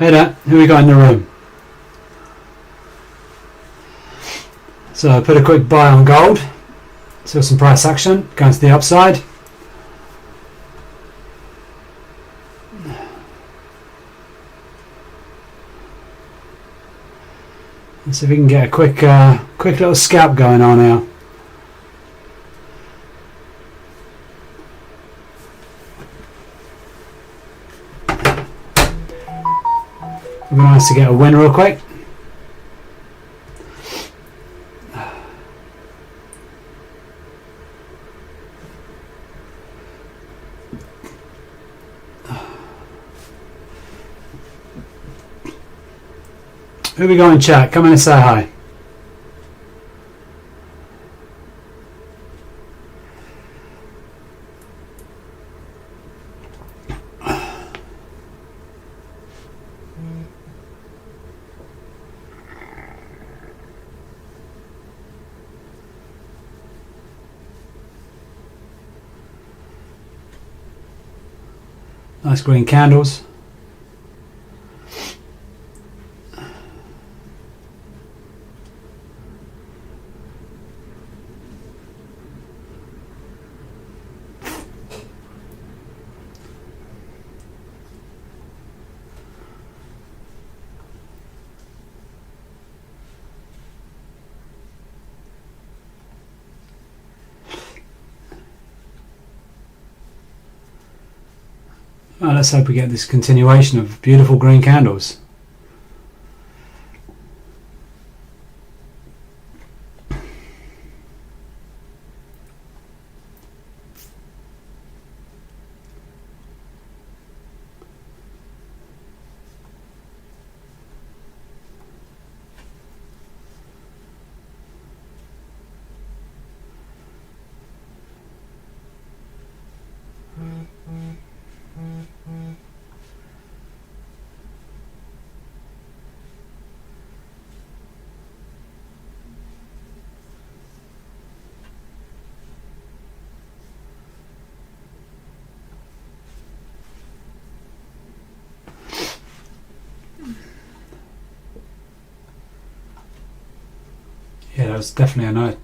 Hey there, who we got in the room? So I put a quick buy on gold. Saw some price action going to the upside. Let's see if we can get a quick little scalp going on here. It'd be nice to get a win real quick. Who we got in chat? Come in and say hi. Nice green candles. Well, let's hope we get this continuation of beautiful green candles. Yeah, that was definitely a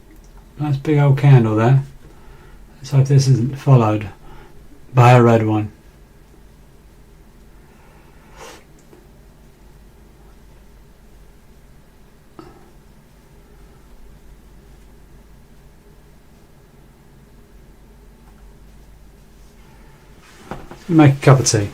nice big old candle there. Let's hope this isn't followed by a red one. Make a cup of tea.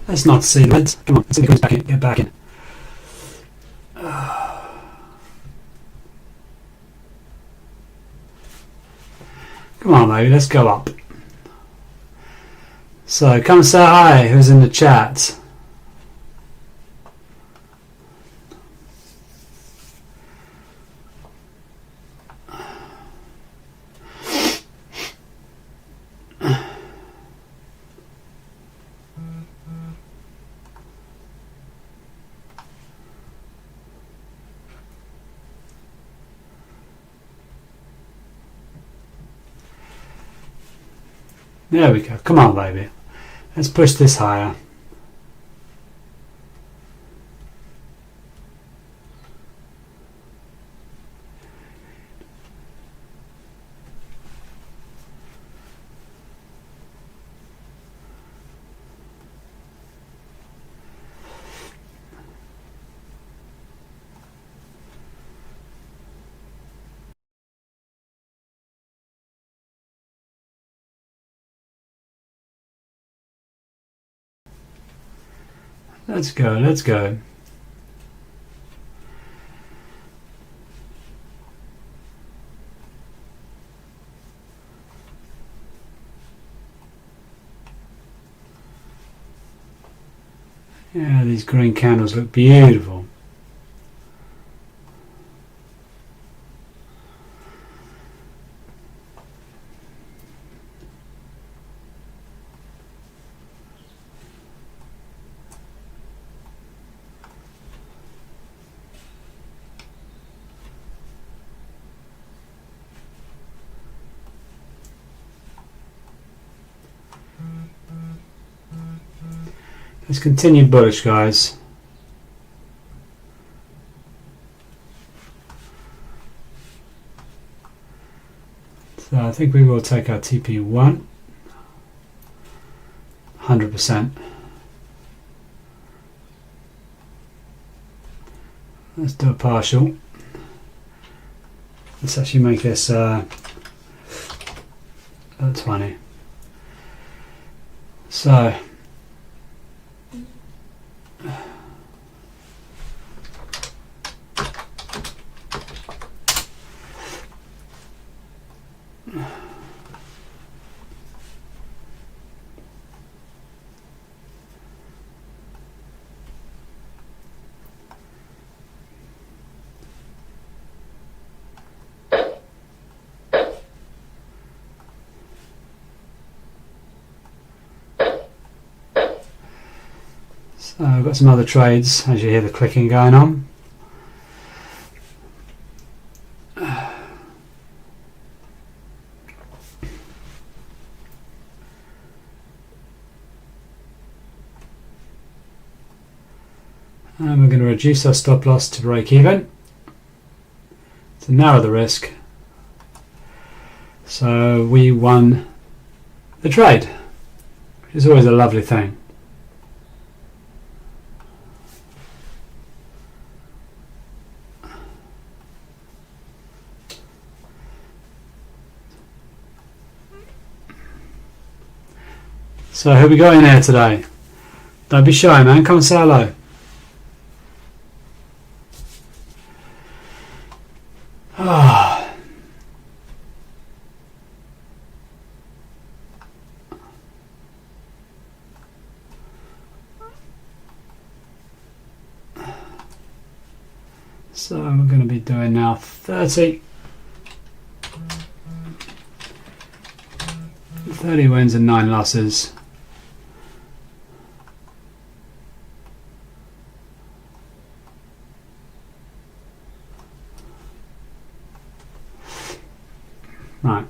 Let's not see the reds. Come on, let's see if it goes back in. Get back in. Come on, baby, let's go up. So, come say hi, who's in the chat. There we go. Come on, baby. Let's push this higher. Let's go, let's go. Yeah, these green candles look beautiful. Let's continue bullish, guys. So I think we will take our TP1 100%. Let's do a partial. Let's actually make this 20. So I've got some other trades, as you hear the clicking going on. And we're going to reduce our stop loss to break even to narrow the risk. So we won the trade, which is always a lovely thing. So who we got in here today? Don't be shy, man. Come and say hello. Ah. So we're going to be doing now 30 wins and 9 losses. Right.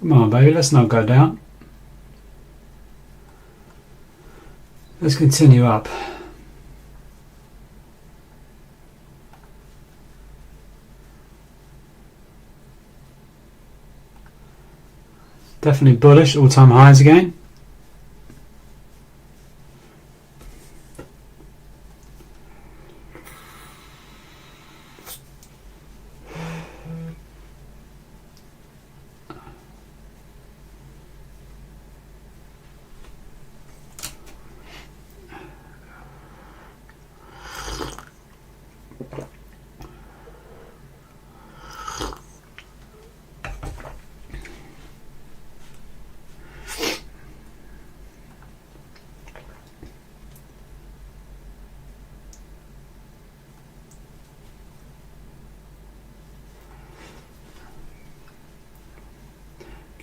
Come on, baby, let's not go down. Let's continue up. Definitely bullish, all-time highs again.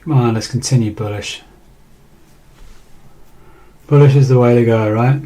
Come on, let's continue bullish. Bullish is the way to go, right?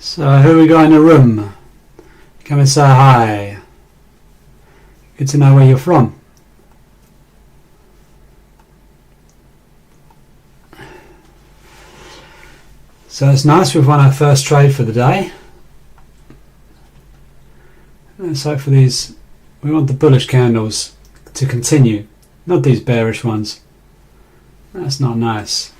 So who we got in the room? Come and say hi. Good to know where you're from. So it's nice, we've won our first trade for the day. Let's hope for these, we want the bullish candles to continue, not these bearish ones. That's not nice.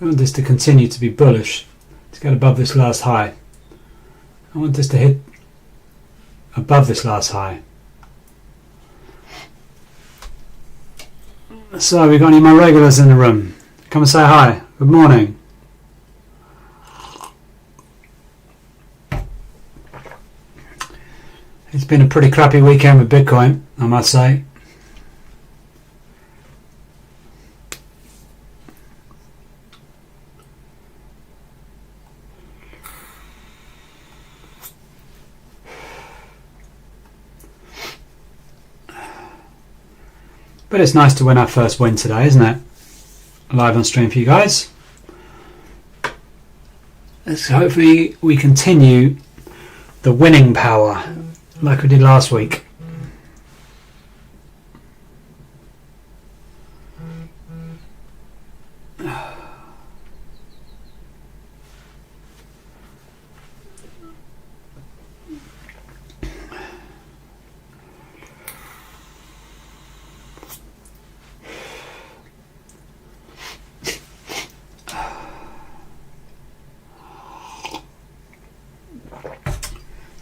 I want this to continue to be bullish, to get above this last high. I want this to hit above this last high. So we got any more regulars in the room? Come and say hi. Good morning. It's been a pretty crappy weekend with Bitcoin, I must say. But it's nice to win our first win today, isn't it? Live on stream for you guys. Let's hopefully we continue the winning power like we did last week.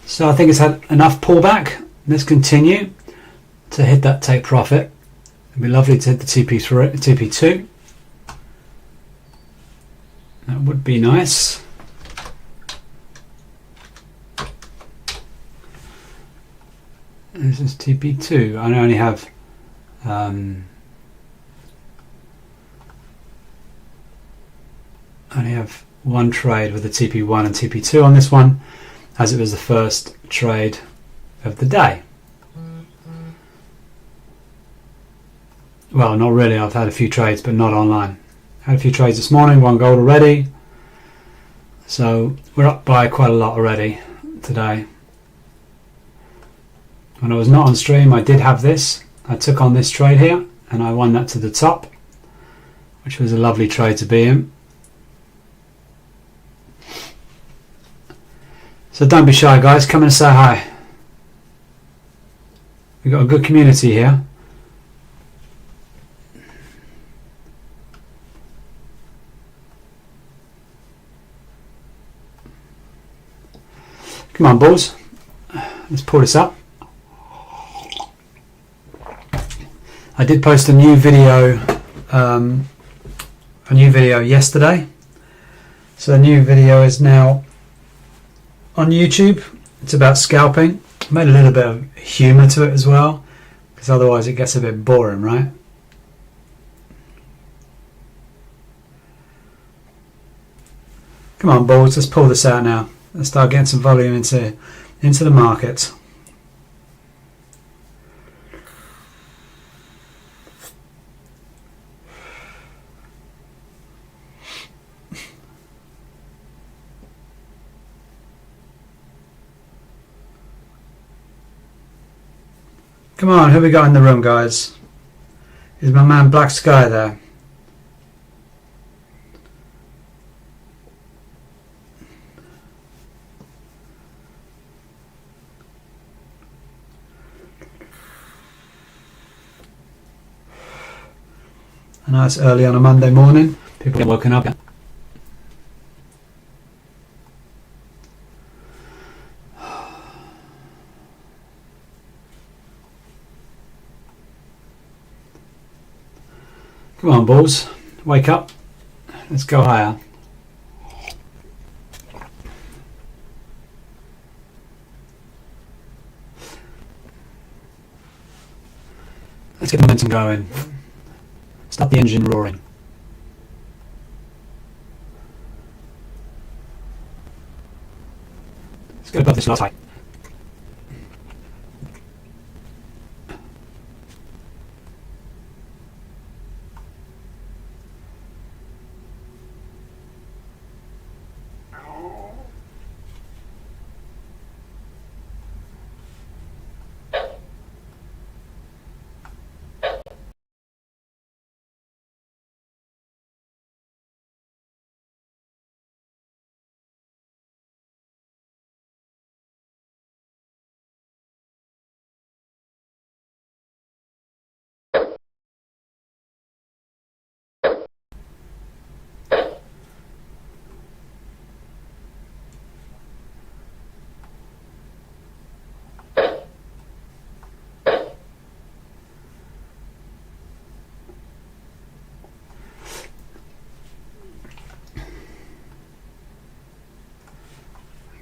So I think it's had enough pullback. Let's continue to hit that take profit. It'd be lovely to hit the TP2. That would be nice. This is TP2. I only have one trade with the TP1 and TP2 on this one, as it was the first trade of the day. Well, not really. I've had a few trades, but not online. Had a few trades this morning, one gold already. So we're up by quite a lot already today. When I was not on stream, I did have this. I took on this trade here, and I won that to the top, which was a lovely trade to be in. So don't be shy, guys. Come and say hi. We've got a good community here. Come on, balls. Let's pull this up. I did post a new video yesterday. So the new video is now on YouTube. It's about scalping. I made a little bit of humour to it as well, because otherwise it gets a bit boring, right? Come on, balls, let's pull this out now. Let's start getting some volume into the market. Come on, who we got in the room, guys? Is my man Black Sky there? I know it's early on a Monday morning. People get woken up. Come on, balls. Wake up. Let's go higher. Let's get the momentum going. Start the engine roaring. Let's get above this last height.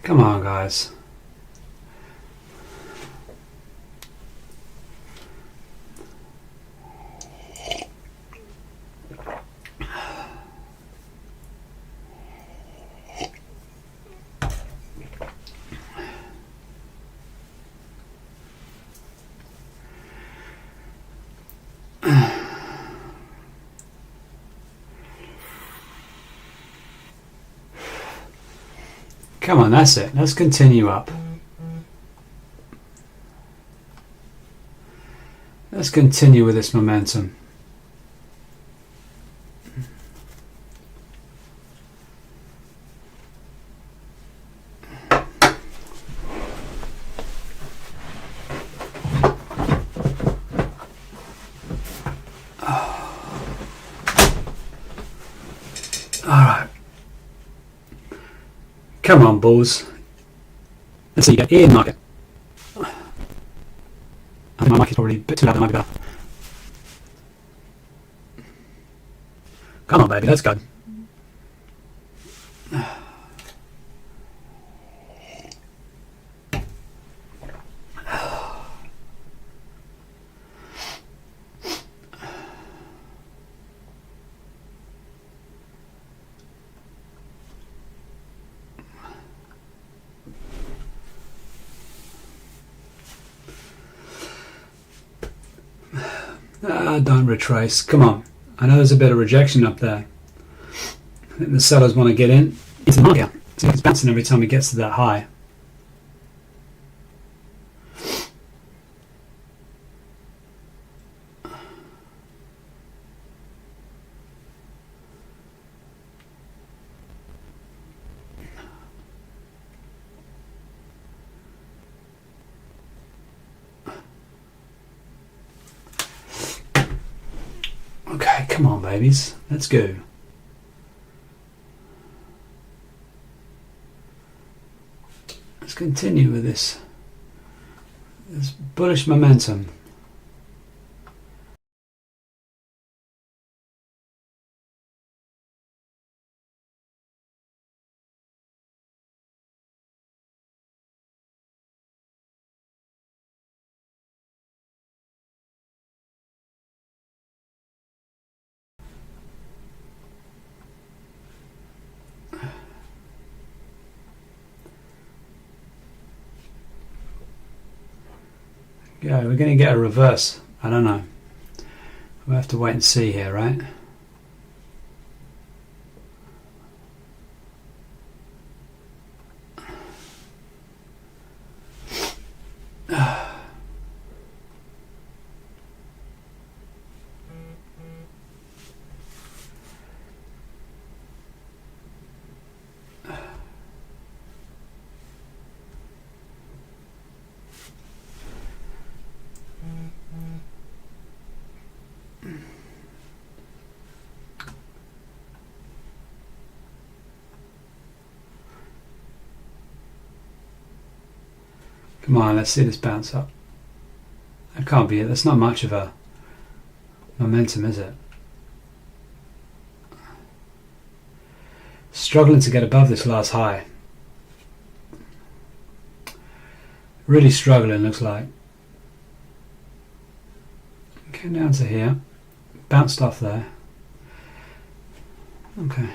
Come on, guys. Come on, that's it. Let's continue up. Let's continue with this momentum. Alright. Come on, balls. Let's see, you get in market. I think my mic is probably a bit too loud, it might be better. Come on, baby, let's go. Don't retrace. Come on. I know there's a bit of rejection up there. I think the sellers want to get in into the market. So it's bouncing every time it gets to that high. Okay, come on, babies. Let's go. Let's continue with this bullish momentum. Yeah, we're going to get a reverse. I don't know. We'll have to wait and see here, right? Come on, let's see this bounce up. That can't be it. That's not much of a momentum, is it? Struggling to get above this last high. Really struggling, looks like. Came down to here, bounced off there. Okay.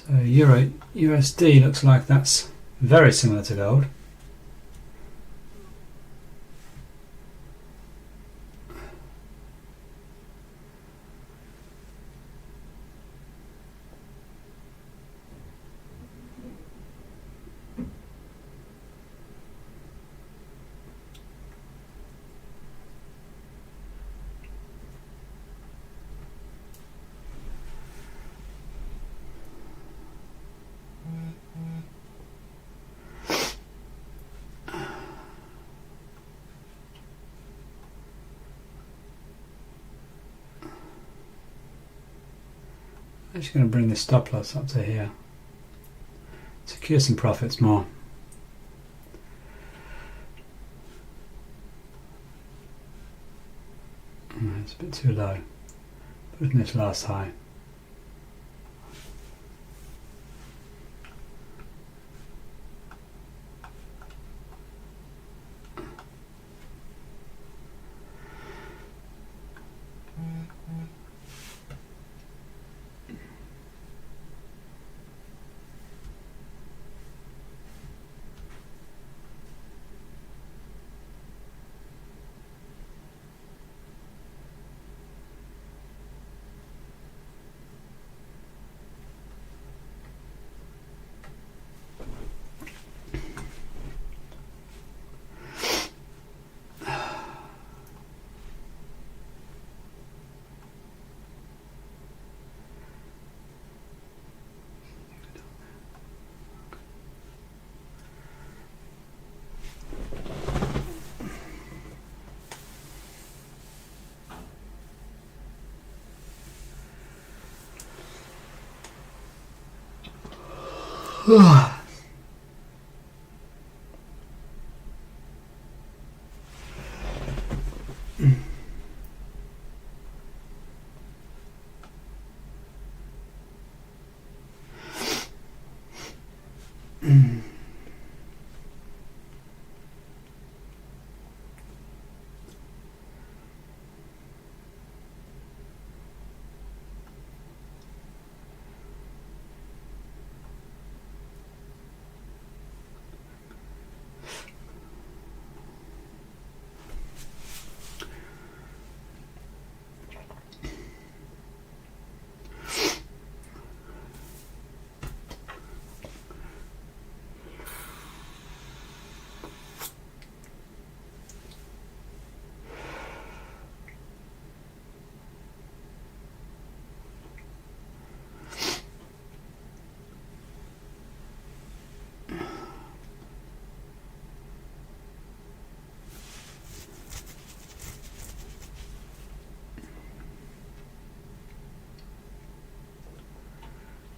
So Euro USD looks like that's very similar to gold. I'm just going to bring the stop loss up to here. Secure some profits more. It's a bit too low. Putting this last high.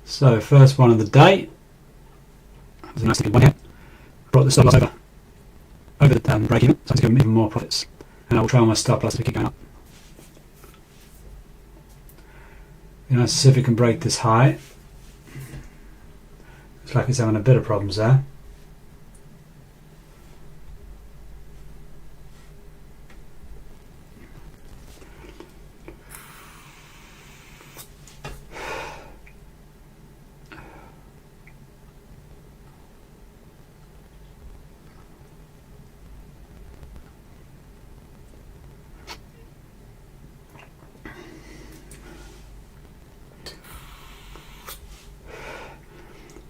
So first one of the day. There's a nice good one here. Brought the stop loss over the break even, so it's giving me even more profits. And I will try on my stop loss to keep going up. Be nice to see if it can break this high. Looks like it's having a bit of problems there.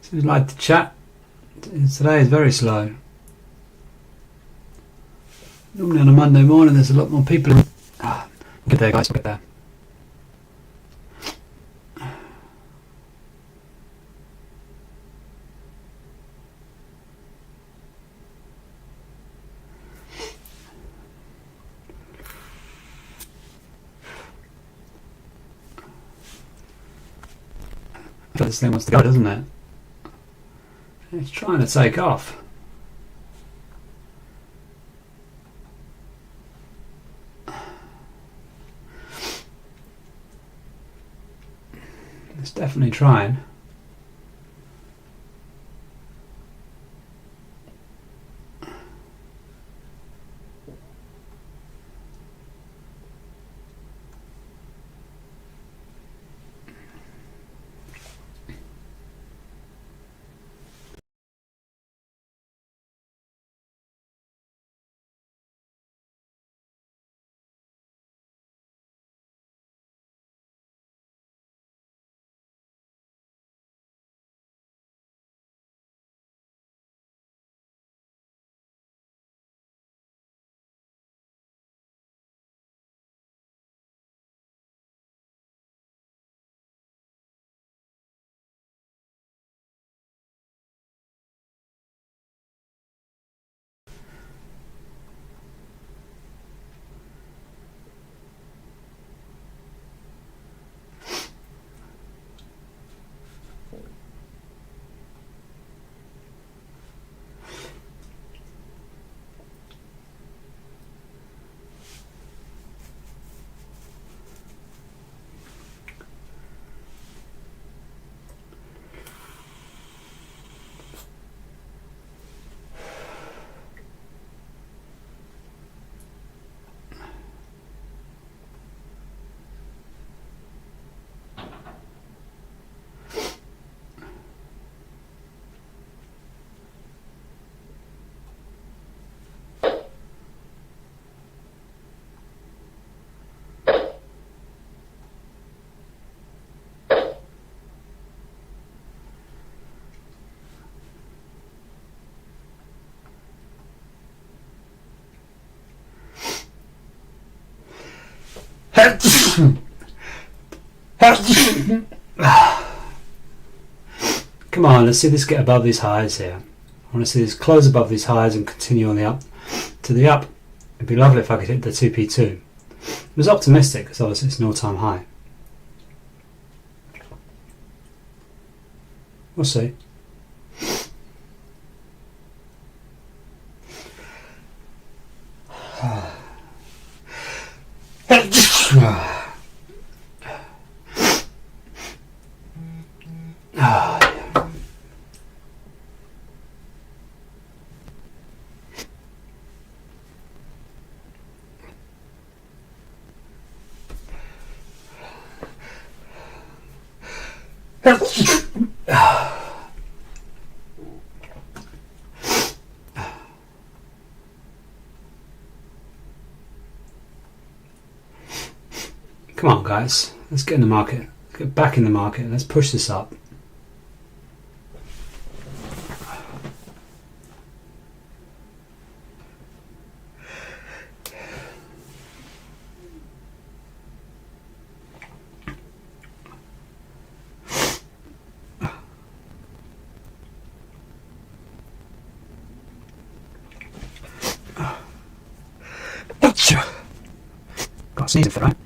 Seems like the chat today is very slow. Normally on a Monday morning there's a lot more people. We'll get there, guys, we'll get there. This thing wants to go, doesn't it? It's trying to take off. It's definitely trying. Come on, let's see this get above these highs here. I want to see this close above these highs and continue on the up to the up. It'd be lovely if I could hit the 2p2. It was optimistic because obviously it's an all-time high. We'll see. Come on, guys. Let's get in the market. Let's get back in the market. Let's push this up. Got to sneeze if right.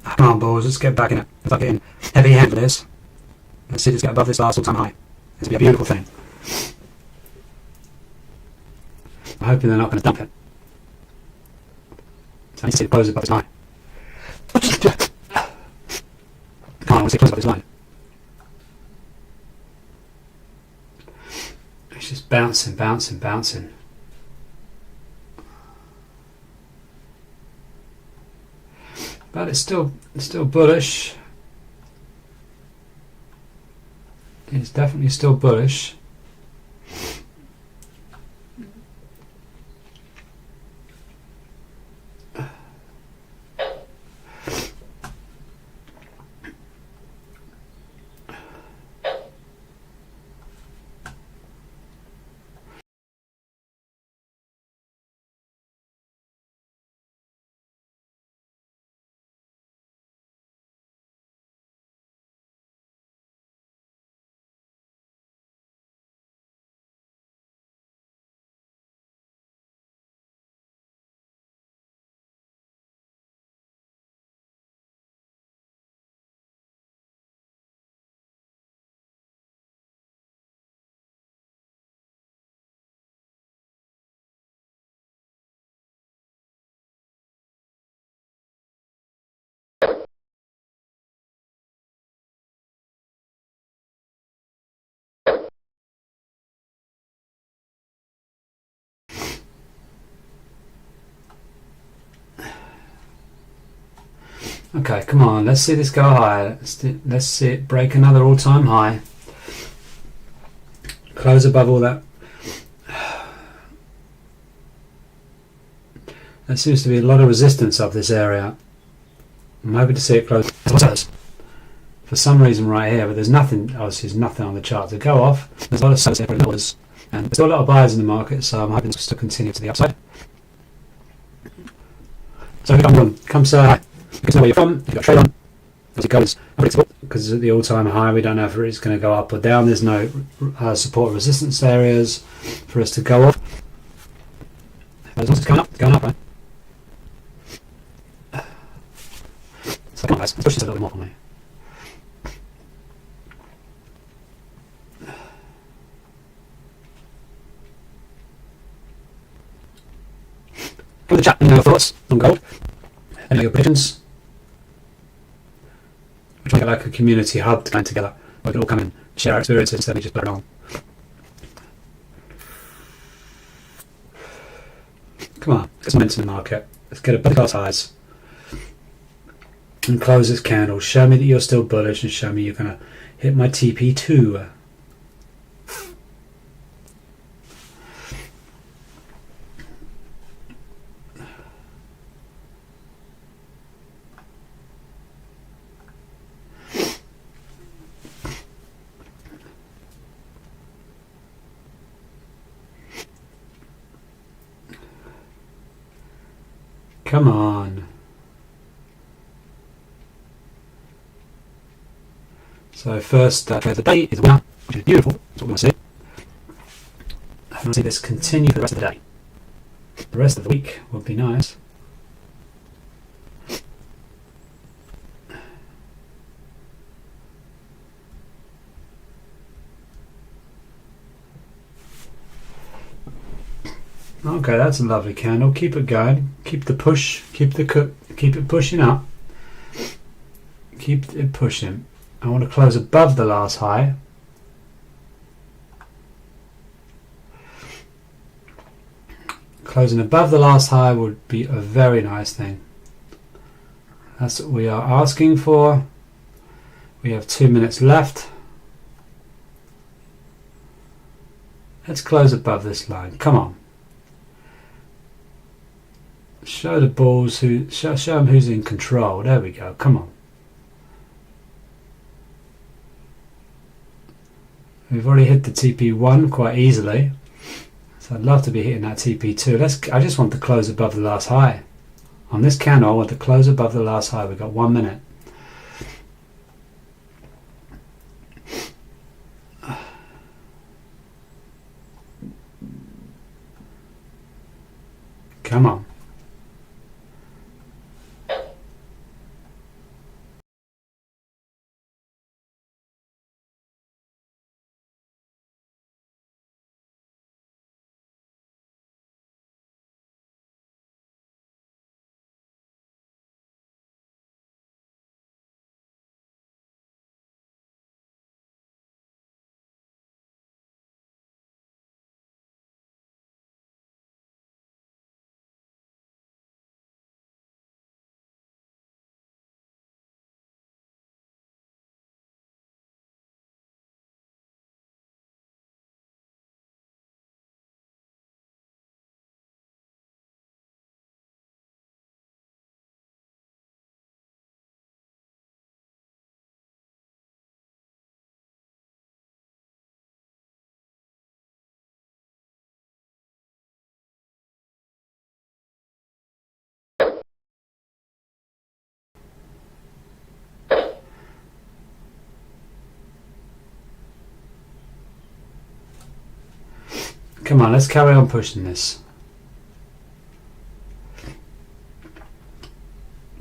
Come on, balls, let's get back in it. If I get in heavy hand for this, let's see this get above this last all-time high. It's going to be a beautiful thing. I'm hoping they're not going to dump it. So I need to see it close above this line. Come on, I want to see it close above this line. It's just bouncing, bouncing, bouncing. But it's still bullish. It's definitely still bullish. Okay, come on, let's see this go higher. Let's see it break another all-time high. Close above all that. There seems to be a lot of resistance up this area. I'm hoping to see it close. For some reason right here, but there's nothing, obviously there's nothing on the chart to go off. There's a lot of sellers here, and there's still a lot of buyers in the market, so I'm hoping to continue to the upside. So come so high. Because know where you're from, you've got a trade on. Obviously gold is unpredictable because it's at the all-time high. We don't know if it's going to go up or down. There's no support or resistance areas for us to go off. As long as it's going up, right? So come on guys, let's push this a little bit more for me. Come to the chat and know your thoughts on gold and your predictions. We're trying to get like a community hub to come together where we can all come and share our experiences instead of just blur it on. Come on, let's get some momentum in the market. Let's get a better class highs and close this candle. Show me that you're still bullish and show me you're going to hit my TP2. Come on. So first trade of the day is a winner, which is beautiful. That's what we want to see. I want to see this continue for the rest of the day. The rest of the week would be nice. Okay, that's a lovely candle. Keep it going. Keep the push. Keep it pushing up. Keep it pushing. I want to close above the last high. Closing above the last high would be a very nice thing. That's what we are asking for. We have 2 minutes left. Let's close above this line. Come on. Show the bulls show them who's in control. There we go. Come on. We've already hit the TP1 quite easily, so I'd love to be hitting that TP2. I just want to close above the last high. On this candle, I want to close above the last high. We've got 1 minute. Come on. Come on, let's carry on pushing this.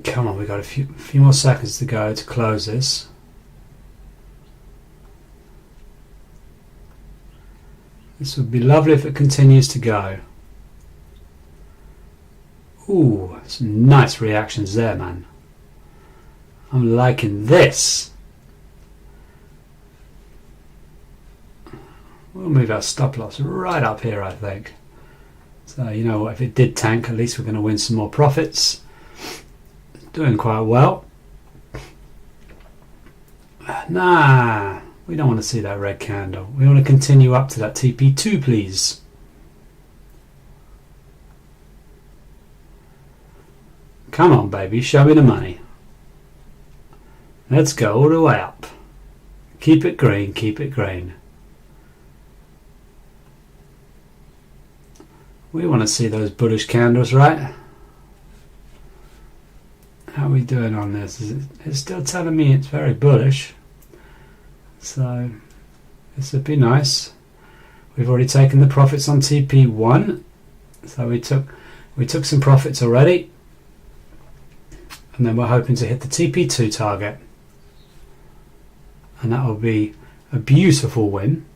Come on, we've got a few more seconds to go to close this. This would be lovely if it continues to go. Ooh, some nice reactions there, man. I'm liking this. We'll move our stop loss right up here, I think. So, you know what, if it did tank, at least we're going to win some more profits. Doing quite well. Nah, we don't want to see that red candle. We want to continue up to that TP2, please. Come on, baby, show me the money. Let's go all the way up. Keep it green, keep it green. We want to see those bullish candles, right? How are we doing on this? It's still telling me it's very bullish. So this would be nice. We've already taken the profits on TP1. So we took some profits already. And then we're hoping to hit the TP2 target. And that will be a beautiful win.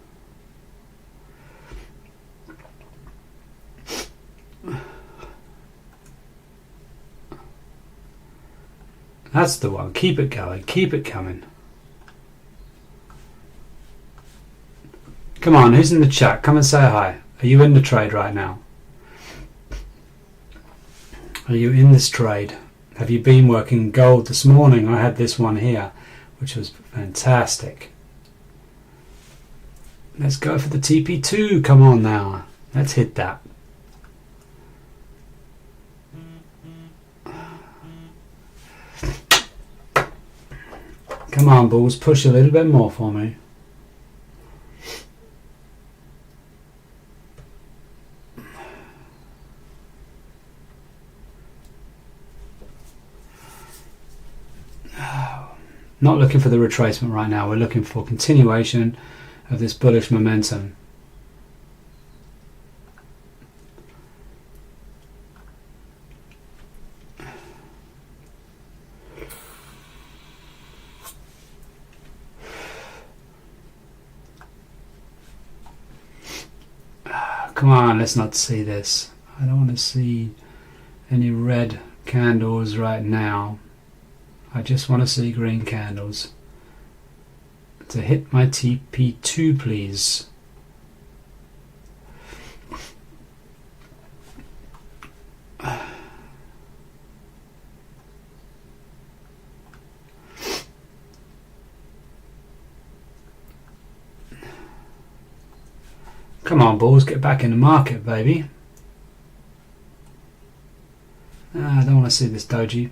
That's the one. Keep it going. Keep it coming. Come on, who's in the chat? Come and say hi. Are you in the trade right now? Are you in this trade? Have you been working gold this morning? I had this one here, which was fantastic. Let's go for the TP2. Come on now. Let's hit that. Come on, bulls. Push a little bit more for me. Not looking for the retracement right now. We're looking for continuation of this bullish momentum. Come on, let's not see this. I don't want to see any red candles right now. I just want to see green candles. To hit my TP2, please. Come on, bulls, get back in the market, baby. I don't want to see this doji.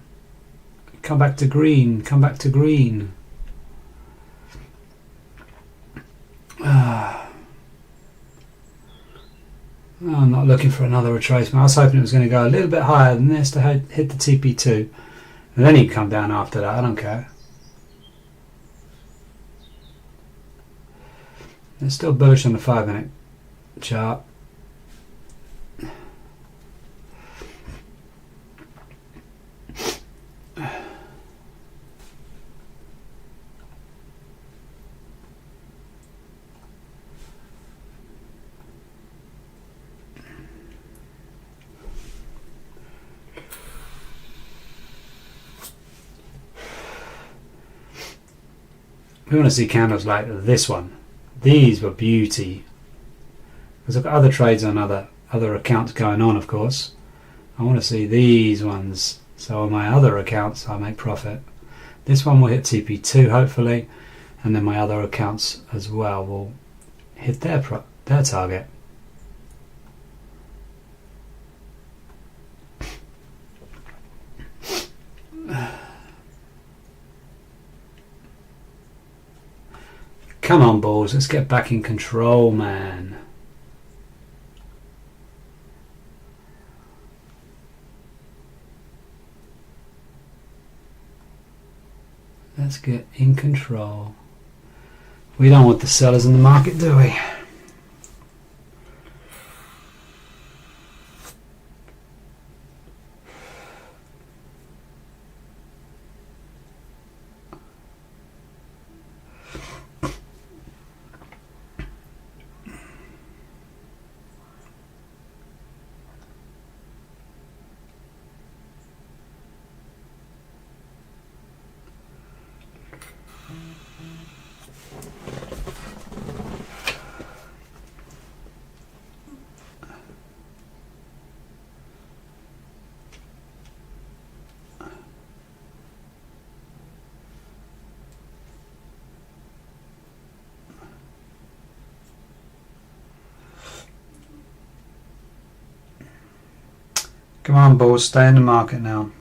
Come back to green, come back to green. I'm not looking for another retracement. I was hoping it was going to go a little bit higher than this to hit the TP2. And then he'd come down after that, I don't care. It's still bullish on the 5-minute chart. We want to see candles like this one. These were beauty. Because I've got other trades on other accounts going on, of course. I want to see these ones. So on my other accounts, I'll make profit. This one will hit TP2, hopefully. And then my other accounts as well will hit their target. Come on, balls, let's get back in control, man. Let's get in control. We don't want the sellers in the market, do we? Come on, bulls, stay in the market now.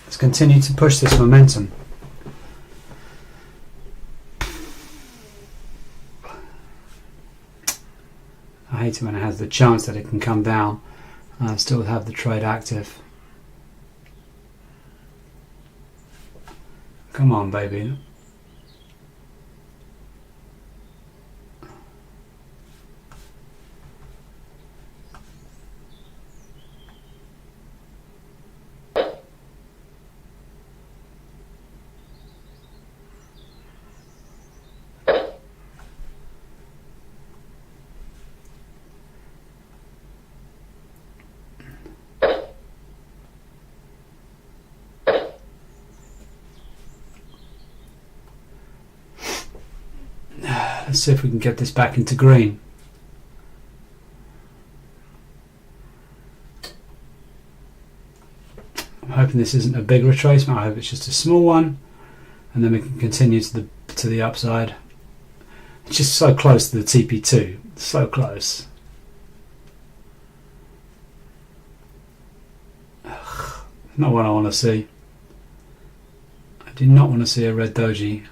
Let's continue to push this momentum. I hate it when it has the chance that it can come down and I still have the trade active. Come on, baby. Let's see if we can get this back into green. I'm hoping this isn't a big retracement. I hope it's just a small one, and then we can continue to the upside. It's just so close to the TP2, so close. Ugh, not what I want to see. I do not want to see a red doji.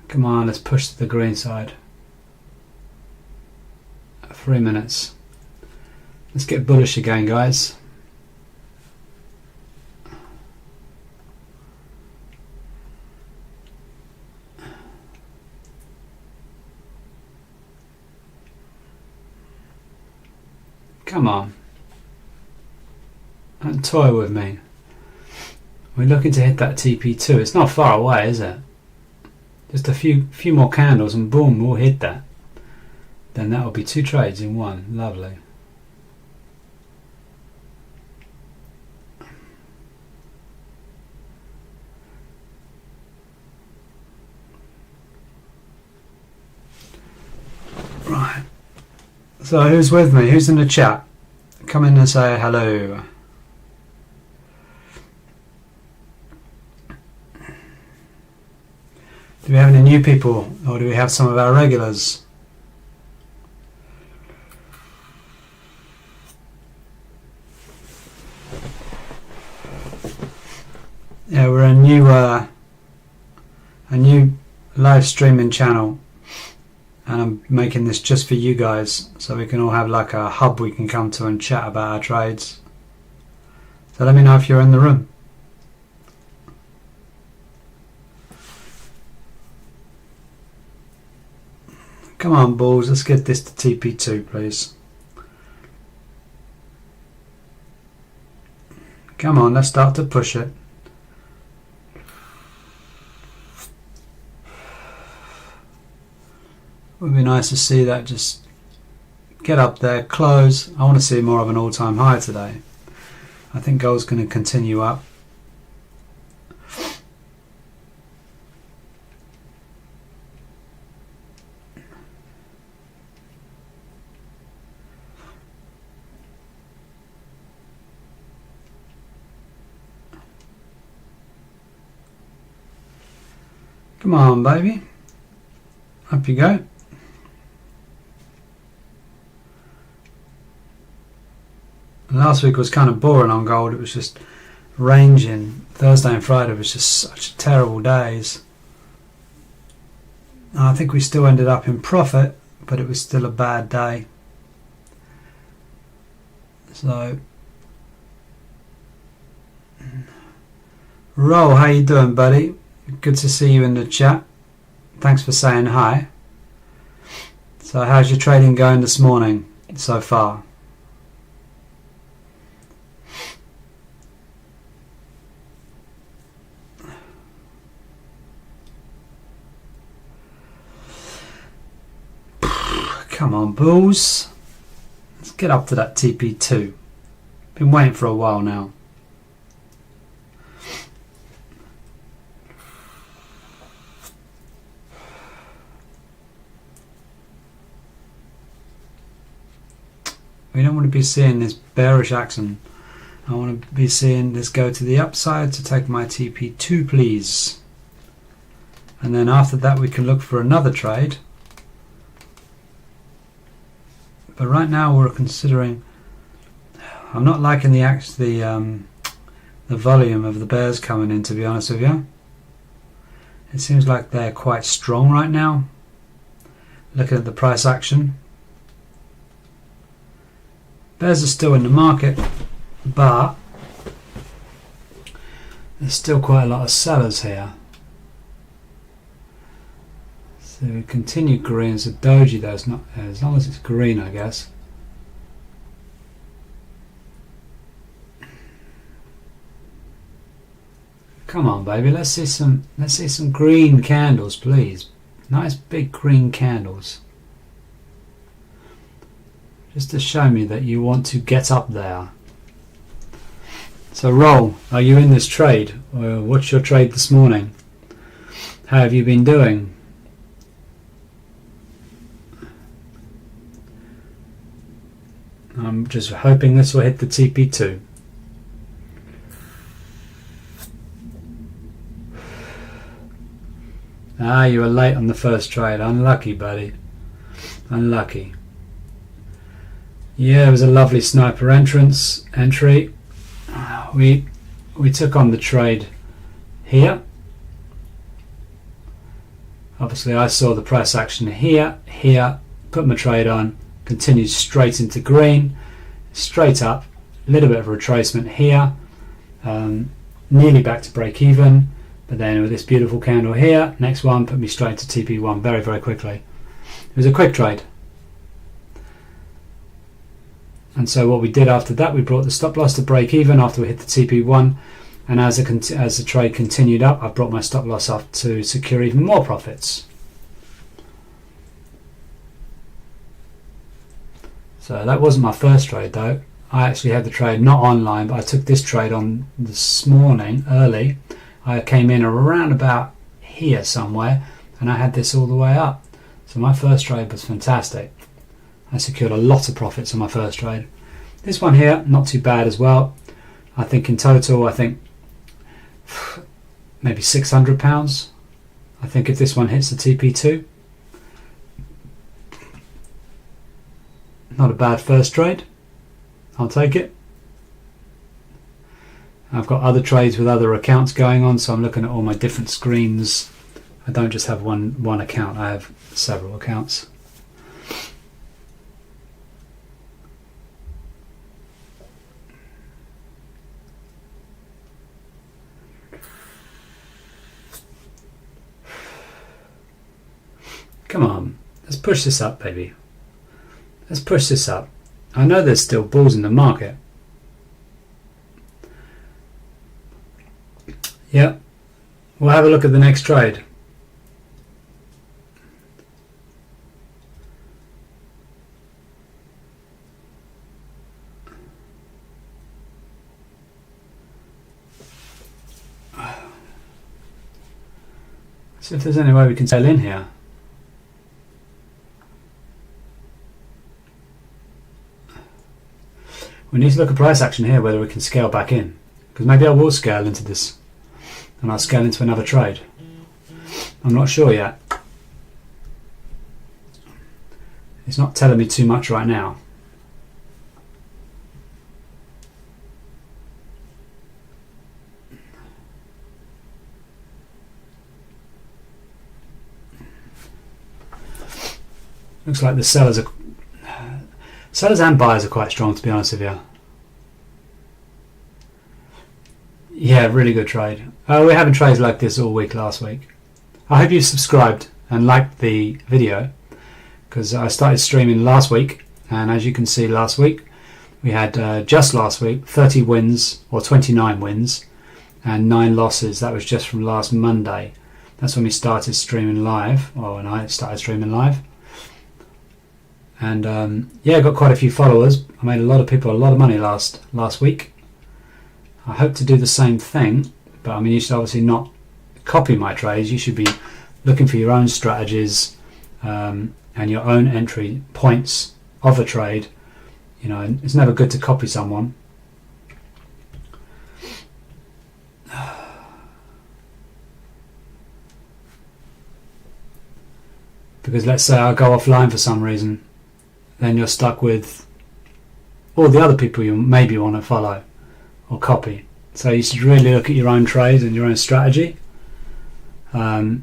Come on, let's push to the green side. 3 minutes. Let's get bullish again, guys. Come on. Don't toy with me. We're looking to hit that TP2. It's not far away, is it? Just a few more candles and boom, we'll hit that. Then that will be 2 trades in one. Lovely. Right. So who's with me? Who's in the chat? Come in and say hello. Do we have any new people, or do we have some of our regulars? Yeah, we're a new live streaming channel, and I'm making this just for you guys, so we can all have like a hub we can come to and chat about our trades. So let me know if you're in the room. Come on, balls, let's get this to TP2, please. Come on, let's start to push it. Would be nice to see that just get up there, close. I want to see more of an all-time high today. I think gold's going to continue up. Come on, baby. Up you go. Last week was kind of boring on gold. It was just ranging. Thursday and Friday was just such terrible days. I think we still ended up in profit, but it was still a bad day. So, Roll, how you doing, buddy? Good to see you in the chat. Thanks for saying hi. So how's your trading going this morning so far? Come on, bulls. Let's get up to that TP2. Been waiting for a while now. We don't want to be seeing this bearish action. I want to be seeing this go to the upside to take my TP2, please. And then after that we can look for another trade. But right now we're considering, I'm not liking the volume of the bears coming in, to be honest with you. It seems like they're quite strong right now. Looking at the price action. Bears are still in the market, but there's still quite a lot of sellers here. So we continue green. So doji though, it's not, as long as it's green, I guess. Come on, baby, let's see some green candles, please. Nice big green candles. Just to show me that you want to get up there. So Roll, are you in this trade? Or what's your trade this morning? How have you been doing? I'm just hoping this will hit the TP2. Ah, you were late on the first trade. Unlucky, buddy. Unlucky. Yeah, it was a lovely sniper entry. We took on the trade here. Obviously I saw the price action here, put my trade on, continued straight into green, straight up, a little bit of retracement here, nearly back to break even, but then with this beautiful candle here, next one put me straight to TP1 very, very quickly. It was a quick trade. And so what we did after that, we brought the stop loss to break even after we hit the TP1, and as the trade continued up, I brought my stop loss up to secure even more profits. So that wasn't my first trade though. I actually had the trade not online, but I took this trade on this morning early. I came in around about here somewhere, and I had this all the way up. So my first trade was fantastic. I secured a lot of profits on my first trade. This one here, not too bad as well. I think in total, maybe £600. I think if this one hits the TP2. Not a bad first trade. I'll take it. I've got other trades with other accounts going on, so I'm looking at all my different screens. I don't just have one account, I have several accounts. Come on, let's push this up, baby. Let's push this up. I know there's still bulls in the market. Yeah, we'll have a look at the next trade. See if there's any way we can sell in here. We need to look at price action here, whether we can scale back in. Because maybe I will scale into this. And I'll scale into another trade. I'm not sure yet. It's not telling me too much right now. Looks like the sellers and buyers are quite strong, to be honest with you. Yeah, really good trade. We're having trades like this all week last week. I hope you subscribed and liked the video, because I started streaming last week, and as you can see last week we had just last week 30 wins or 29 wins and 9 losses. That was just from last Monday. That's when we started streaming live, or when I started streaming live. And yeah, I got quite a few followers. I made a lot of people a lot of money last week. I hope to do the same thing, but I mean, you should obviously not copy my trades. You should be looking for your own strategies and your own entry points of a trade. You know, it's never good to copy someone. Because let's say I go offline for some reason, then you're stuck with all the other people you maybe want to follow or copy. So you should really look at your own trade and your own strategy, and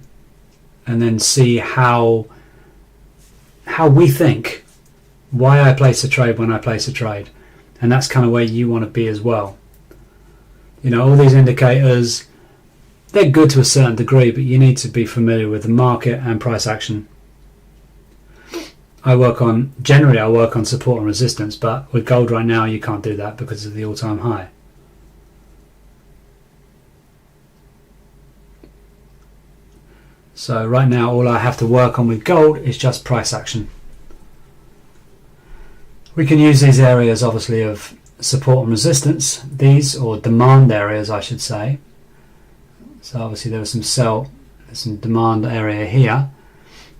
then see how we think, why I place a trade when I place a trade, and that's kind of where you want to be as well. You know, all these indicators, they're good to a certain degree, but you need to be familiar with the market and price action. I work on support and resistance, but with gold right now you can't do that because of the all-time high. So right now all I have to work on with gold is just price action. We can use these areas obviously of support and resistance, or demand areas I should say. So obviously there was some demand area here,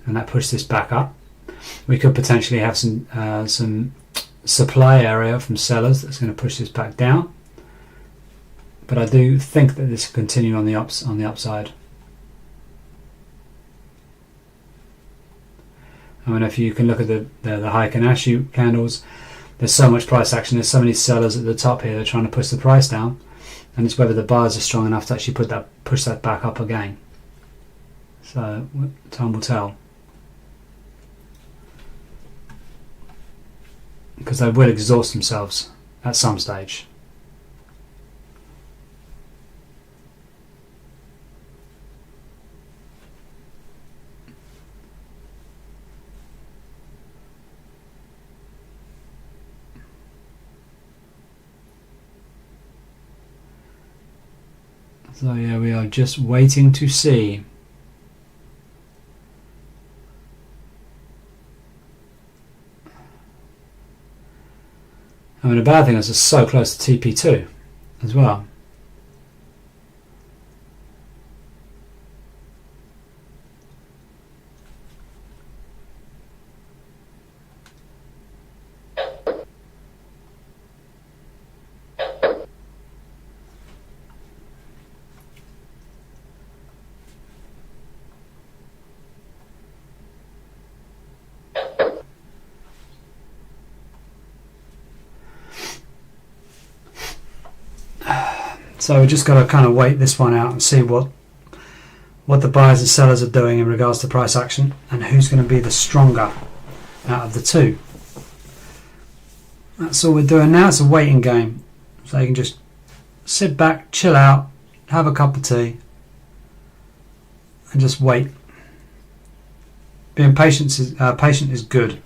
and that pushed this back up. We could potentially have some supply area from sellers that's going to push this back down, but I do think that this will continue on the upside. I mean, if you can look at the Heikin Ashi candles, there's so much price action. There's so many sellers at the top here. They're trying to push the price down, and it's whether the buyers are strong enough to actually push that back up again. So time will tell. Because they will exhaust themselves at some stage. So yeah, we are just waiting to see. I mean, the bad thing is it's so close to TP2 as well. So we just got to kind of wait this one out and see what the buyers and sellers are doing in regards to price action, and who's going to be the stronger out of the two. That's all we're doing now. It's a waiting game, so you can just sit back, chill out, have a cup of tea, and just wait. Being patient is good.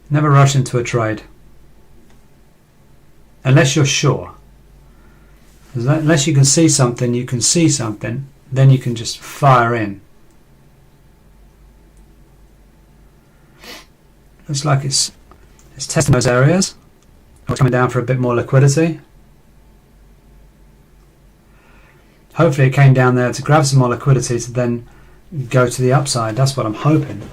Never rush into a trade unless you're sure. Unless you can see something, then you can just fire in. Looks like it's testing those areas. It's coming down for a bit more liquidity. Hopefully it came down there to grab some more liquidity to then go to the upside. That's what I'm hoping.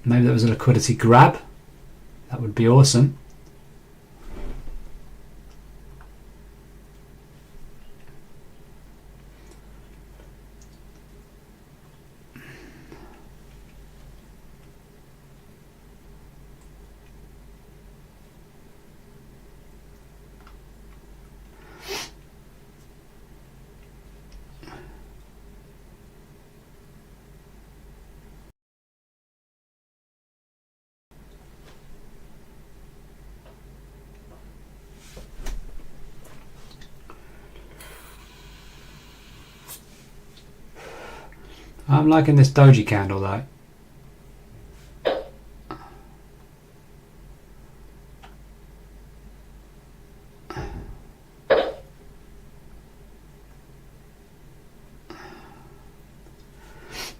Maybe that was a liquidity grab. That would be awesome. I'm liking this doji candle though.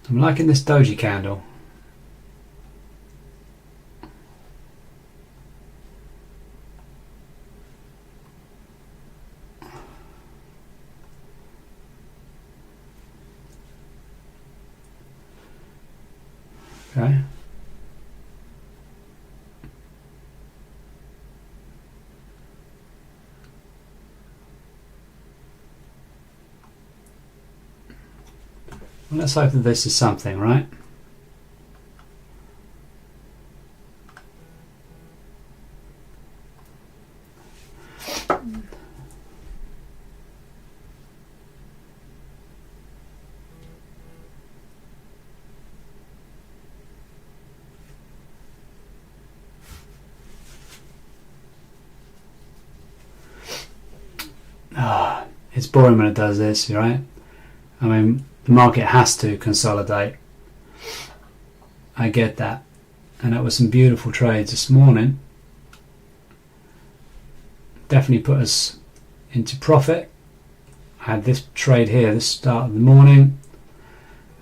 I'm liking this doji candle. Okay. Well, let's hope that this is something, right? It's boring when it does this, right? I mean, the market has to consolidate. I get that. And that was some beautiful trades this morning. Definitely put us into profit. I had this trade here, this start of the morning.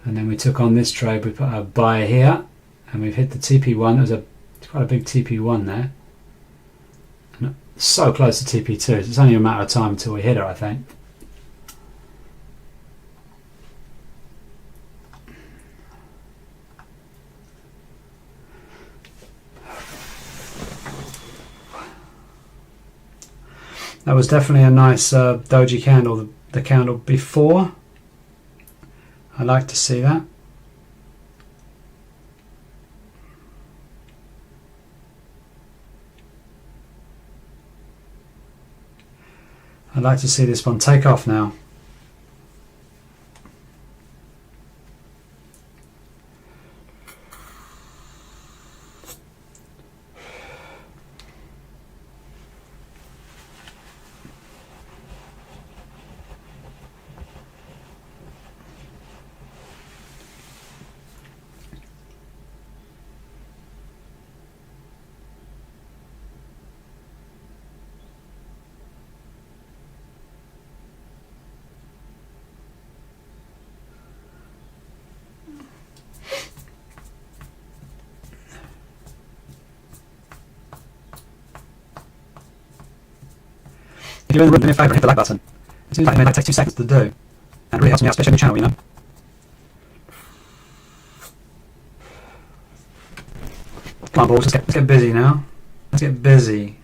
And then we took on this trade. We put a buy here. And we've hit the TP1. There's quite a big TP1 there. And so close to TP2. So it's only a matter of time until we hit it, I think. That was definitely a nice doji candle, the candle before. I like to see that. I'd like to see this one take off now. If you're in the room, do me a favour and hit the like button. It seems like it takes 2 seconds to do. And it really helps me out, especially on the channel, you know. Come on, balls, let's get busy now. Let's get busy.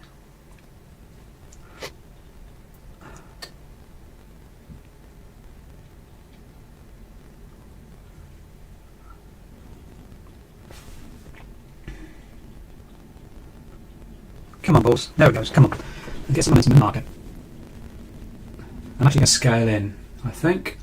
Come on, balls. There it goes. Come on. Let's get some momentum in the market. I'm actually going to scale in, I think.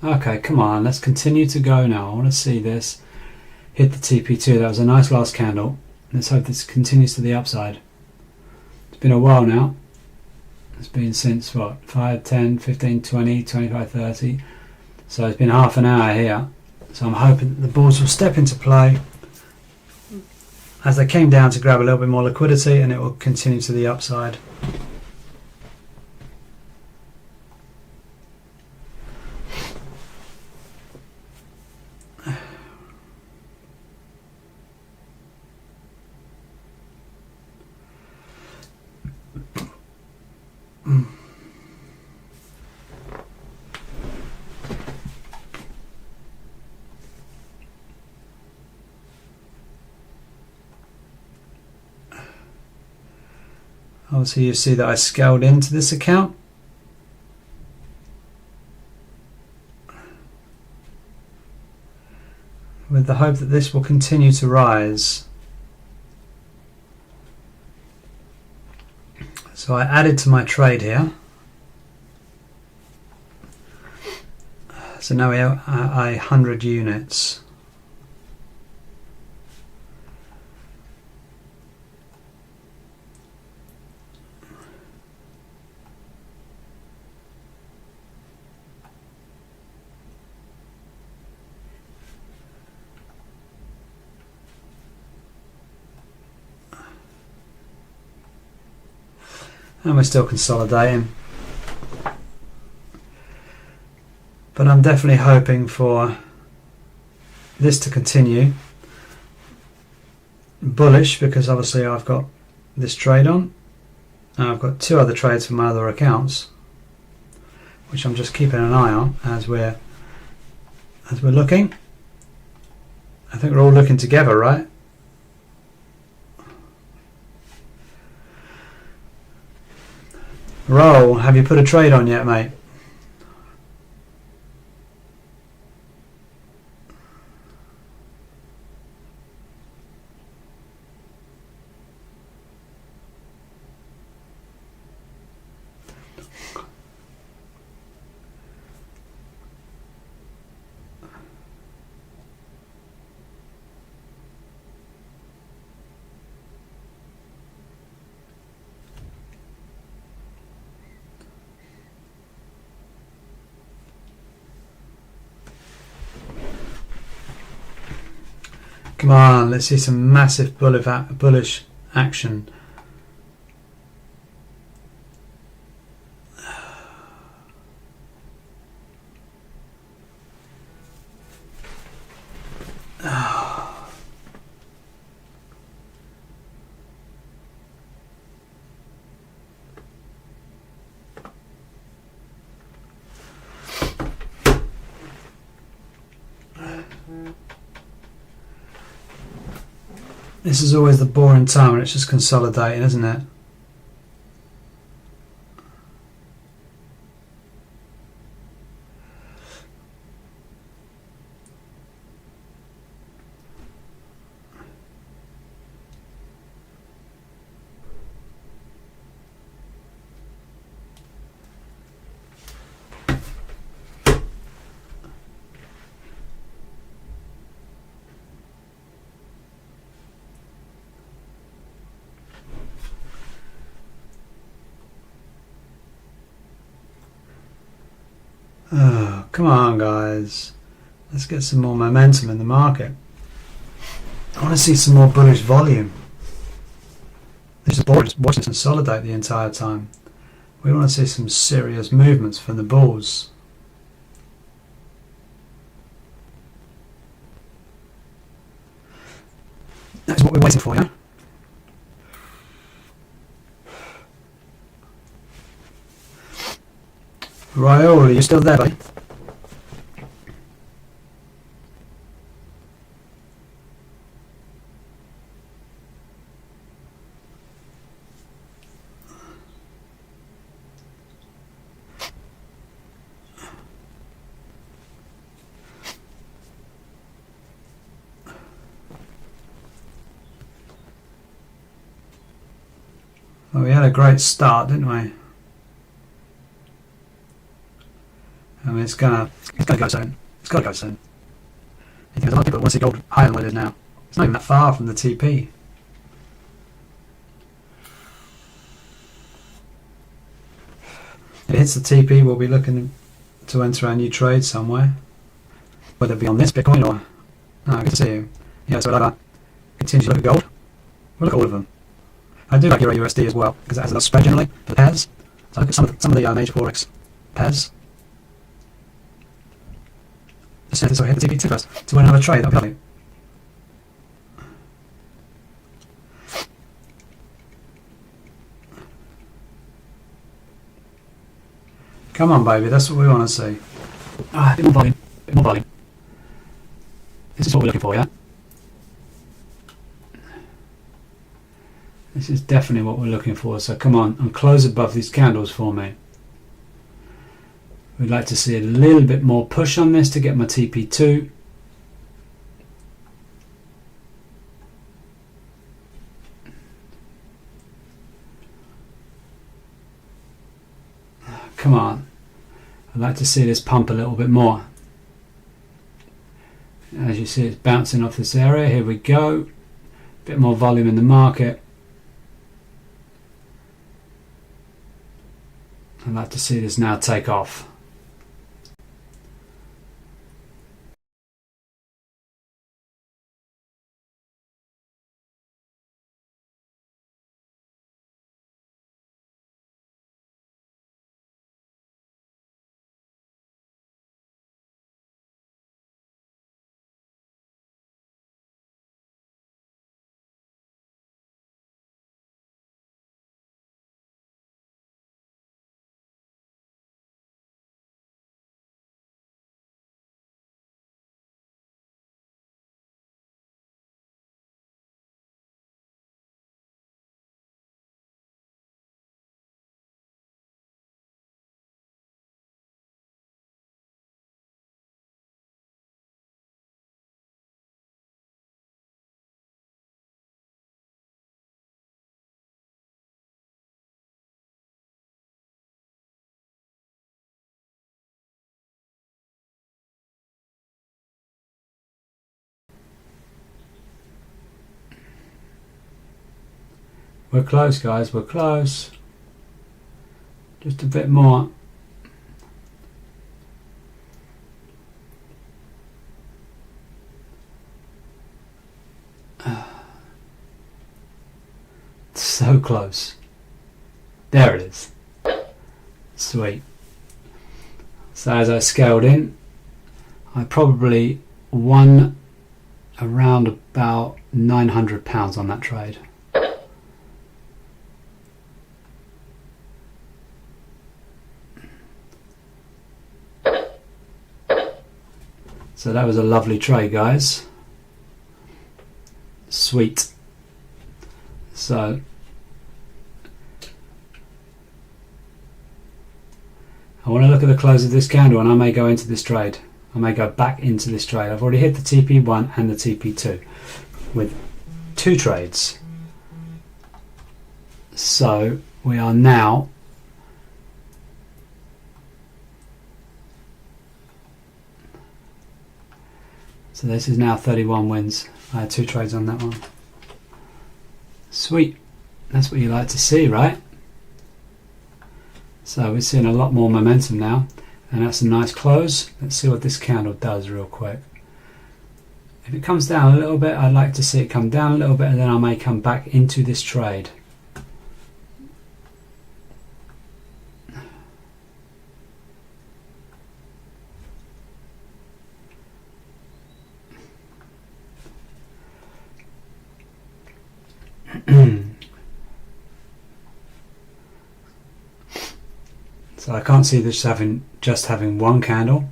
Okay, come on, let's continue to go now. I want to see this hit the TP2. That was a nice last candle. Let's hope this continues to the upside. It's been a while now. It's been since what, 5, 10, 15, 20, 25, 30. So it's been half an hour here. So I'm hoping that the bulls will step into play as they came down to grab a little bit more liquidity, and it will continue to the upside. Obviously you see that I scaled into this account. With the hope that this will continue to rise. So I added to my trade here. So now we have 100 units. And we're still consolidating. But I'm definitely hoping for this to continue. Bullish, because obviously I've got this trade on. And I've got 2 other trades from my other accounts, which I'm just keeping an eye on as we're looking. I think we're all looking together, right? Roll, have you put a trade on yet, mate? Come on, let's see some massive bullish action. This is always the boring time when it's just consolidating, isn't it? Oh, come on, guys. Let's get some more momentum in the market. I want to see some more bullish volume. This is boring, watching it consolidate the entire time. We want to see some serious movements from the bulls. That's what we're waiting for, yeah? Raiola, you still there, buddy? Well, we had a great start, didn't we? And we it's gonna go soon. It's gotta go soon. There's a lot of people that want to see gold higher than what it is now. It's not even that far from the TP. If it hits the TP, we'll be looking to enter our new trade somewhere. Whether it be on this Bitcoin or... No, I can see you. Yeah, so I'll continue to look at gold. We'll look at all of them. I do like Euro USD as well, because it has a lot of spread generally for the pairs. So look at some of the major Forex pairs. Just hit the TP2 first to win another trade. That'll be lovely. Come on, baby, that's what we want to see. A bit more volume. Bit more volume. This is what we're looking for, yeah? This is definitely what we're looking for, so come on and close above these candles for me. We'd like to see a little bit more push on this to get my TP2. Come on. I'd like to see this pump a little bit more. As you see, it's bouncing off this area. Here we go. Bit more volume in the market. I'd like to see this now take off. We're close, guys, we're close. Just a bit more. So close. There it is. Sweet. So as I scaled in, I probably won around about £900 on that trade. So that was a lovely trade, guys. Sweet. So I want to look at the close of this candle, and I may go into this trade. I may go back into this trade. I've already hit the TP1 and the TP2 with 2 trades. So we are now so this is now 31 wins. I had 2 trades on that one. Sweet. That's what you like to see, right? So we're seeing a lot more momentum now, and that's a nice close. Let's see what this candle does real quick. If it comes down a little bit, I'd like to see it come down a little bit, and then I may come back into this trade. So I can't see this just having one candle.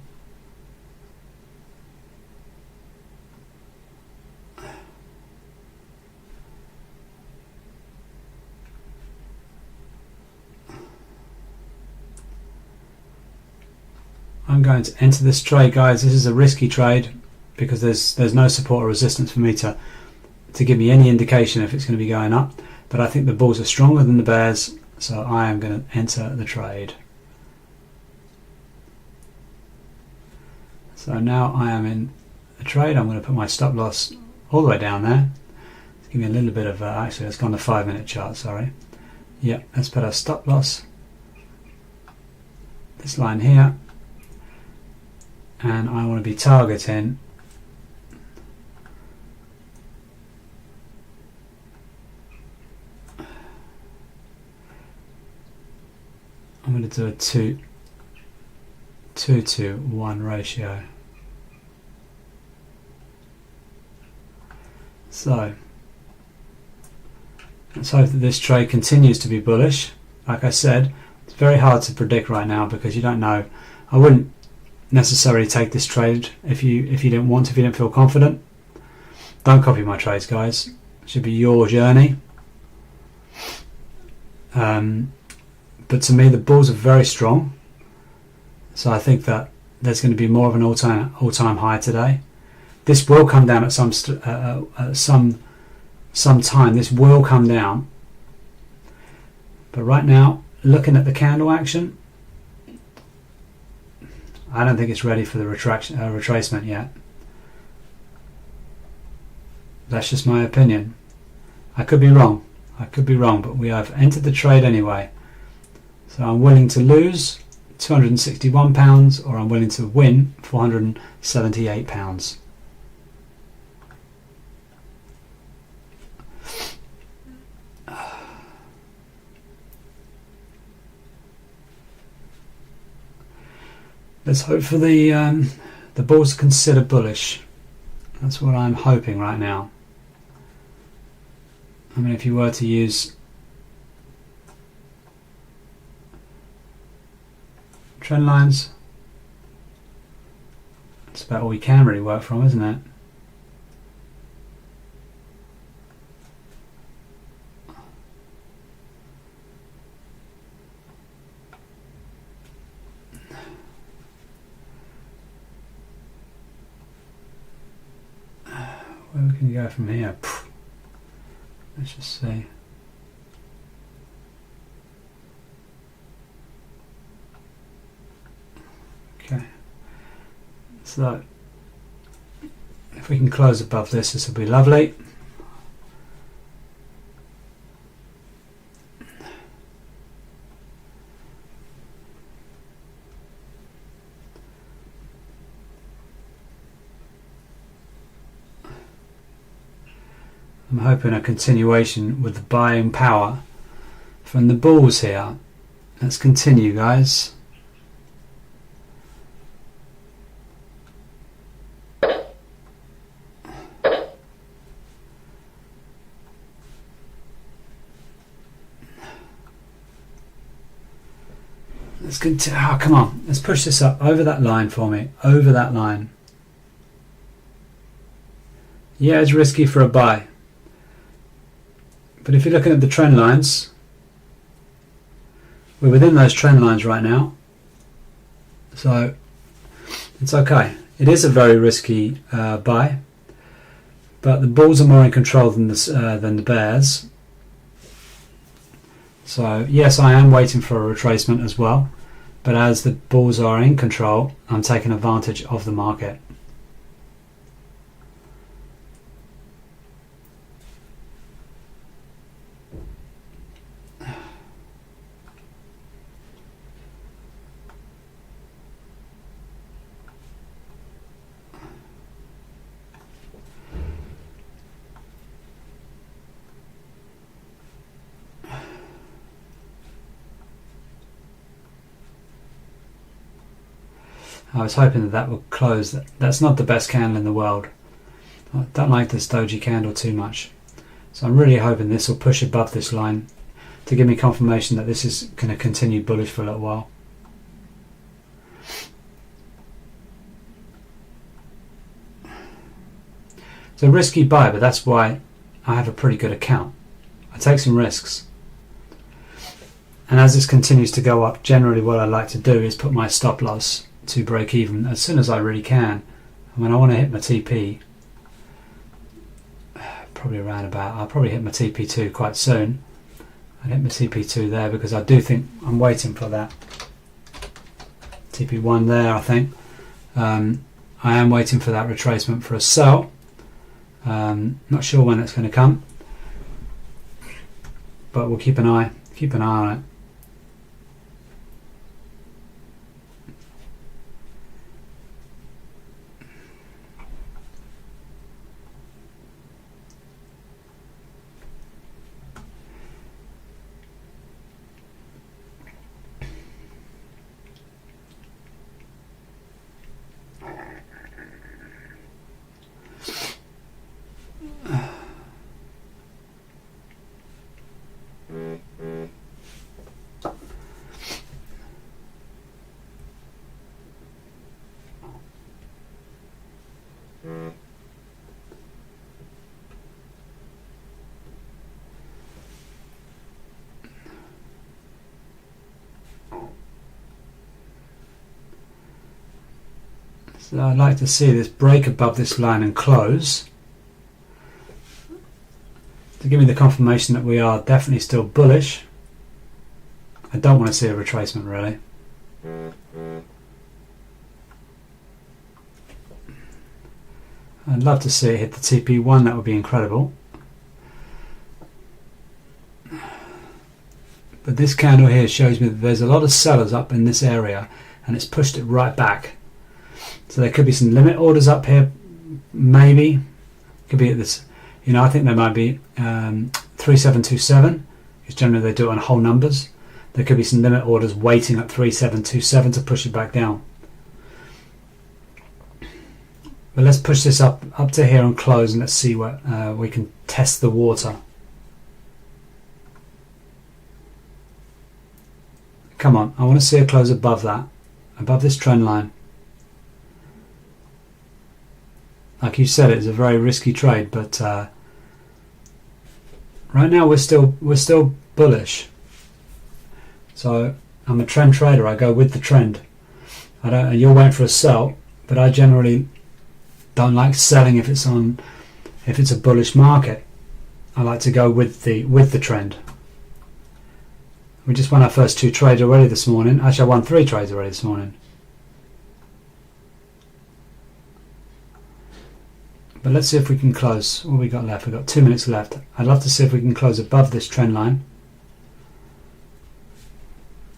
I'm going to enter this trade, guys. This is a risky trade because there's no support or resistance for me to give me any indication if it's going to be going up. But I think the bulls are stronger than the bears, so I am going to enter the trade. So now I am in a trade. I'm going to put my stop loss all the way down there. Give me a little bit of actually let's go on the 5-minute chart, sorry. Yep, let's put our stop loss this line here, and I want to be targeting I'm going to do a 2:1 ratio. So let's hope that this trade continues to be bullish. Like I said, it's very hard to predict right now because you don't know. I wouldn't necessarily take this trade if you didn't want to, if you didn't feel confident. Don't copy my trades, guys. It should be your journey. But to me, the bulls are very strong. So I think that there's going to be more of an all-time high today. This will come down at some time. This will come down. But right now, looking at the candle action, I don't think it's ready for the retracement yet. That's just my opinion. I could be wrong. But we have entered the trade anyway. So I'm willing to lose £261 or I'm willing to win £478. Let's hope for the bulls to consider bullish. That's what I'm hoping right now. I mean, if you were to use trend lines, that's about all we can really work from, isn't it? Where we can go from here? Let's just see. Okay. So if we can close above this, this will be lovely. I'm hoping a continuation with the buying power from the bulls here. Let's continue, guys. Let's continue. Oh, come on. Let's push this up over that line for me. Over that line. Yeah, it's risky for a buy. But if you're looking at the trend lines, we're within those trend lines right now. So it's okay. It is a very risky buy. But the bulls are more in control than the bears. So yes, I am waiting for a retracement as well. But as the bulls are in control, I'm taking advantage of the market. I was hoping that would close. That's not the best candle in the world. I don't like this doji candle too much. So I'm really hoping this will push above this line to give me confirmation that this is going to continue bullish for a little while. It's a risky buy, but that's why I have a pretty good account. I take some risks. And as this continues to go up, generally what I like to do is put my stop loss to break even as soon as I really can. I mean, I want to hit my TP probably around about, I'll probably hit my TP2 quite soon. I'll hit my TP2 there because I do think I'm waiting for that TP1 there. I think I I am waiting for that retracement for a sell. Not sure when it's going to come, but we'll keep an eye on it. So I'd like to see this break above this line and close to give me the confirmation that we are definitely still bullish. I don't want to see a retracement really. I'd love to see it hit the TP1, that would be incredible. But this candle here shows me that there's a lot of sellers up in this area and it's pushed it right back. So there could be some limit orders up here, maybe. Could be at this, I think there might be 3727, because generally they do it on whole numbers. There could be some limit orders waiting at 3727 to push it back down. But let's push this up to here and close, and let's see what we can test the water. Come on, I want to see a close above that, above this trend line. Like you said, it's a very risky trade, but right now we're still bullish. So I'm a trend trader. I go with the trend. You're waiting for a sell, but I generally don't like selling if it's a bullish market. I like to go with the trend. We just won our first 2 trades already this morning. Actually, I won 3 trades already this morning. But let's see if we can close. What have we got left? We've got 2 minutes left. I'd love to see if we can close above this trend line.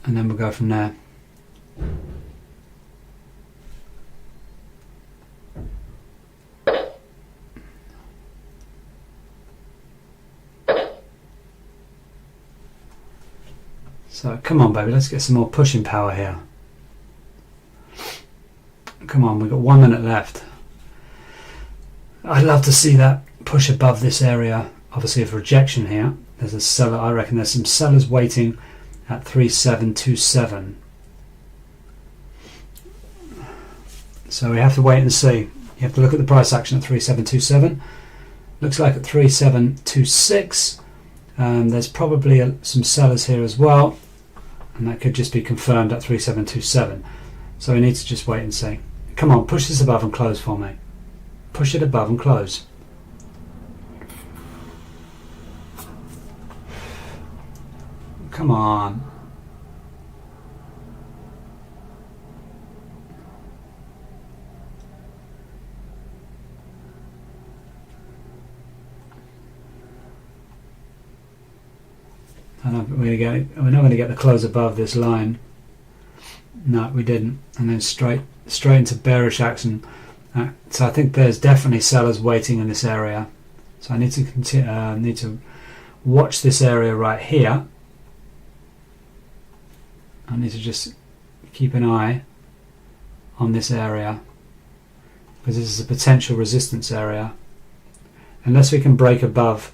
And then we'll go from there. So come on baby, let's get some more pushing power here. Come on, we've got 1 minute left. I'd love to see that push above this area, obviously of rejection here. There's a seller, I reckon there's some sellers waiting at 3727. So we have to wait and see. You have to look at the price action at 3727. Looks like at 3726 there's probably some sellers here as well, and that could just be confirmed at 3727. So we need to just wait and see. Come on, push this above and close for me. Push it above and close. Come on. We're not going to get the close above this line. No, we didn't. And then straight into bearish action. So I think there's definitely sellers waiting in this area. So I need to watch this area right here. I need to just keep an eye on this area, because this is a potential resistance area. Unless we can break above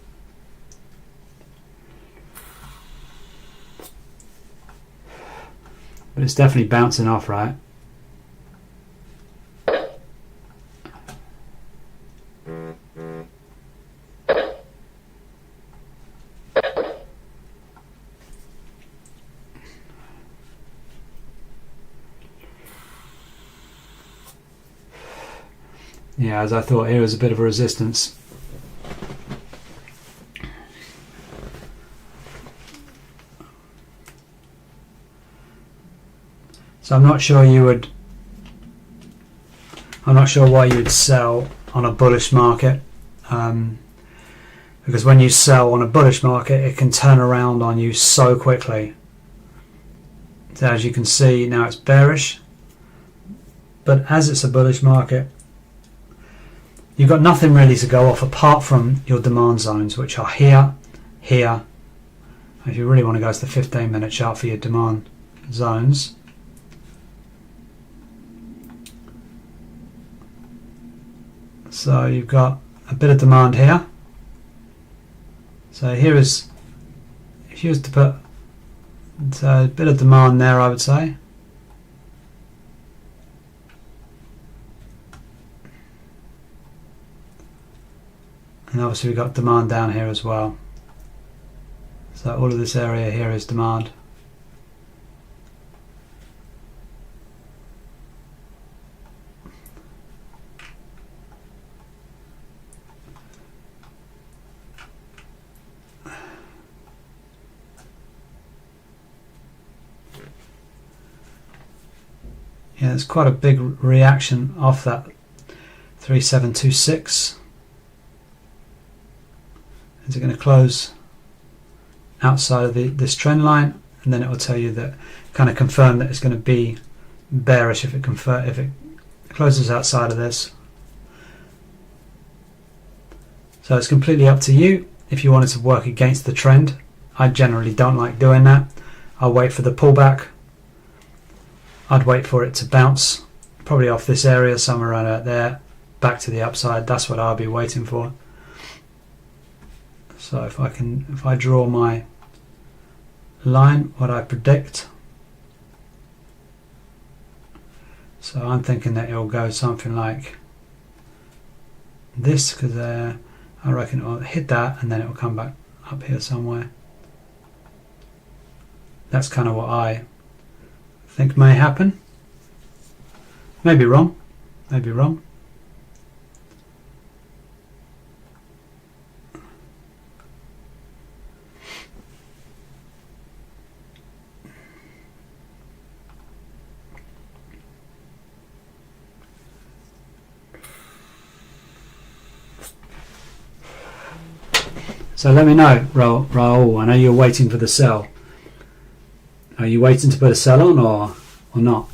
but it's definitely bouncing off, right? Yeah, as I thought, here was a bit of a resistance. So I'm not sure I'm not sure why you'd sell on a bullish market, because when you sell on a bullish market, it can turn around on you so quickly. So as you can see, now it's bearish, but as it's a bullish market, you've got nothing really to go off apart from your demand zones, which are here, here. If you really want to go to the 15-minute chart for your demand zones, so you've got a bit of demand here. So here is, if you was to put a bit of demand there, I would say. And obviously we've got demand down here as well. So all of this area here is demand. Yeah, there's quite a big reaction off that 3726. Is it going to close outside of this trend line? And then it will tell you that, kind of confirm that it's going to be bearish if it closes outside of this. So it's completely up to you if you wanted to work against the trend. I generally don't like doing that. I'll wait for the pullback. I'd wait for it to bounce, probably off this area, somewhere around out there, back to the upside. That's what I'll be waiting for. So if I draw my line, what I predict. So I'm thinking that it'll go something like this, because I reckon it'll hit that and then it'll come back up here somewhere. That's kind of what I think may happen. Maybe wrong. Maybe wrong. So let me know, Raul. I know you're waiting for the sell. Are you waiting to put a sell on or not?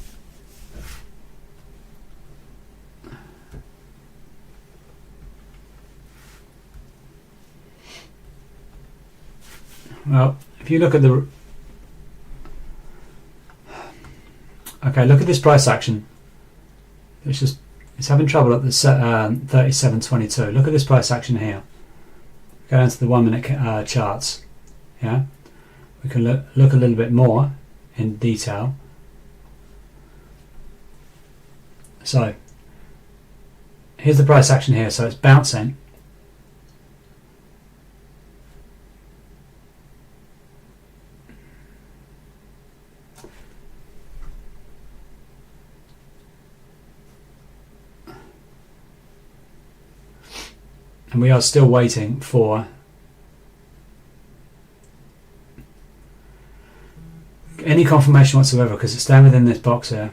Well, if you look at the... Okay, look at this price action. It's having trouble at the 37.22. Look at this price action here. Go down to the 1 minute charts. Yeah, we can look a little bit more in detail. So here's the price action here. So it's bouncing. And we are still waiting for any confirmation whatsoever, because it's down within this box here.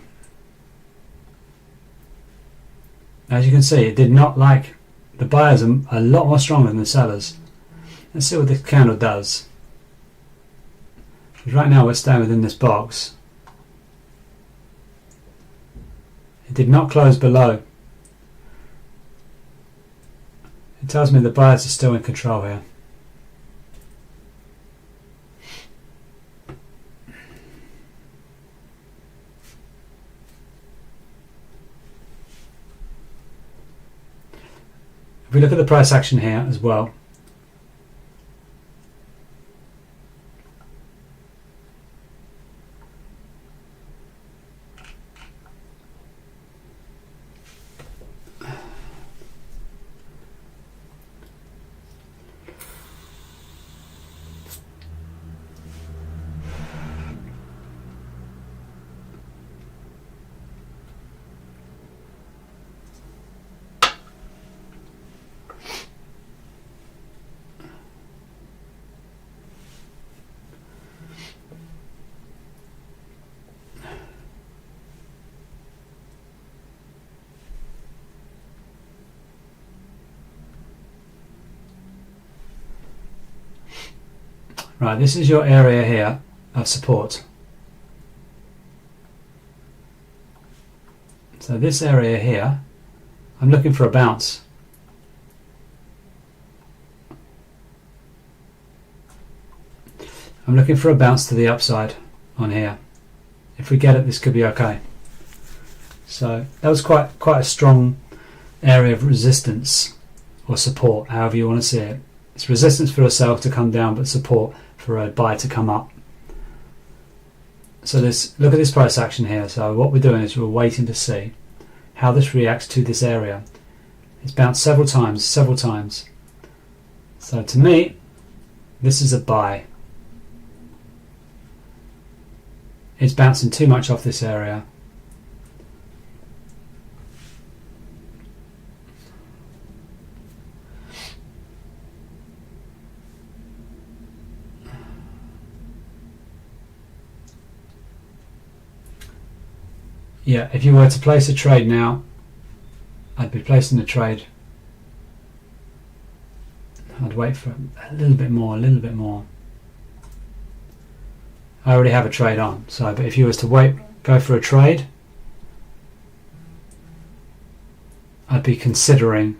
As you can see, it did not like, the buyers are a lot more stronger than the sellers. Let's see what this candle does. Because right now we're staying within this box. It did not close below. It tells me the buyers are still in control here. If we look at the price action here as well, Right, this is your area here of support. So this area here, I'm looking for a bounce. I'm looking for a bounce to the upside on here. If we get it, this could be okay. So that was quite a strong area of resistance or support, however you want to see it. It's resistance for a sell to come down, but support for a buy to come up. So look at this price action here. So what we're doing is we're waiting to see how this reacts to this area. It's bounced several times. So to me, this is a buy. It's bouncing too much off this area. Yeah, if you were to place a trade now, I'd be placing a trade. I'd wait for a little bit more. I already have a trade on, so but if you was to go for a trade, I'd be considering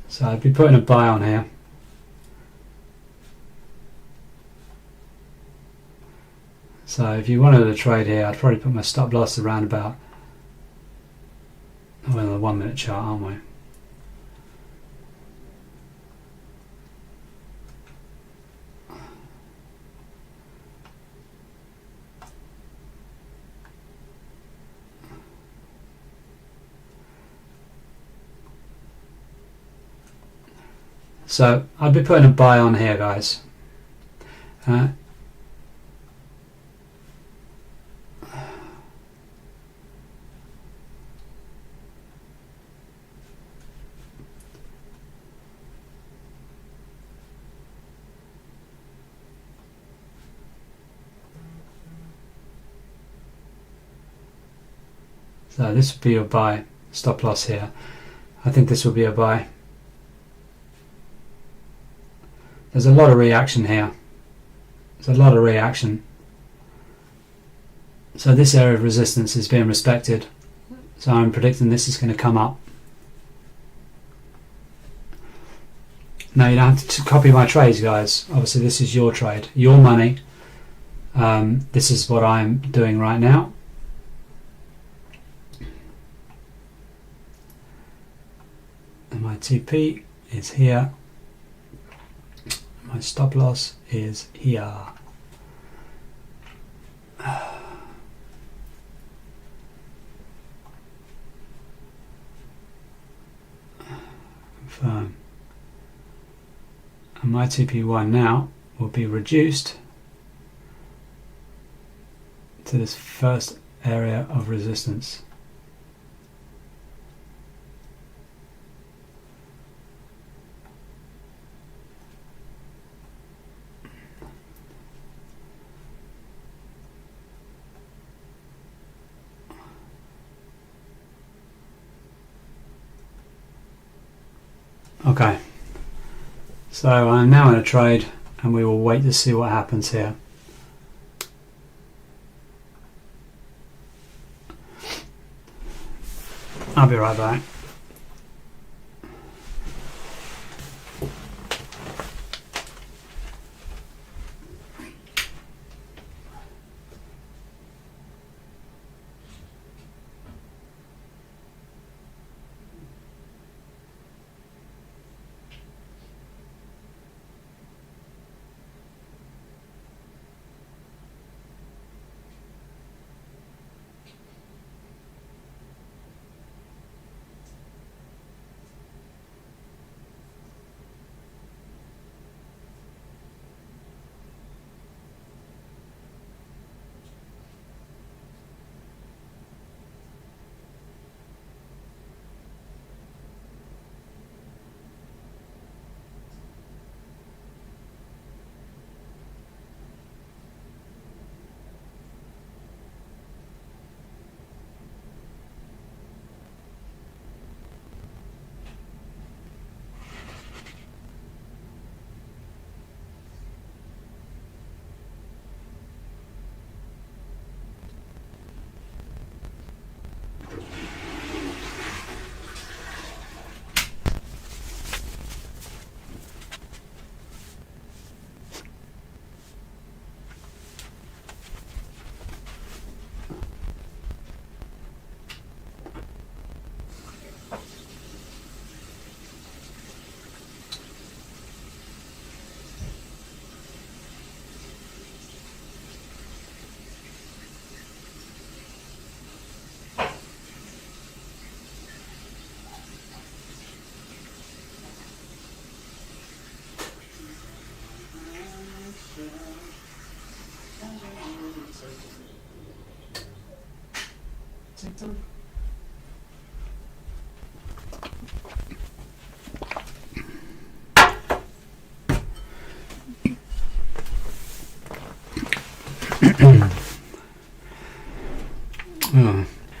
so I'd be putting a buy on here. So if you wanted a trade here, I'd probably put my stop loss around about, we're on the 1 minute chart, aren't we? So I'd be putting a buy on here, guys. So this would be your buy, stop loss here. I think this will be a buy. There's a lot of reaction here. So this area of resistance is being respected. So I'm predicting this is going to come up. Now you don't have to copy my trades, guys. Obviously this is your trade, your money. This is what I'm doing right now. And my TP is here. My stop loss is here. Confirm. And my TP1 now will be reduced to this first area of resistance. Okay, so I'm now in a trade and we will wait to see what happens here. I'll be right back.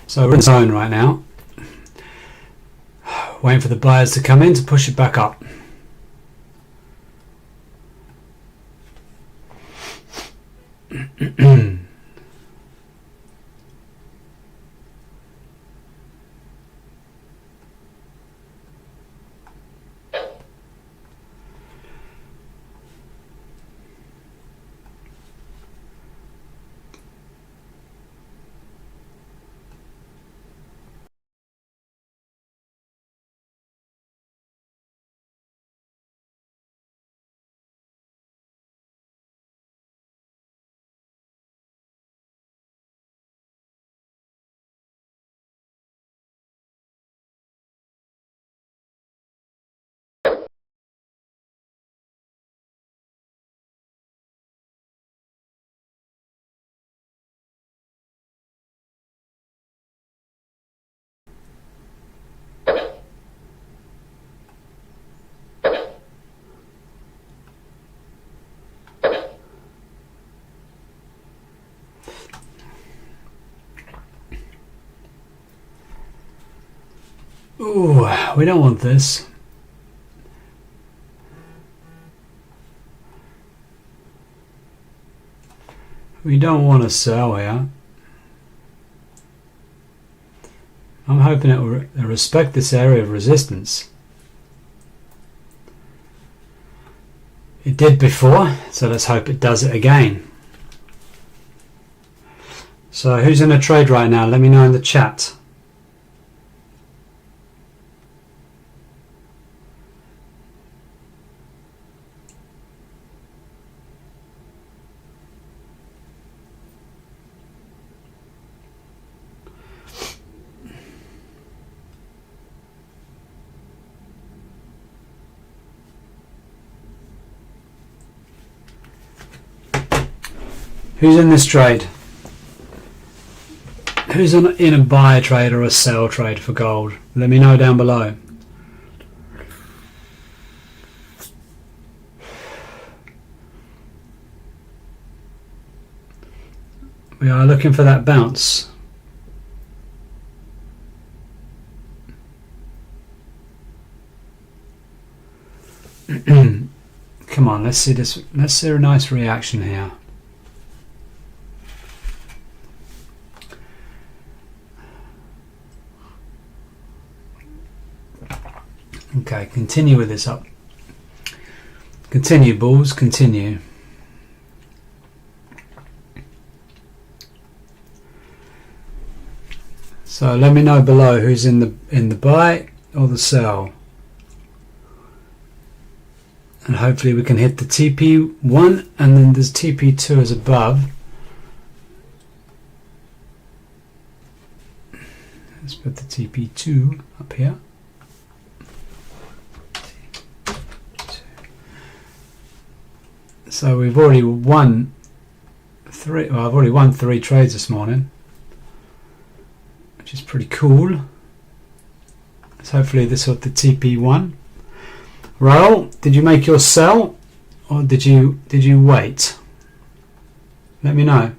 So we're in the zone right now, waiting for the buyers to come in to push it back up. Ooh, we don't want this. We don't want to sell here. I'm hoping it will respect this area of resistance. It did before, so let's hope it does it again. So who's in a trade right now? Let me know in the chat. Who's in this trade? Who's in a buy trade or a sell trade for gold? Let me know down below. We are looking for that bounce. Come on, let's see this. Let's see a nice reaction here. Okay, continue with this up. Continue, bulls, continue. So let me know below who's in the buy or the sell. And hopefully we can hit the TP1, and then there's TP2 as above. Let's put the TP2 up here. So we've already won three. Well, I've already won 3 trades this morning, which is pretty cool. So hopefully this will the TP1. Raul, did you make your sell, or did you wait? Let me know.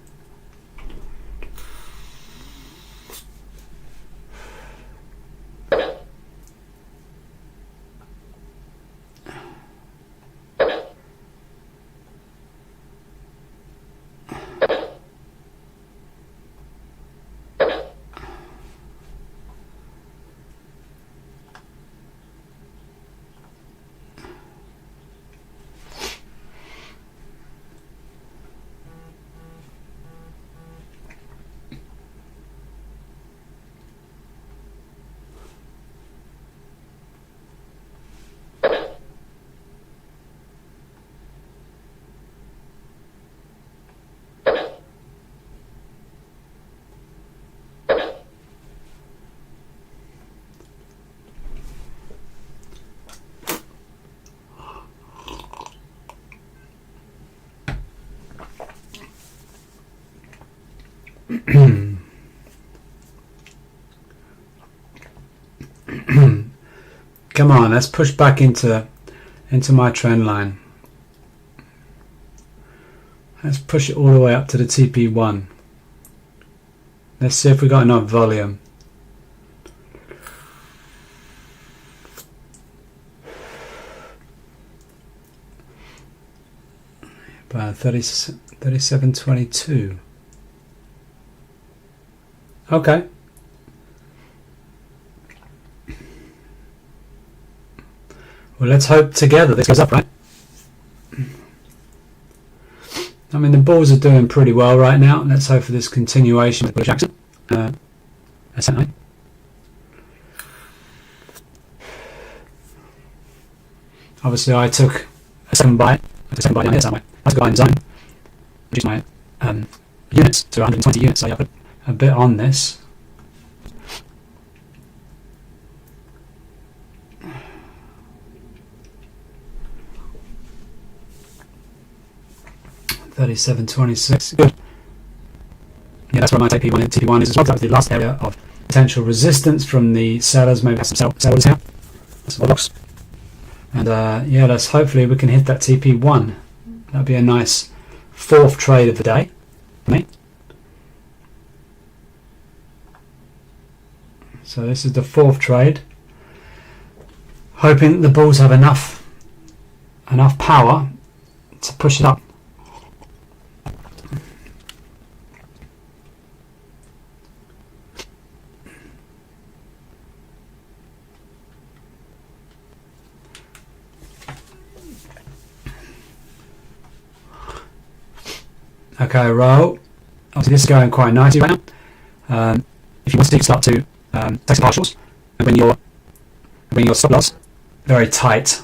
Let's push back into my trend line. Let's push it all the way up to the TP1. Let's see if we got enough volume. About 37.22. Okay. Well, let's hope together this goes up, right? I mean, the bulls are doing pretty well right now. Let's hope for this continuation with Jackson. SNI. Obviously, I took a second buy. I took a buy down here somewhere. I took a buy in zone. Reduced my units to 120 units. So I put a bit on this. $37.26. Good. Yeah, that's where my TP1 and TP1 is as well. That was the last area of potential resistance from the sellers. Maybe have some sellers here. That's the box. And yeah, let's hopefully we can hit that TP1. That'd be a nice fourth trade of the day for me. So this is the fourth trade. Hoping the bulls have enough power to push it up. Okay, roll. Obviously, this is going quite nicely right now. If you want to start to take some partials and bring your stop loss very tight,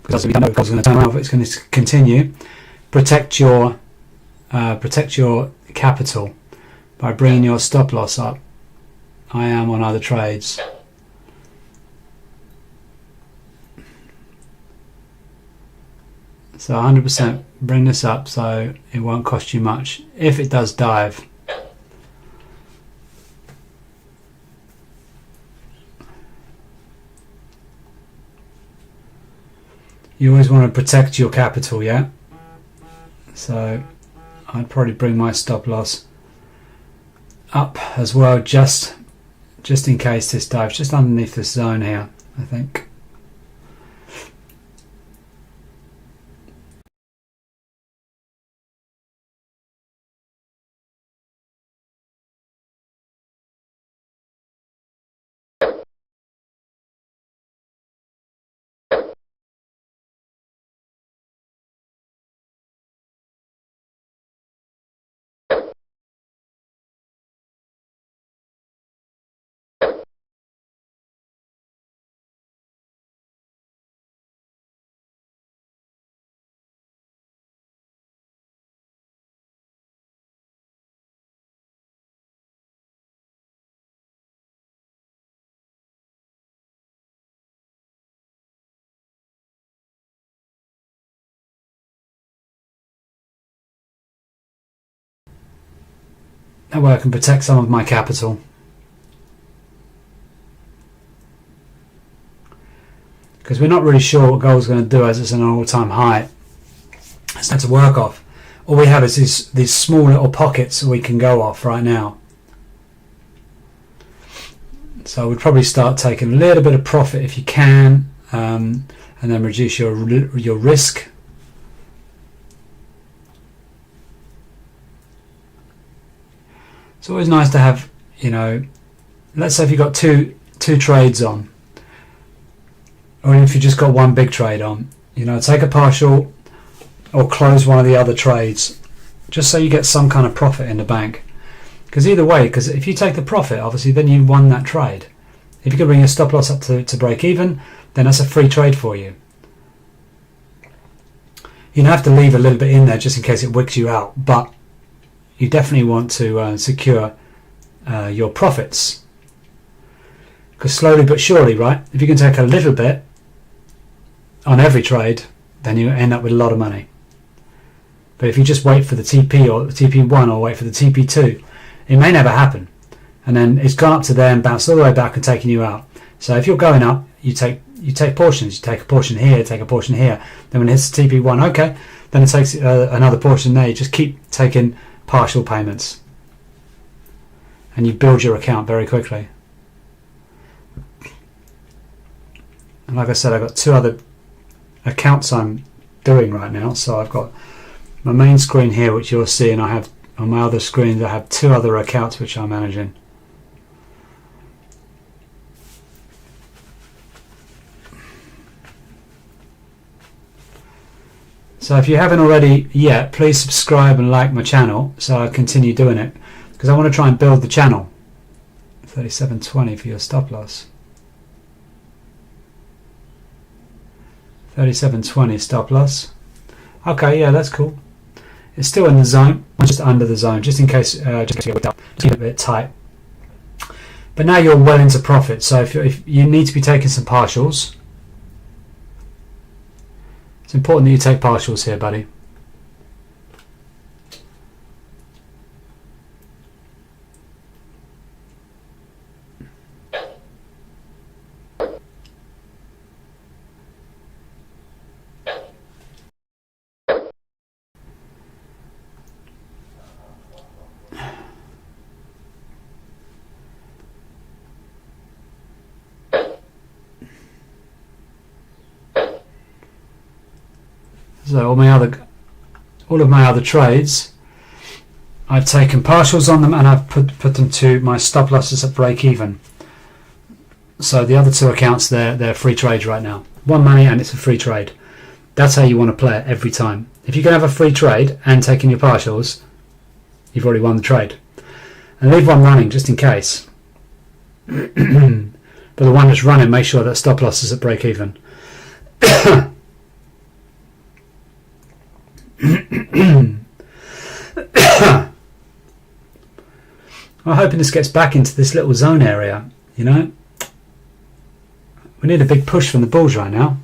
because as we don't know if it's going to turn around, if it's going to continue. Protect your capital by bringing your stop loss up. I am on other trades. So 100% bring this up so it won't cost you much if it does dive. You always want to protect your capital, yeah? So I'd probably bring my stop loss up as well, just in case this dives, just underneath this zone here, I think. That way I can protect some of my capital. Because we're not really sure what gold's going to do as it's an all-time high. It's not to work off. All we have is these small little pockets we can go off right now. So we'd probably start taking a little bit of profit if you can, and then reduce your risk. It's always nice to have, you know, let's say if you've got two trades on, or if you just got one big trade on, you know, take a partial or close one of the other trades, just so you get some kind of profit in the bank. Because either way, because if you take the profit, obviously then you won that trade. If you can bring your stop loss up to break even, then that's a free trade for you. You have to leave a little bit in there just in case it wicks you out, but you definitely want to secure your profits. Because slowly but surely, right, if you can take a little bit on every trade, then you end up with a lot of money. But if you just wait for the TP or the TP1 or wait for the TP2, it may never happen. and then it's gone up to there and bounced all the way back and taken you out. So if you're going up, you take portions. You take a portion here, take a portion here. Then when it hits the TP1, okay, then it takes another portion there. You just keep taking partial payments, and you build your account very quickly. And like I said, I've got 2 other accounts I'm doing right now. So I've got my main screen here, which you'll see, and I have on my other screens I have 2 other accounts which I'm managing. So if you haven't already yet, please subscribe and like my channel so I continue doing it, because I want to try and build the channel. 37.20 for your stop loss. 37.20 stop loss. Okay, yeah, that's cool. It's still in the zone, just under the zone, just in case just get up, just keep it a bit tight. But now you're well into profit, so if you need to be taking some partials, it's important that you take partials here, buddy. So all of my other trades, I've taken partials on them, and I've put them to my stop losses at break even. So the other 2 accounts, they're free trades right now. 1 money, and it's a free trade. That's how you want to play it every time. If you can have a free trade and taking your partials, you've already won the trade. And leave one running just in case. But the one that's running, make sure that stop loss is at break even. I'm hoping this gets back into this little zone area, you know. We need a big push from the bulls right now.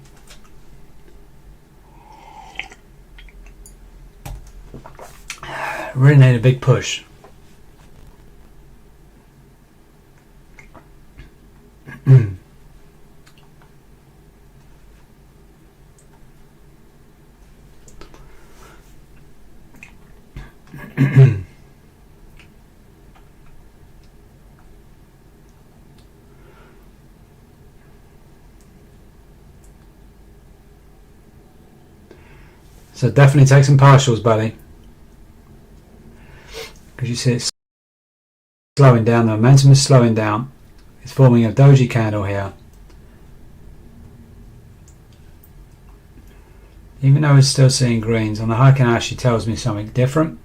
Really need a big push. So definitely take some partials, buddy, because you see it's slowing down. The momentum is slowing down. It's forming a doji candle here. Even though it's still seeing greens, on the Heikin actually tells me something different.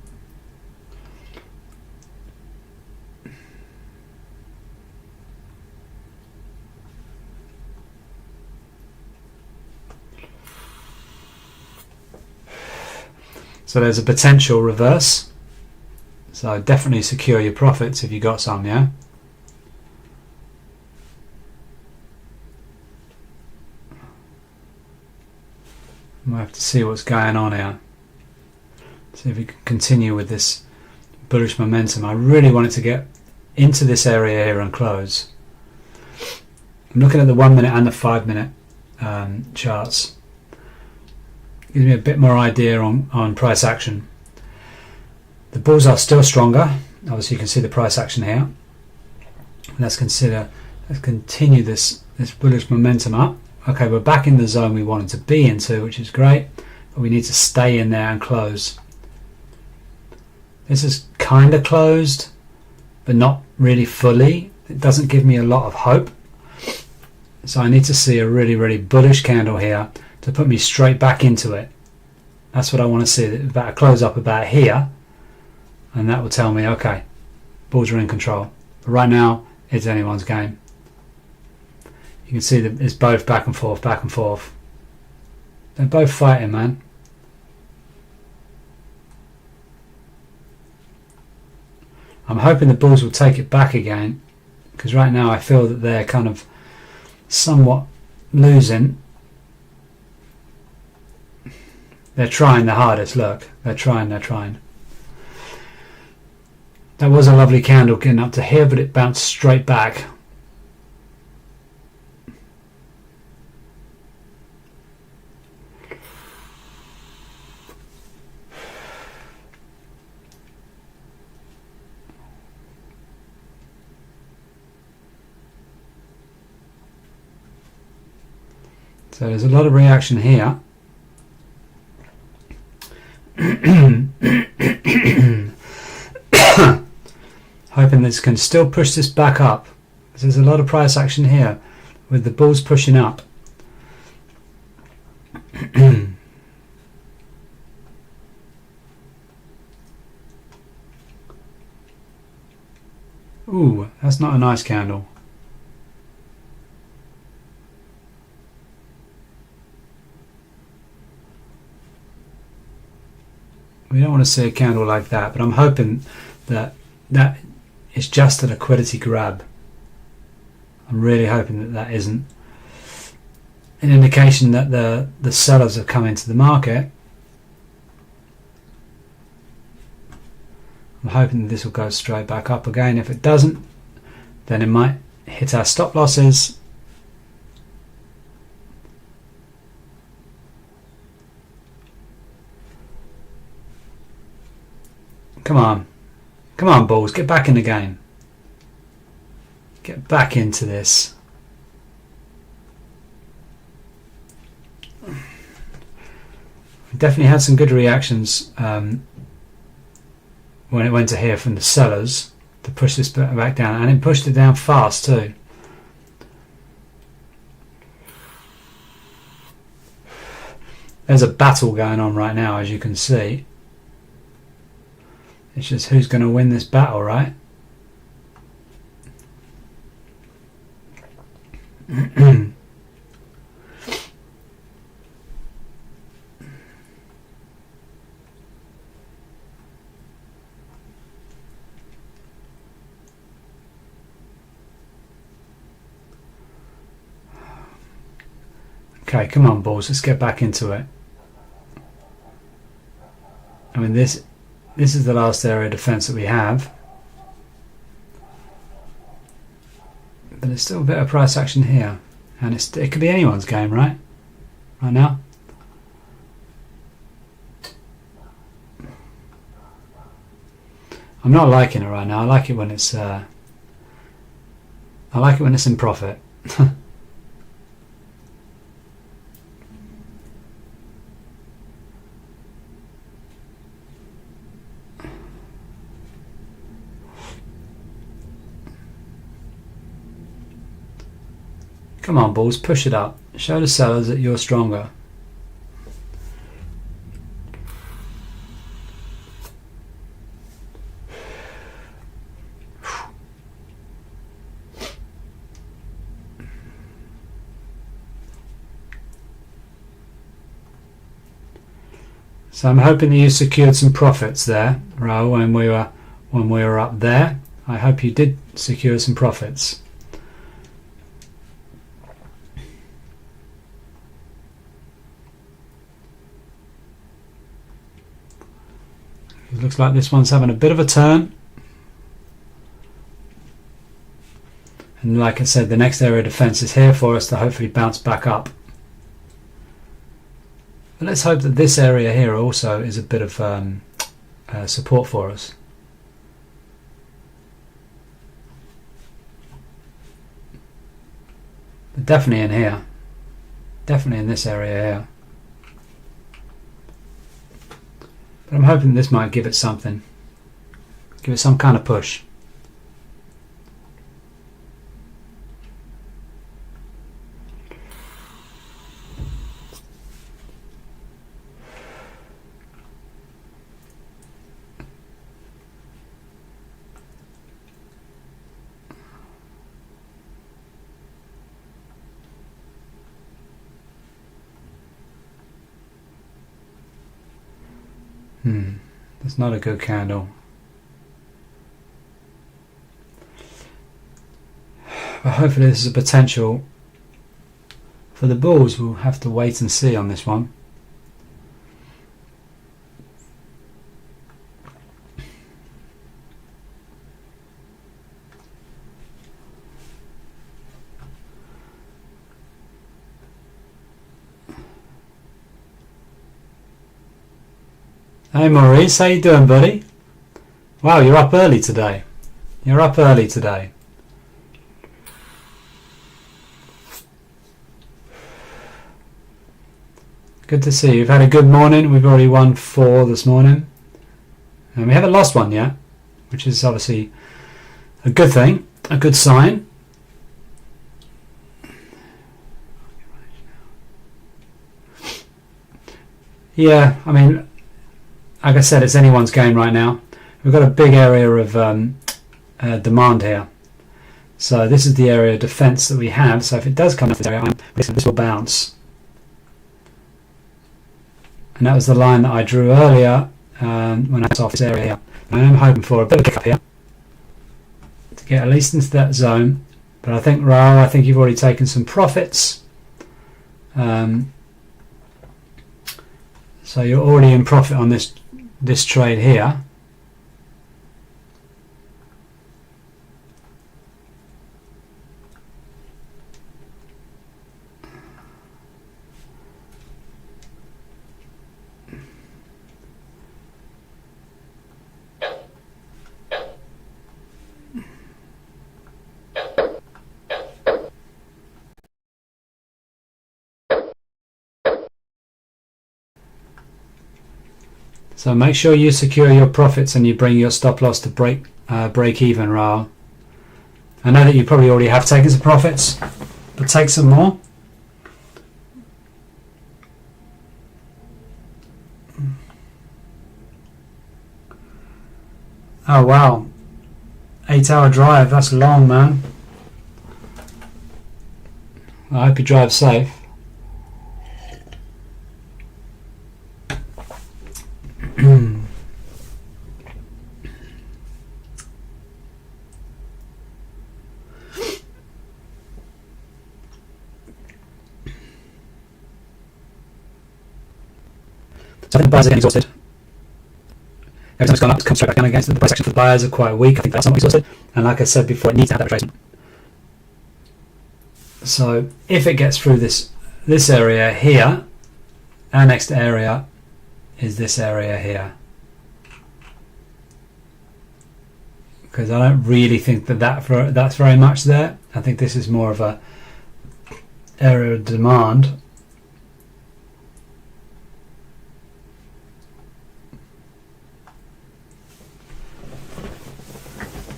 So there's a potential reverse. So definitely secure your profits if you got some, yeah? We'll have to see what's going on here. See if we can continue with this bullish momentum. I really wanted to get into this area here and close. I'm looking at the 1 minute and the 5 minute charts. Gives me a bit more idea on price action. The bulls are still stronger. Obviously you can see the price action here. Let's continue this bullish momentum up. Okay, we're back in the zone we wanted to be into, which is great, but we need to stay in there and close. This is kind of closed, but not really fully. It doesn't give me a lot of hope. So I need to see a really, really bullish candle here to put me straight back into it. That's what I want to see, about a close up about here, and that will tell me, okay, bulls are in control. But right now, it's anyone's game. You can see that it's both back and forth, back and forth. They're both fighting, man. I'm hoping the bulls will take it back again, because right now I feel that they're kind of somewhat losing. They're trying the hardest, look. They're trying. That was a lovely candle getting up to here, but it bounced straight back. So there's a lot of reaction here. Hoping this can still push this back up. There's a lot of price action here with the bulls pushing up. Ooh, that's not a nice candle. We don't want to see a candle like that, but I'm hoping that that is just a liquidity grab. I'm really hoping that that isn't an indication that the sellers have come into the market. I'm hoping that this will go straight back up again. If it doesn't, then it might hit our stop losses. Come on. Come on, bulls. Get back in the game. Get back into this. We definitely had some good reactions when it went to here from the sellers to push this back down, and it pushed it down fast too. There's a battle going on right now, as you can see. It's just who's going to win this battle, right? Okay, come on, bulls. Let's get back into it. I mean, this is the last area of defense that we have, but there's still a bit of price action here, and it could be anyone's game, right now. I'm not liking it right now. I like it when it's in profit. Come on, bulls, push it up. Show the sellers that you're stronger. So I'm hoping that you secured some profits there, Raoul, when we were up there. I hope you did secure some profits. It looks like this one's having a bit of a turn. And like I said, the next area of defense is here for us to hopefully bounce back up. But let's hope that this area here also is a bit of support for us. But definitely in here. Definitely in this area here. But I'm hoping this might give it something. Give it some kind of push. That's not a good candle. But hopefully this is a potential for the bulls. We'll have to wait and see on this one. Hey Maurice, how you doing, buddy? Wow, you're up early today. You're up early today. Good to see you. You've had a good morning. We've already won 4 this morning. And we haven't lost one yet, which is obviously a good thing, a good sign. Yeah, I mean, like I said, it's anyone's game right now. We've got a big area of demand here. So this is the area of defense that we have. So if it does come to this area, this will bounce. And that was the line that I drew earlier when I was off this area here. I am hoping for a bit of a kick up here to get at least into that zone. But I think, Raoul, I think you've already taken some profits. So you're already in profit on this trade here. So make sure you secure your profits and you bring your stop loss to break even, Raoul. I know that you probably already have taken some profits, but take some more. Oh wow, 8-hour drive, that's long, man. I hope you drive safe. So I think the buyers are getting exhausted. Every time it's gone up, it comes straight back down again. So the price action for the buyers are quite weak. I think that's somewhat exhausted. And like I said before, it needs to have that retracement. So if it gets through this area here, our next area is this area here. Because I don't really think that's very much there. I think this is more of a area of demand.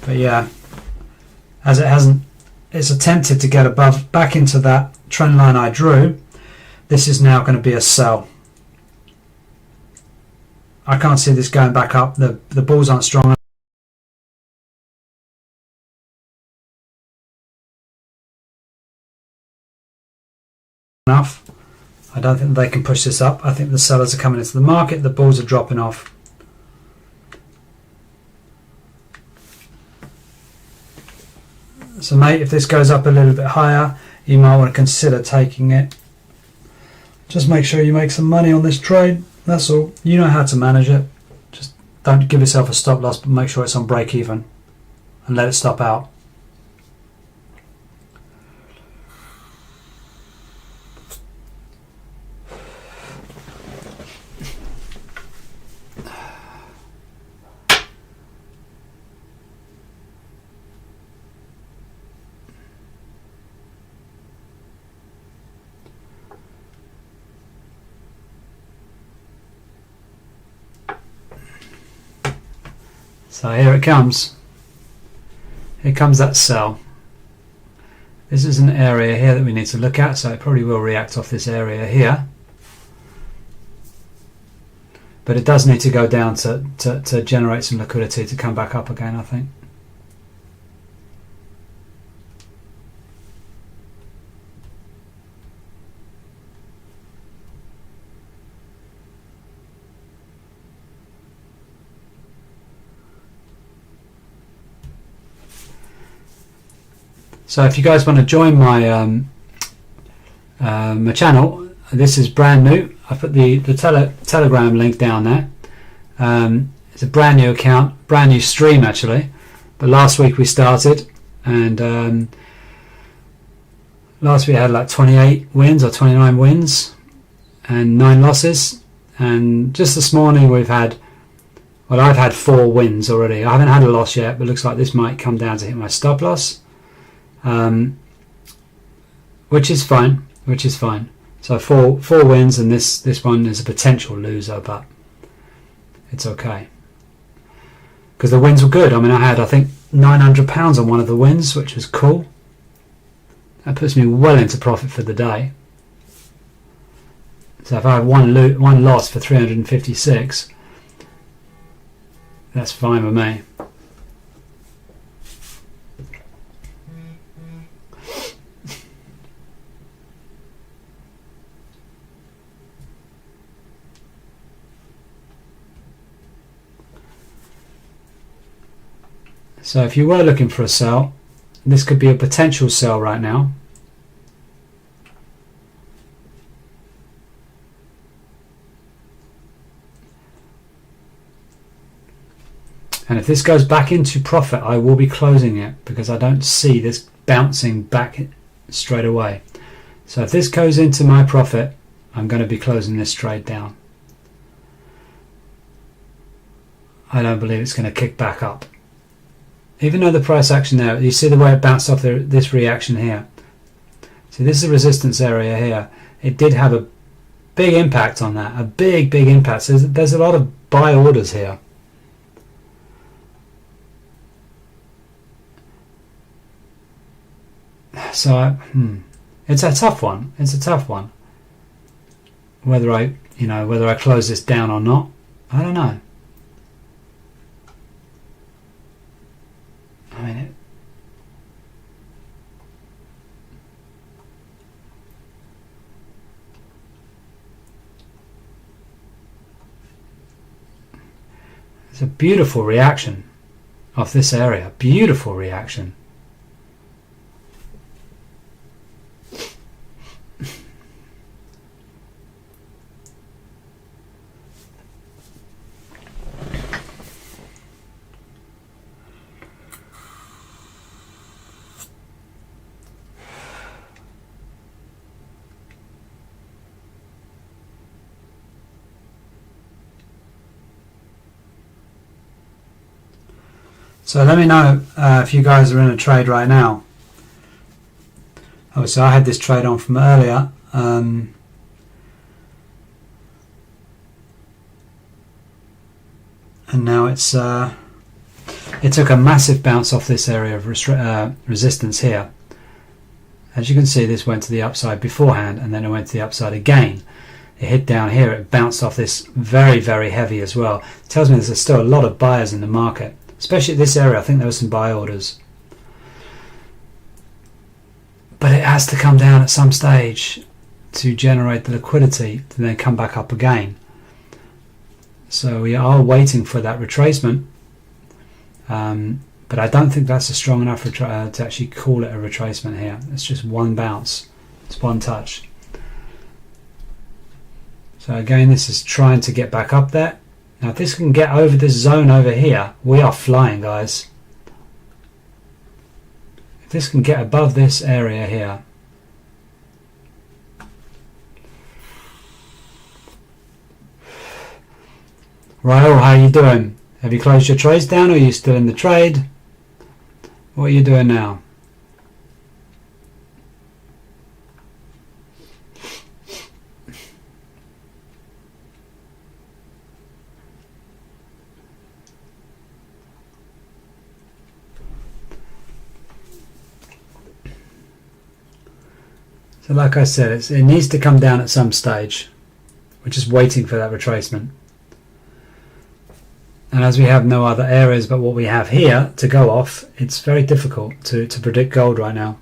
But yeah, as it's attempted to get back into that trend line I drew. This is now going to be a sell. I can't see this going back up. The bulls aren't strong enough. I don't think they can push this up. I think the sellers are coming into the market. The bulls are dropping off. So mate, if this goes up a little bit higher, you might want to consider taking it. Just make sure you make some money on this trade. That's all. You know how to manage it. Just don't give yourself a stop loss, but make sure it's on break even and let it stop out. So here it comes. Here comes that sell. This is an area here that we need to look at, so it probably will react off this area here. But it does need to go down to generate some liquidity to come back up again, I think. So if you guys want to join my my channel, this is brand new. I put the Telegram link down there. It's a brand new account, brand new stream actually. But last week we started, and last week I had like 28 wins or 29 wins and 9 losses. And just this morning we've had Well, I've had 4 wins already. I haven't had a loss yet, but it looks like this might come down to hit my stop loss, which is fine. So four wins, and this one is a potential loser, but it's okay because the wins were good. I mean, I had, I think, £900 on one of the wins, which was cool. That puts me well into profit for the day. So if I have one loss for 356, that's fine with me. So if you were looking for a sell, this could be a potential sell right now. And if this goes back into profit, I will be closing it because I don't see this bouncing back straight away. So if this goes into my profit, I'm going to be closing this trade down. I don't believe it's going to kick back up. Even though the price action there, you see the way it bounced off this reaction here. See, this is a resistance area here. It did have a big impact on that, a big impact. So there's a lot of buy orders here. So it's a tough one. It's a tough one. Whether I close this down or not, I don't know. I mean, it's a beautiful reaction off this area. Beautiful reaction. So let me know if you guys are in a trade right now. Obviously I had this trade on from earlier. And now it's it took a massive bounce off this area of resistance here. As you can see, this went to the upside beforehand and then it went to the upside again. It hit down here, it bounced off this very heavy as well. It tells me there's still a lot of buyers in the market. Especially at this area, I think there were some buy orders. But it has to come down at some stage to generate the liquidity to then come back up again. So we are waiting for that retracement. But I don't think that's a strong enough to actually call it a retracement here. It's just one bounce. It's one touch. So again, this is trying to get back up there. Now if this can get over this zone over here, we are flying, guys. If this can get above this area here. Raul, how are you doing? Have you closed your trades down or are you still in the trade? What are you doing now? So like I said, it needs to come down at some stage. We're just waiting for that retracement. And as we have no other areas but what we have here to go off, it's very difficult to predict gold right now.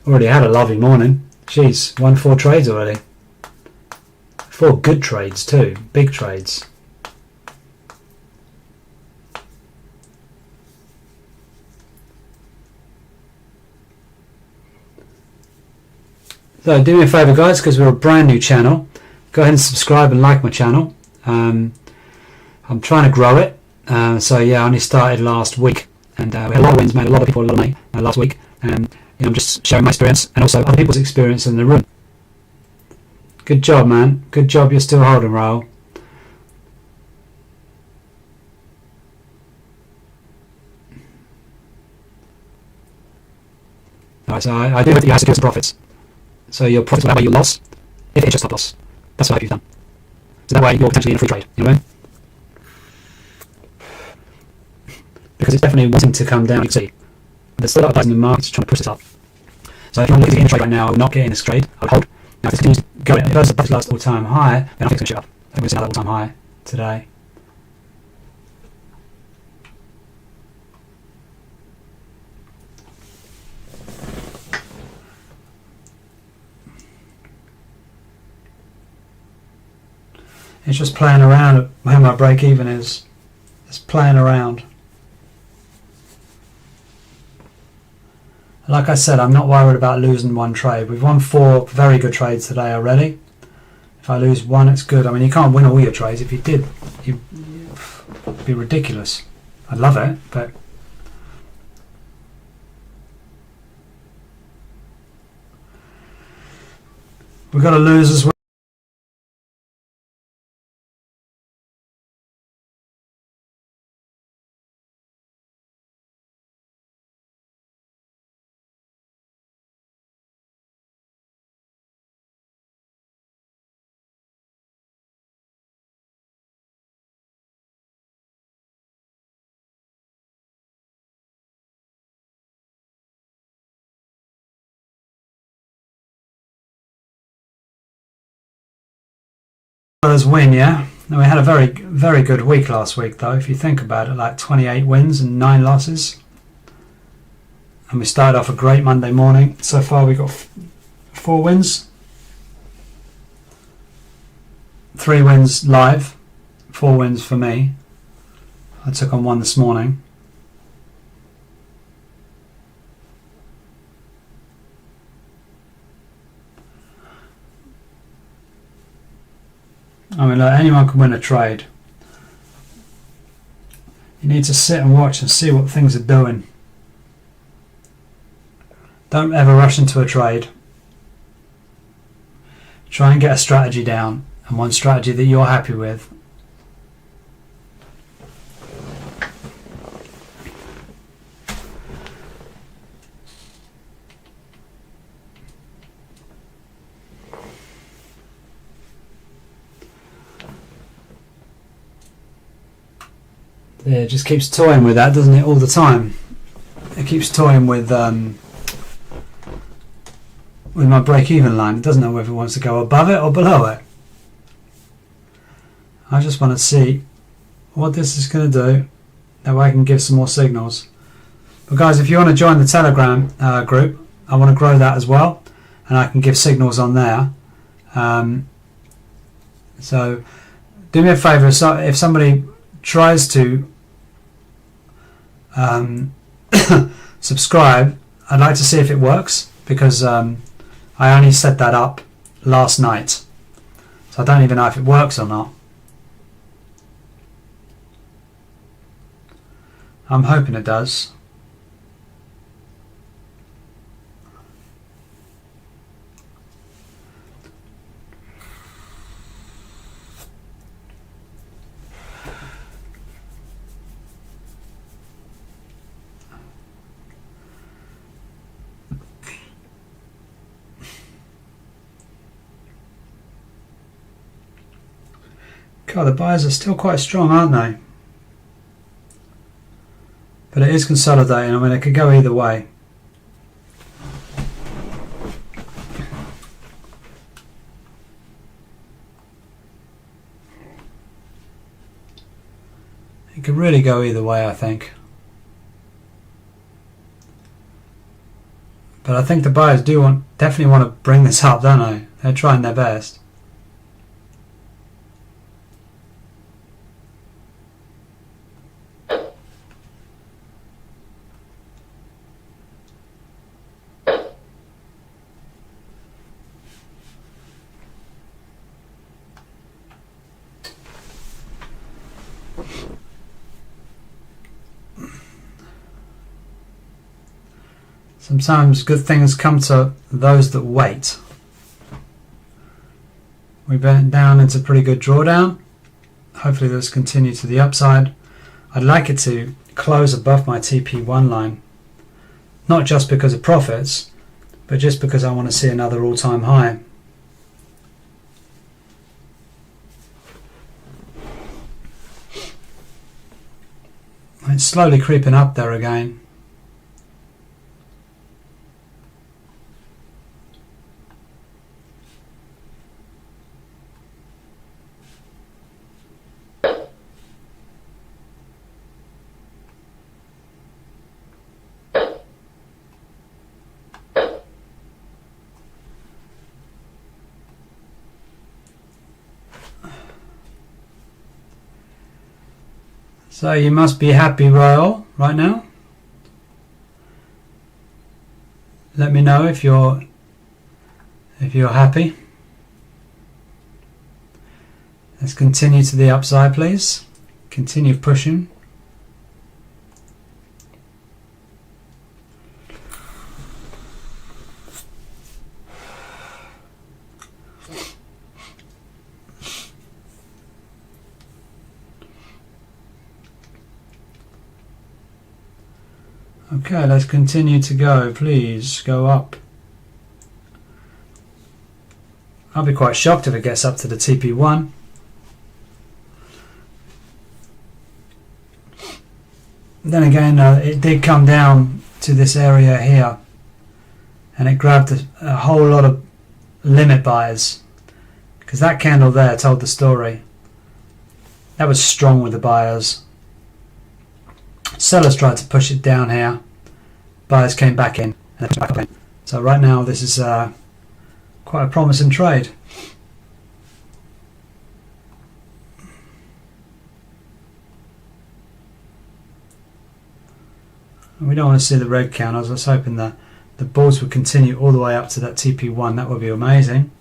Already had a lovely morning. Jeez, won 4 trades already. 4 good trades too, big trades. So do me a favour, guys, because we're a brand new channel, go ahead and subscribe and like my channel. I'm trying to grow it. So yeah, I only started last week and we had a lot of wins, made a lot of people a lot of money last week, and I'm just sharing my experience and also other people's experience in the room. Good job, man. Good job you're still holding, Raoul. Alright, so I do hope that you have secured some profits. So your profits will outweigh your loss if it hits your stop loss. That's what I hope you've done. So that way you're potentially in a free trade. You know what I mean? Because it's definitely wanting to come down, you can see. There's still a lot of guys in the market trying to push this up. So if you're looking to get in a trade right now, I would not get in this trade. I would hold. Now if this continues to go, if it goes above the last all-time high, then I think it's going to shoot up. I think we're going to see another all-time high today. It's just playing around at where my break even is. It's playing around. Like I said, I'm not worried about losing one trade. We've won 4 very good trades today already. If I lose one, it's good. I mean, you can't win all your trades. If you did, it'd be ridiculous. I'd love it, but we've got to lose as well. As win, yeah. And we had a very good week last week, though. If you think about it, like 28 wins and 9 losses, and we started off a great Monday morning. So far, we got 4 wins, 3 wins live, 4 wins for me. I took on 1 this morning. I mean, look, anyone can win a trade. You need to sit and watch and see what things are doing. Don't ever rush into a trade. Try and get a strategy down, and one strategy that you're happy with. Yeah, it just keeps toying with that, doesn't it, all the time? It keeps toying with my break-even line. It doesn't know whether it wants to go above it or below it. I just want to see what this is going to do. That way I can give some more signals. But guys, if you want to join the Telegram group, I want to grow that as well, and I can give signals on there. So do me a favour, if somebody tries to subscribe, I'd like to see if it works, because I only set that up last night, so I don't even know if it works or not. I'm hoping it does. God, the buyers are still quite strong, aren't they? But it is consolidating. I mean, it could go either way. It could really go either way, I think. But I think the buyers definitely want to bring this up, don't they? They're trying their best. Sometimes good things come to those that wait. We went down into pretty good drawdown. Hopefully this continue to the upside. I'd like it to close above my TP1 line, not just because of profits, but just because I want to see another all-time high. It's slowly creeping up there again. So you must be happy, Royal, right now. Let me know if you're happy. Let's continue to the upside, please. Continue pushing. Okay, let's continue to go. Please go up. I'll be quite shocked if it gets up to the TP1. Then again, it did come down to this area here, and it grabbed a whole lot of limit buyers, because that candle there told the story. That was strong with the buyers. Sellers tried to push it down here. Buyers came back in, and back up in. So right now this is quite a promising trade. And we don't want to see the red candles. I was hoping that the bulls would continue all the way up to that TP1. That would be amazing.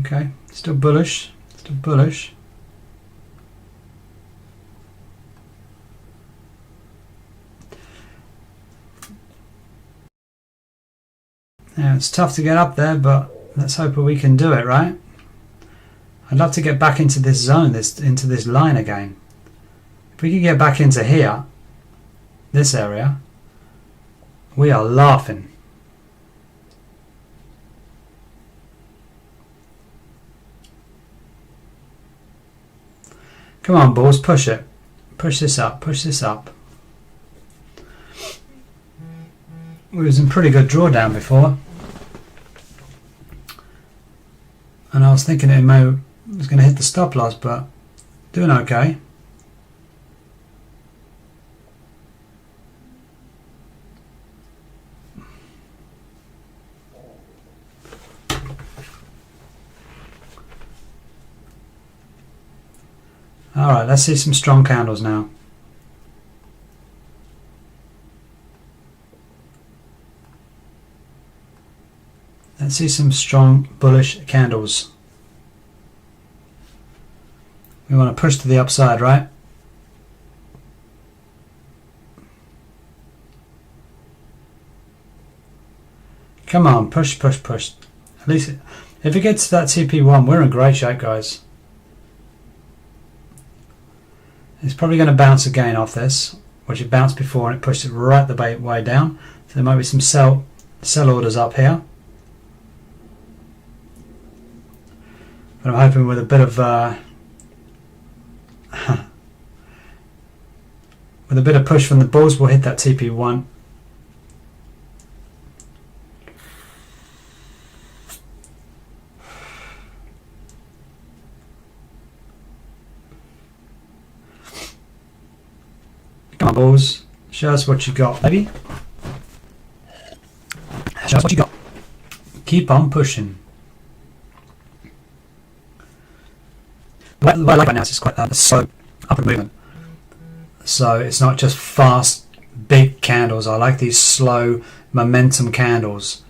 Okay, still bullish, still bullish. Now it's tough to get up there, but let's hope we can do it, right? I'd love to get back into this zone, into this line again. If we could get back into here, this area, we are laughing. Come on, bulls, push it. Push this up, push this up. We was in pretty good drawdown before. And I was thinking it was going to hit the stop loss, but doing okay. Alright, let's see some strong candles now. Let's see some strong bullish candles. We want to push to the upside, right? Come on, push, push, push. At least if it gets to that TP1, we're in great shape, guys. It's probably going to bounce again off this, which it bounced before and it pushed it right the way down. So there might be some sell orders up here. But I'm hoping with a bit of with a bit of push from the bulls, we'll hit that TP1. Come on, bulls. Show us what you got, baby. Show us what you got. Keep on pushing. What I like right now is it's quite a slow upward movement. So it's not just fast, big candles. I like these slow momentum candles.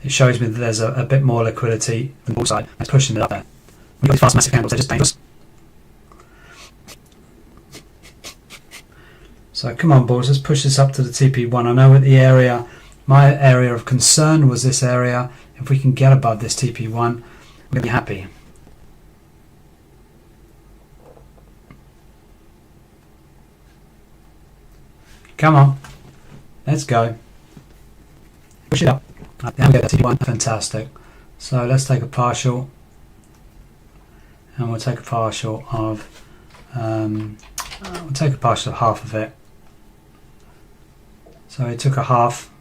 It shows me that there's a bit more liquidity than the bull side. It's pushing it up there. We've got these fast, massive candles. They're just dangerous. So come on, boys, let's push this up to the TP1. I know what the area, my area of concern was this area. If we can get above this TP1, we'll be happy. Come on, let's go. Push it up. There we go, TP1, fantastic. So let's take a partial, and we'll take a partial of, half of it. So it took a half.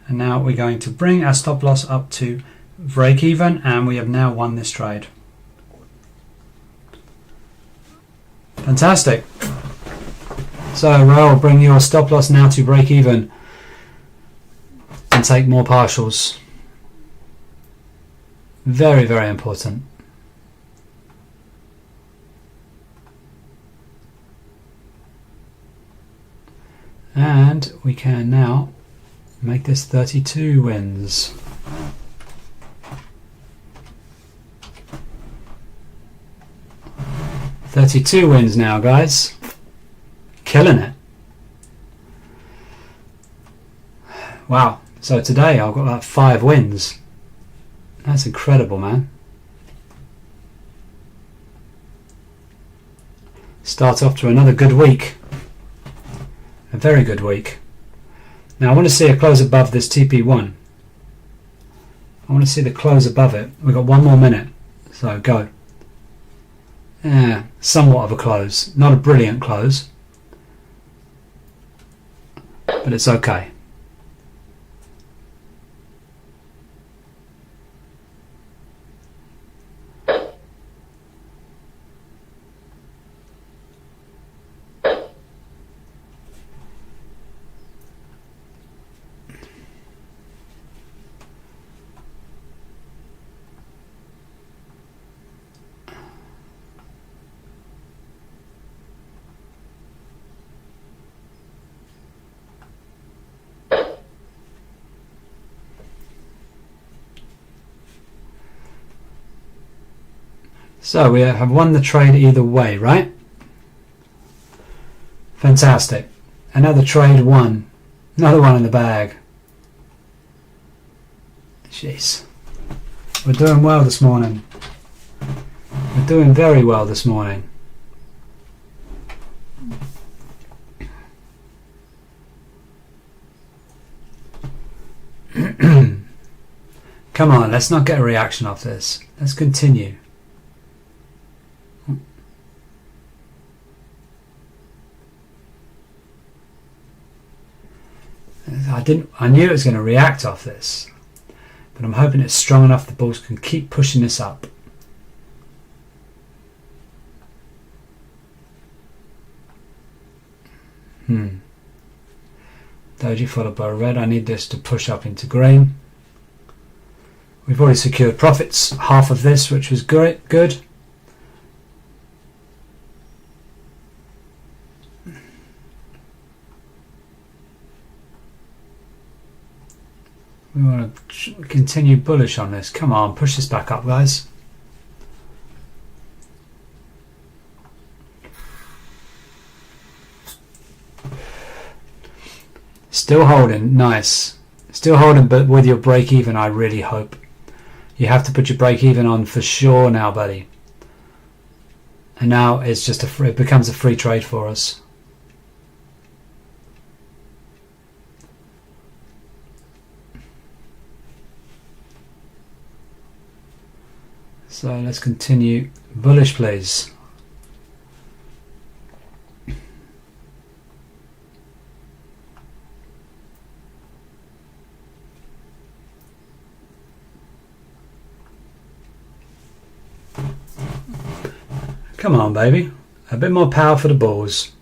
And now we're going to bring our stop loss up to break even, and we have now won this trade. Fantastic. So Raoul, bring your stop loss now to break even and take more partials. Very, very important. And we can now make this 32 wins. $32 wins now, guys. Killing it. Wow. So today I've got like 5 wins. That's incredible, man. Start off to another good week. A very good week. Now I want to see a close above this TP1. I want to see the close above it. We've got 1 more minute. So go. Yeah, somewhat of a close. Not a brilliant close. But it's okay. So we have won the trade either way, right? Fantastic. Another trade won. Another one in the bag. Jeez. We're doing well this morning. We're doing very well this morning. Come on, let's not get a reaction off this. Let's continue. I knew it was going to react off this, but I'm hoping it's strong enough the bulls can keep pushing this up. Doji followed by red. I need this to push up into green. We've already secured profits, half of this, which was great, good. We want to continue bullish on this. Come on, push this back up, guys. Still holding, nice. Still holding, but with your break even, I really hope. You have to put your break even on for sure now, buddy. And now it's just it becomes a free trade for us. So let's continue bullish, please. Come on, baby. A bit more power for the balls.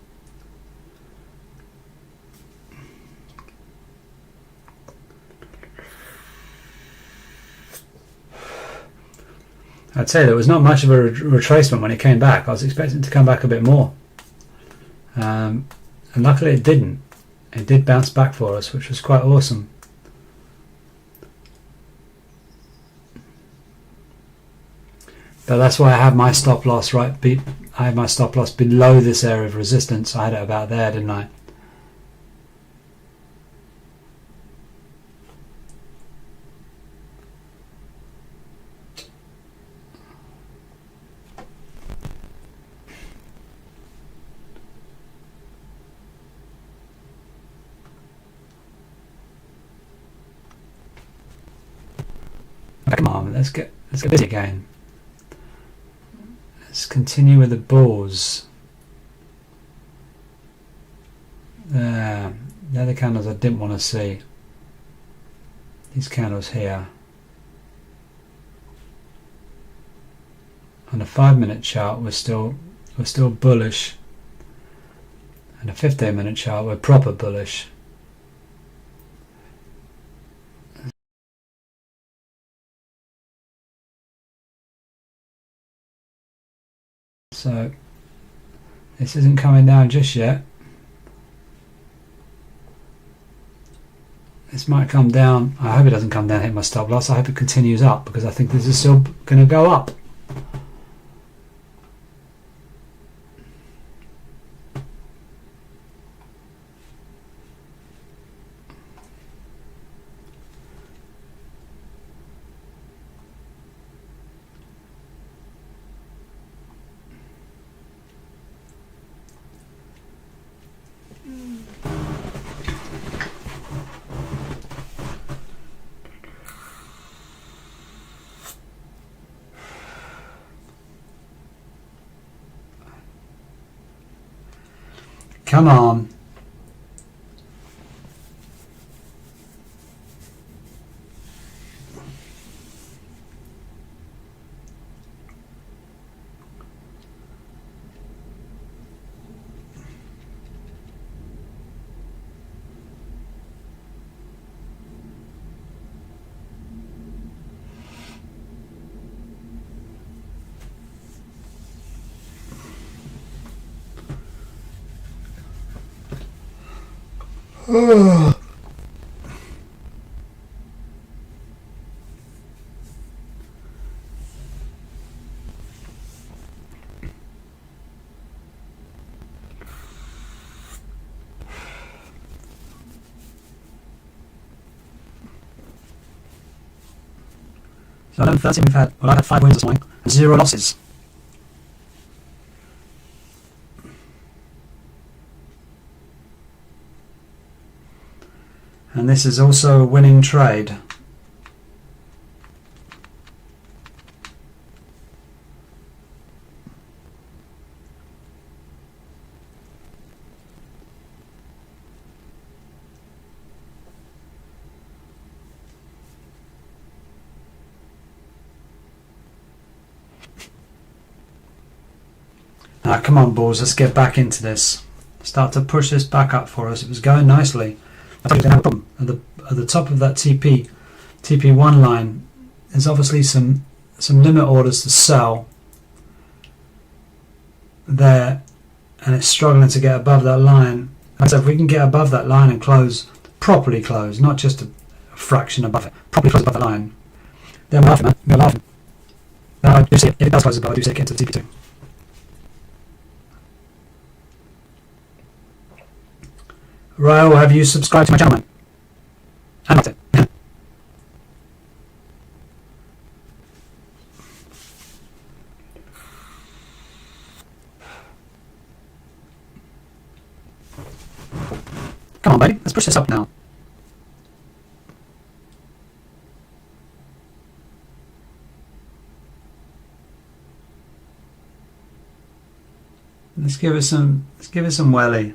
I'd say there was not much of a retracement when it came back. I was expecting it to come back a bit more. And luckily it didn't. It did bounce back for us, which was quite awesome. But that's why I have my stop loss I had my stop loss below this area of resistance. I had it about there, didn't I? Come on, let's get busy again. Let's continue with the bulls. They're the candles I didn't want to see. These candles here. On the 5-minute chart, we're still bullish, and the 15-minute chart, we're proper bullish. So this isn't coming down just yet. This might come down. I hope it doesn't come down, hit my stop loss. I hope it continues up, because I think this is still going to go up. Come on. So 11:30 I've had 5 wins this morning and 0 losses. And this is also a winning trade. Now come on, bulls, let's get back into this. Start to push this back up for us. It was going nicely. I thought we were going to have a problem. At the top of that TP1 line, there's obviously some limit orders to sell there, and it's struggling to get above that line. So if we can get above that line and close, properly close, not just a fraction above it, properly close above the line, then we're laughing, man. We're laughing. Now I do see it. If it does close above, I do see it get into the TP2. Rael, have you subscribed to my channel, man? And that's it. Come on, buddy. Let's push this up now. Let's give it some welly.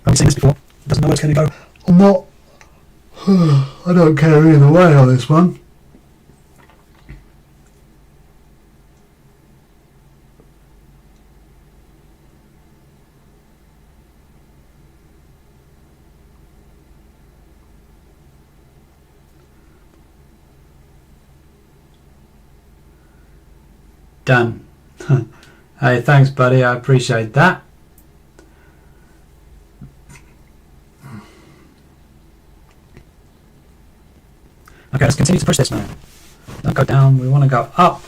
I've seen this before. Doesn't know where it's going to go. I'm not. I don't care either way on this one. Done. Hey, thanks, buddy. I appreciate that. Okay, let's continue to push this now. Don't go down. We want to go up.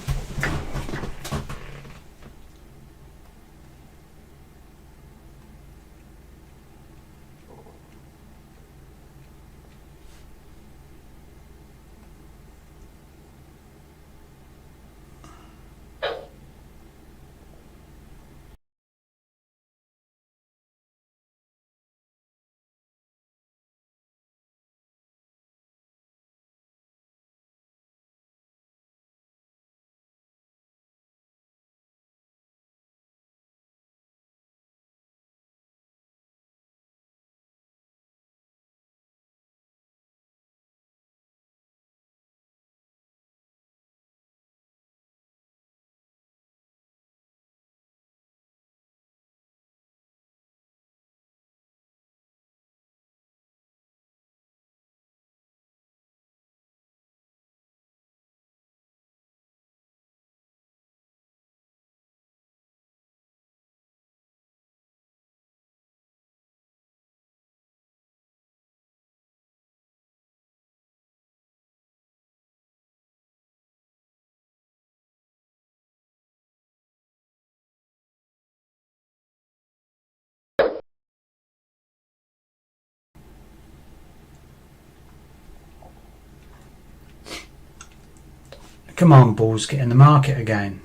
Come on, balls, get in the market again.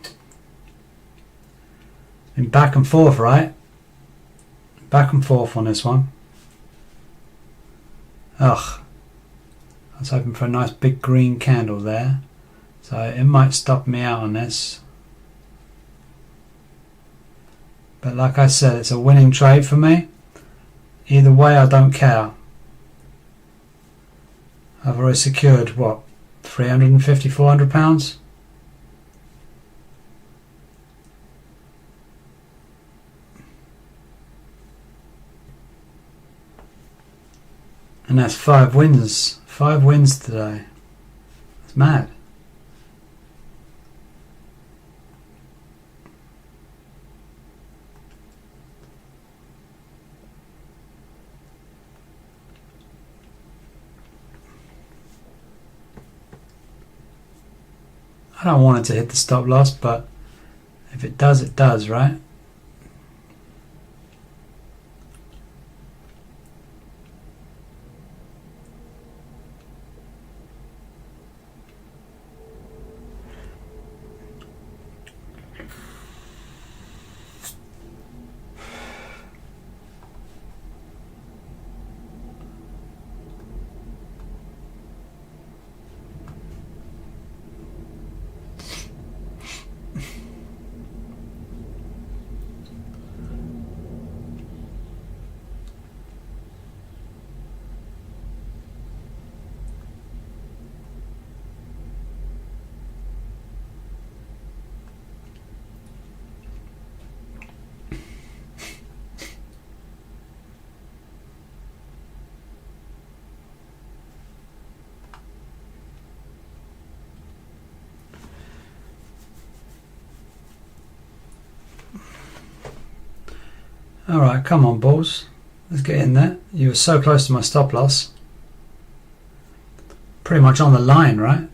Been back and forth, right? Back and forth on this one. Ugh. I was hoping for a nice big green candle there. So it might stop me out on this. But like I said, it's a winning trade for me. Either way, I don't care. I've already secured, what, 350, 400 pounds? And that's 5 wins. 5 wins today. It's mad. I don't want it to hit the stop loss, but if it does, right? Alright, come on, balls. Let's get in there. You were so close to my stop loss. Pretty much on the line, right?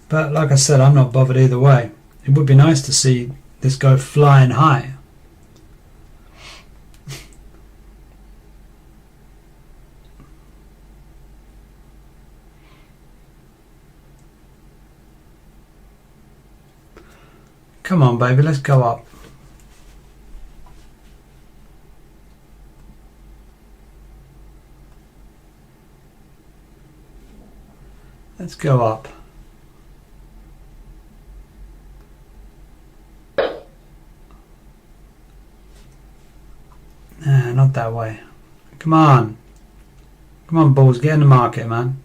But like I said, I'm not bothered either way. It would be nice to see this go flying high. Come on, baby, let's go up. Let's go up. Nah, not that way. Come on. Come on, balls, get in the market, man.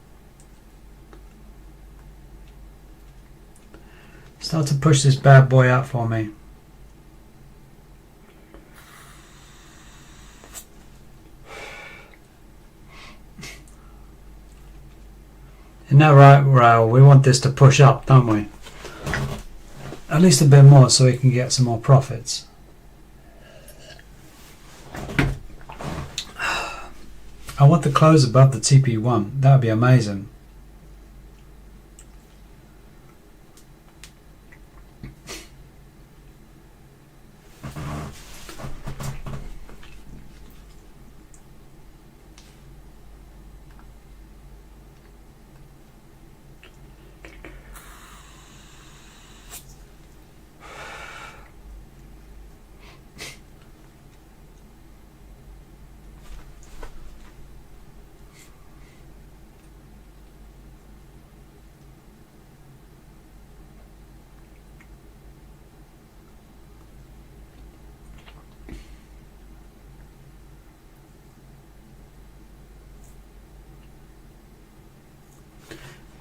Start to push this bad boy out for me. And that right, Raoul? We want this to push up, don't we? At least a bit more so we can get some more profits. I want the close above the TP1. That would be amazing.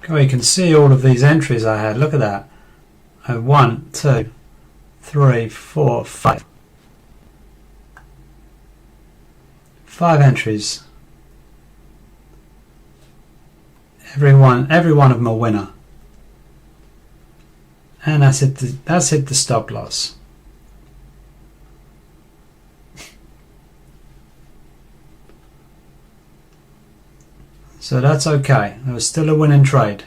Oh, you can see all of these entries I had. Look at that. I had 1, 2, 3, 4, 5. 5 entries. Every one of them a winner. And that's hit the stop loss. So that's okay. It was still a winning trade.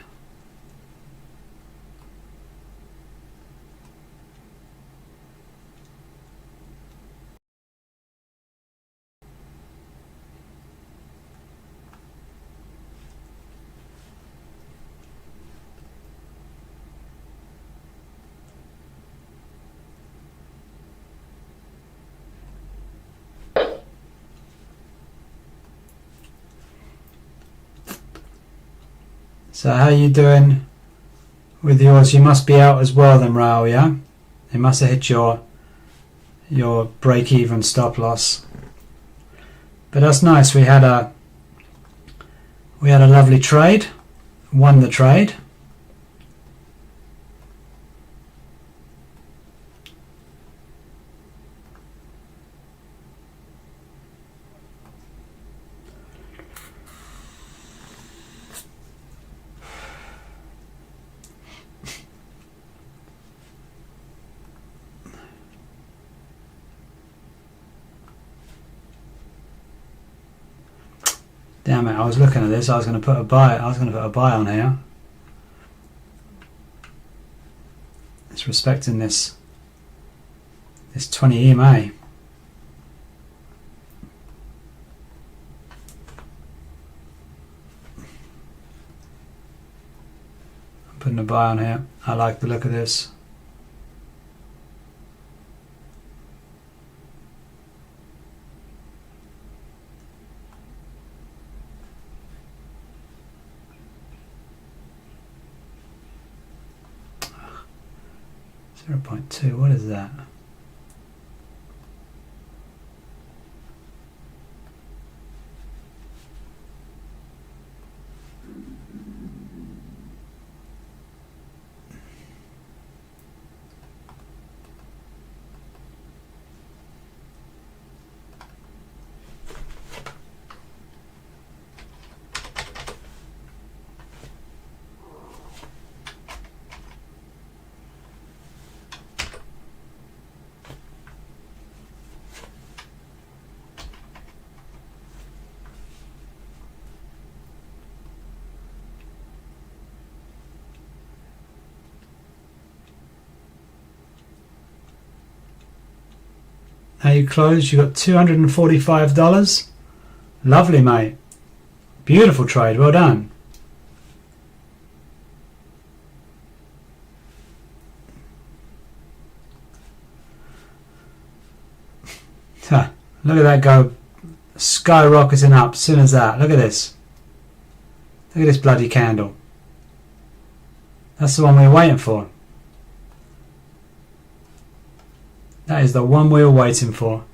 So how you doing with yours? You must be out as well then, Raoul, yeah? You must have hit your break-even stop loss. But that's nice. We had a lovely trade. Won the trade. Damn it, I was looking at this, I was going to put a buy on here. It's respecting this 20 EMA. I'm putting a buy on here. I like the look of this. .2, what is that? How you closed? You got $245. Lovely, mate. Beautiful trade. Well done. Look at that go skyrocketing up as soon as that. Look at this. Look at this bloody candle. That's the one we were waiting for. That is the one we were waiting for.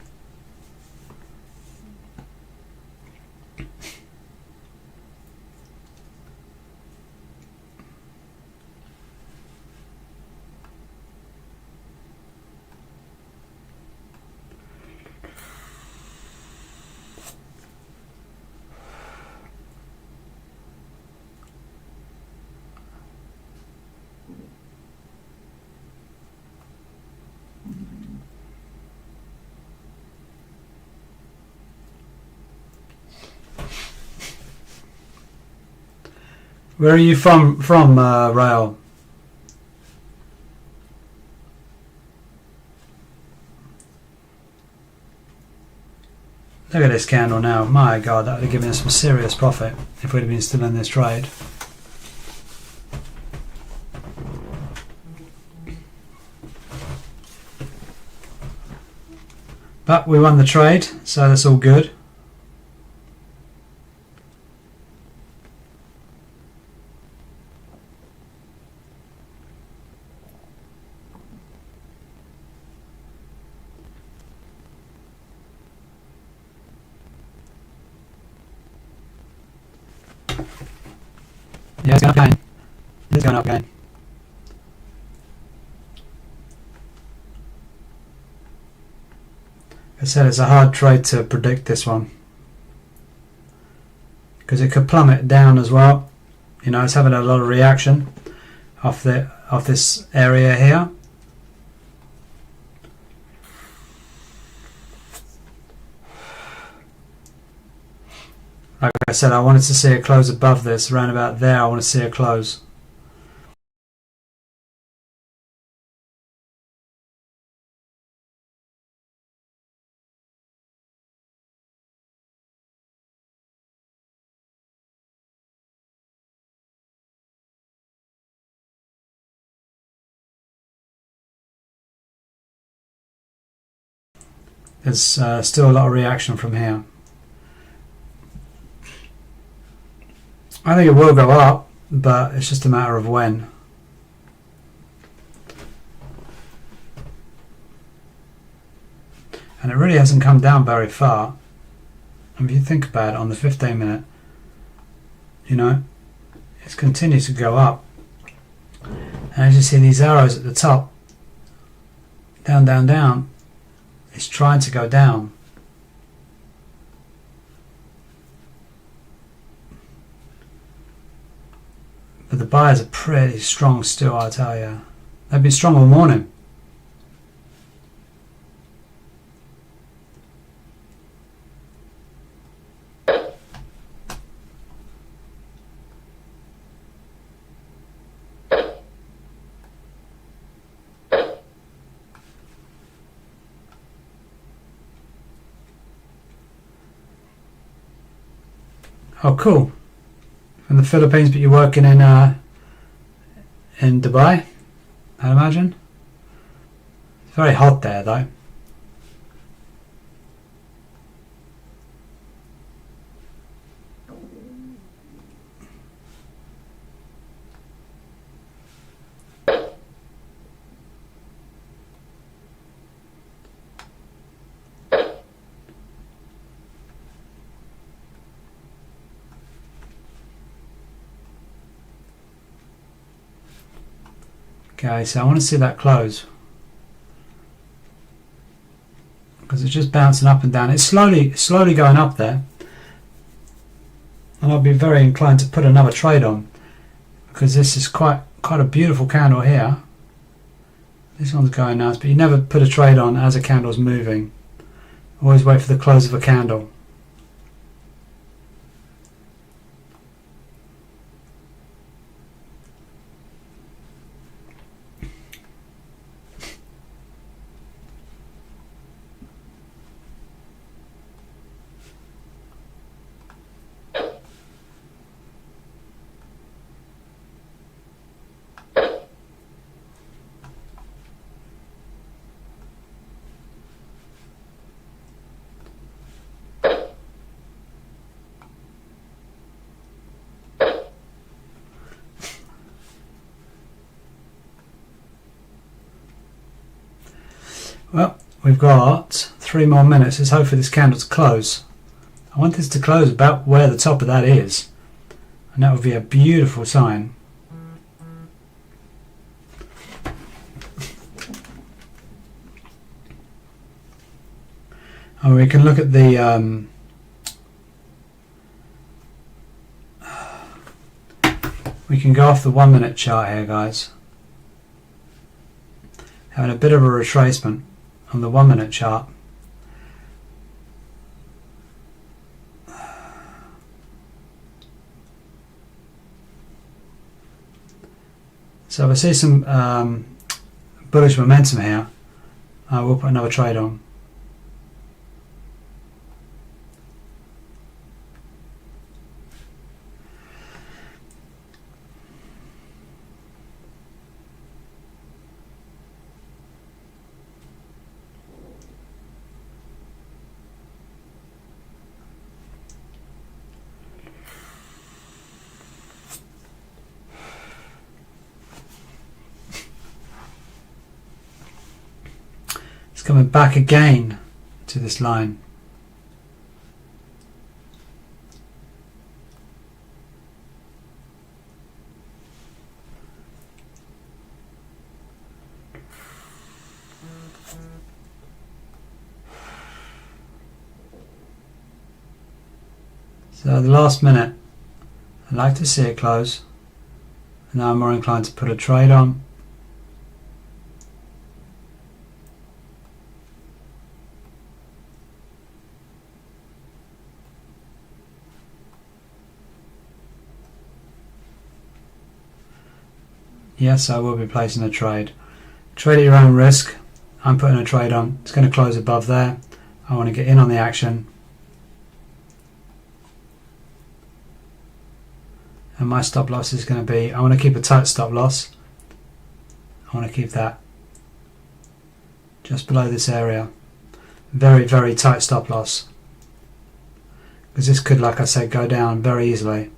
Where are you from, Rail? Look at this candle now. My God, that would have given us some serious profit if we'd have been still in this trade. But we won the trade, so that's all good. Yeah, it's going up again. It's going up again. I said it's a hard trade to predict, this one, because it could plummet down as well. You know, it's having a lot of reaction off this area here. Like I said, I wanted to see a close above this, around about there. I want to see a close. There's still a lot of reaction from here. I think it will go up, but it's just a matter of when. And it really hasn't come down very far. And if you think about it, on the 15 minute, you know, it's continued to go up. And as you see these arrows at the top, down, down, down, it's trying to go down. But the buyers are pretty strong still, I tell you. They've been strong all morning. Oh, cool. From the Philippines, but you're working in Dubai, I'd imagine. It's very hot there, though. Okay, so I want to see that close, because it's just bouncing up and down. It's slowly going up there, and I'll be very inclined to put another trade on, because this is quite a beautiful candle here. This one's going nice, but you never put a trade on as a candle's moving. Always wait for the close of a candle. Well, we've got 3 more minutes. Let's hope for this candle to close. I want this to close about where the top of that is, and that would be a beautiful sign. And we can look at the we can go off the 1 minute chart here, guys. Having a bit of a retracement on the 1 minute chart. So if I see some bullish momentum here, I will put another trade on. Coming back again to this line. So the last minute, I'd like to see it close, and now I'm more inclined to put a trade on. Yes, I will be placing a trade. Trade at your own risk. I'm putting a trade on. It's going to close above there. I want to get in on the action. And my stop loss is going to be, I want to keep a tight stop loss. I want to keep that just below this area. Very, very tight stop loss. Because this could, like I said, go down very easily.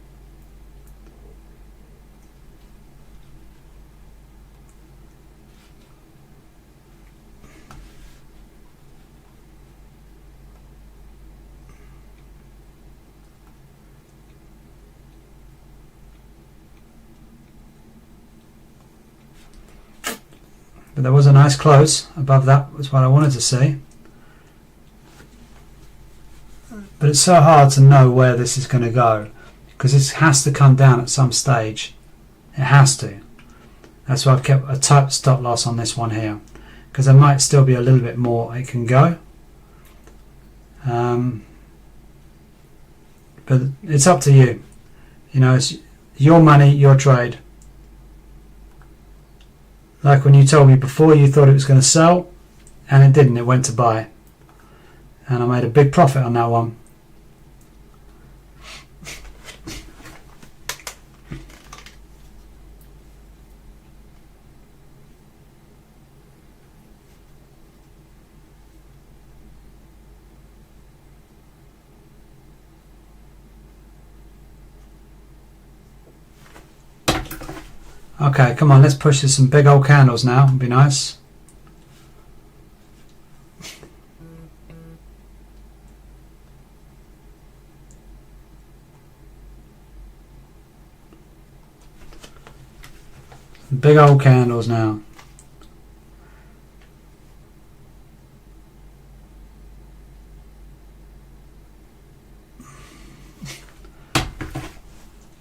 But there was a nice close above that, was what I wanted to see. But it's so hard to know where this is going to go, because this has to come down at some stage. It has to. That's why I've kept a tight stop loss on this one here, because there might still be a little bit more it can go. But it's up to you. You know, it's your money, your trade. Like when you told me before, you thought it was going to sell, and it didn't. It went to buy, and I made a big profit on that one. Okay, come on, let's push to some big old candles now. It'd be nice. Big old candles now.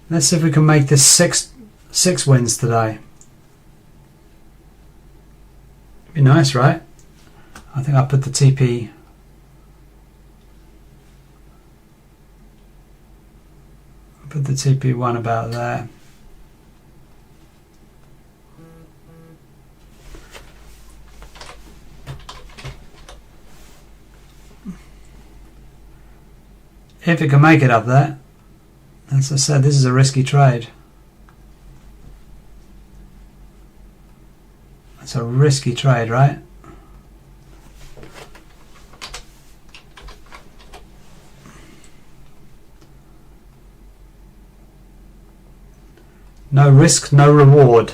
Let's see if we can make this six wins today. Be nice, right? I think I'll put the TP. Put the TP1 about there. If it can make it up there. As I said, this is a risky trade. It's a risky trade, right? No risk, no reward.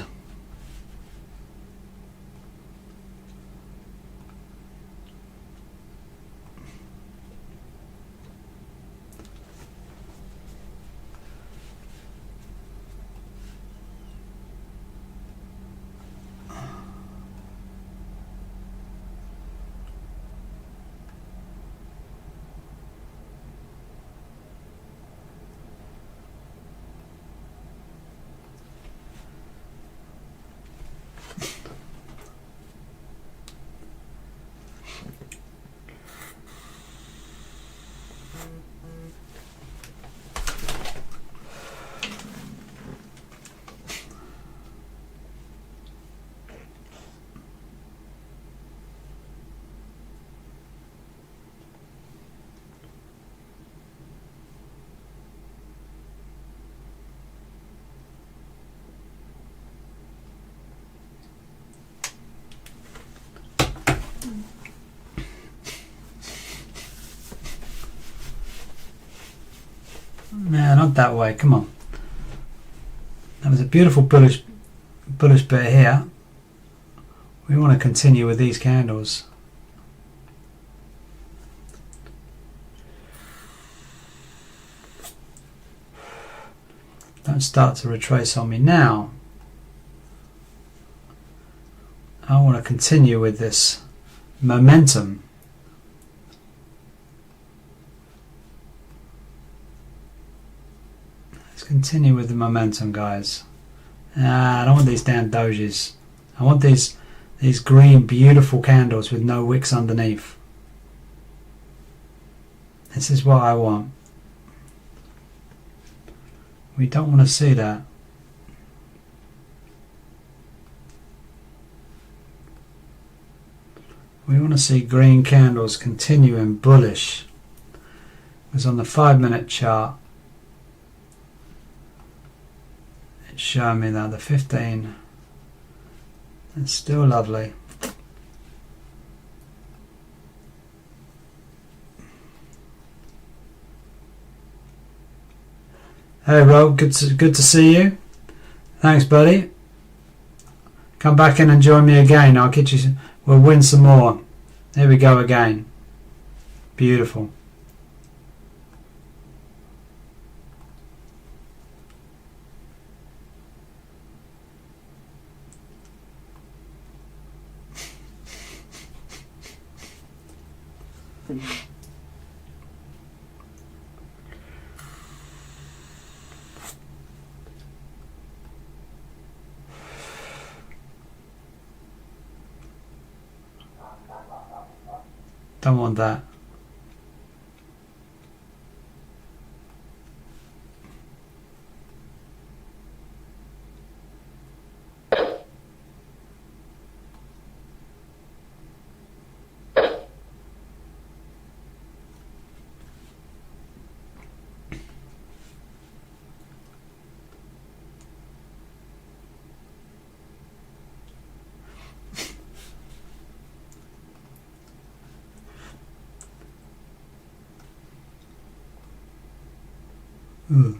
not that way. Come on. That was a beautiful bullish bit here. We want to continue with these candles. Don't start to retrace on me now. I want to continue with this momentum. Let's continue with the momentum, guys. I don't want these damn dojis. I want these green, beautiful candles with no wicks underneath. This is what I want. We don't want to see that. We want to see green candles continuing bullish. Because on the 5-minute chart, it's showing me that the 15, it's still lovely. Hey Rob, good to see you. Thanks, buddy. Come back in and join me again. I'll get you. We'll win some more. There we go again. Beautiful. Don't want that. Ooh.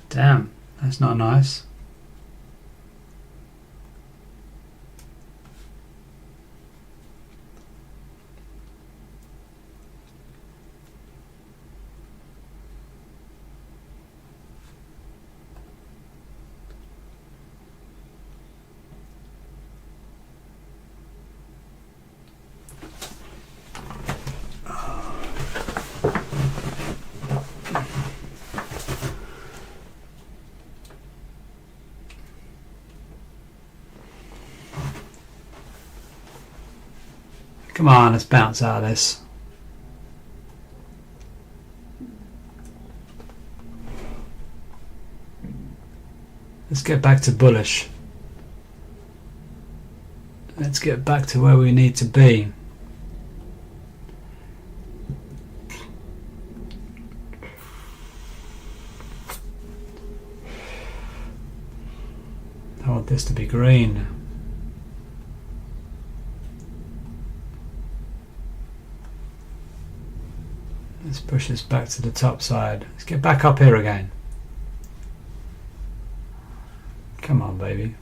Damn, that's not nice. Come on, let's bounce out of this. Let's get back to bullish. Let's get back to where we need to be. I want this to be green. Let's push this back to the top side. Let's get back up here again. Come on, baby.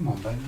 Come on, baby.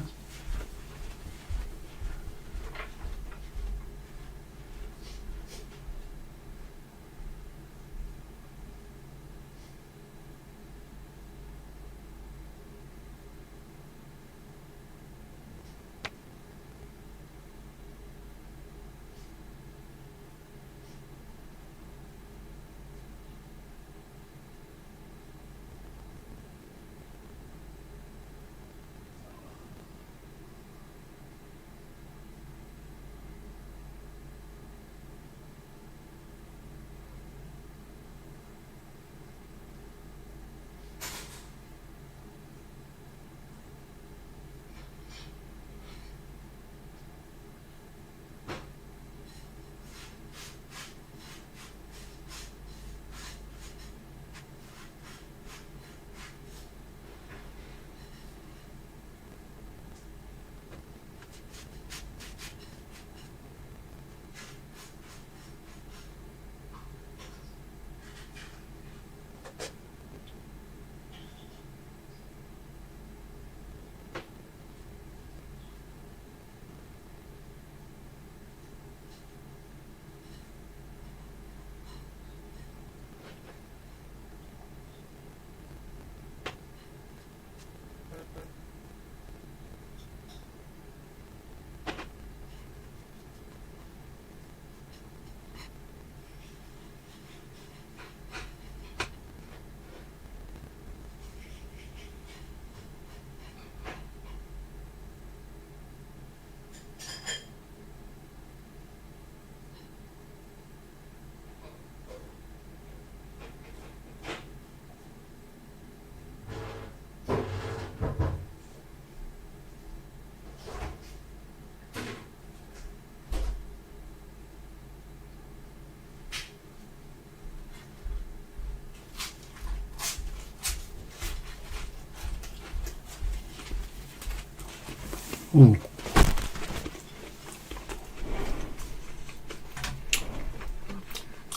Ooh.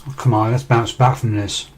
Oh, come on, let's bounce back from this.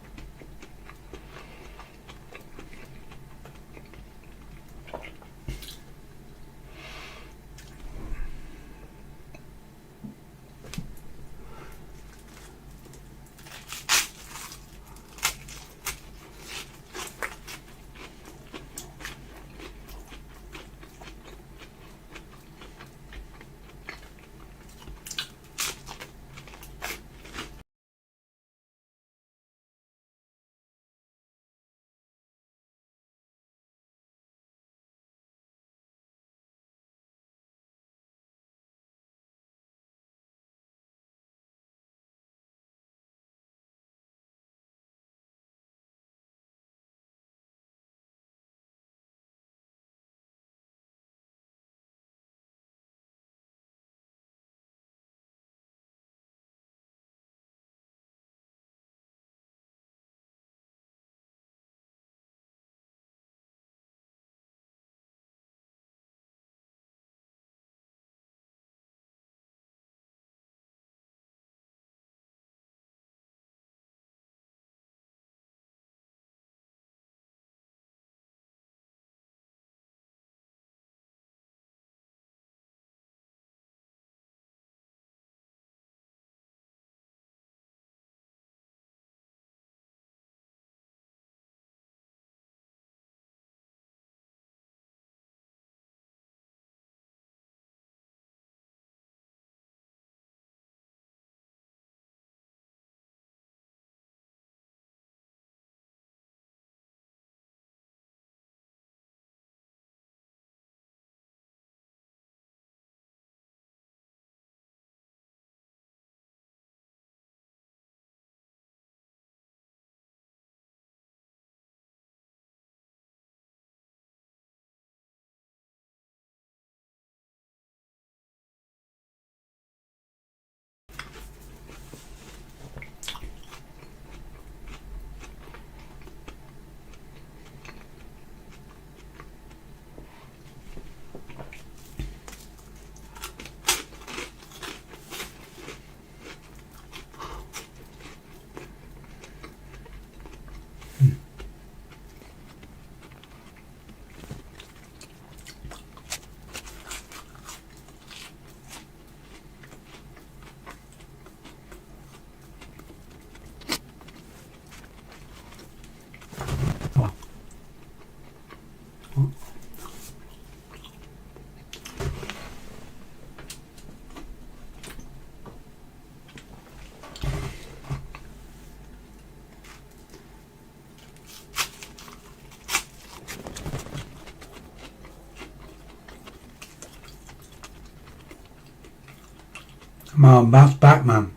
Come on, bounce back, man.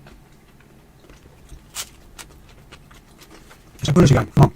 It's bullish again. Come on.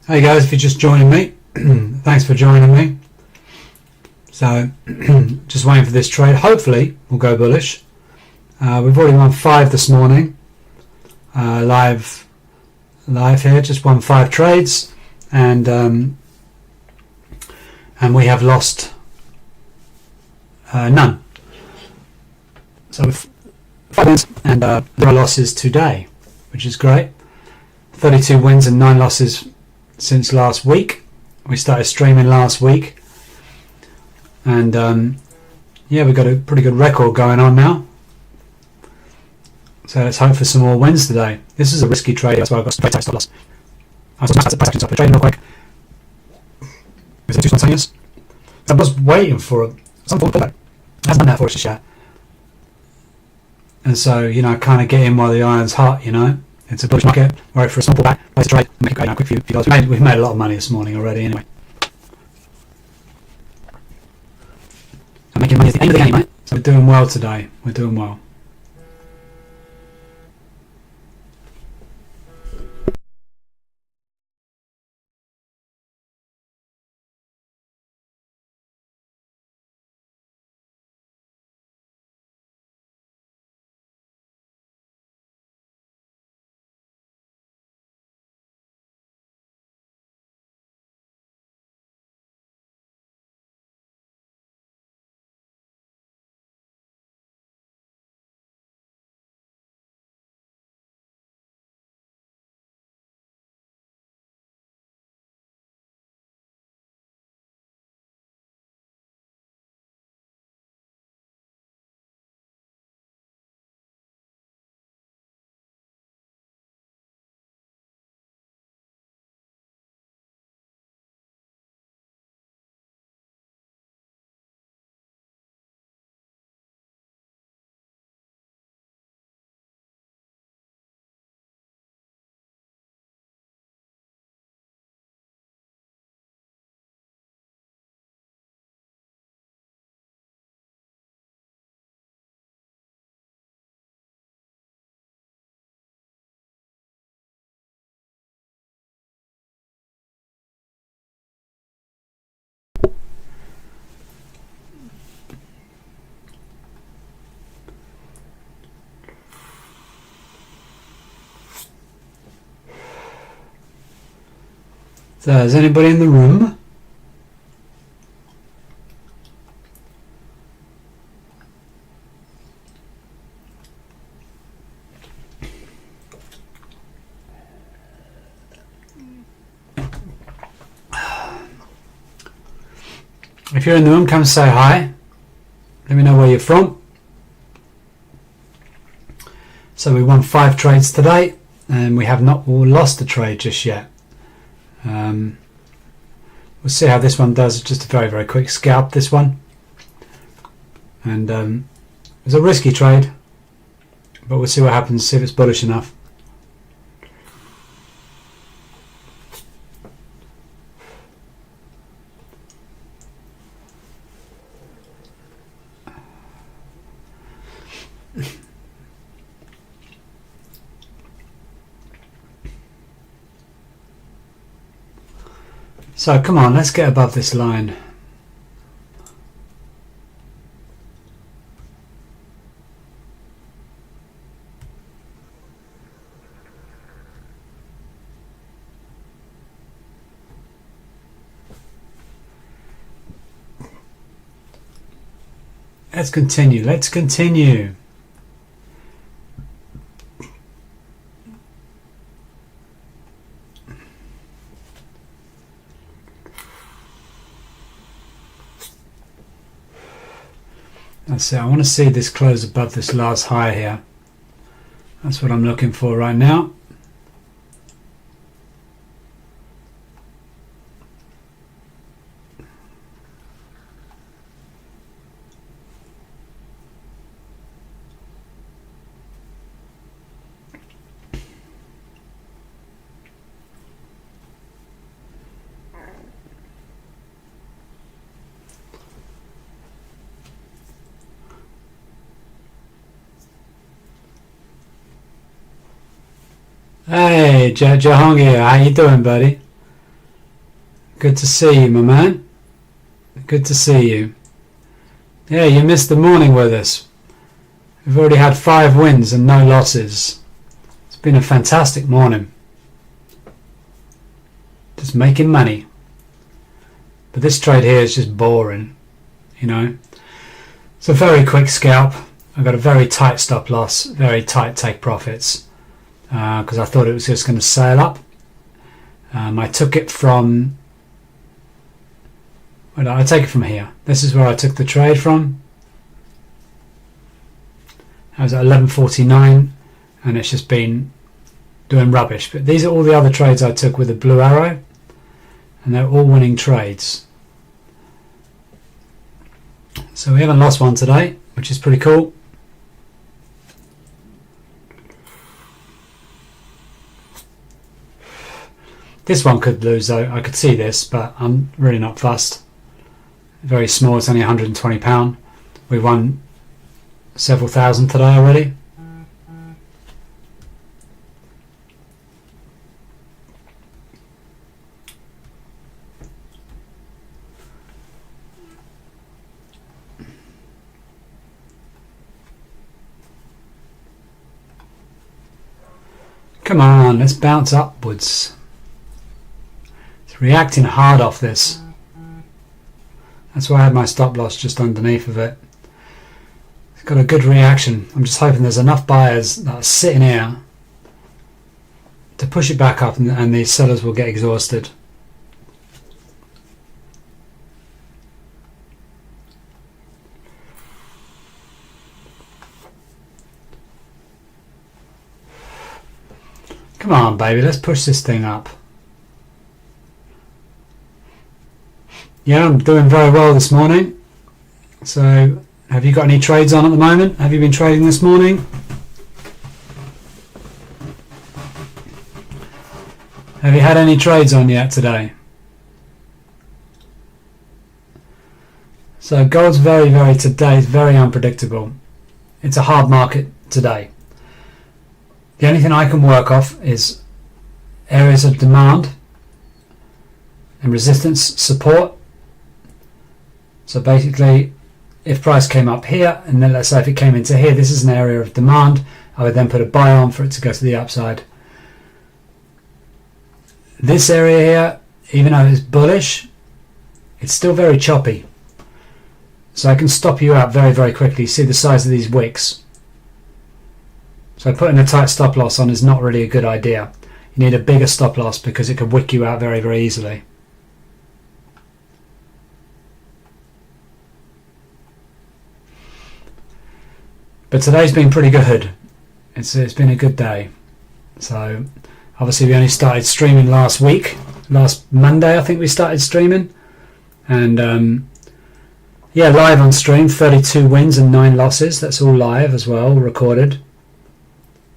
Hey guys, if you're just joining me, thanks for joining me. So, just waiting for this trade. Hopefully, we'll go bullish. We've already won 5 this morning. Live here, just won 5 trades, and we have lost none. So, 5 wins and 0 losses today, which is great. 32 wins and 9 losses since last week. We started streaming last week, and yeah, we've got a pretty good record going on now, so let's hope for some more wins today. This is a risky trade, that's why I've got straight stop loss. I was trading real quick. Is it too spontaneous? I was waiting for some form of pullback. It hasn't done that for us just yet, and so, you know, kind of get in while the iron's hot. You know, it's a bullish market. Wait for a small pullback. Place a trade. Make it go quick for you guys. We've made a lot of money this morning already. Anyway, and making money is the aim of the game, right? So we're doing well today. We're doing well. So, is anybody in the room? If you're in the room, come say hi. Let me know where you're from. So we won 5 trades today, and we have not lost a trade just yet. We'll see how this one does. Just a very, very quick scalp, this one. And it was a risky trade, but we'll see what happens, see if it's bullish enough. So come on, let's get above this line. Let's continue, let's continue. That's it. I want to see this close above this last high here. That's what I'm looking for right now. Hey, Jahangir, how you doing, buddy? Good to see you, my man. Good to see you. Yeah, you missed the morning with us. We've already had 5 wins and no losses. It's been a fantastic morning. Just making money. But this trade here is just boring, you know. It's a very quick scalp. I've got a very tight stop loss, very tight take profits. Because I thought it was just going to sail up. I took it from... Well, I take it from here. This is where I took the trade from. I was at 11.49 and it's just been doing rubbish. But these are all the other trades I took with a blue arrow, and they're all winning trades. So we haven't lost one today, which is pretty cool. This one could lose though, I could see this, but I'm really not fussed. Very small, it's only £120. We won several thousand today already. Come on, let's bounce upwards. Reacting hard off this. That's why I had my stop loss just underneath of it. It's got a good reaction. I'm just hoping there's enough buyers that are sitting here to push it back up, and these sellers will get exhausted. Come on, baby, let's push this thing up. Yeah, I'm doing very well this morning. So, have you got any trades on at the moment? Have you been trading this morning? Have you had any trades on yet today? So, gold's today is very unpredictable. It's a hard market today. The only thing I can work off is areas of demand and resistance, support. So basically, if price came up here, and then let's say if it came into here, this is an area of demand, I would then put a buy on for it to go to the upside. This area here even though it's bullish, it's still very choppy. So I can stop you out very, very quickly. See the size of these wicks. So putting a tight stop loss on is not really a good idea. You need a bigger stop loss because it could wick you out very, very easily. But today's been pretty good. It's been a good day. So obviously we only started streaming last week. Last Monday I think we started streaming. And yeah, live on stream, 32 wins and 9 losses. That's all live as well, recorded.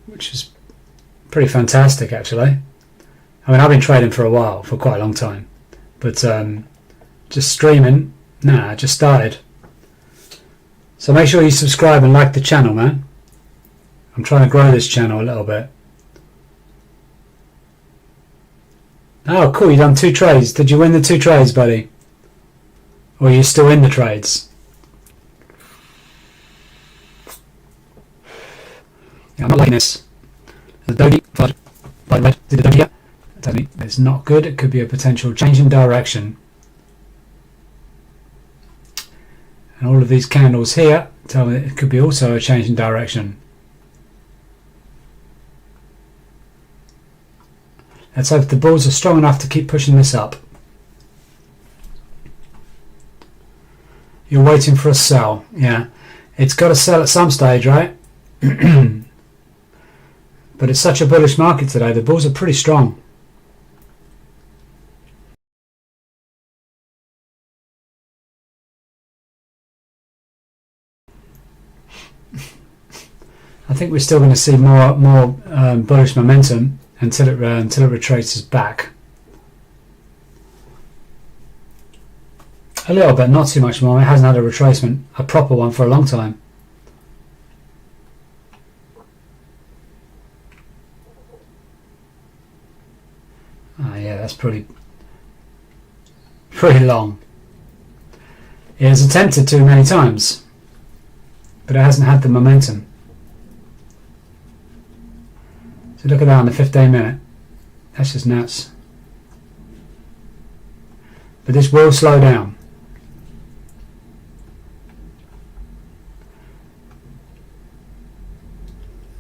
Which is pretty fantastic actually. I mean, I've been trading for a while, for quite a long time. But just streaming, nah, I just started. So make sure you subscribe and like the channel, man. I'm trying to grow this channel a little bit. Oh, cool, you done 2 trades. Did you win the 2 trades, buddy? Or are you still in the trades? Yeah, I'm not liking this. The Doge, by red, did the Doge yet? Tell me, it's not good. It could be a potential change in direction. And all of these candles here tell me it could be also a change in direction. Let's hope the bulls are strong enough to keep pushing this up. You're waiting for a sell. Yeah, it's got to sell at some stage, right? But it's such a bullish market today. The bulls are pretty strong. I think we're still going to see more bullish momentum until it retraces back. A little bit, not too much more. It hasn't had a retracement, a proper one, for a long time. Ah, yeah, that's pretty long. It has attempted to many times, but it hasn't had the momentum. So look at that on the 15 minute. That's just nuts. But this will slow down.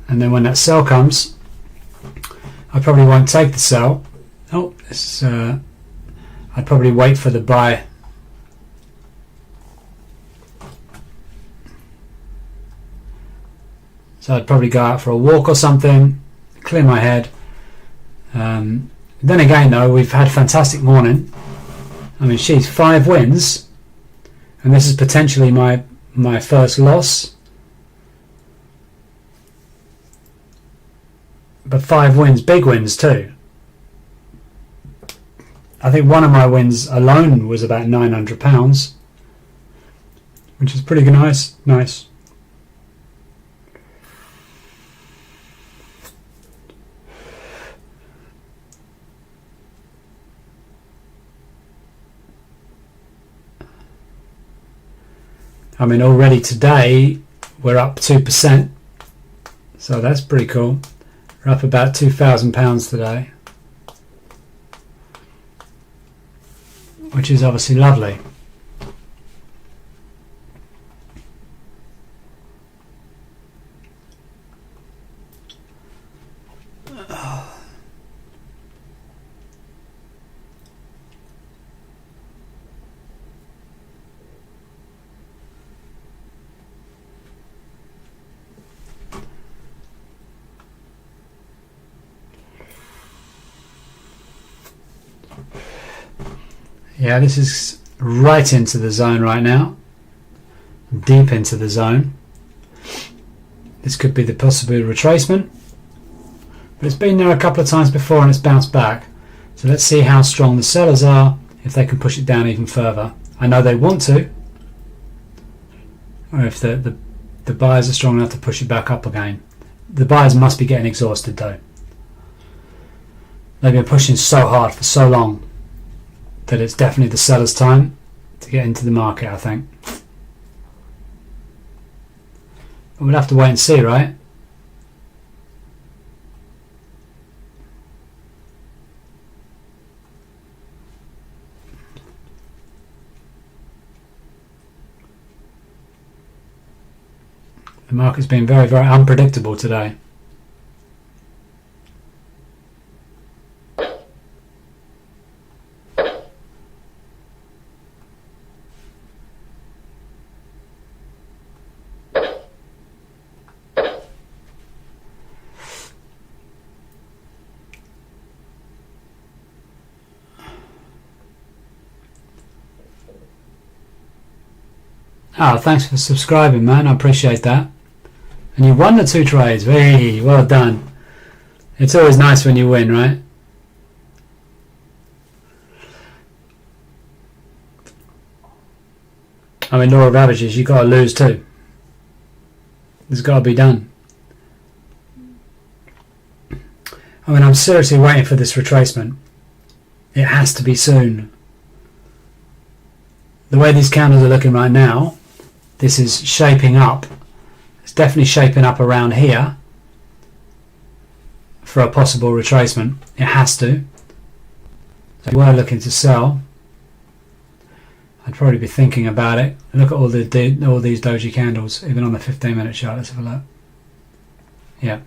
And then when that sell comes, I probably won't take the sell. Oh, this I'd probably wait for the buy. So I'd probably go out for a walk or something, clear my head. Then again though, we've had a fantastic morning. I mean, she's 5 wins, and this is potentially my first loss. But 5 wins, big wins too. I think one of my wins alone was about £900, which is pretty nice. I mean, already today we're up 2%, so that's pretty cool. We're up about £2,000 today, which is obviously lovely. Yeah, this is right into the zone right now. Deep into the zone. This could be the possible retracement. But it's been there a couple of times before and it's bounced back. So let's see how strong the sellers are, if they can push it down even further. I know they want to. Or if the buyers are strong enough to push it back up again. The buyers must be getting exhausted though. They've been pushing so hard for so long that it's definitely the seller's time to get into the market, I think. But we'll have to wait and see, right? The market's been very, very unpredictable today. Oh, thanks for subscribing, man. I appreciate that. And you won the 2 trades. Hey, well done. It's always nice when you win, right? I mean, law of averages, you've got to lose too. It's got to be done. I mean, I'm seriously waiting for this retracement. It has to be soon. The way these candles are looking right now, this is shaping up. It's definitely shaping up around here for a possible retracement. It has to. So if you were looking to sell, I'd probably be thinking about it. Look at all these doji candles, even on the 15-minute chart. Let's have a look. Yeah,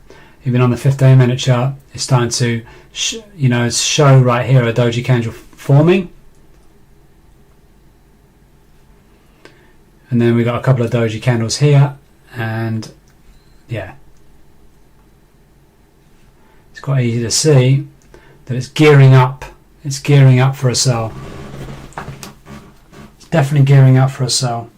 even on the 15-minute chart, it's starting to show right here a doji candle forming. And then we got a couple of doji candles here, and yeah, it's quite easy to see that it's gearing up. It's gearing up for a sell. It's definitely gearing up for a sell.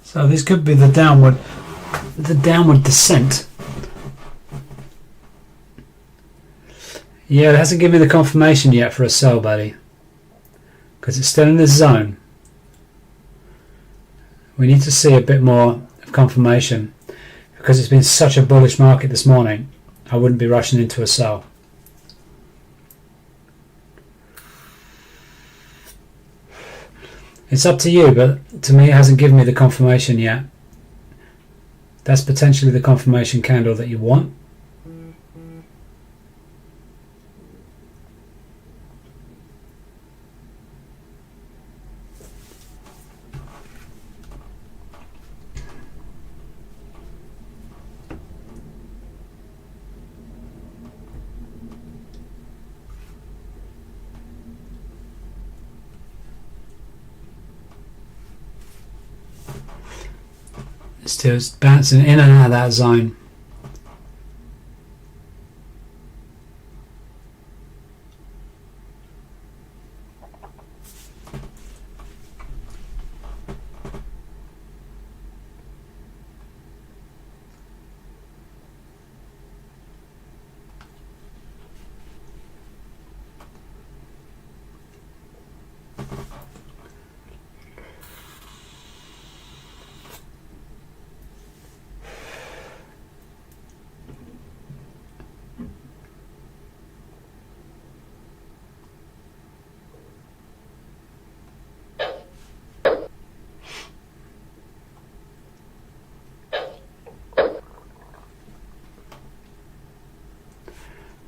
So this could be the downward descent. Yeah, it hasn't given me the confirmation yet for a sell, buddy, because it's still in this zone. We need to see a bit more of confirmation, because it's been such a bullish market this morning. I wouldn't be rushing into a sell. It's up to you, but to me it hasn't given me the confirmation yet. That's potentially the confirmation candle that you want. Still bouncing in and out of that zone.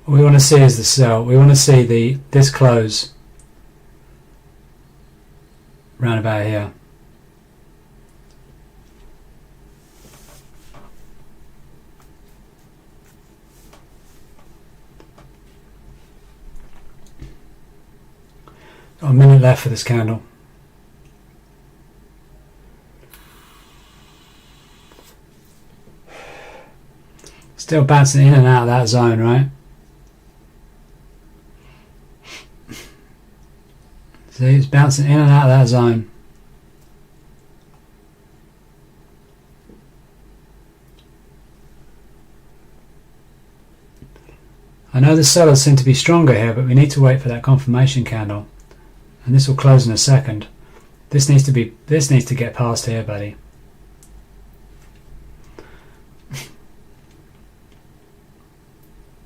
What we want to see is the sell. We want to see this close round about here. left for this candle. Still bouncing in and out of that zone, right? See, it's bouncing in and out of that zone. I know the sellers seem to be stronger here, but we need to wait for that confirmation candle, and this will close in a second. This needs to get past here, buddy.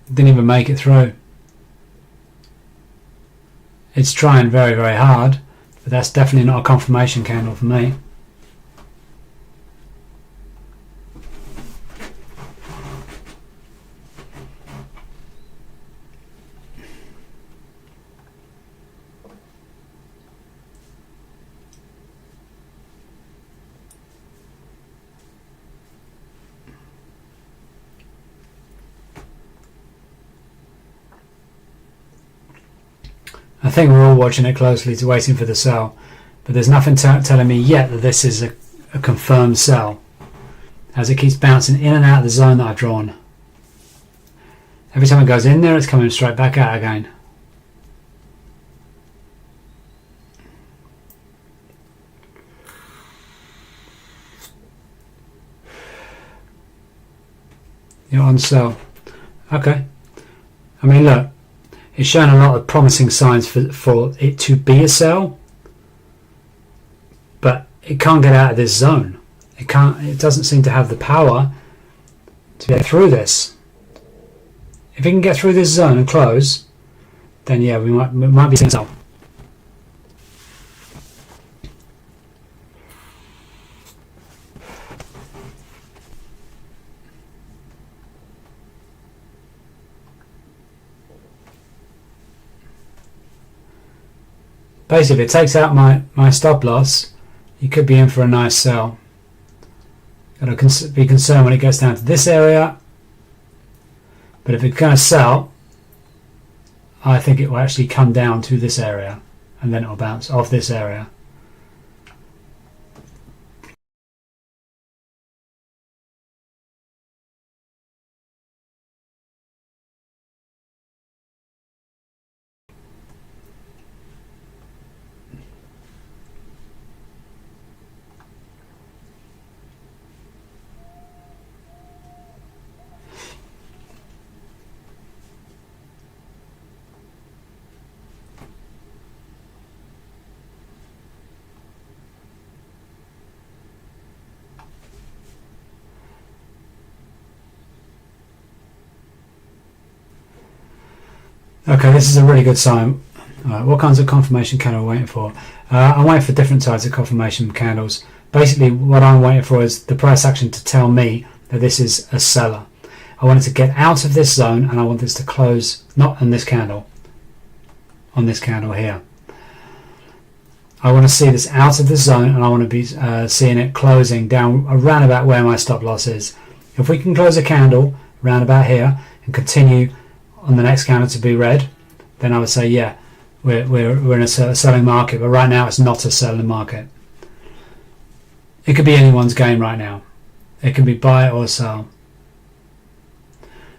Didn't even make it through. It's trying very, very hard, but that's definitely not a confirmation candle for me. I think we're all watching it closely to waiting for the sell, but there's nothing telling me yet that this is a confirmed sell, as it keeps bouncing in and out of the zone that I've drawn. Every time it goes in there, it's coming straight back out again. You're on sell. Okay. I mean, look. It's showing a lot of promising signs for it to be a sell, but it can't get out of this zone. It doesn't seem to have the power to get through this. If it can get through this zone and close, then yeah, we might be seeing a sell. Basically, if it takes out my stop loss, you could be in for a nice sell. Got to be concerned when it gets down to this area. But if it's going to sell, I think it will actually come down to this area, and then it will bounce off this area. Okay, this is a really good sign. What kinds of confirmation candle are we waiting for? I'm waiting for different types of confirmation candles. Basically, what I'm waiting for is the price action to tell me that this is a seller. I want it to get out of this zone, and I want this to close, not on this candle, on this candle here. I want to see this out of the zone, and I want to be seeing it closing down around about where my stop loss is. If we can close a candle around about here and continue on the next candle to be red, then I would say yeah, we're in a selling market. But right now it's not a selling market. It could be anyone's game right now. It can be buy or sell.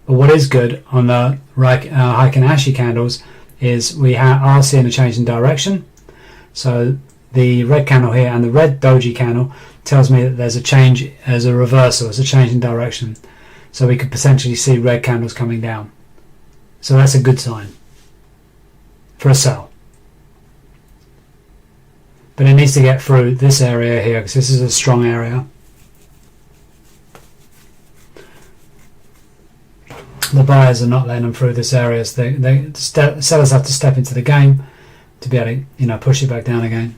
But what is good on the Heikin Ashi candles is we are seeing a change in direction. So the red candle here and the red doji candle tells me that there's a change as a reversal, it's a change in direction. So we could potentially see red candles coming down. So that's a good sign for a sell. But it needs to get through this area here because this is a strong area. The buyers are not letting them through this area. So sellers have to step into the game to be able to, push it back down again.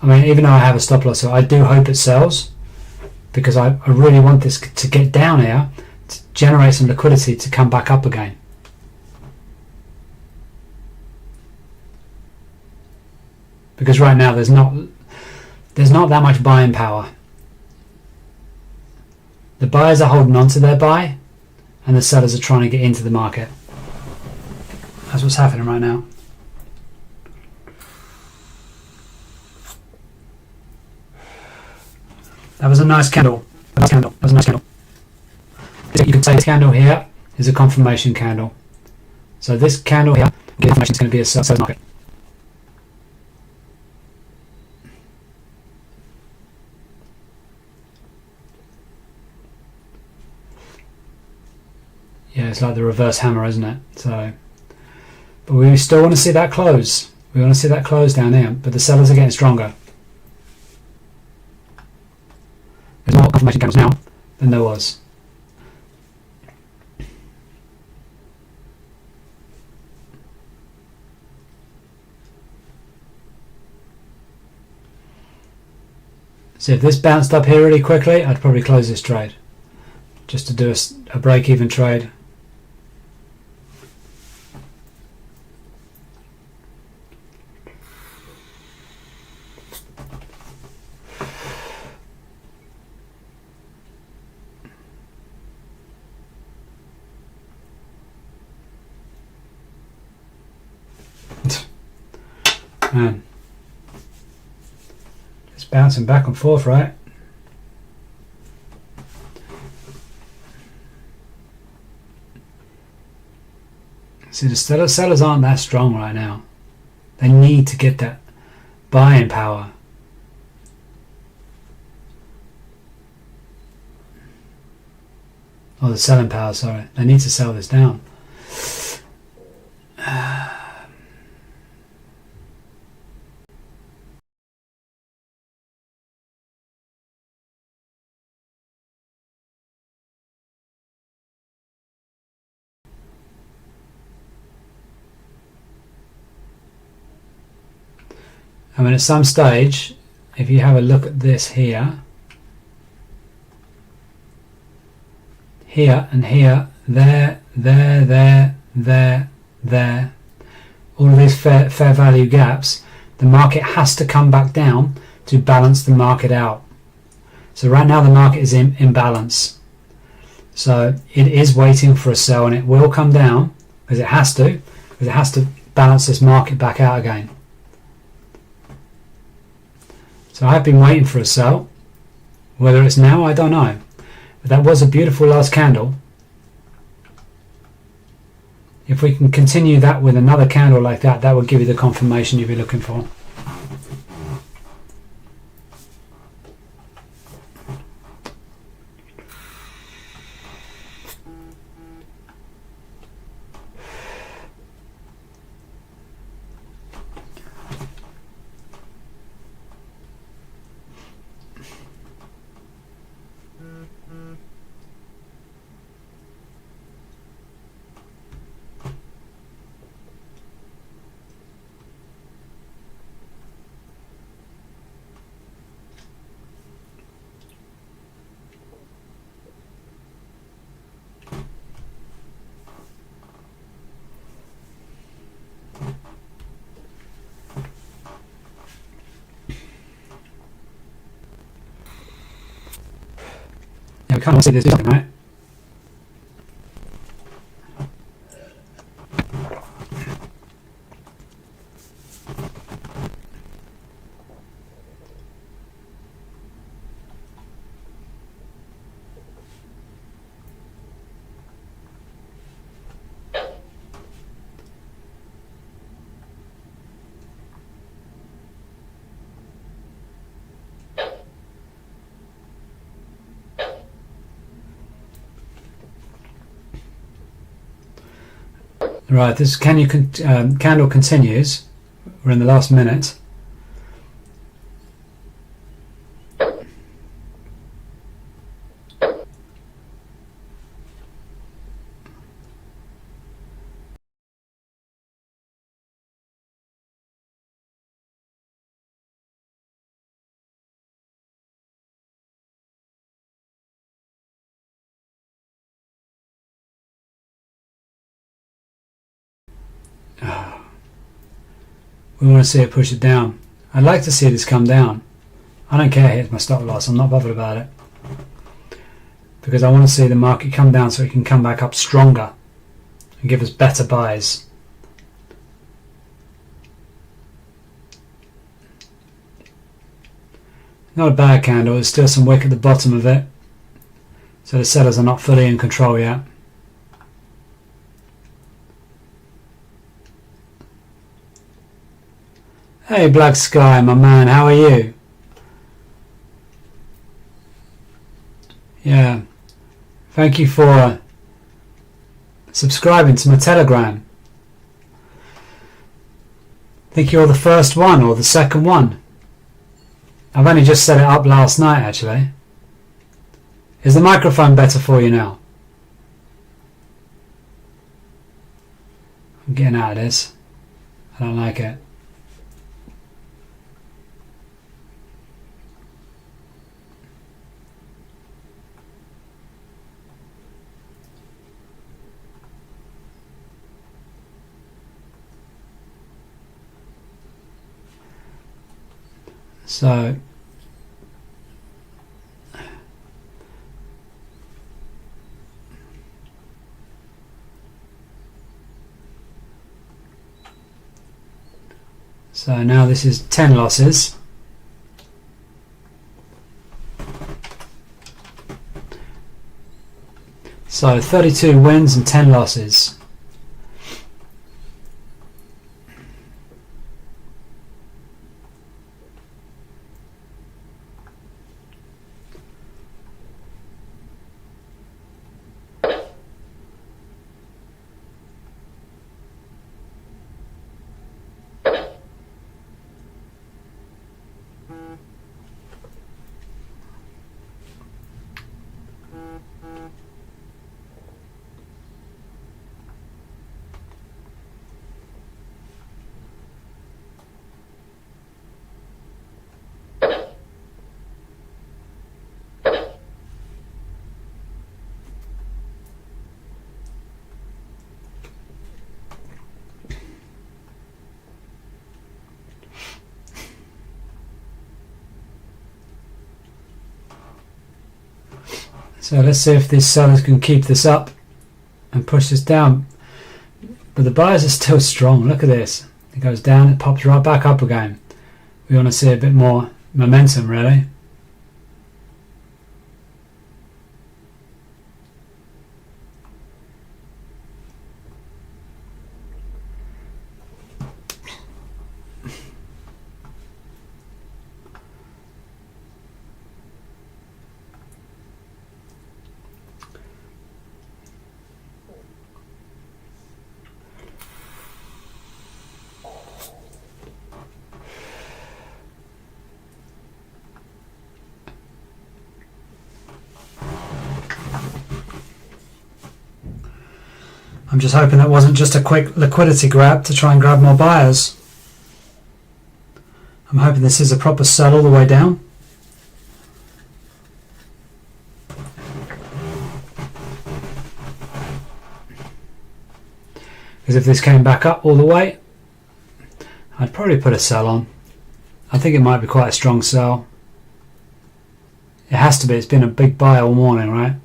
I mean, even though I have a stop loss, so I do hope it sells, because I really want this to get down here to generate some liquidity to come back up again. Because right now there's not that much buying power. The buyers are holding on to their buy, and the sellers are trying to get into the market. That's what's happening right now. That was a nice candle. That was a nice candle. You could say this candle here is a confirmation candle. So this candle here, confirmation is going to be a seller's market. Yeah, it's like the reverse hammer, isn't it? So, but we still want to see that close. We want to see that close down here, but the sellers are getting stronger. There's more confirmation candles now than there was. So if this bounced up here really quickly, I'd probably close this trade, just to do a break-even trade. Man, it's bouncing back and forth, right? See, the sellers aren't that strong right now. They need to get that buying power. Oh, the selling power, sorry. They need to sell this down. I mean, at some stage, if you have a look at this here, here and here, there, all of these fair value gaps, the market has to come back down to balance the market out. So right now the market is in imbalance. So it is waiting for a sell, and it will come down because it has to balance this market back out again. So I have been waiting for a sell. Whether it's now, I don't know. But that was a beautiful last candle. If we can continue that with another candle like that, that will give you the confirmation you'll be looking for. Yeah, we can't see this, right? Right, this candle continues. We're in the last minute. We want to see it push it down. I'd like to see this come down. I don't care, here's my stop loss, I'm not bothered about it. Because I want to see the market come down so it can come back up stronger and give us better buys. Not a bad candle, there's still some wick at the bottom of it. So the sellers are not fully in control yet. Hey Black Sky, my man, how are you? Yeah, thank you for subscribing to my Telegram. I think you're the first one or the second one. I've only just set it up last night actually. Is the microphone better for you now? I'm getting out of this. I don't like it. So now this is 10 losses. So 32 wins and 10 losses. So let's see if these sellers can keep this up and push this down. But the buyers are still strong. Look at this. It goes down, it pops right back up again. We want to see a bit more momentum really. I'm just hoping that wasn't just a quick liquidity grab to try and grab more buyers. I'm hoping this is a proper sell all the way down. Because if this came back up all the way, I'd probably put a sell on. I think it might be quite a strong sell. It has to be, it's been a big buy all morning, right?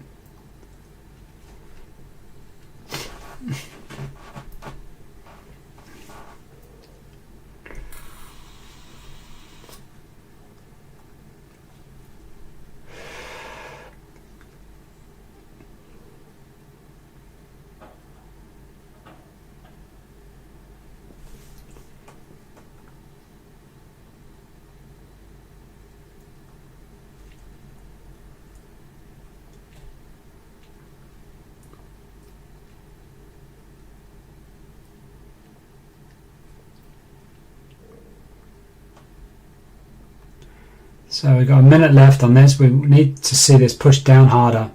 So we've got a minute left on this. We need to see this pushed down harder.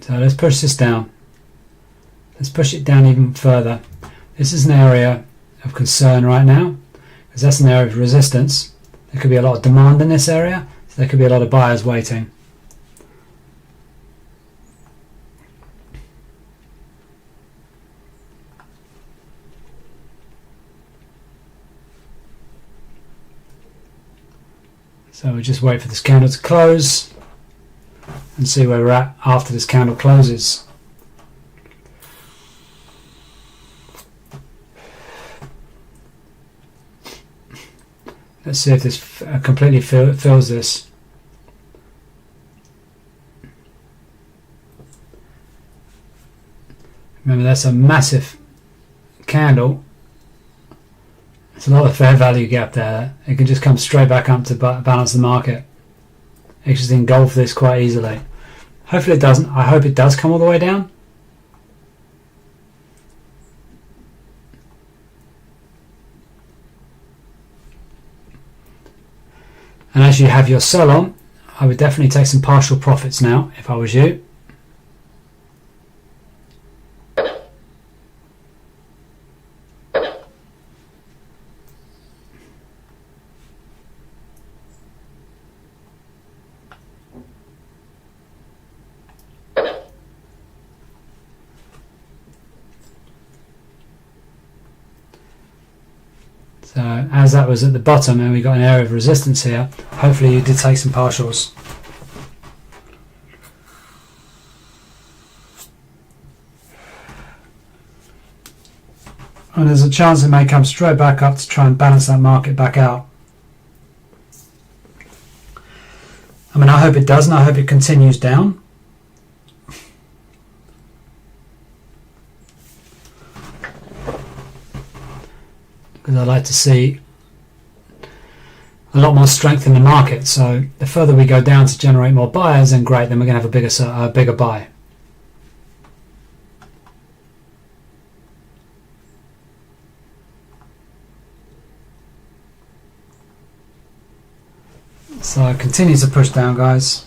So let's push this down. Let's push it down even further. This is an area of concern right now, because that's an area of resistance. There could be a lot of demand in this area, so there could be a lot of buyers waiting. So we'll just wait for this candle to close and see where we're at after this candle closes. Let's see if this completely fills this. Remember, that's a massive candle. It's a lot of fair value gap there. It can just come straight back up to balance the market. It just engulf this quite easily. Hopefully it doesn't. I hope it does come all the way down. And as you have your sell on, I would definitely take some partial profits now if I was you. So as that was at the bottom and we got an area of resistance here, hopefully you did take some partials. And there's a chance it may come straight back up to try and balance that market back out. I mean, I hope it does, and I hope it continues down. Because I'd like to see a lot more strength in the market. So the further we go down to generate more buyers, then great, then we're going to have a bigger buy. So continue to push down, guys.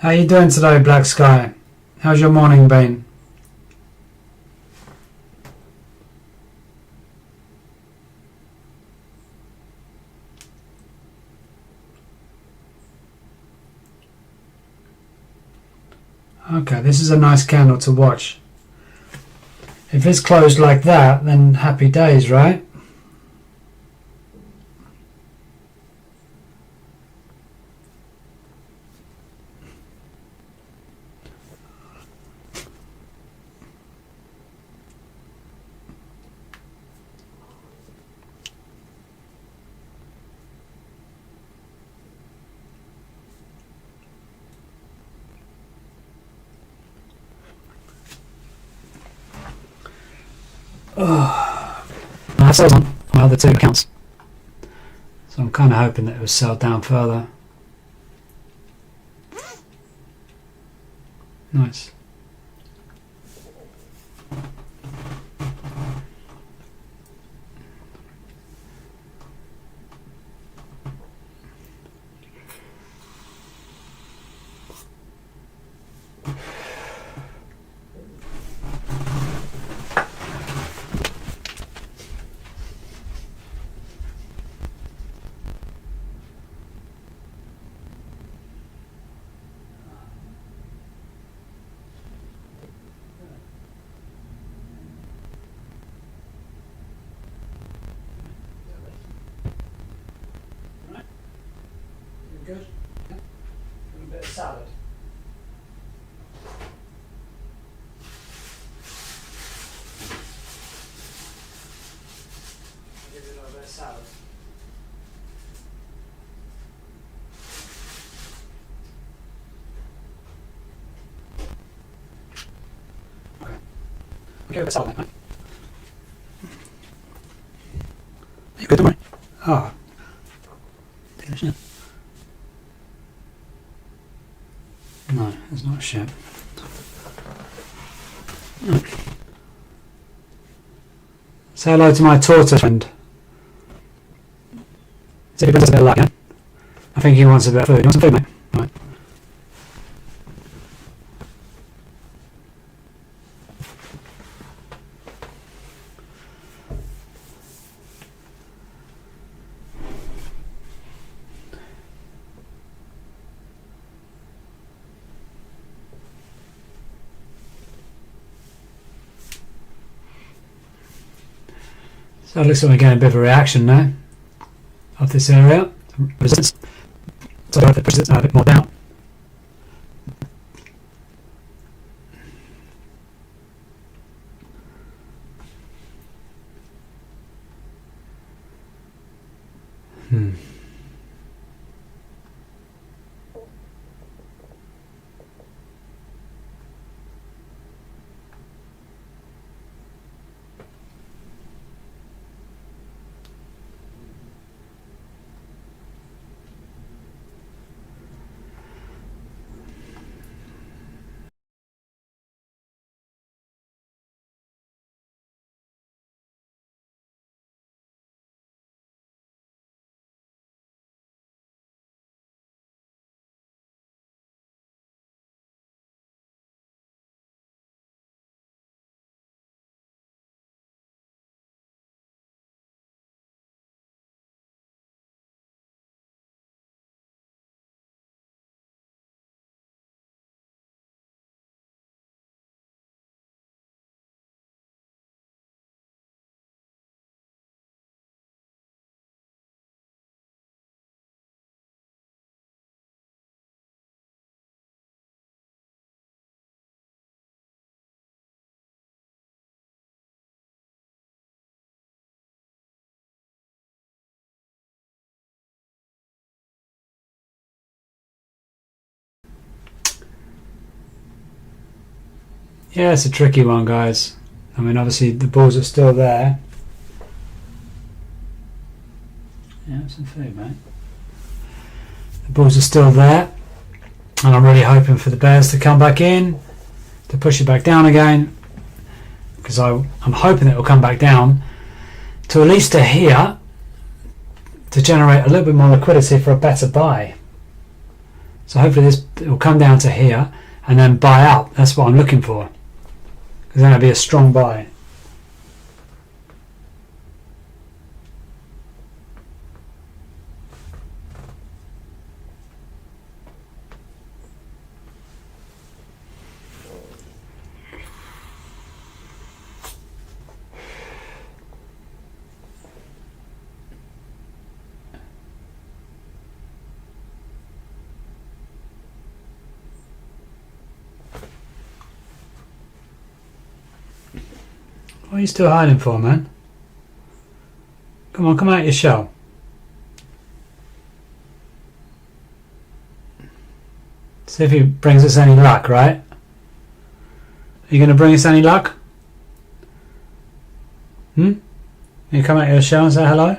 How you doing today, Black Sky? How's your morning been? Okay, this is a nice candle to watch. If it's closed like that, then happy days, right? Oh, I have sales on my other two accounts, so I'm kind of hoping that it will sell down further. Nice. Good. Yeah. A bit of salad. I'll give you a little bit of salad. Okay, let's start, mate. You good, don't worry. Ah. No, it's not shit. No. Say hello to my tortoise friend. See if he brings us a bit of luck, yeah? I think he wants a bit of food. You want some food, mate? Right. So it looks like we're getting a bit of a reaction now of this area. Resistance. So if it pushes it a bit more down. Yeah, it's a tricky one, guys. I mean, obviously the balls are still there. Yeah, have some food, mate. The balls are still there, and I'm really hoping for the Bears to come back in, to push it back down again, because I'm hoping it will come back down to at least to here, to generate a little bit more liquidity for a better buy. So hopefully it will come down to here and then buy out. That's what I'm looking for, because then it'll be a strong buy. What are you still hiding for, man? Come on, come out your shell. See if he brings us any luck, right? Are you going to bring us any luck? You come out your shell and say hello?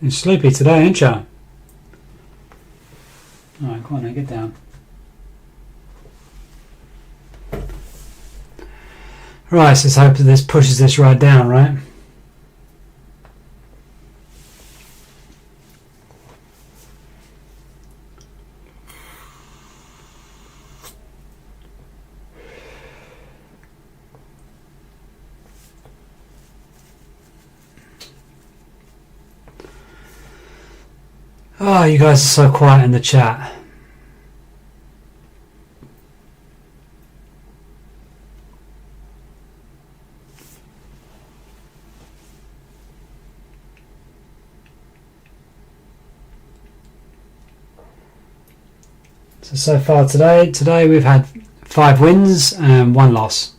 You're sleepy today, ain't you? Alright, come on then, get down. Right, so let's hope that this pushes this right down, right? Oh, you guys are so quiet in the chat. So far today we've had 5 wins and 1 loss.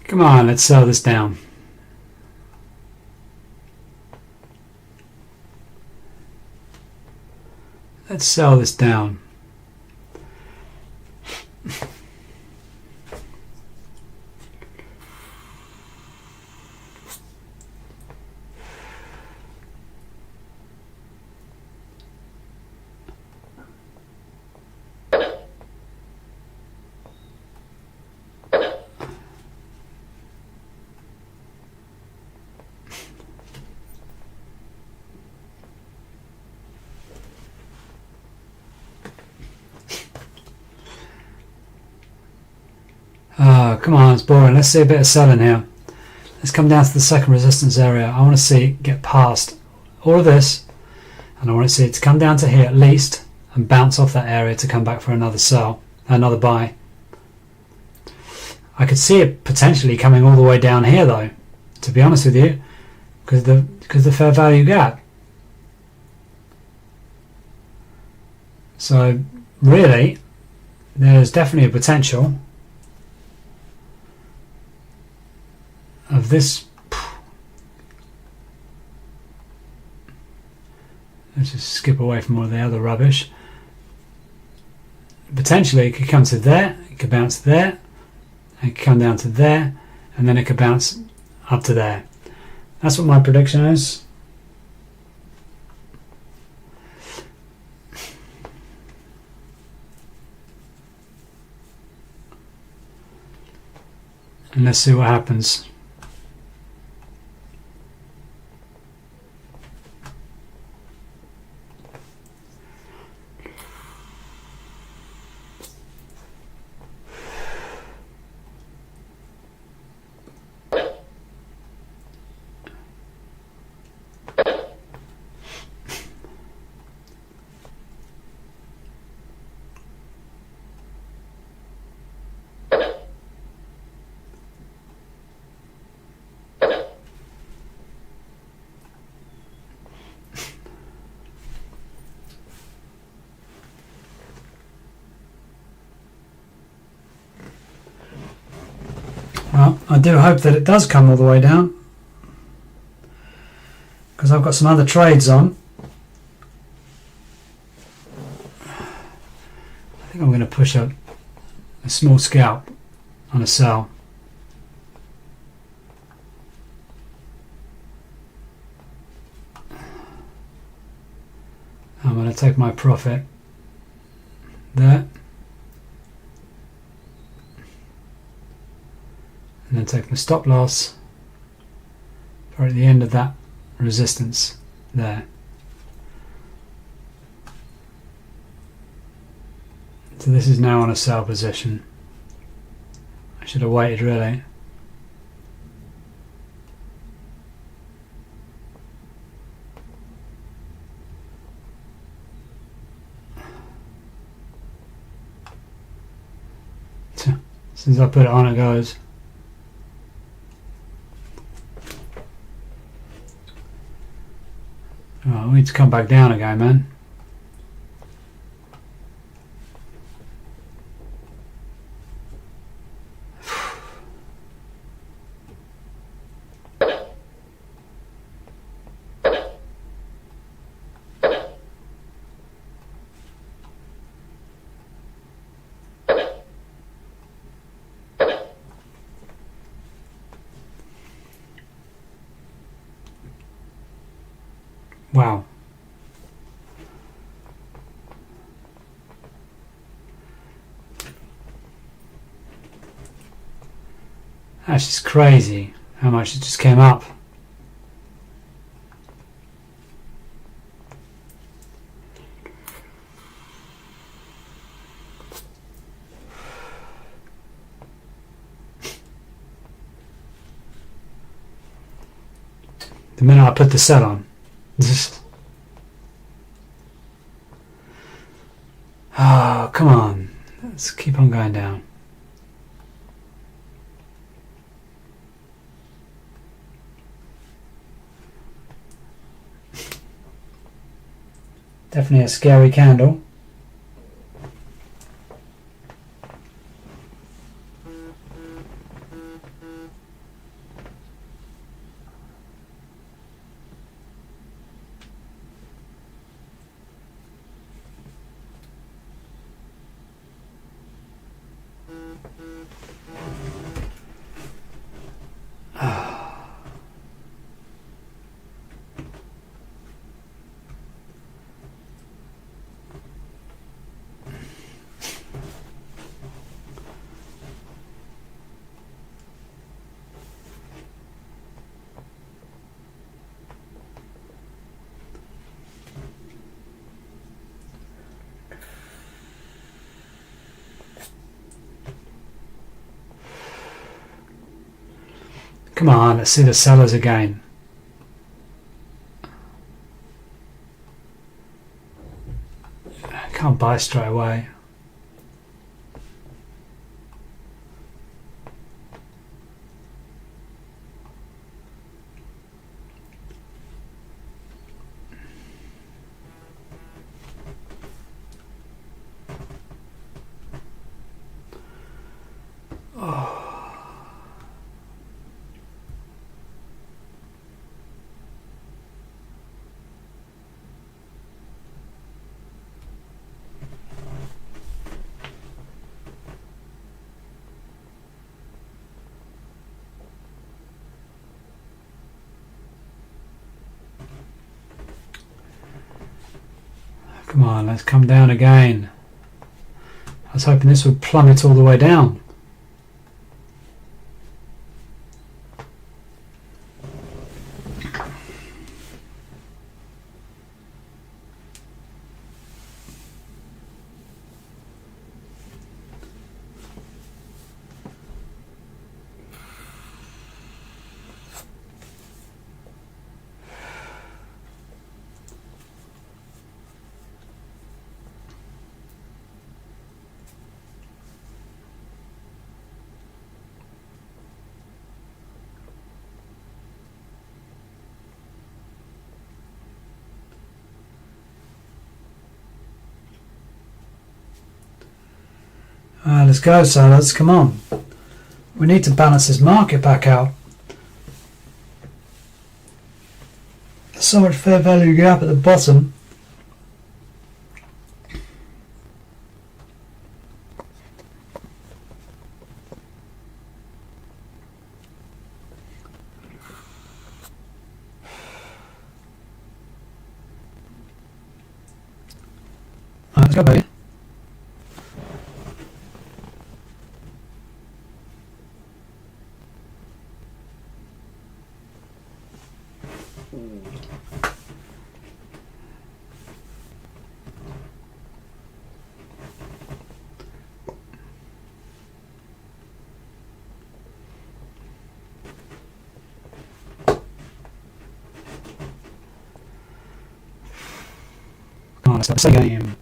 Come on, let's sell this down. Let's sell this down. Oh, come on, it's boring. Let's see a bit of selling here. Let's come down to the second resistance area. I want to see it get past all of this, and I want to see it to come down to here at least and bounce off that area to come back for another sell, another buy. I could see it potentially coming all the way down here though, to be honest with you, because the fair value gap. So really, there's definitely a potential of this. Let's just skip away from all the other rubbish. Potentially it could come to there, it could bounce there, it could come down to there, and then it could bounce up to there. That's what my prediction is. And let's see what happens. Well, I do hope that it does come all the way down, because I've got some other trades on. I think I'm going to push up a small scalp on a sell. I'm going to take my profit there. And then take my stop loss for at the end of that resistance there. So this is now on a sell position. I should have waited really. Since I put it on, it goes. Oh, we need to come back down again, man. Wow. That's just crazy how much it just came up. The minute I put the set on. Oh, come on. Let's keep on going down. Definitely a scary candle. Come on, let's see the sellers again. Can't buy straight away. Come on, let's come down again. I was hoping this would plummet all the way down. Let's go, sellers, come on. We need to balance this market back out. There's so much fair value gap at the bottom. Let's go, baby. Come on, let's start the game.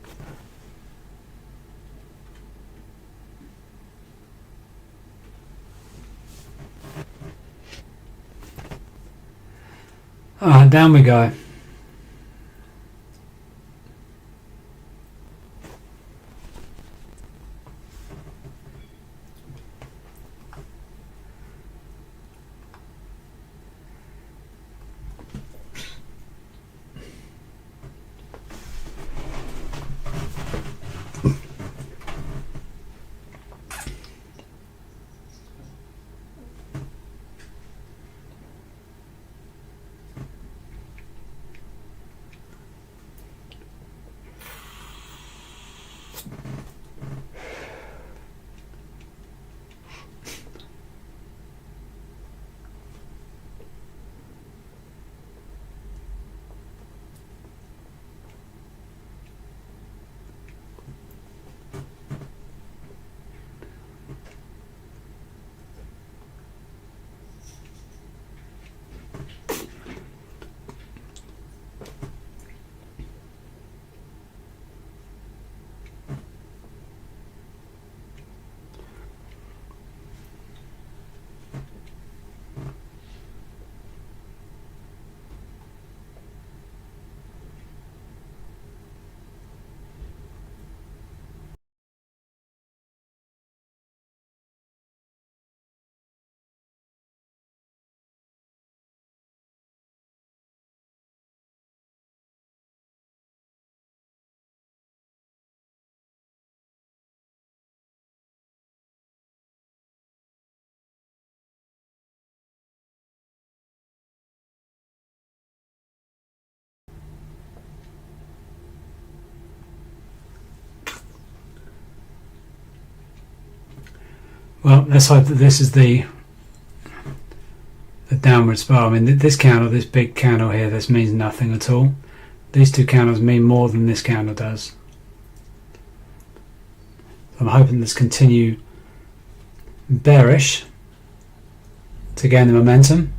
Down we go. Well, let's hope that this is the downward spiral. I mean, this candle, this big candle here, this means nothing at all. These two candles mean more than this candle does. I'm hoping this continue bearish to gain the momentum.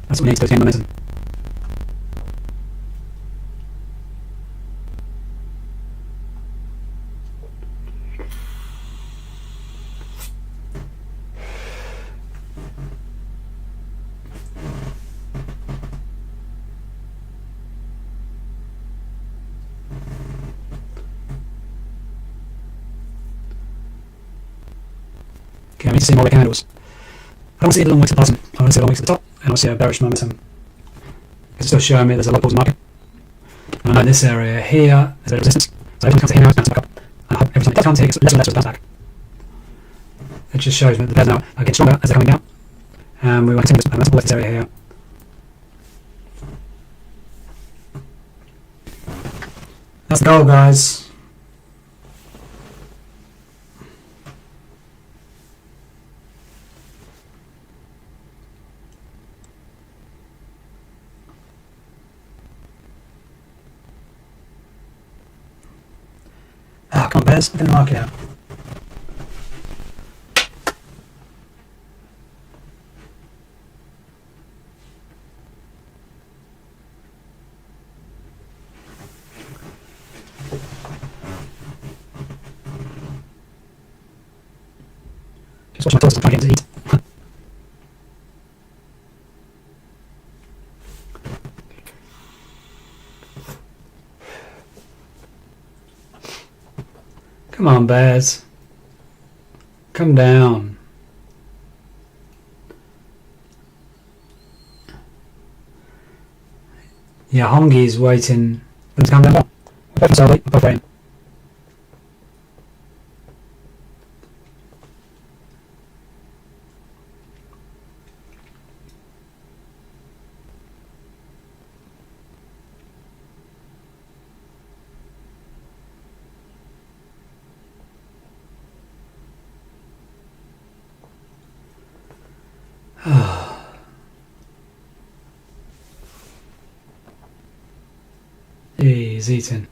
That's what we need to gain momentum. Okay, I need to see more red candles. I don't see it a long way to the bottom. I want to see it a long way to the top, and I want to see a bearish momentum. It's still showing me there's a lot of balls in the market. And I know this area here is a resistance. So every time it comes to here now, it's bouncing back up. And I hope every time it does come to here, it gets less and less of a bounce back. It just shows me that the pairs now are getting stronger as they're coming down. And we want to continue this, this area here. That's the goal, guys. Ah, come on, bears. Get in the market out. Just watch my toes, I'm trying to get them to eat. Come on, bears. Come down. Yeah, Hongi's waiting for them to come down. We're both slowly, we're both waiting. He's eating.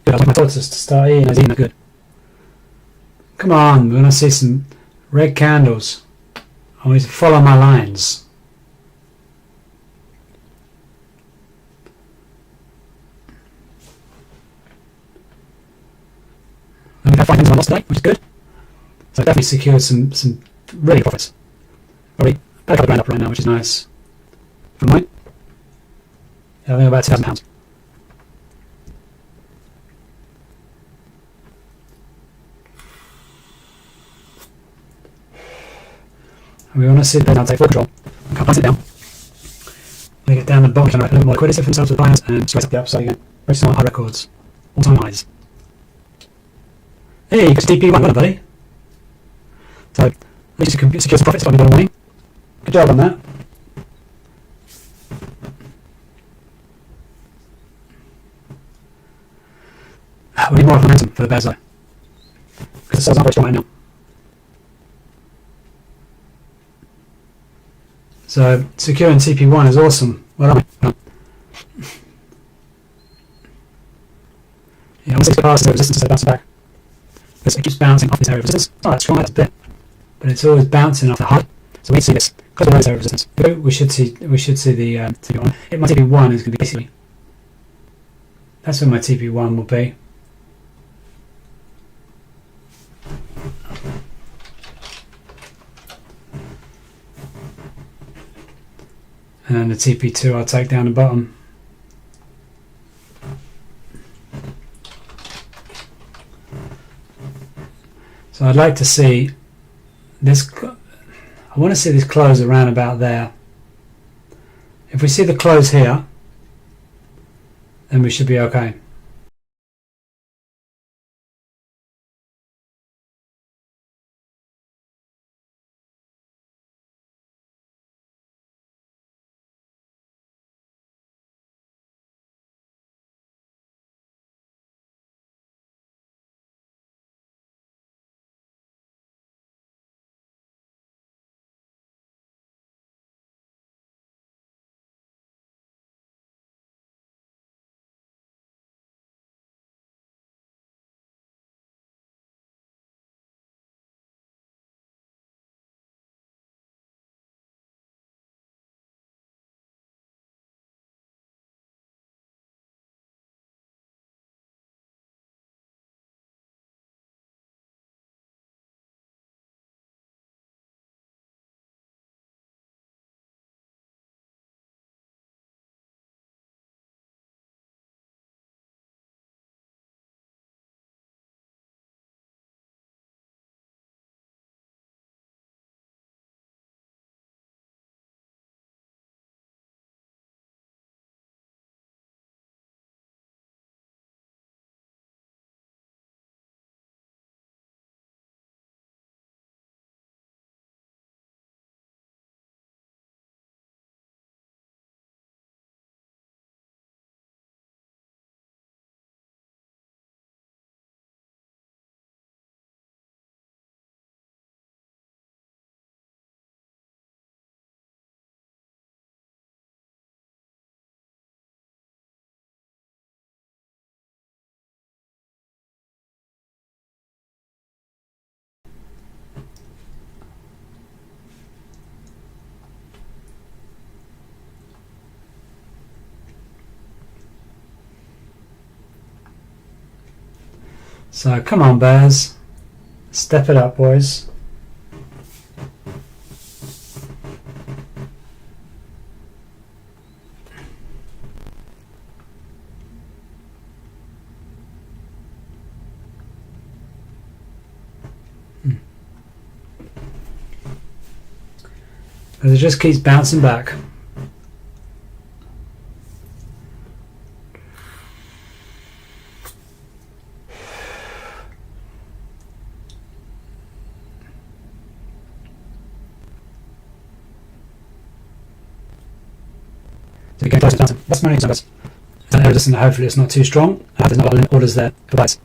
Good, I want my daughters to start eating. He's eating good. Come on, we want to see some red candles. I want you to follow my lines. And we've had 5 things on loss today, which is good. So definitely secured some really good profits. Already about a couple of grand up right now, which is nice. For mine, yeah, I think about £2,000. And we want to see the now take full control. Can't pass it down. We get down the bottom, generate a little more liquidity for themselves with buyers, and straight up the upside again. Very small high records. All time highs. Hey, you got DP1, well done, buddy. So, at least you can secure some profits by the morning. Good job on that. We need more momentum for the bears though. Because the sales aren't very strong right now. So, securing TP1 is awesome. Well done. Well done. Yeah, once it gets past the resistance, it bounces back. Because it keeps bouncing off this area of resistance. It's not that strong, that's a bit. But it's always bouncing off the high. So we need to see this. Because we're this area of resistance. We should see the TP1. My TP1 is going to be basically. That's where my TP1 will be. And then the TP2 I'll take down the bottom. So I'd like to see this, I want to see this close around about there. If we see the close here, then we should be okay. So come on, bears, step it up, boys. Because it just keeps bouncing back. So again, close it down. That's my numbers. Hopefully it's not too strong. There's not a lot of orders there for bites.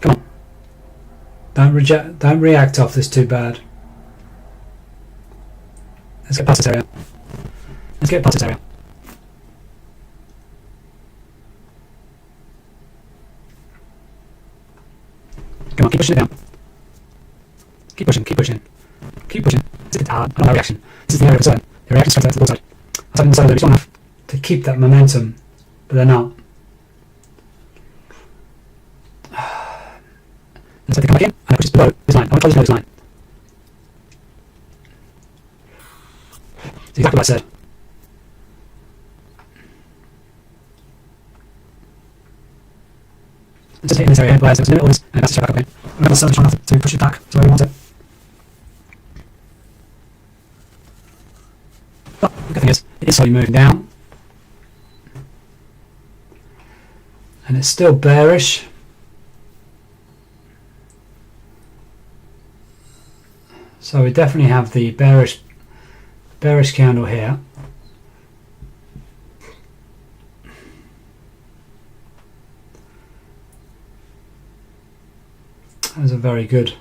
Come on. Don't react off this too bad. Let's get past this area. Let's get past this area. Come on, keep pushing it down. Keep pushing, keep pushing. Keep pushing. This is hard. No reaction. This is the area of concern. The reaction straight to the side. I was hoping the side enough to keep that momentum, but they're not. Let's come back in, and I push this below this line. I want to close this line. It's exactly what I said. It's just hitting this area here, players. There's no orders, and that's back up here. I'm going to try not to push it back to where we want it. But the good thing is, it is slowly moving down. And it's still bearish. So we definitely have the bearish candle here. That was a very good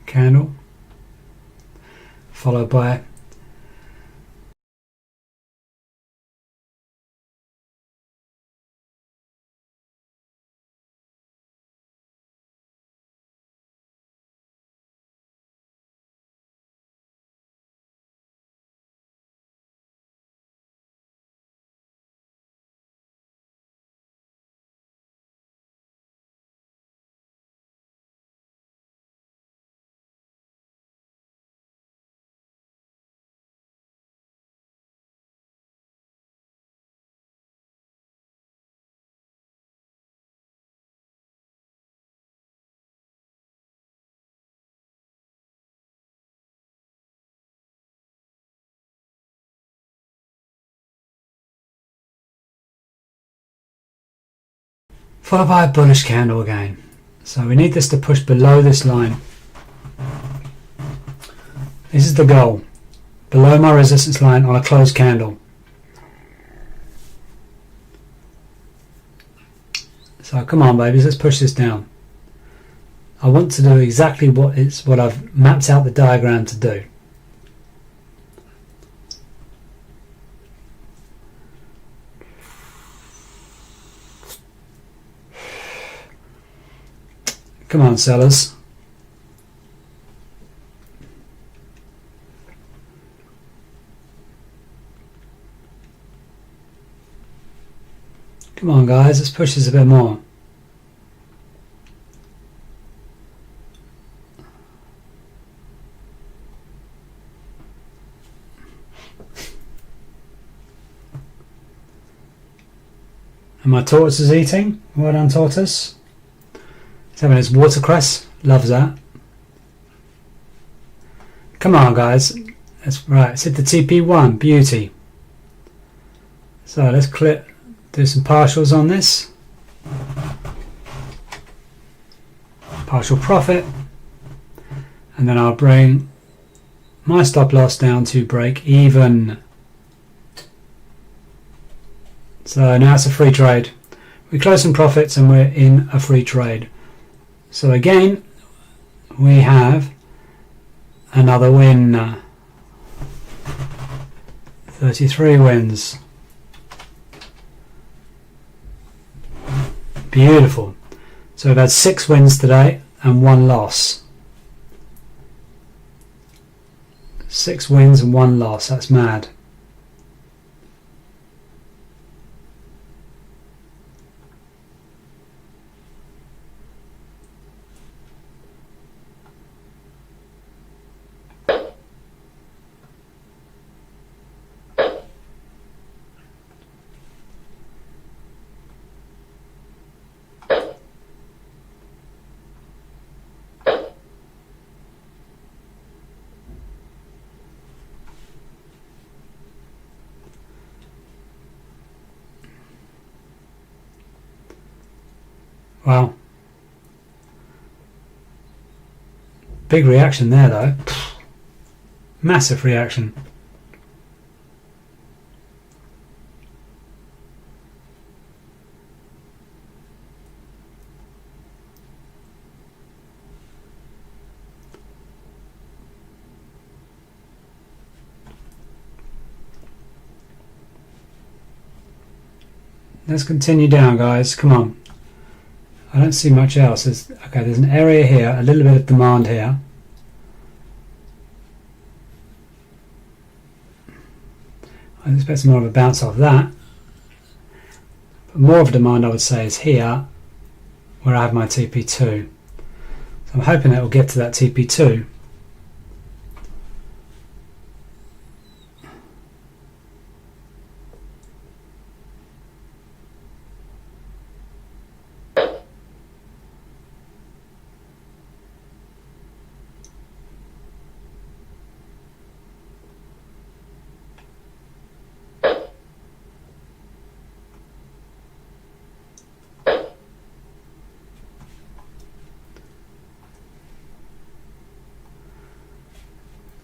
candle, followed by a bullish candle again. So we need this to push below this line. This is the goal. Below my resistance line on a closed candle. So come on, babies, let's push this down. I want to do exactly what I've mapped out the diagram to do. Come on, sellers. Come on, guys, let's push this a bit more. And my tortoise is eating. Well done, tortoise. He's having his watercress. Loves that. Come on, guys. That's right. Let's hit the TP1. Beauty. So let's do some partials on this. Partial profit. And then I'll bring my stop loss down to break even. So now it's a free trade. We close some profits and we're in a free trade. So again, we have another win. 33 wins. Beautiful. So we've had 6 wins today and 1 loss. 6 wins and 1 loss. That's mad. Wow. Big reaction there though. Massive reaction. Let's continue down, guys. Come on. I don't see much else. There's an area here, a little bit of demand here. I expect more of a bounce off that. But more of a demand, I would say, is here, where I have my TP2. So I'm hoping that will get to that TP2.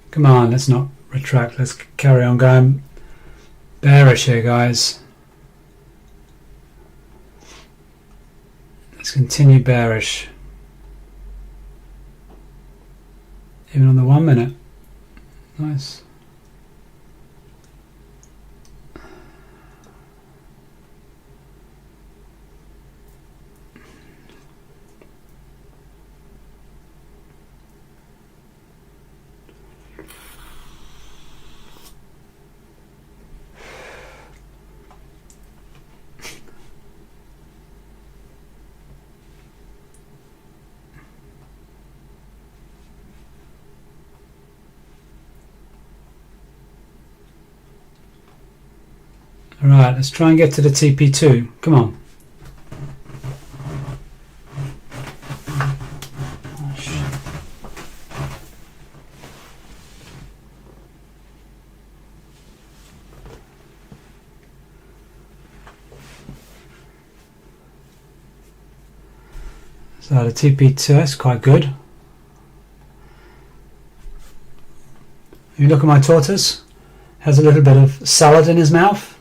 Come on, let's not retract. Let's carry on going bearish here, guys. Let's continue bearish. Even on the 1 minute. Nice. Alright, let's try and get to the TP2. Come on. So the TP2, that's quite good. You look at my tortoise, has a little bit of salad in his mouth.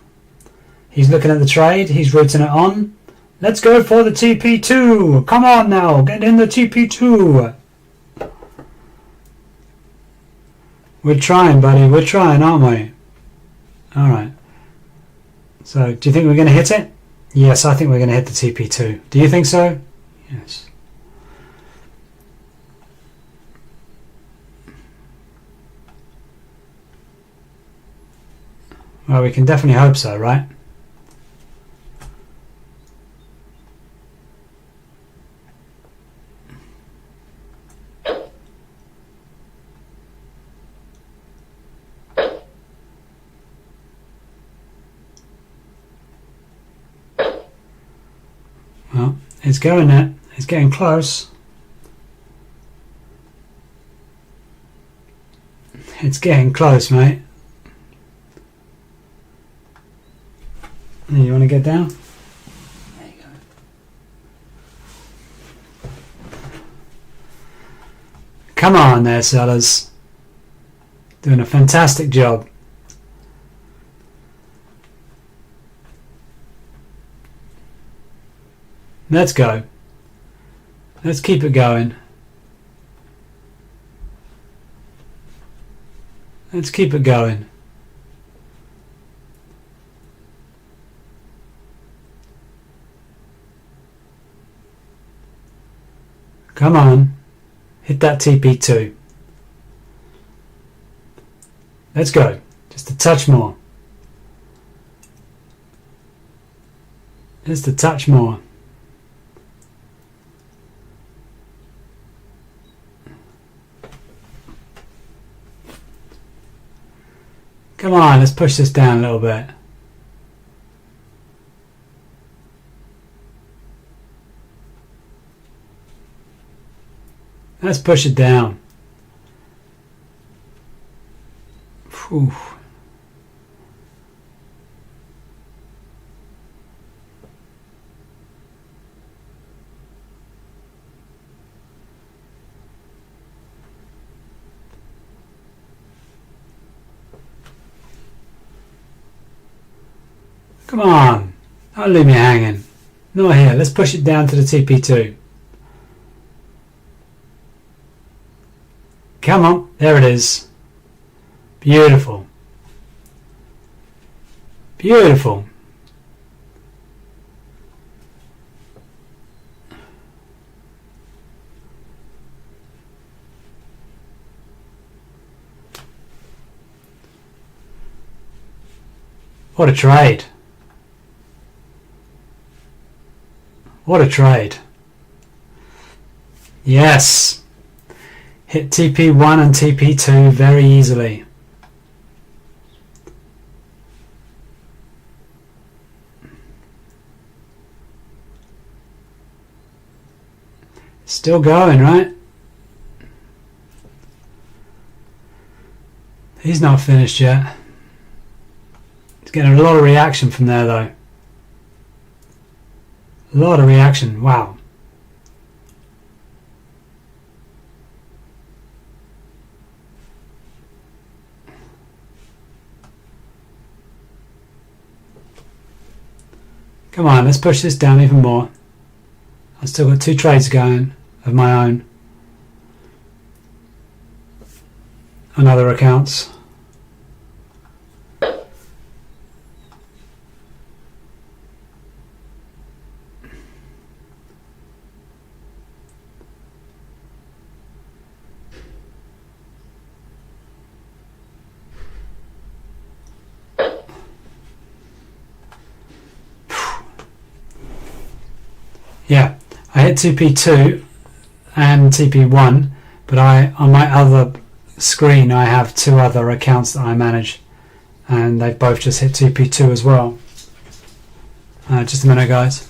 He's looking at the trade, he's rooting it on. Let's go for the TP2. Come on now, get in the TP2. We're trying, buddy, we're trying, aren't we? Alright. So, do you think we're going to hit it? Yes, I think we're going to hit the TP2. Do you think so? Yes. Well, we can definitely hope so, right? Well, it's going there. It's getting close. It's getting close, mate. You want to get down? There you go. Come on there, sellers. Doing a fantastic job. Let's go. Let's keep it going. Let's keep it going. Come on. Hit that TP2. Let's go. Just a touch more. Just a touch more. Come on, let's push this down a little bit. Let's push it down. Whew. Come on. Don't leave me hanging. Not here. Let's push it down to the TP2. Come on. There it is. Beautiful. Beautiful. What a trade. What a trade. Yes. Hit TP1 and TP2 very easily. Still going, right? He's not finished yet. He's getting a lot of reaction from there though. A lot of reaction. Wow. Come on, let's push this down even more. I've still got 2 trades going of my own on other accounts. Yeah, I hit TP2 and TP1, but on my other screen I have 2 other accounts that I manage, and they've both just hit TP2 as well. Just a minute, guys.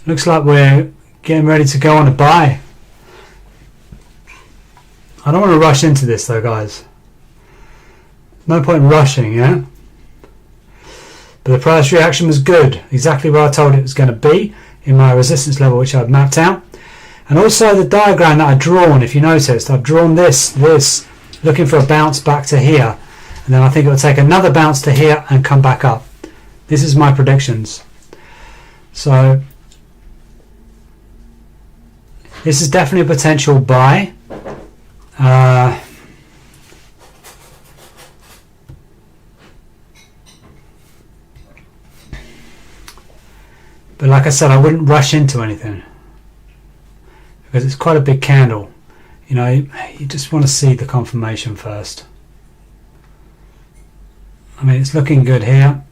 Looks like we're getting ready to go on a buy. I don't want to rush into this though, guys. No point in rushing, yeah? But the price reaction was good, exactly where I told it was going to be in my resistance level, which I've mapped out. And also the diagram that I've drawn, if you noticed, I've drawn this, looking for a bounce back to here. And then I think it will take another bounce to here and come back up. This is my predictions. So this is definitely a potential buy. But like I said, I wouldn't rush into anything because it's quite a big candle. You know, you just want to see the confirmation first. I mean, it's looking good here.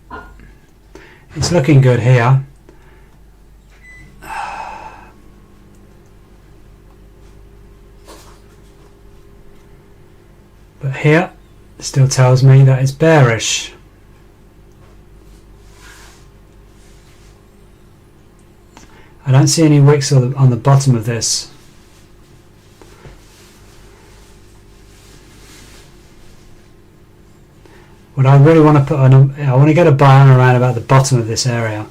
It's looking good here. But here, it still tells me that it's bearish. I don't see any wicks on the bottom of this. What I really want to put on, I want to get a buy on around about the bottom of this area.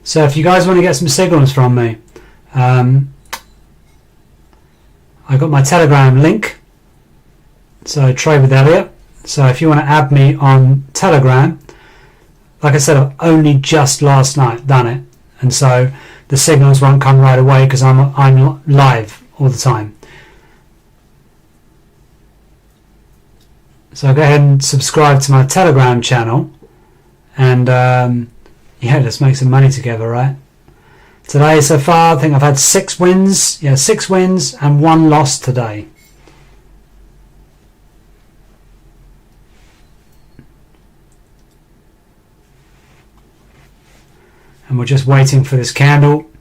So if you guys want to get some signals from me, I got my Telegram link, so Trade with Elliot. So if you want to add me on Telegram, like I said, I've only just last night done it, and so the signals won't come right away because I'm live all the time. So go ahead and subscribe to my Telegram channel, and yeah, let's make some money together, right? Today so far, I think I've had 6 wins. Yeah, 6 wins and 1 loss today. And we're just waiting for this candle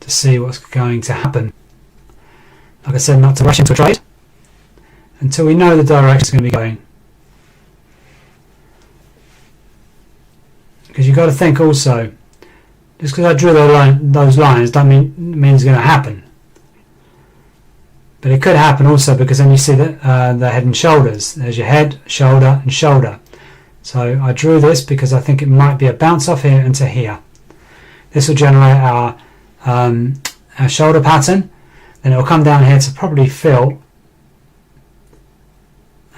to see what's going to happen. Like I said, not to rush into a trade until we know the direction it's going to be going. Because you've got to think also, just because I drew those lines don't mean it's going to happen. But it could happen also because then you see the head and shoulders. There's your head, shoulder and shoulder. So I drew this because I think it might be a bounce off here into here. This will generate our shoulder pattern. Then it will come down here to probably fill.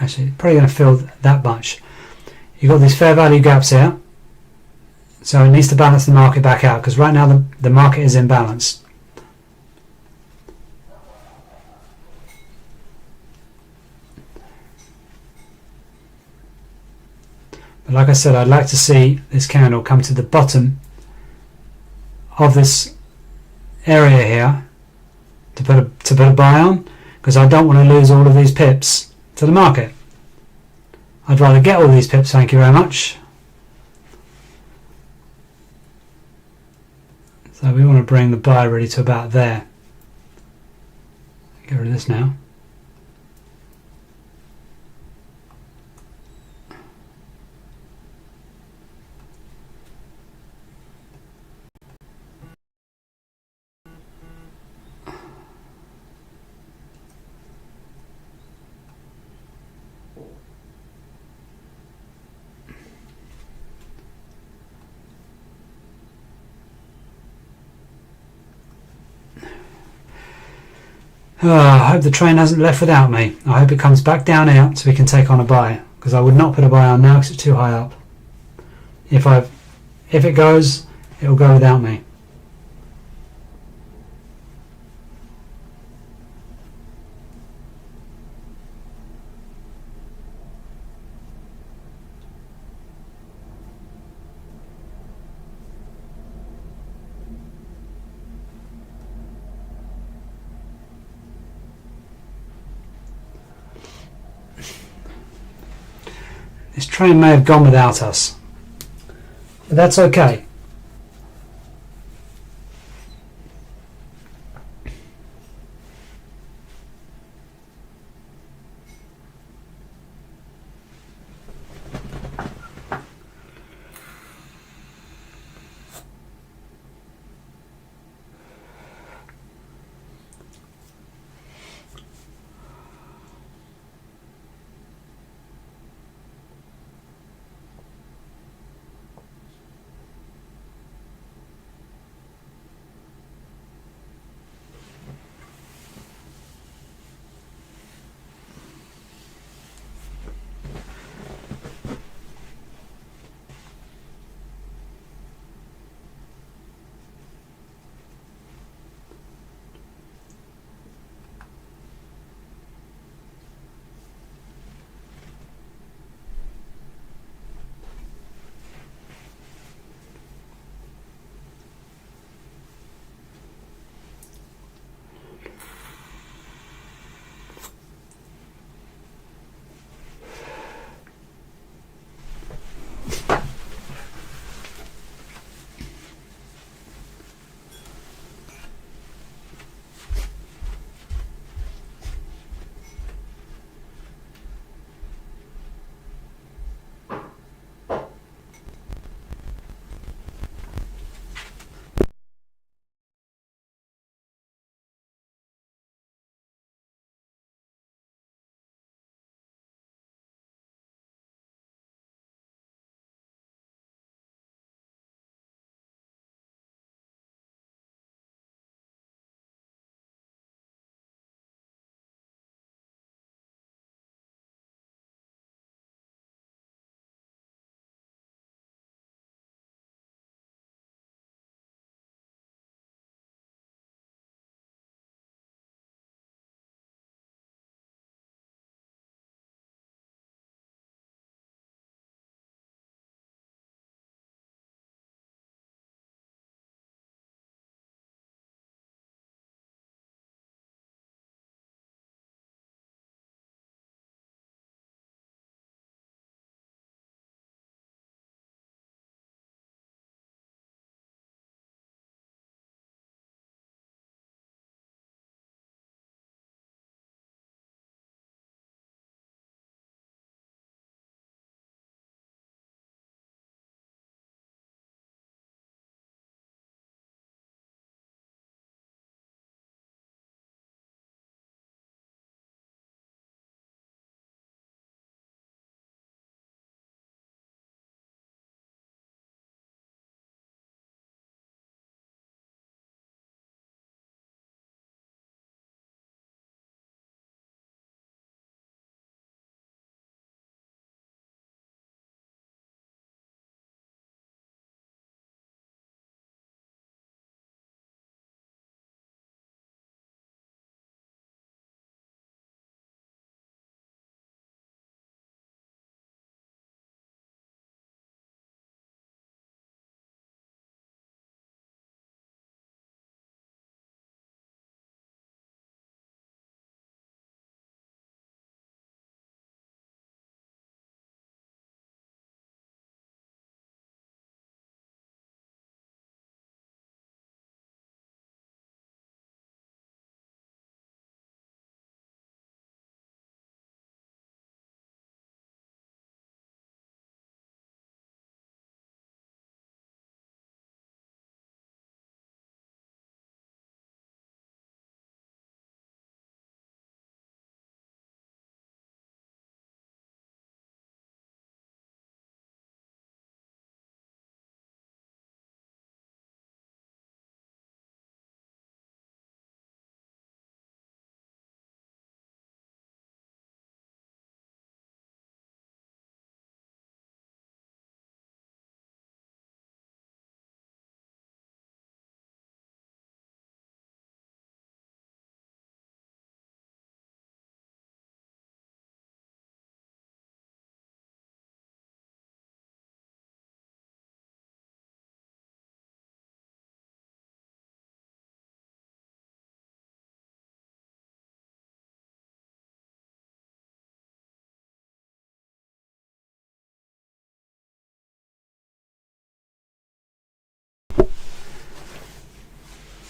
Actually, probably going to fill that much. You've got these fair value gaps here. So it needs to balance the market back out because right now the market is in balance. But like I said, I'd like to see this candle come to the bottom of this area here to put a buy on, because I don't want to lose all of these pips to the market. I'd rather get all these pips, thank you very much. So we want to bring the buy ready to about there. Get rid of this now. I hope the train hasn't left without me. I hope it comes back down here so we can take on a buy, because I would not put a buy on now because it's too high up. If it goes, it'll go without me. This train may have gone without us, but that's okay.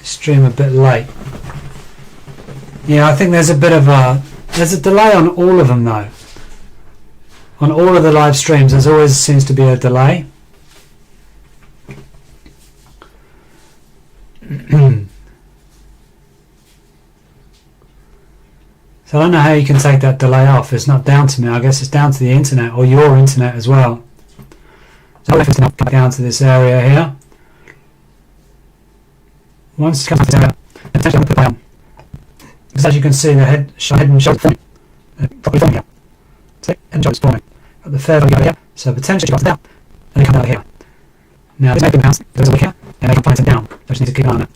stream a bit late. Yeah, I think there's a bit of there's a delay on all of them though. On all of the live streams, there's always seems to be a delay. So I don't know how you can take that delay off. It's not down to me. I guess it's down to the internet or your internet as well. So if it's not come down to this area here. Once it comes to this area, potentially I'm going to put it on. Because as you can see, the head and shoulders forming. Properly forming here. See? Head and shoulders forming. Got the fair value over here. So potentially it comes down. And it comes out here. Now this making bounce goes over here. And they can find it down. So I just need to keep an eye on it.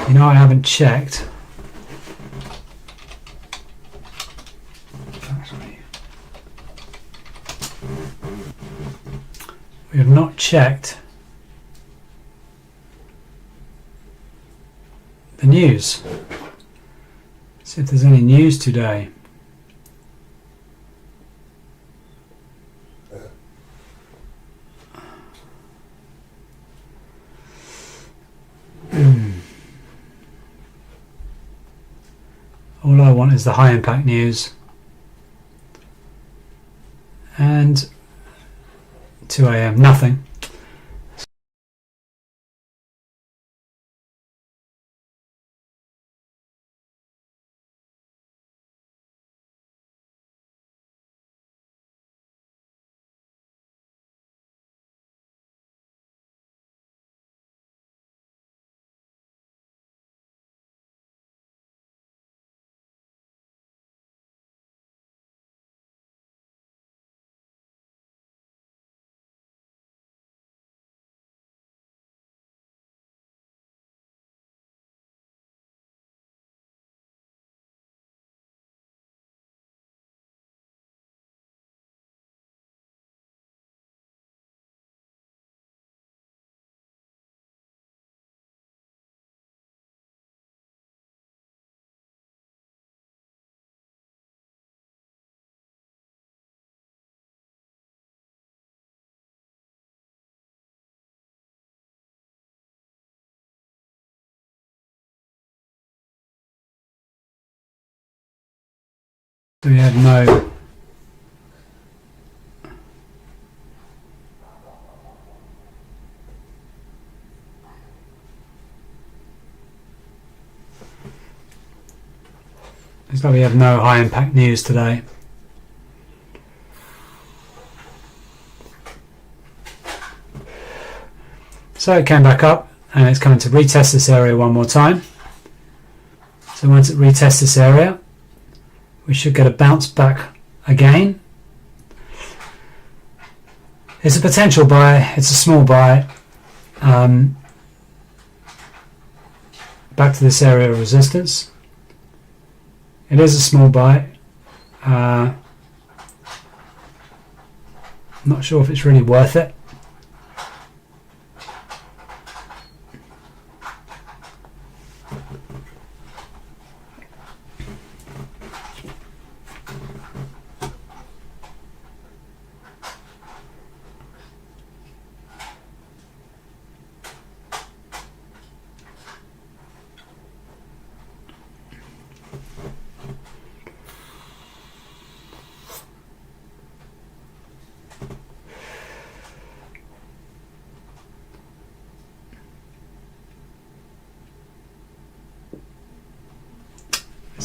You know, I haven't checked. We have not checked the news. See if there's any news today. All I want is the high impact news. And 2 AM, nothing. So we had no. Looks like we have no high impact news today. So it came back up and it's coming to retest this area one more time. So once it retests this area, we should get a bounce back again. It's a potential buy, it's a small buy. Back to this area of resistance. It is a small buy. I'm not sure if it's really worth it.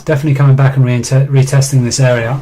Definitely coming back and retesting this area.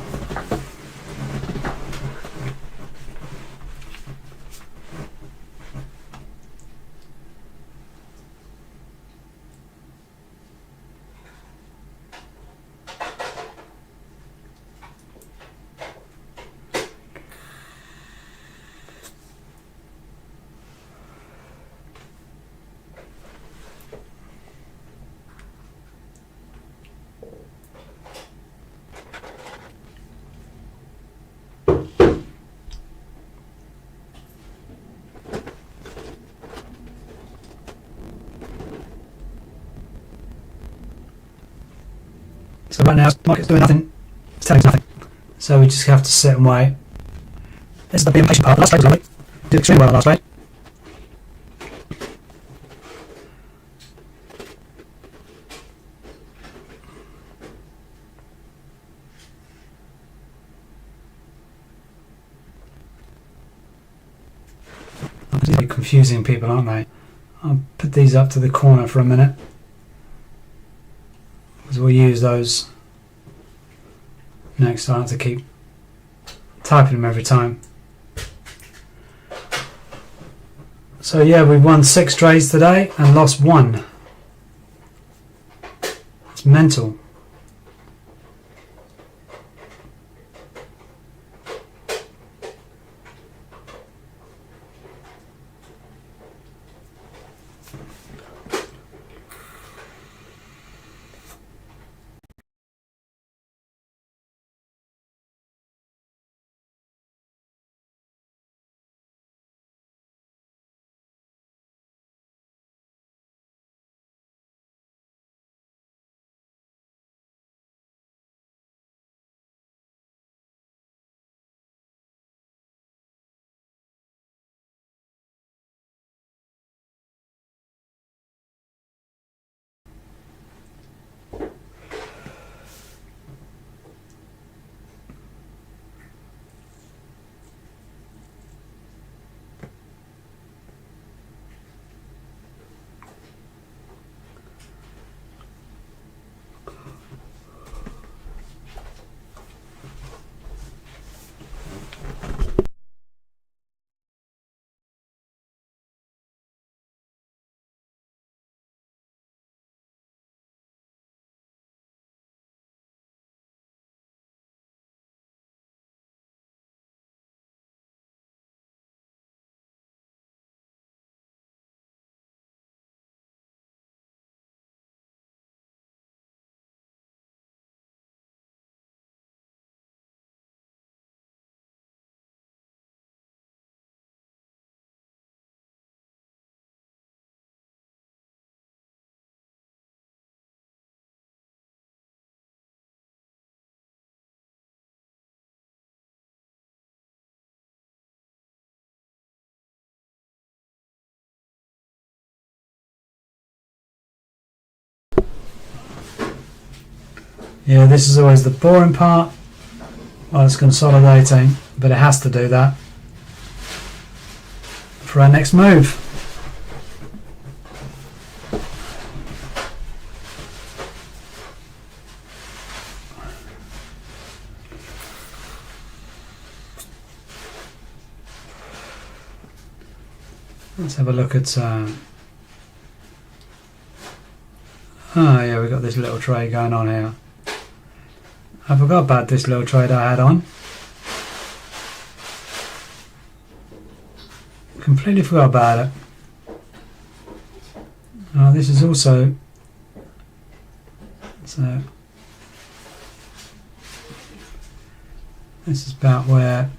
So right now, the market's doing nothing, it's telling us nothing. So we just have to sit and wait. This is the being patient part. The last trade was lovely. Did extremely well last trade. They're confusing people, aren't they? I'll put these up to the corner for a minute, because we'll use those next time to keep typing them every time. So yeah, we've won 6 trades today and lost 1. It's mental. Yeah, this is always the boring part while it's consolidating, but it has to do that for our next move. Let's have a look at yeah, we've got this little trade going on here. I forgot about this little trade I had on. Completely forgot about it. This is also, so this is about where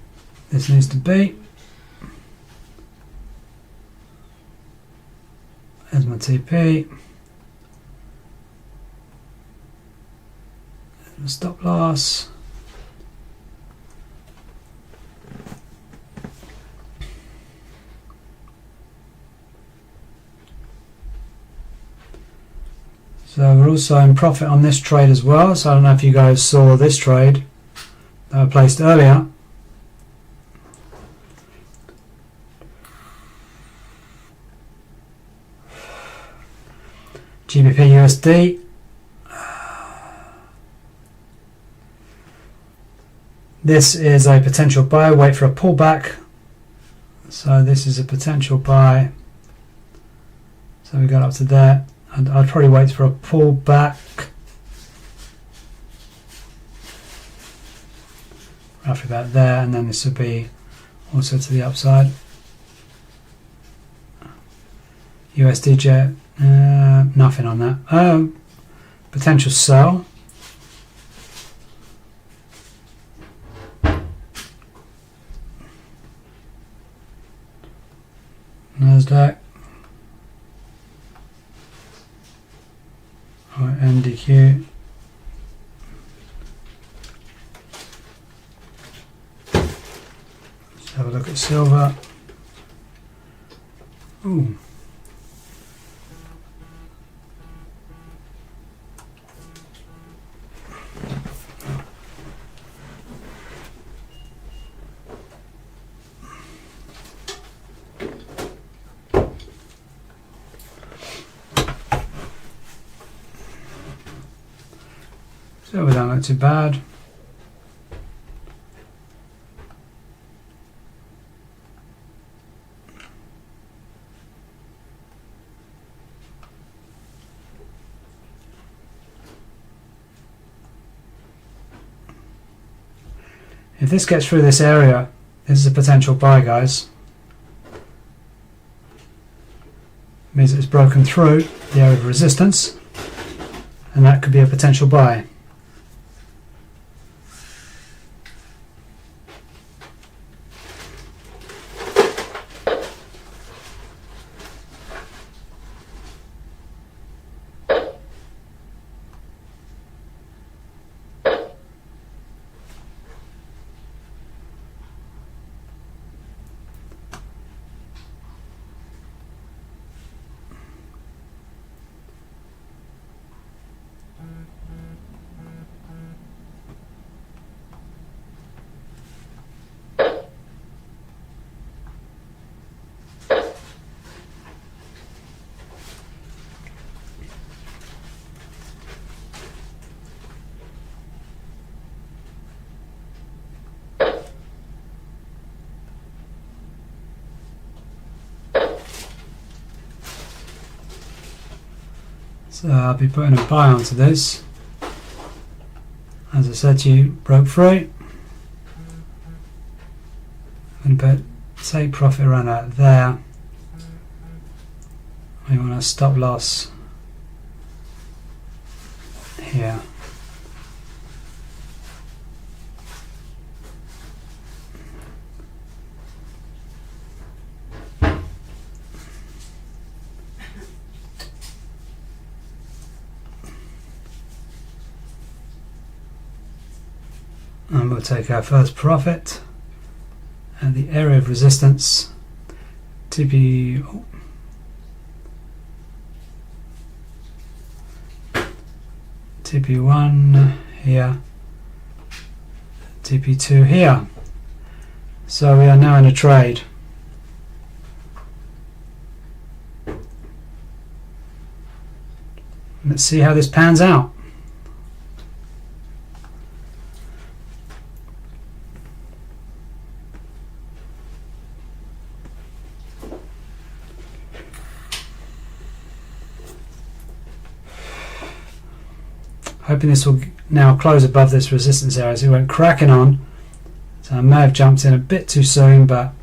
this needs to be. There's my TP. Stop loss. So we're also in profit on this trade as well. So I don't know if you guys saw this trade that I placed earlier. GBP USD. This is a potential buy, wait for a pullback. So this is a potential buy. So we got up to there, and I'd probably wait for a pullback. Roughly about there, and then this would be also to the upside. USD jet, nothing on that. Potential sell. Nasdaq, NDQ, let's have a look at silver. Ooh. So we don't look too bad. If this gets through this area, this is a potential buy, guys. Means it's broken through the area of resistance, and that could be a potential buy. So I'll be putting a buy onto this. As I said to you, broke free. I'm going to put take profit around out there. We want a stop loss here. And we'll take our first profit at the area of resistance TP TP1 here, TP2 here. So we are now in a trade. Let's see how this pans out. Hoping this will now close above this resistance area. So it went cracking on. So I may have jumped in a bit too soon, but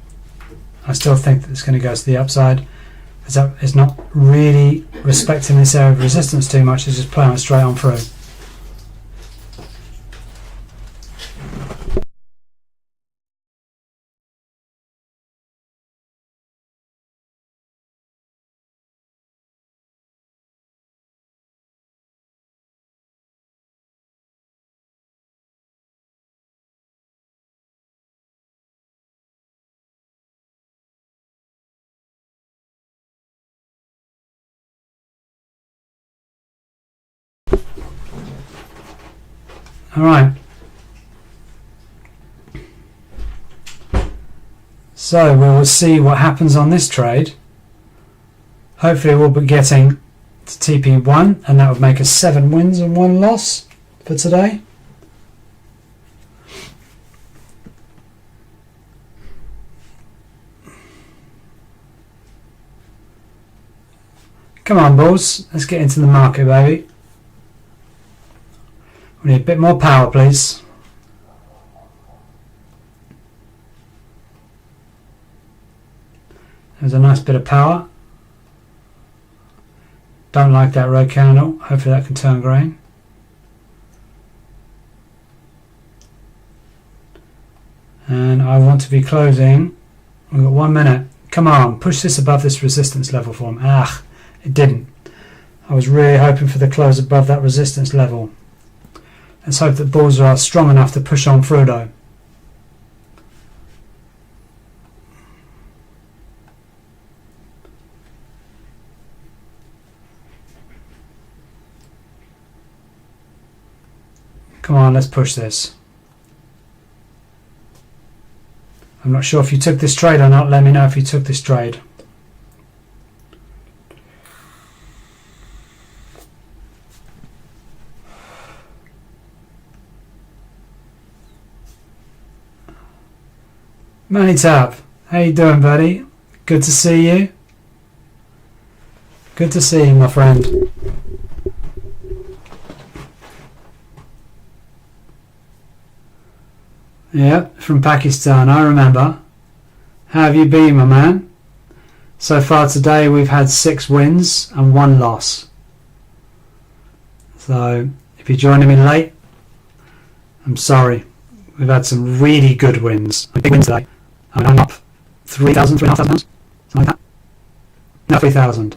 I still think that it's going to go to the upside. It's not really respecting this area of resistance too much. It's just playing it straight on through. Alright, so we will see what happens on this trade. Hopefully we'll be getting to TP1, and that would make us 7 wins and 1 loss for today. Come on, bulls, let's get into the market, baby. We need a bit more power, please. There's a nice bit of power. Don't like that red candle. Hopefully that can turn green. And I want to be closing. We've got 1 minute. Come on, push this above this resistance level for me. Ah, it didn't. I was really hoping for the close above that resistance level. Let's hope that bulls are strong enough to push on through though. Come on, let's push this. I'm not sure if you took this trade or not. Let me know if you took this trade. Manitab, how you doing, buddy? Good to see you. Good to see you, my friend. Yep, from Pakistan, I remember. How have you been, my man? So far today we've had 6 wins and 1 loss. So, if you're joining me late, I'm sorry. We've had some really good wins. Big wins today. I'm up 3,000, 3,500 pounds. Something like that. No, 3,000.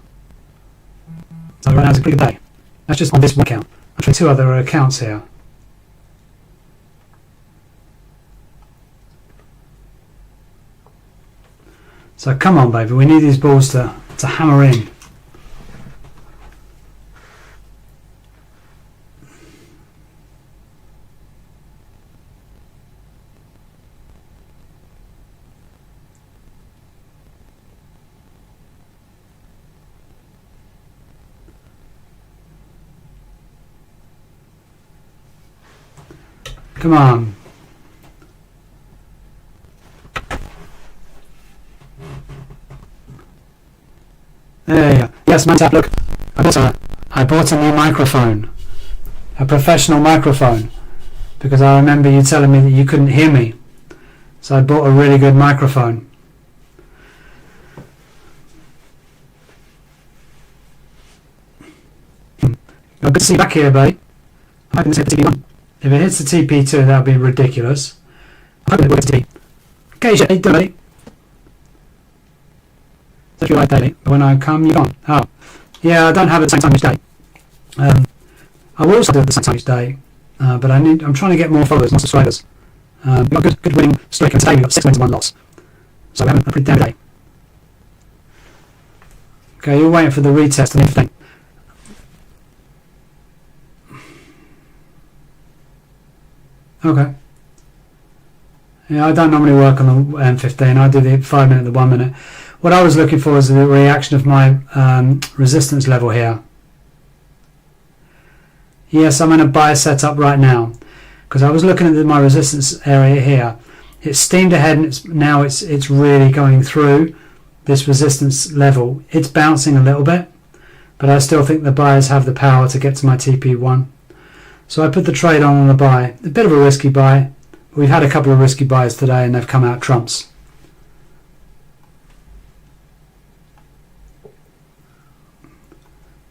So right now it's a pretty good day. That's just on this one account. I'll try 2 other accounts here. So come on, baby, we need these balls to hammer in. Come on. There you go. Yes, Mantap, look. I bought a new microphone. A professional microphone. Because I remember you telling me that you couldn't hear me. So I bought a really good microphone. Good to see you back here, buddy. I'm hoping this hits the TP1. If it hits the TP2, that would be ridiculous. I'm hoping it will hit the TP. Okay, shit, buddy. If you like daily, but when I come, you're gone. Oh, yeah, I don't have it at the same time each day. I will also do it at the same time each day, but I'm trying to get more followers, more subscribers. We've got a good winning streak, and today we've got 6 wins and 1 loss. So we're having a pretty damn day. Okay, you're waiting for the retest on the 15. Okay. Yeah, I don't normally work on the M15. I do the 5 minute, the 1 minute. What I was looking for is the reaction of my resistance level here. Yes, I'm in a buy setup right now because I was looking at my resistance area here. It's steamed ahead and now it's really going through this resistance level. It's bouncing a little bit, but I still think the buyers have the power to get to my TP1. So I put the trade on the buy. A bit of a risky buy. We've had a couple of risky buys today and they've come out trumps.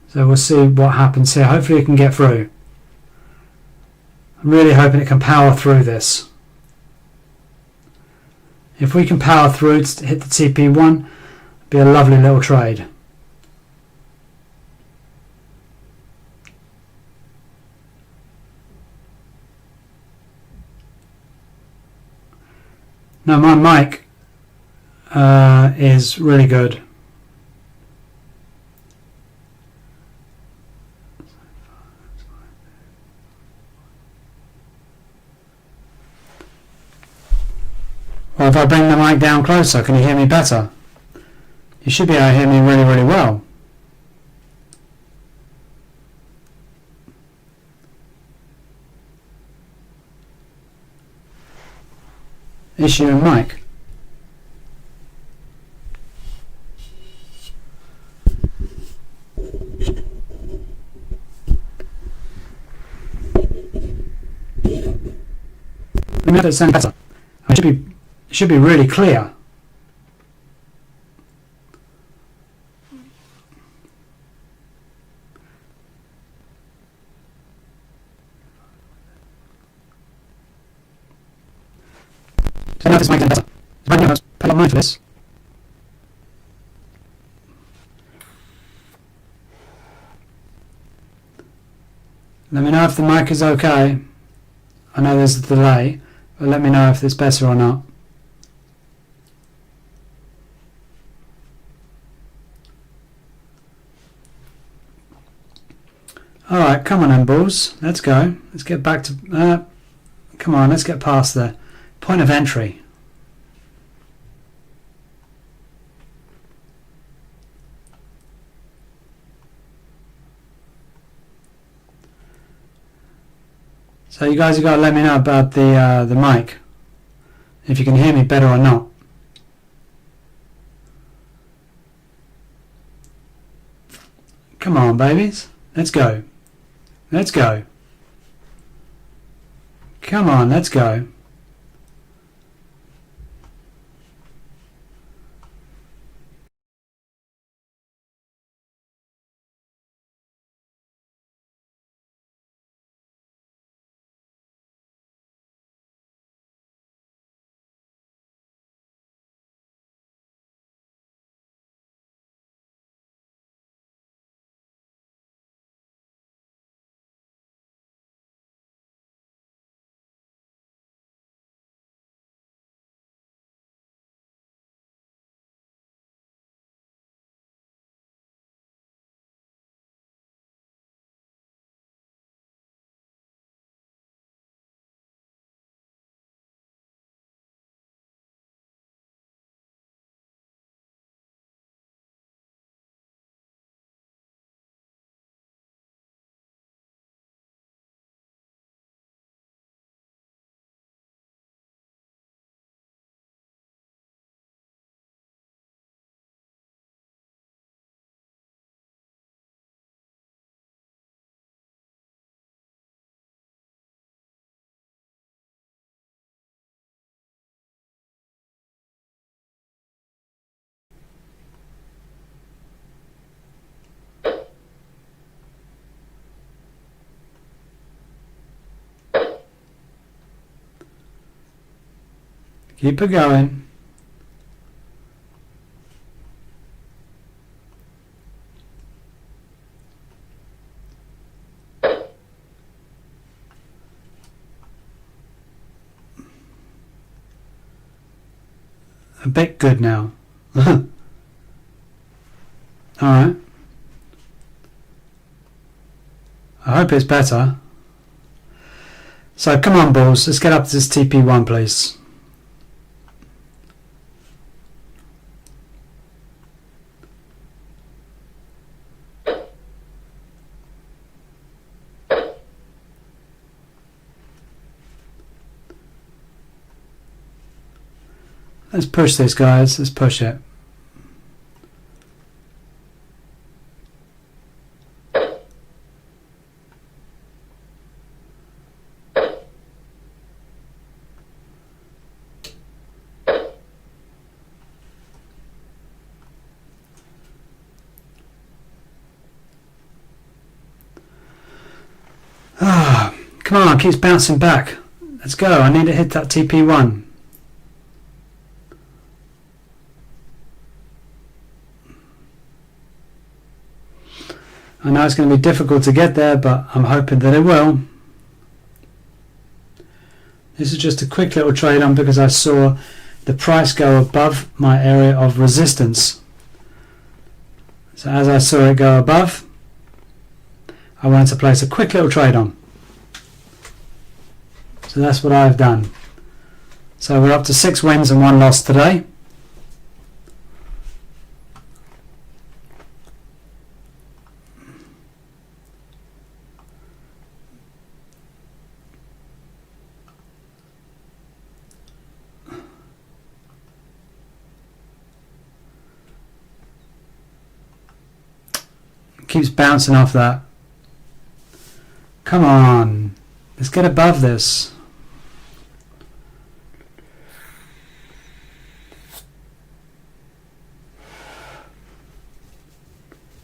So we'll see what happens here. Hopefully it can get through. I'm really hoping it can power through this. If we can power through to hit the TP1, it'd be a lovely little trade. Now my mic is really good. Well, if I bring the mic down closer, can you hear me better? You should be able to hear me really, really well. Issue in mic. Let me have it sound better. It should be really clear. I don't know if this might get better. If I know I was paying a lot of money for this. Let me know if the mic is okay. I know there's a delay, but let me know if it's better or not. Alright, come on then, balls. Let's go. Let's get back to... come on, let's get past the point of entry. So you guys have got to let me know about the mic. If you can hear me better or not. Come on, babies. Let's go. Let's go. Come on, let's go. Keep it going. A bit good now. Alright. I hope it's better. So come on, balls, let's get up to this TP1, please. Let's push this, guys. Let's push it. Come on, keeps bouncing back. Let's go. I need to hit that TP1. I know it's going to be difficult to get there, but I'm hoping that it will. This is just a quick little trade on because I saw the price go above my area of resistance. So as I saw it go above, I wanted to place a quick little trade on. So that's what I've done. So we're up to 6 wins and 1 loss today. Keeps bouncing off that. Come on, let's get above this.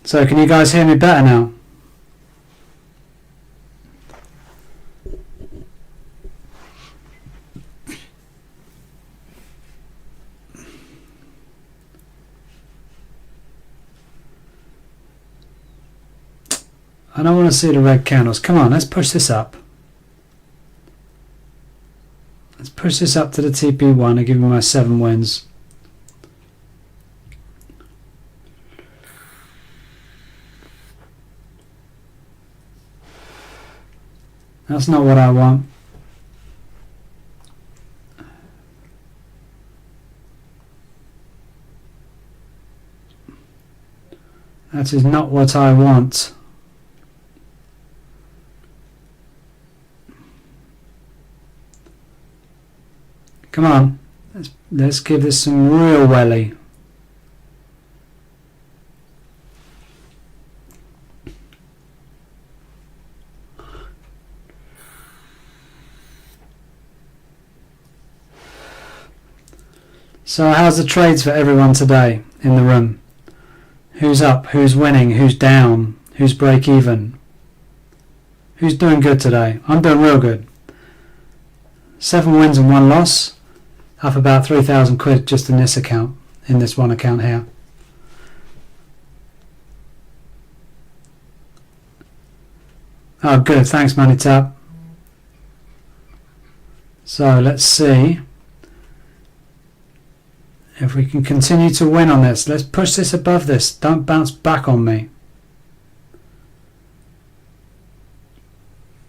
So can you guys hear me better now? I don't want to see the red candles. Come on, let's push this up. Let's push this up to the TP1 and give me my 7 wins. That's not what I want. That is not what I want. Come on, let's give this some real welly. So how's the trades for everyone today in the room? Who's up? Who's winning? Who's down? Who's break even? Who's doing good today? I'm doing real good. 7 wins and 1 loss. Up about 3,000 quid just in this account, in this one account here. Oh good, thanks Money Tap. So let's see if we can continue to win on this. Let's push this above this. Don't bounce back on me.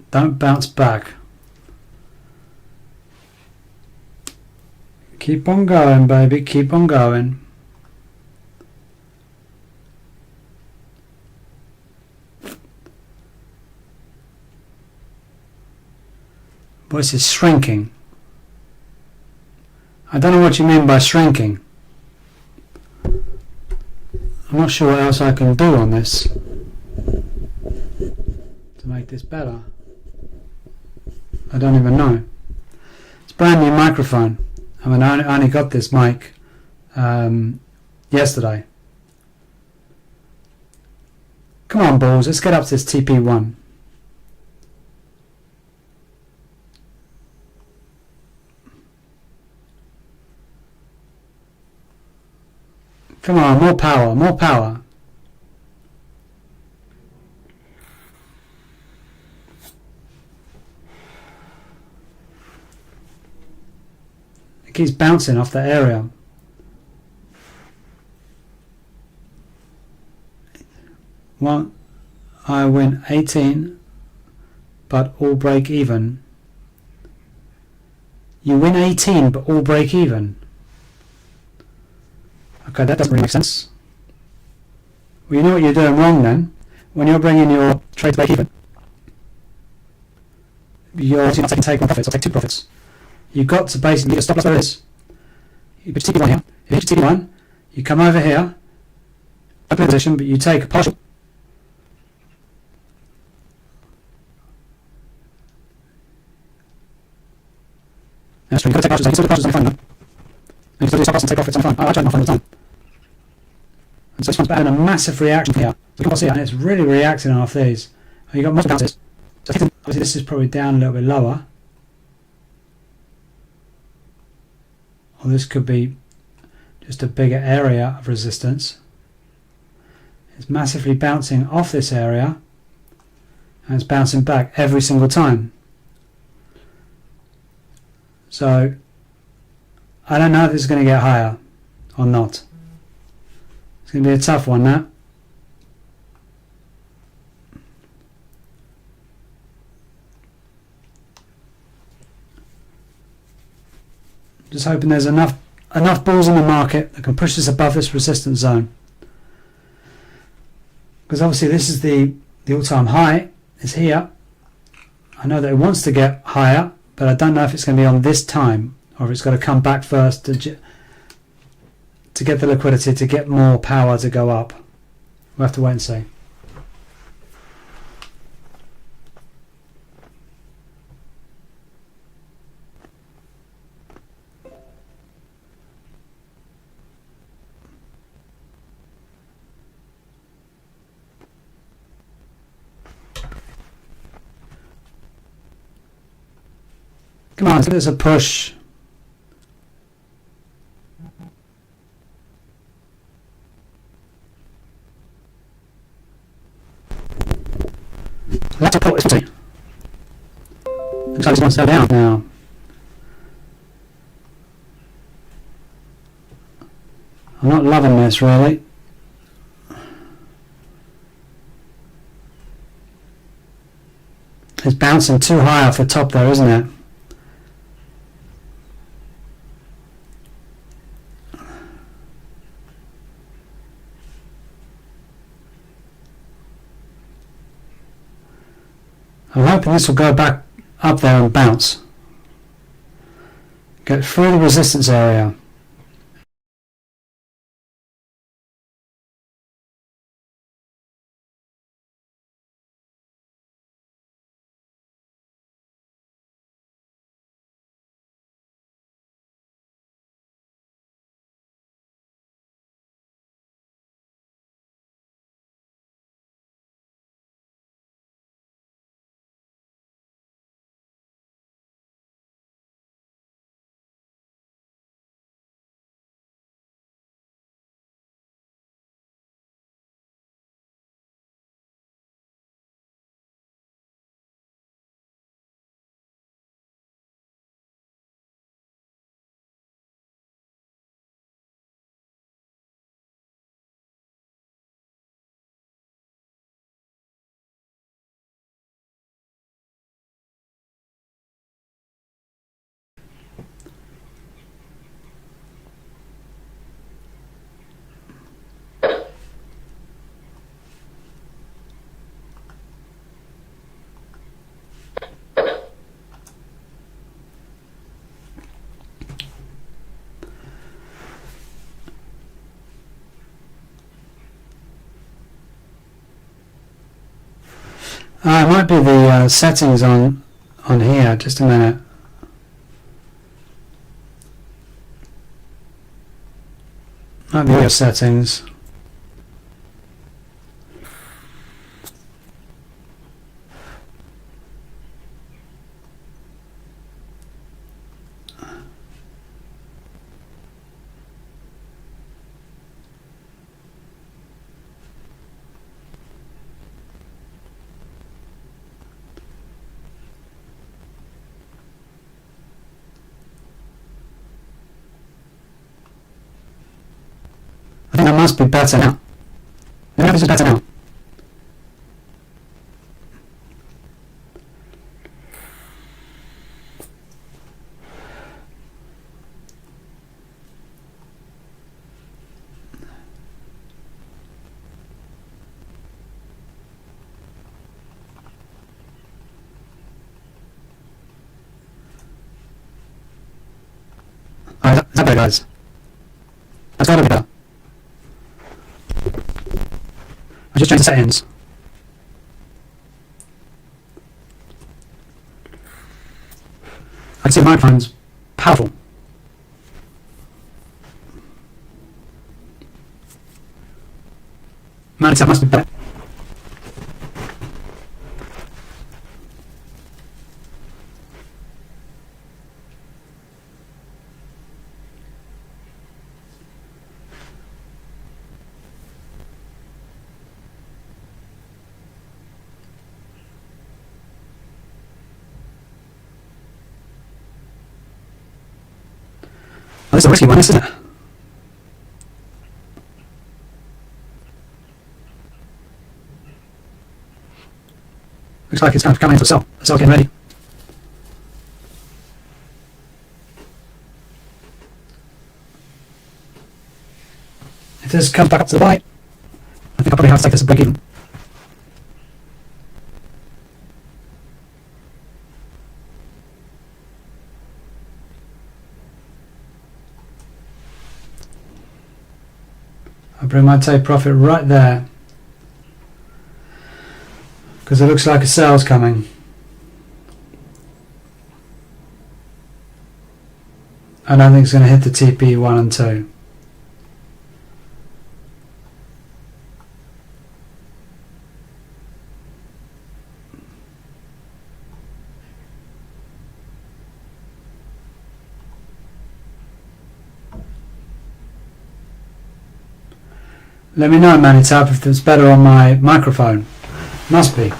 Don't bounce back. Keep on going, baby. Keep on going. Voice is shrinking. I don't know what you mean by shrinking. I'm not sure what else I can do on this to make this better. I don't even know. It's a brand new microphone. I mean, I only got this mic yesterday. Come on, balls. Let's get up to this TP1. Come on, more power, more power. It keeps bouncing off the area. Well, I win 18, but all break even. You win 18, but all break even. Okay, that doesn't really make sense. Well, you know what you're doing wrong then. When you're bringing your trade to break even, you're not taking one profits or take 2 profits. You've got to basically get a stop loss where it is. You put your TP1 here. If you hit your TP1, you come over here, open position, but you take a partial. That's true. You've got to take partials. You can still do partials on your phone, though. You can still do stop loss and take profits on your phone. I tried my phone all the time. And so this one's having a massive reaction here. So you can see it, and it's really reacting off these. You've got multiple bounces. So obviously this is probably down a little bit lower. Or this could be just a bigger area of resistance. It's massively bouncing off this area, and it's bouncing back every single time. So I don't know if this is going to get higher or not. It's going to be a tough one, that. Just hoping there's enough balls in the market that can push this above this resistance zone. Because obviously this is the all-time high. It's here. I know that it wants to get higher, but I don't know if it's going to be on this time or if it's got to come back first to get the liquidity, to get more power to go up. We'll have to wait and see. Come on, let's give this a push. That's a pull, it's looks like this wants to go down now. I'm not loving this really. It's bouncing bouncing too high off the top there, isn't it? I'm hoping this will go back up there and bounce. Get through the resistance area. It might be the settings on here. Just a minute. Might be your settings. I think that must be better now. Maybe this is better now. Alright, that's better, guys. That's gotta be better. I just changed the settings. I can see the microphone's powerful. Man, it must be better. Oh, this is a risky one, isn't it? Looks like it's kind of coming into a cell. The cell's getting ready. If this comes back up to the light, I think I'll probably have to take this a break even. I'll bring my take profit right there, because it looks like a sale's coming. I don't think it's going to hit the TP 1 and 2. Let me know, Manitap, if it's better on my microphone. Must be.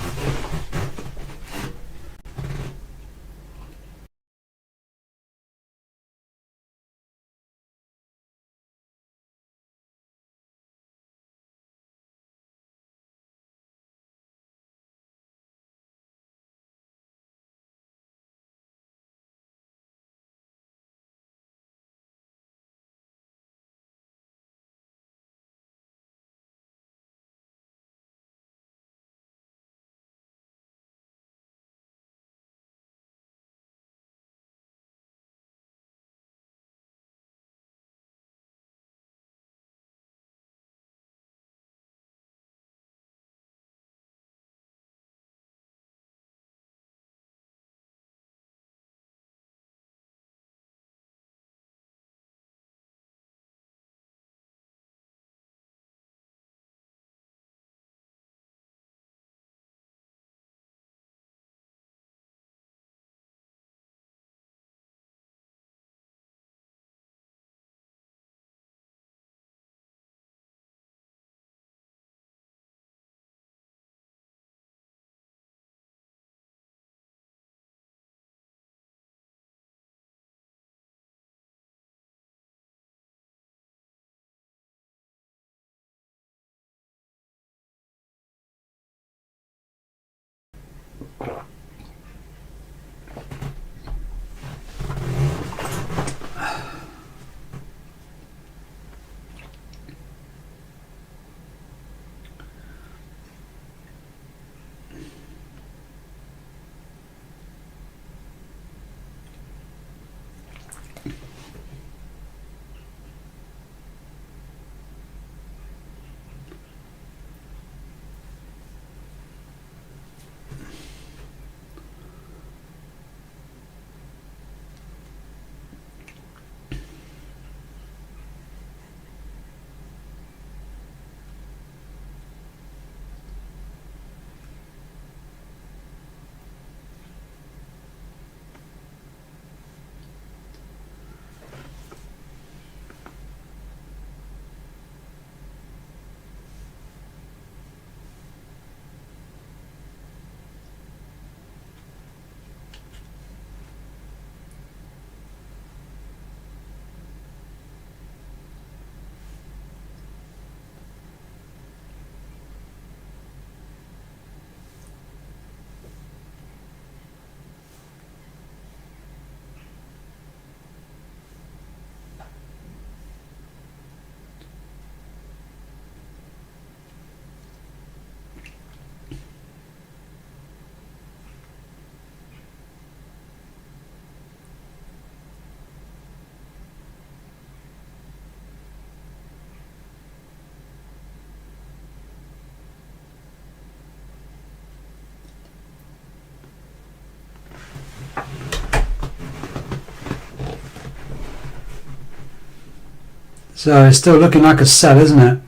So it's still looking like a sell, isn't it?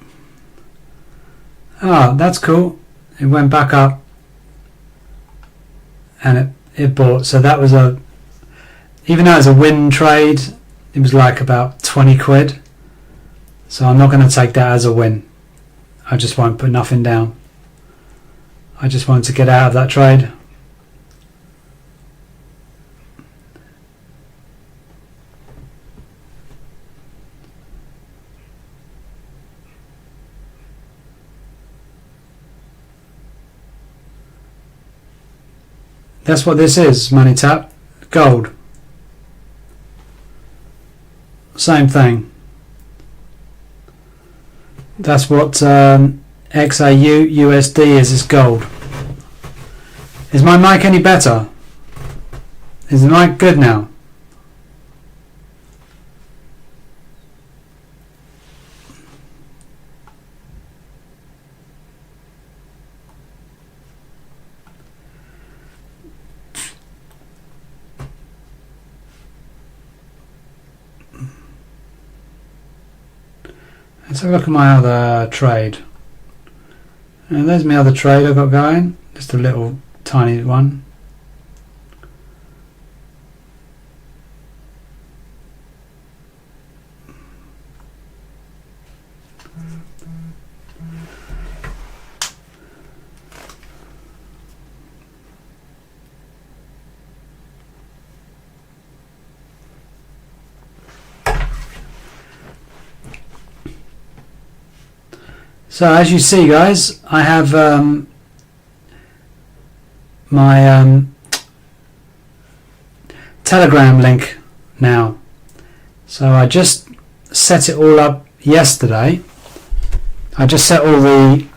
Ah, that's cool. It went back up and it bought. So that was even though it's a win trade, it was like about 20 quid. So I'm not going to take that as a win. I just won't put nothing down. I just want to get out of that trade. That's what this is, money tap. Gold. Same thing. That's what XAU USD is gold. Is my mic any better? Is the mic good now? Let's have a look at my other trade. And there's my other trade I've got going. Just a little tiny one. So as you see, guys, I have my Telegram link now. So I just set it all up yesterday. I just set all the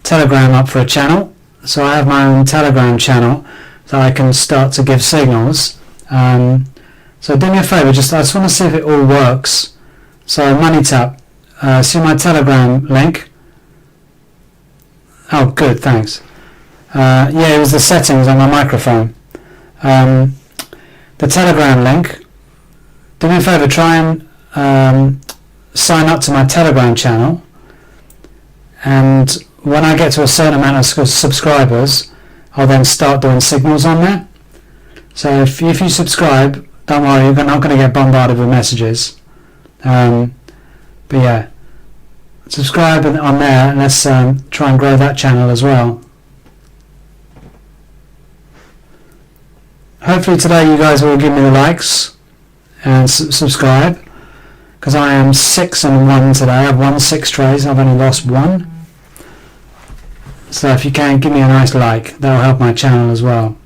Telegram up for a channel. So I have my own Telegram channel that I can start to give signals. So do me a favour, I just want to see if it all works. So money tap. See my Telegram link. Oh, good, thanks. Yeah, it was the settings on my microphone. The Telegram link. Do me a favour, try and sign up to my Telegram channel. And when I get to a certain amount of subscribers, I'll then start doing signals on there. So if you subscribe, don't worry, you're not going to get bombarded with messages. But yeah, subscribe on there, and let's try and grow that channel as well. Hopefully today you guys will give me the likes and subscribe, because I am 6-1 today. I've won 6 trades. I've only lost 1. So if you can, give me a nice like. That'll help my channel as well.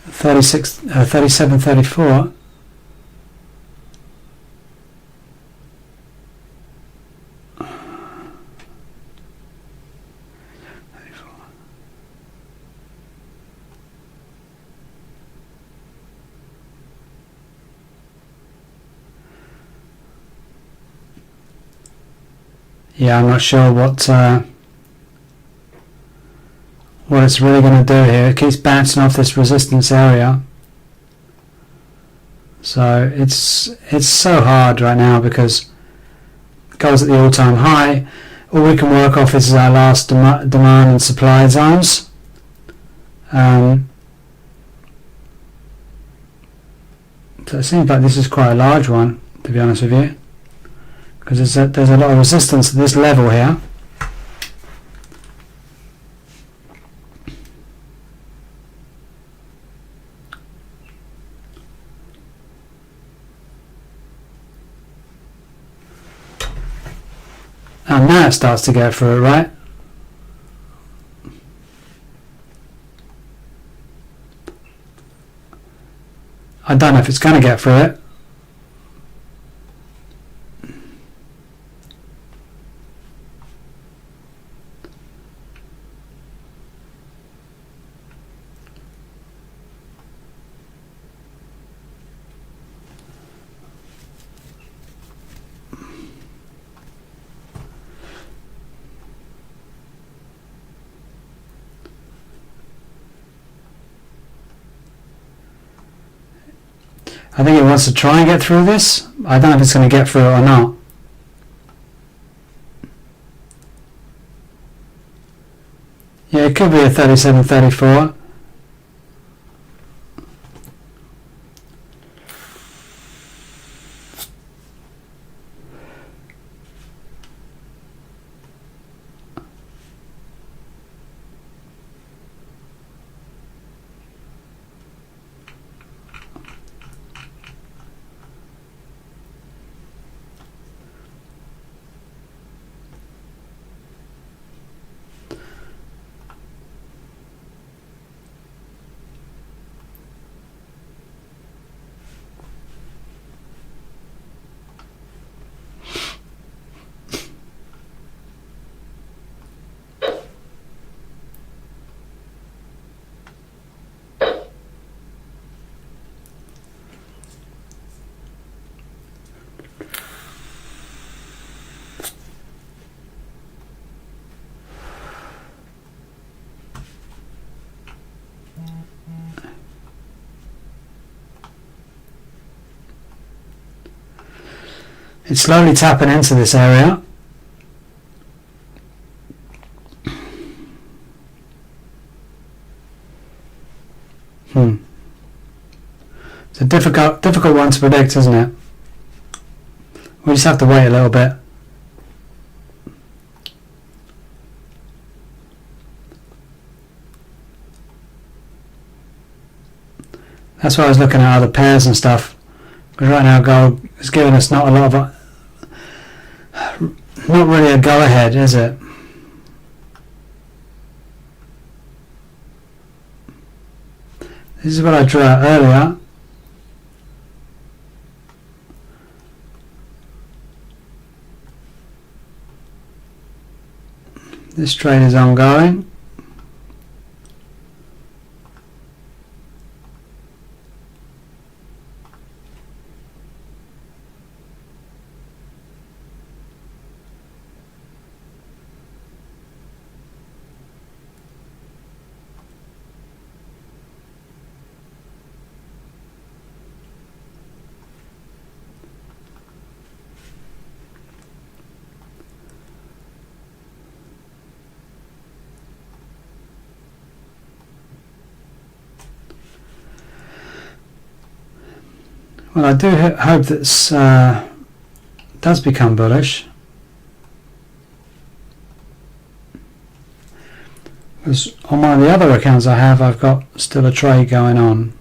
$36, $37.34. Yeah, I'm not sure what it's really going to do here. It keeps bouncing off this resistance area, so it's so hard right now because it goes at the all-time high. All we can work off is our last demand and supply zones. So it seems like this is quite a large one, to be honest with you, because there's a lot of resistance at this level here. And now it starts to go through it, right? I don't know if it's going to get through it. I think it wants to try and get through this. I don't know if it's going to get through it or not. Yeah, it could be a 37.34. It's slowly tapping into this area. It's a difficult one to predict, isn't it? We just have to wait a little bit. That's why I was looking at other pairs and stuff. Because right now gold is giving us not a lot of not really a go ahead, is it? This is what I drew out earlier. This trade is ongoing. Well, I do hope that does become bullish. Because on one of the other accounts I have, I've got still a trade going on.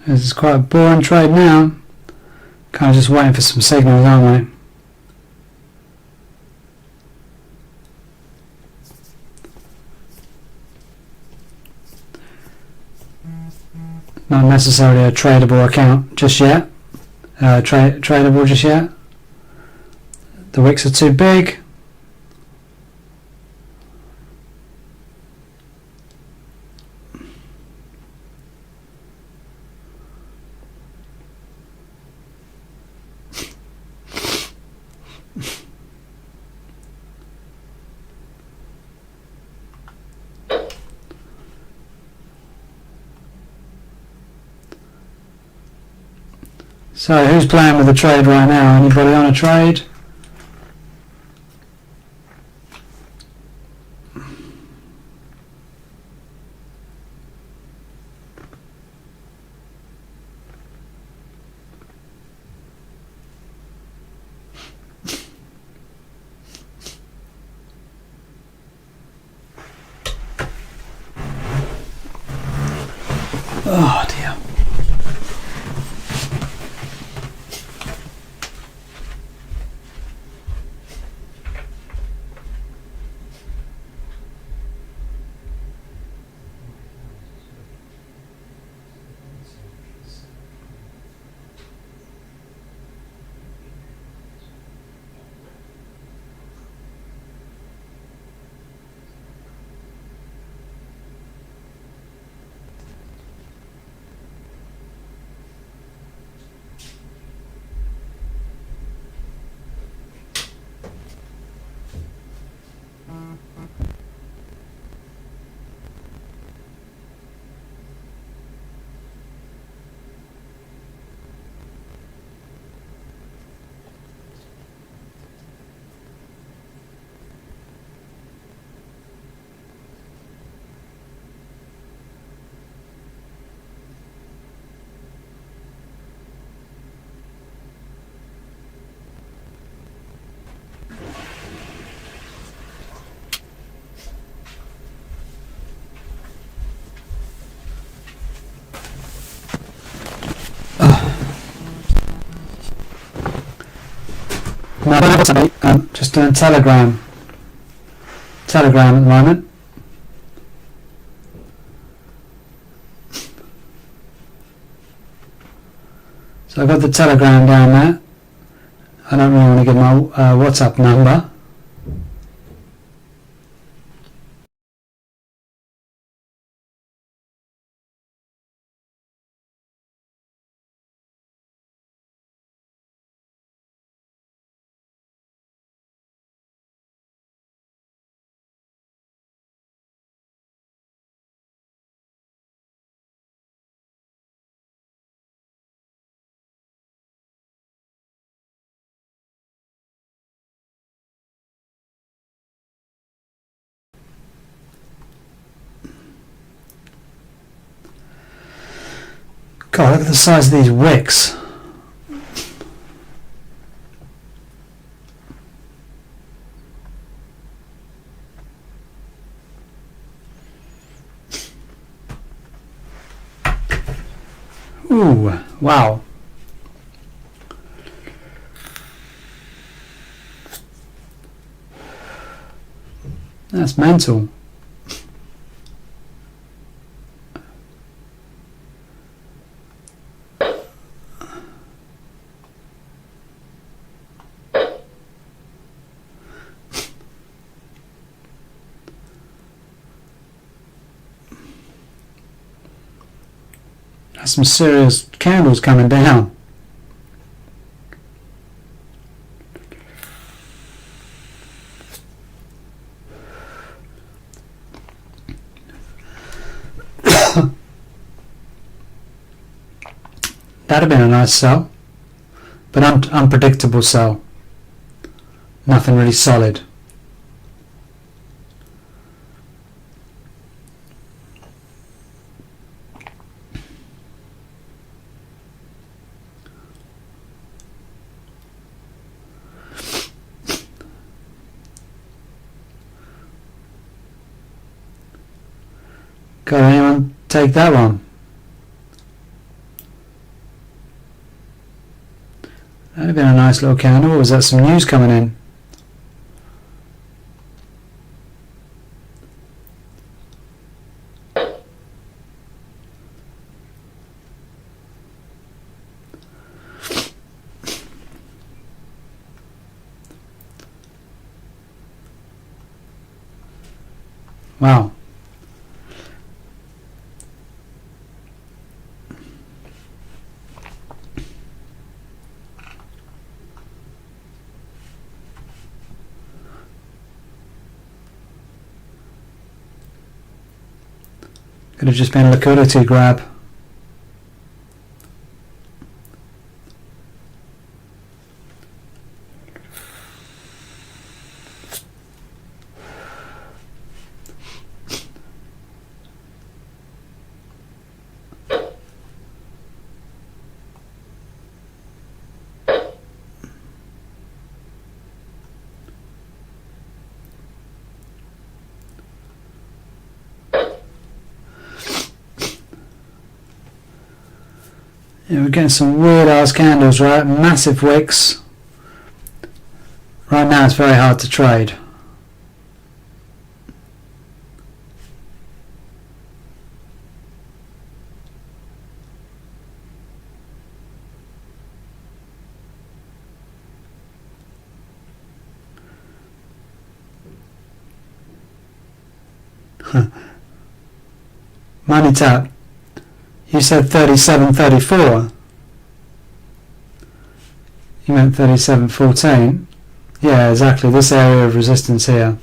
This is quite a boring trade now. Kind of just waiting for some signals, aren't we? Not necessarily a tradable account just yet. Tradable just yet. The wicks are too big. So who's playing with the trade right now? Anybody on a trade? Oh dear. Just doing Telegram. Telegram at the moment. So I've got the Telegram down there. I don't really want to give my WhatsApp number. God, look at the size of these wicks. Ooh, wow. That's mental. That's some serious candles coming down. That'd have been a nice sell, but unpredictable sell. Nothing really solid. Got anyone take that one? That'd have been a nice little candle. Or was that some news coming in? Wow. Could have just been a liquidity grab. Yeah, we're getting some weird ass candles, right? Massive wicks. Right now it's very hard to trade. Money tap. You said 37.34. You meant 37.14. Yeah, exactly. This area of resistance here.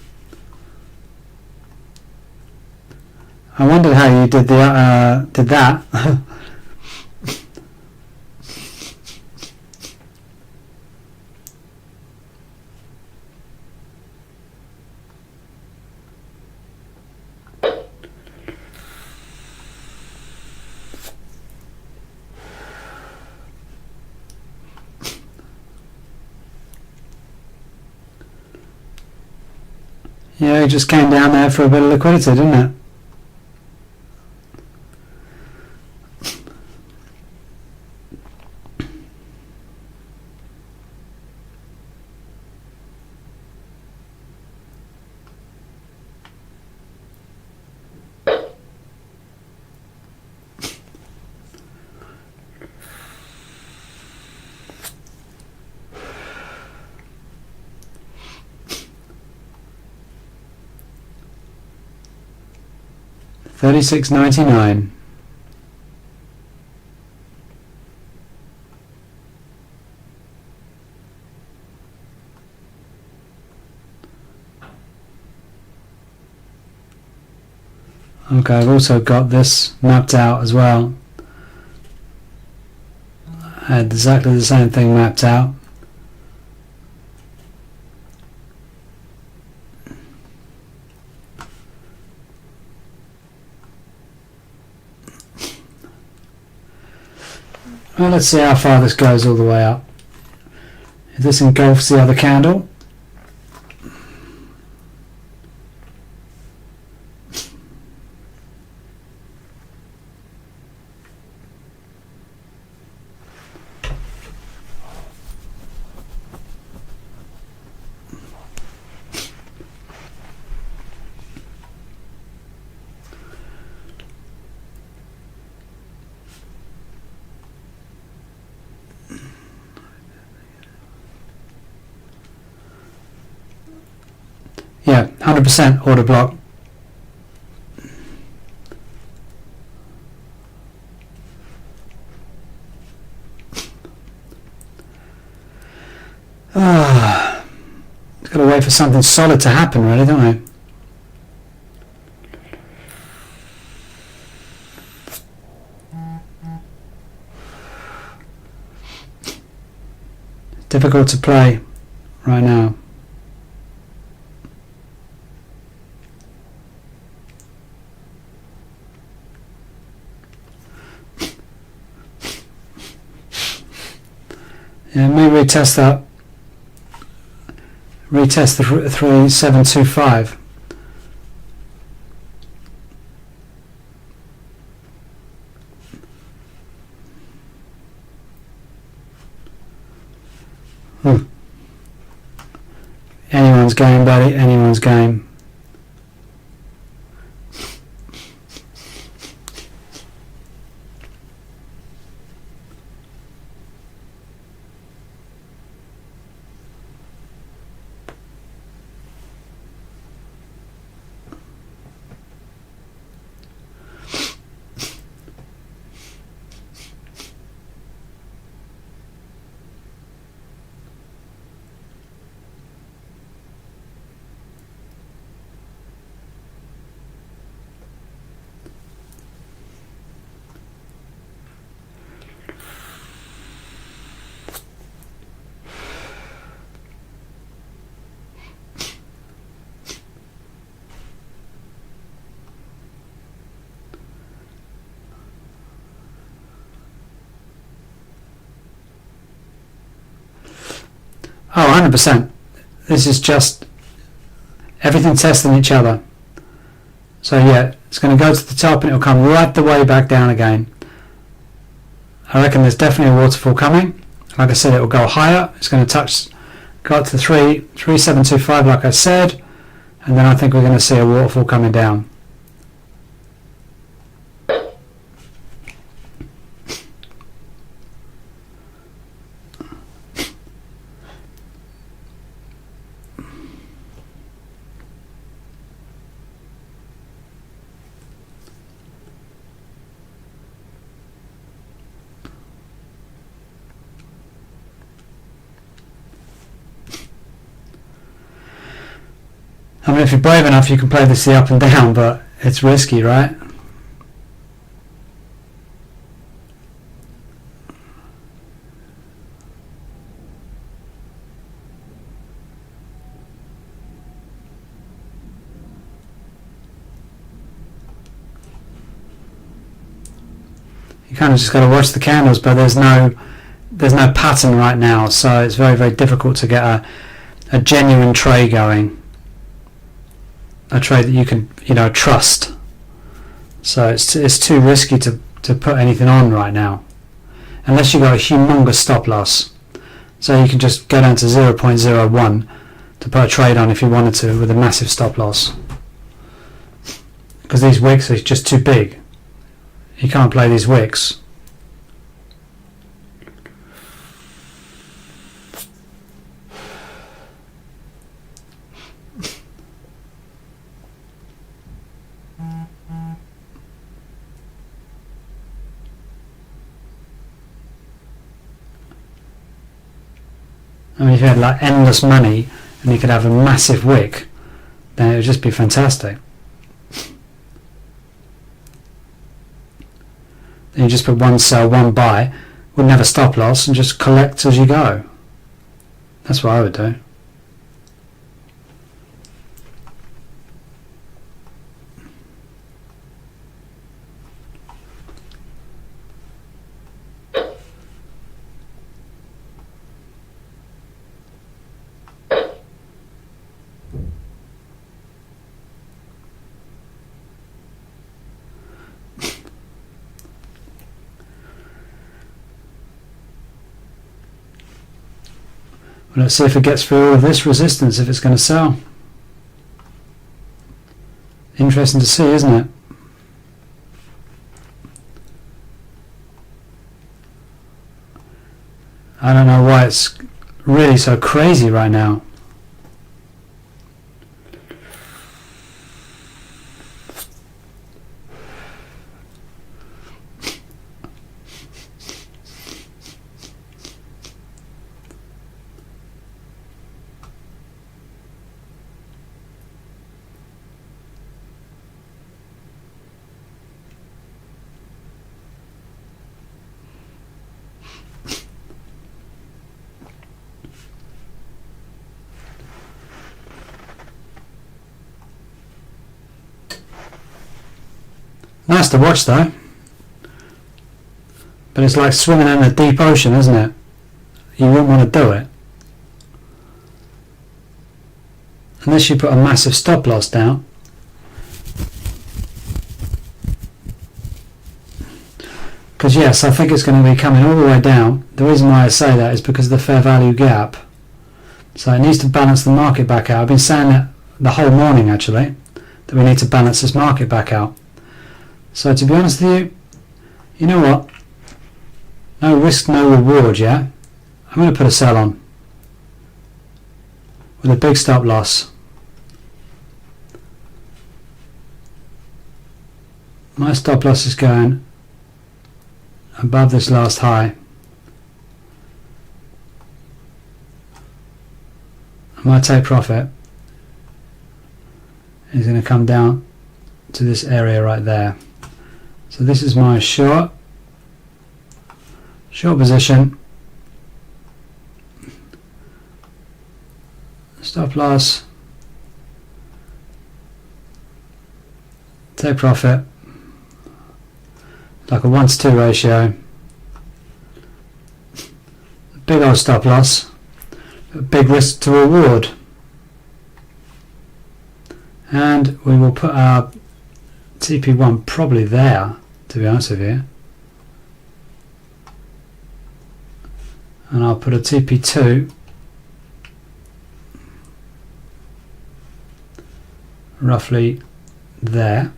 I wondered how you did that. Yeah, it just came down there for a bit of liquidity, didn't it? 36.99. Okay, I've also got this mapped out as well. I had exactly the same thing mapped out. Well, let's see how far this goes all the way up. If this engulfs the other candle, yeah, 100% order block. Got to wait for something solid to happen, really, don't we? Difficult to play right now. Yeah, maybe retest that. Retest the 3725. Anyone's game, buddy. Anyone's game. Oh, 100%. This is just everything testing each other. So yeah, it's going to go to the top and it'll come right the way back down again. I reckon there's definitely a waterfall coming. Like I said, it will go higher. It's going to go up to 3725 like I said, and then I think we're going to see a waterfall coming down. I mean, if you're brave enough, you can play this the up and down, but it's risky, right? You kind of just got to watch the candles, but there's no pattern right now, so it's very, very difficult to get a genuine trade going. A trade that you can, trust. So it's too risky to put anything on right now, unless you've got a humongous stop loss. So you can just go down to 0.01 to put a trade on if you wanted to with a massive stop loss. Because these wicks are just too big. You can't play these wicks. I mean, if you had like endless money and you could have a massive wick, then it would just be fantastic. Then you just put one sell, one buy, wouldn't have a stop loss, and just collect as you go. That's what I would do. Well, let's see if it gets through all of this resistance, if it's going to sell. Interesting to see, isn't it? I don't know why it's really so crazy right now. Nice to watch though, but it's like swimming in a deep ocean, isn't it? You wouldn't want to do it unless you put a massive stop loss down. Because yes, I think it's going to be coming all the way down. The reason why I say that is because of the fair value gap. So it needs to balance the market back out. I've been saying that the whole morning actually, that we need to balance this market back out. So to be honest with you, you know what? No risk, no reward, yeah? I'm going to put a sell on with a big stop loss. My stop loss is going above this last high. My take profit is going to come down to this area right there. So this is my short position. Stop loss. Take profit. Like a 1-to-2 ratio. Big old stop loss. A big risk to reward. And we will put our TP1 probably there, to be honest with you. And I'll put a TP2 roughly there.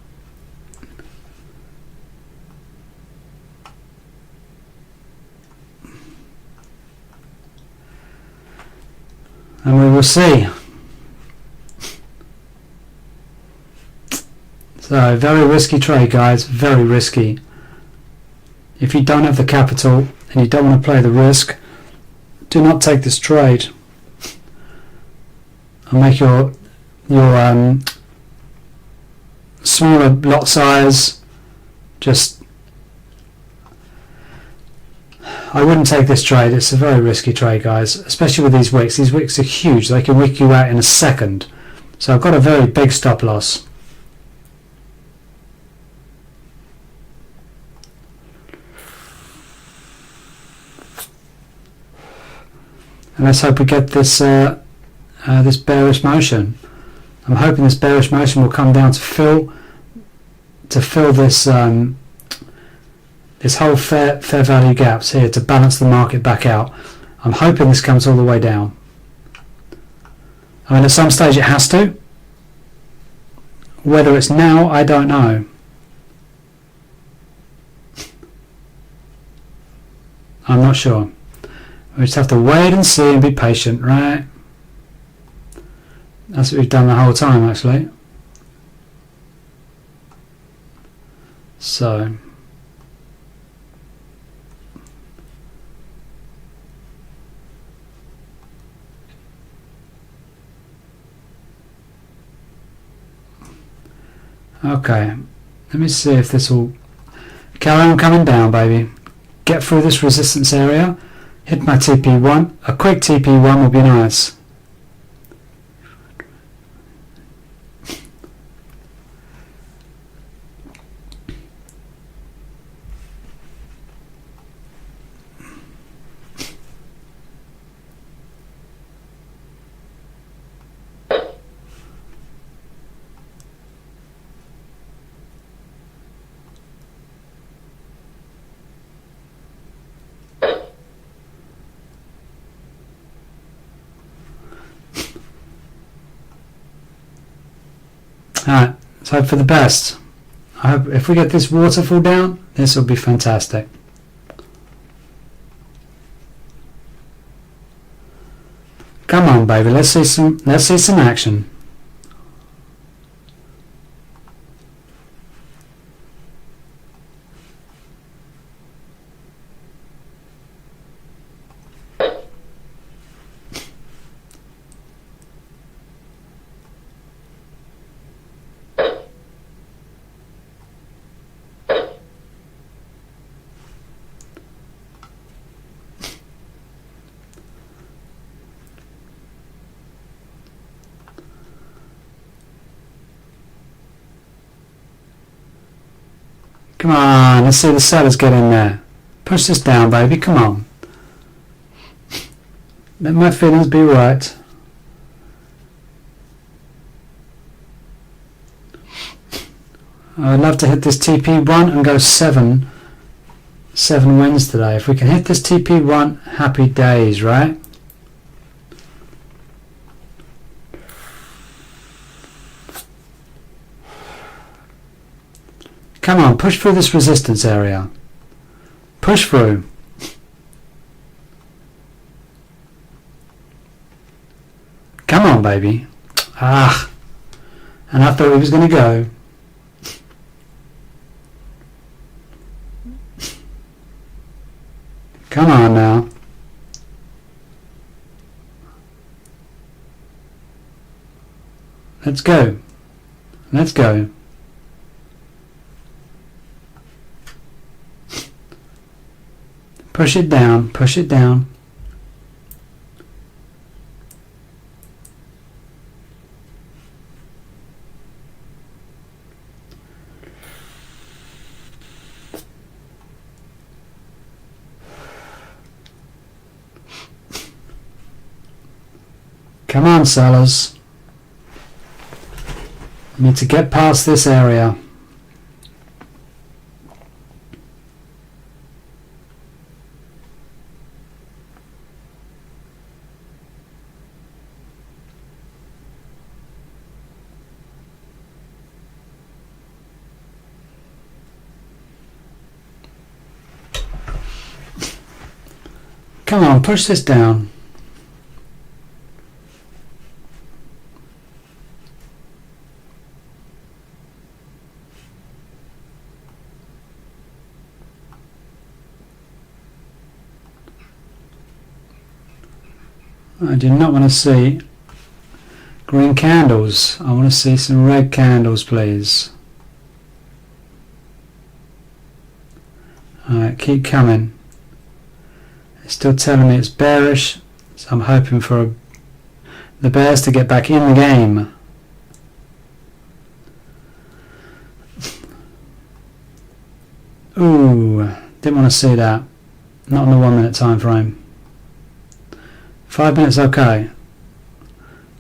And we will see. So very risky trade, guys, very risky. If you don't have the capital and you don't want to play the risk, do not take this trade. And make your smaller lot size. Just, I wouldn't take this trade. It's a very risky trade, guys, especially with these wicks. These wicks are huge. They can wick you out in a second. So I've got a very big stop loss. And let's hope we get this this bearish motion. I'm hoping this bearish motion will come down to fill this this whole fair value gaps here, to balance the market back out. I'm hoping this comes all the way down. I mean, at some stage it has to. Whether it's now, I don't know. I'm not sure. We just have to wait and see and be patient, right? That's what we've done the whole time, actually. So Okay, let me see if this will carry on coming down, baby. Get through this resistance area, hit my TP1. A quick TP1 will be nice. Alright, let's hope for the best. I hope if we get this waterfall down, this will be fantastic. Come on, baby, let's see some action. Come on, let's see the sellers get in there. Push this down, baby, come on. Let my feelings be right. I'd love to hit this TP1 and go 7 wins today. If we can hit this TP1, happy days, right? Come on, push through this resistance area. Push through. Come on, baby. Ah. And I thought he was going to go. Come on now. Let's go. Let's go. Push it down, push it down. Come on, sellers. I need to get past this area. Come on, push this down. I do not want to see green candles. I want to see some red candles, please. Alright, keep coming. It's still telling me it's bearish, so I'm hoping for the bears to get back in the game. Ooh, didn't want to see that. Not on the 1 minute time frame. 5 minutes, okay.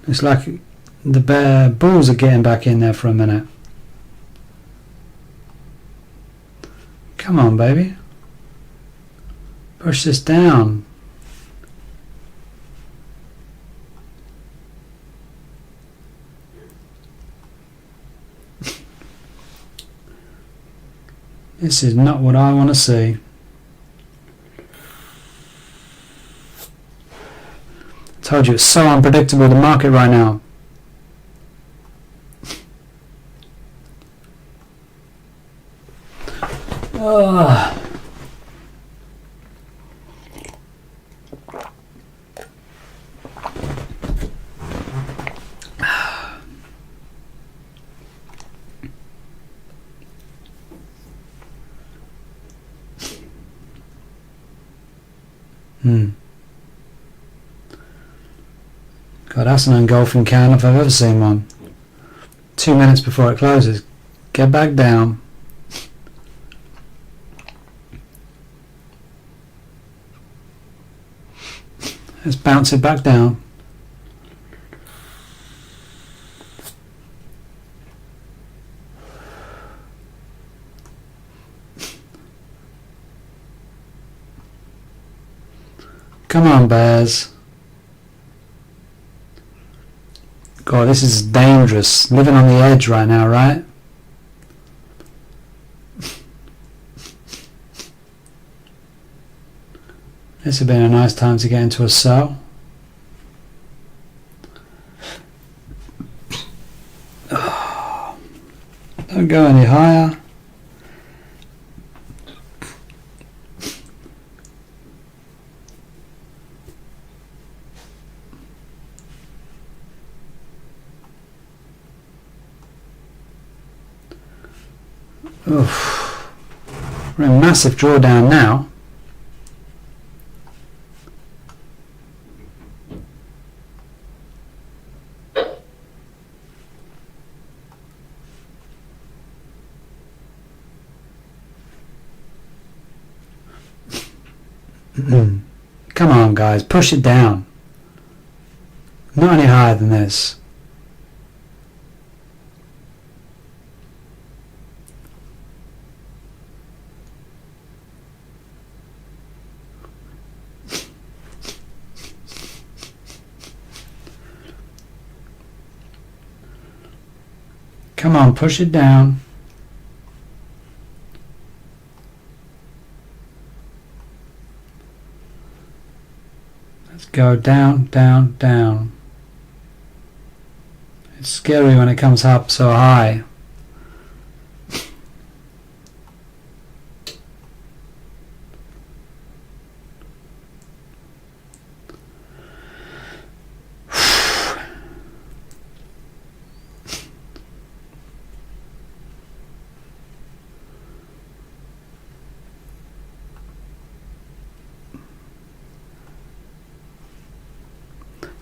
Looks like the bear bulls are getting back in there for a minute. Come on, baby. Push this down. This is not what I want to see. Told you it's so unpredictable, the market right now. Oh. God, that's an engulfing candle if I've ever seen one. 2 minutes before it closes. Get back down. Let's bounce it back down. Come on, bears. God, this is dangerous. Living on the edge right now, right? This would have been a nice time to get into a cell. Oh, don't go any higher. Oof. We're in massive drawdown now. Come on, guys, push it down. Not any higher than this. Come on, push it down. Let's go down, down, down. It's scary when it comes up so high.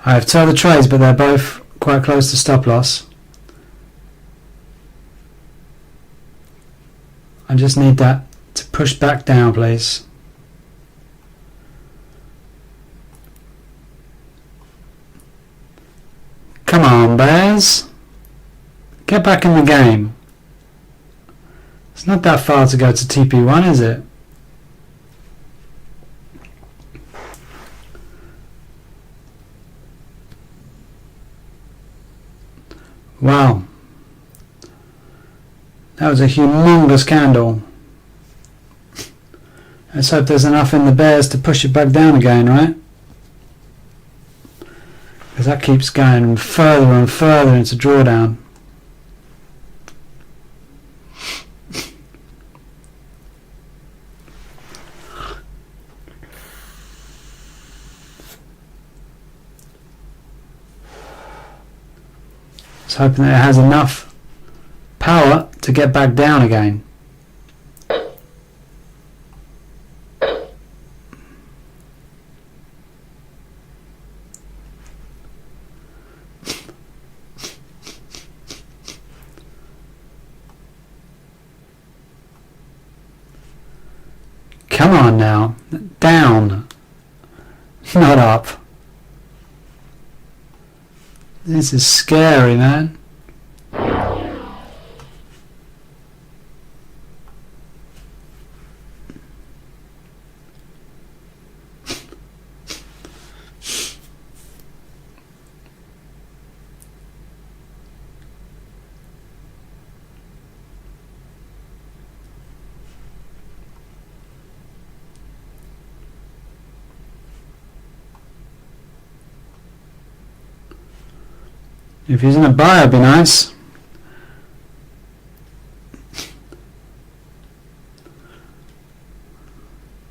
I have two other trades, but they're both quite close to stop loss. I just need that to push back down, please. Come on, bears. Get back in the game. It's not that far to go to TP1, is it? Wow, that was a humongous candle. Let's hope there's enough in the bears to push it back down again, right? Because that keeps going further and further into drawdown. Hoping that it has enough power to get back down again. Come on now, down, not up. This is scary, man. If he's in a buy, it'd be nice.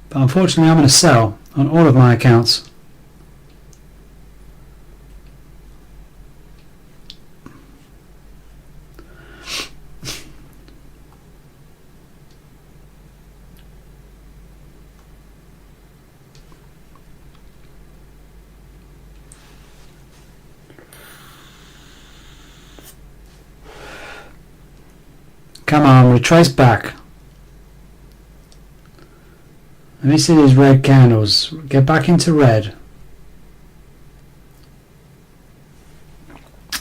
But unfortunately, I'm going to sell on all of my accounts. Come on, retrace back. Let me see these red candles. Get back into red.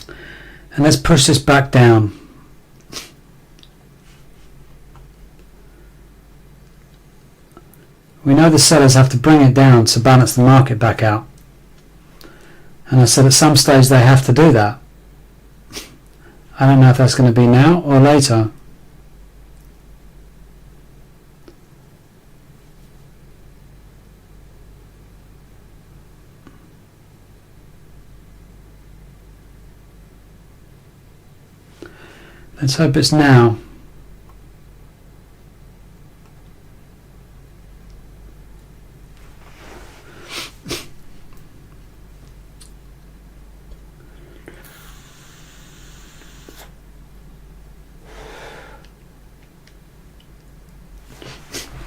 And let's push this back down. We know the sellers have to bring it down to balance the market back out. And I said at some stage they have to do that. I don't know if that's going to be now or later. Let's hope it's now.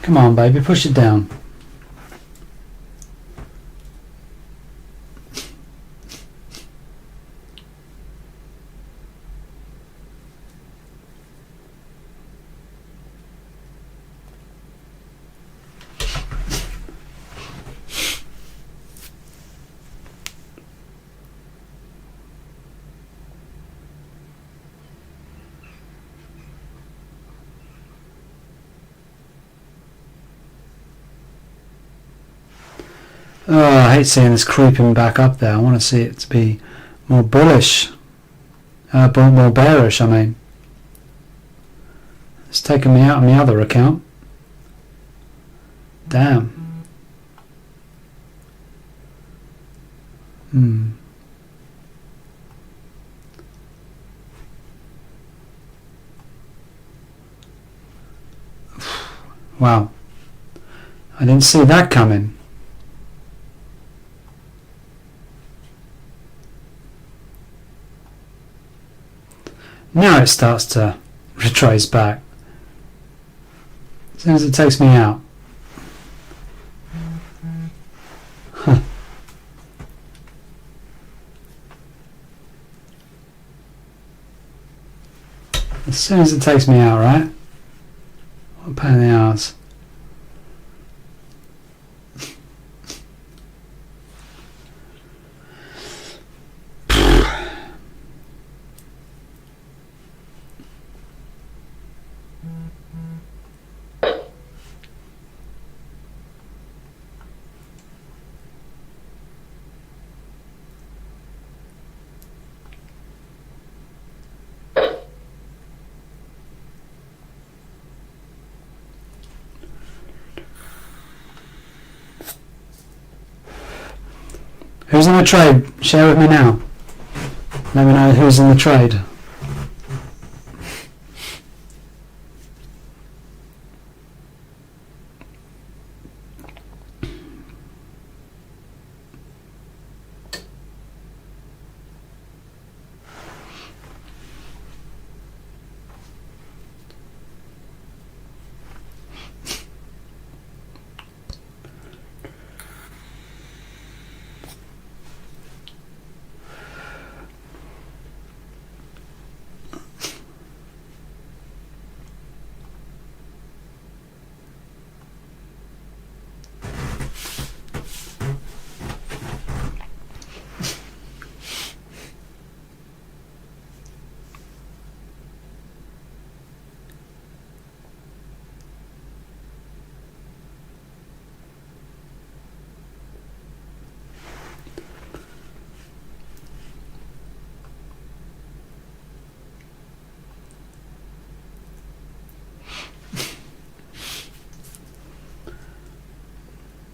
Come on, baby, push it down. Oh, I hate seeing this creeping back up there. I want to see it to be more bullish. More bearish, I mean. It's taken me out on the other account. Damn. Wow. I didn't see that coming. Now it starts to retrace back. As soon as it takes me out. Huh. As soon as it takes me out, right? What a pain in the arse. Who's in the trade? Share with me now. Let me know who's in the trade.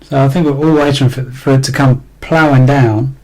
So I think we're all waiting for it to come ploughing down.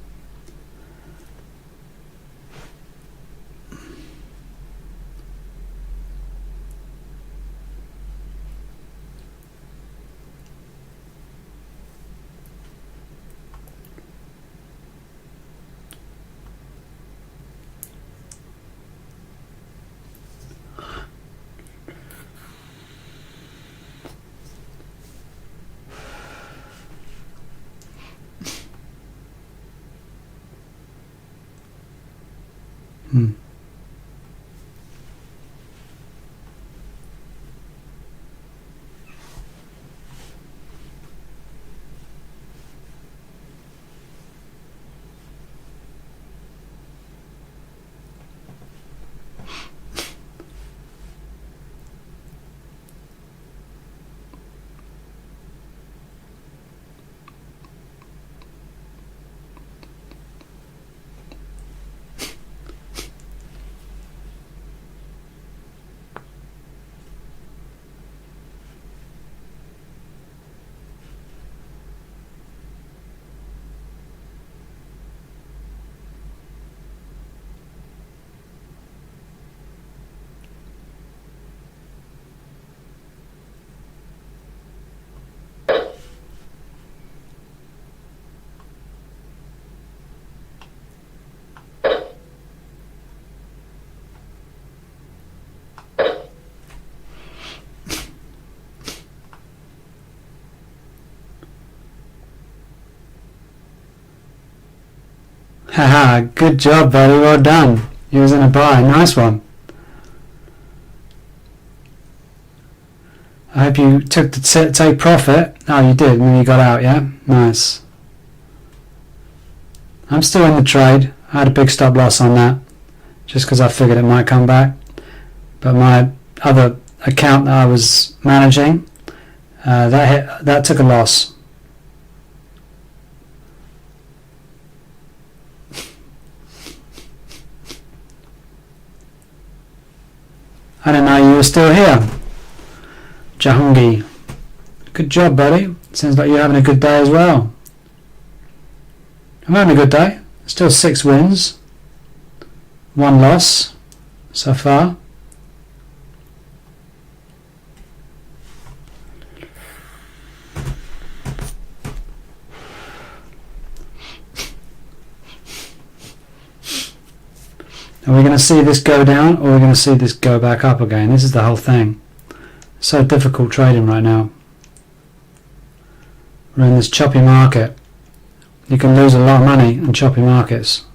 Haha, good job, buddy. Well done. You was in a buy. Nice one. I hope you took the take profit. Oh, you did, and then you got out, yeah? Nice. I'm still in the trade. I had a big stop loss on that, just because I figured it might come back. But my other account that I was managing, that took a loss. I didn't know you were still here. Jahungi. Good job, buddy. Seems like you're having a good day as well. I'm having a good day. Still 6 wins. 1 loss so far. Are we going to see this go down, or are we going to see this go back up again? This is the whole thing. So difficult trading right now. We're in this choppy market. You can lose a lot of money in choppy markets.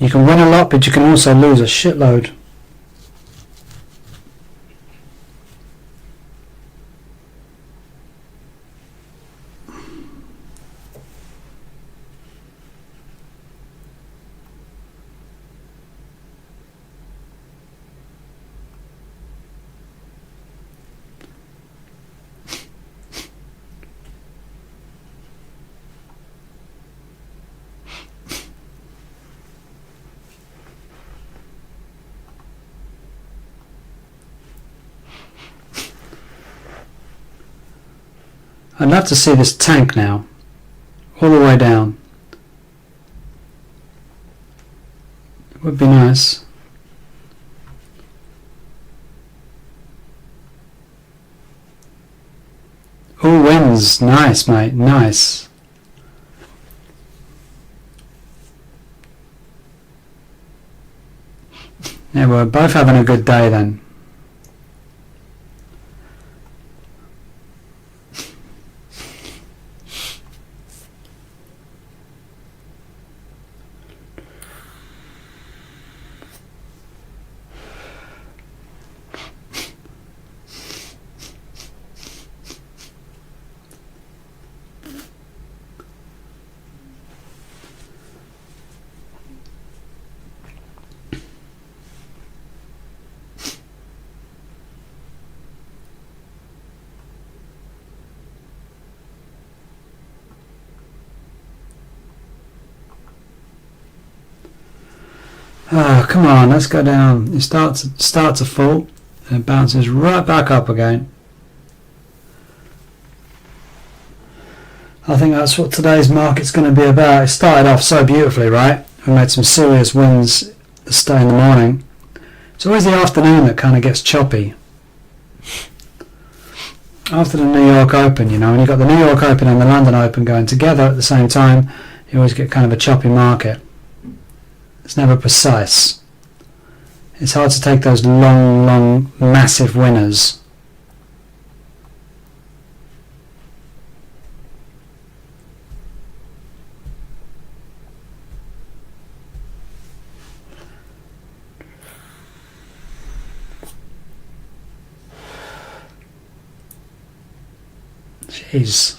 You can win a lot, but you can also lose a shitload. I'd love to see this tank now, all the way down. It would be nice. All wins, nice mate, nice. Yeah, we're both having a good day then. Oh, come on, let's go down. It starts to fall and it bounces right back up again. I think that's what today's market's going to be about. It started off so beautifully, right? We made some serious wins this day in the morning. It's always the afternoon that kind of gets choppy. After the New York Open, you know, when you've got the New York Open and the London Open going together at the same time, you always get kind of a choppy market. It's never precise. It's hard to take those long, massive winners. Jeez.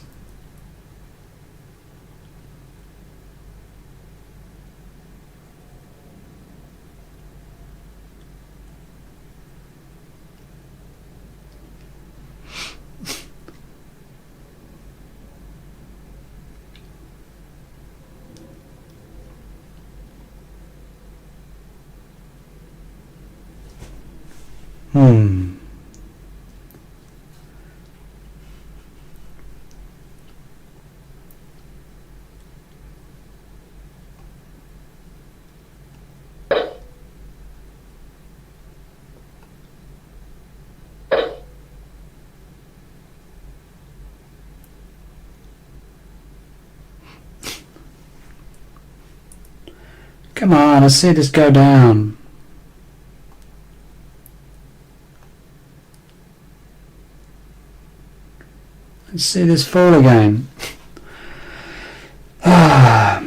Hmm. Come on, let's see this go down. Let's see this fall again. Ah.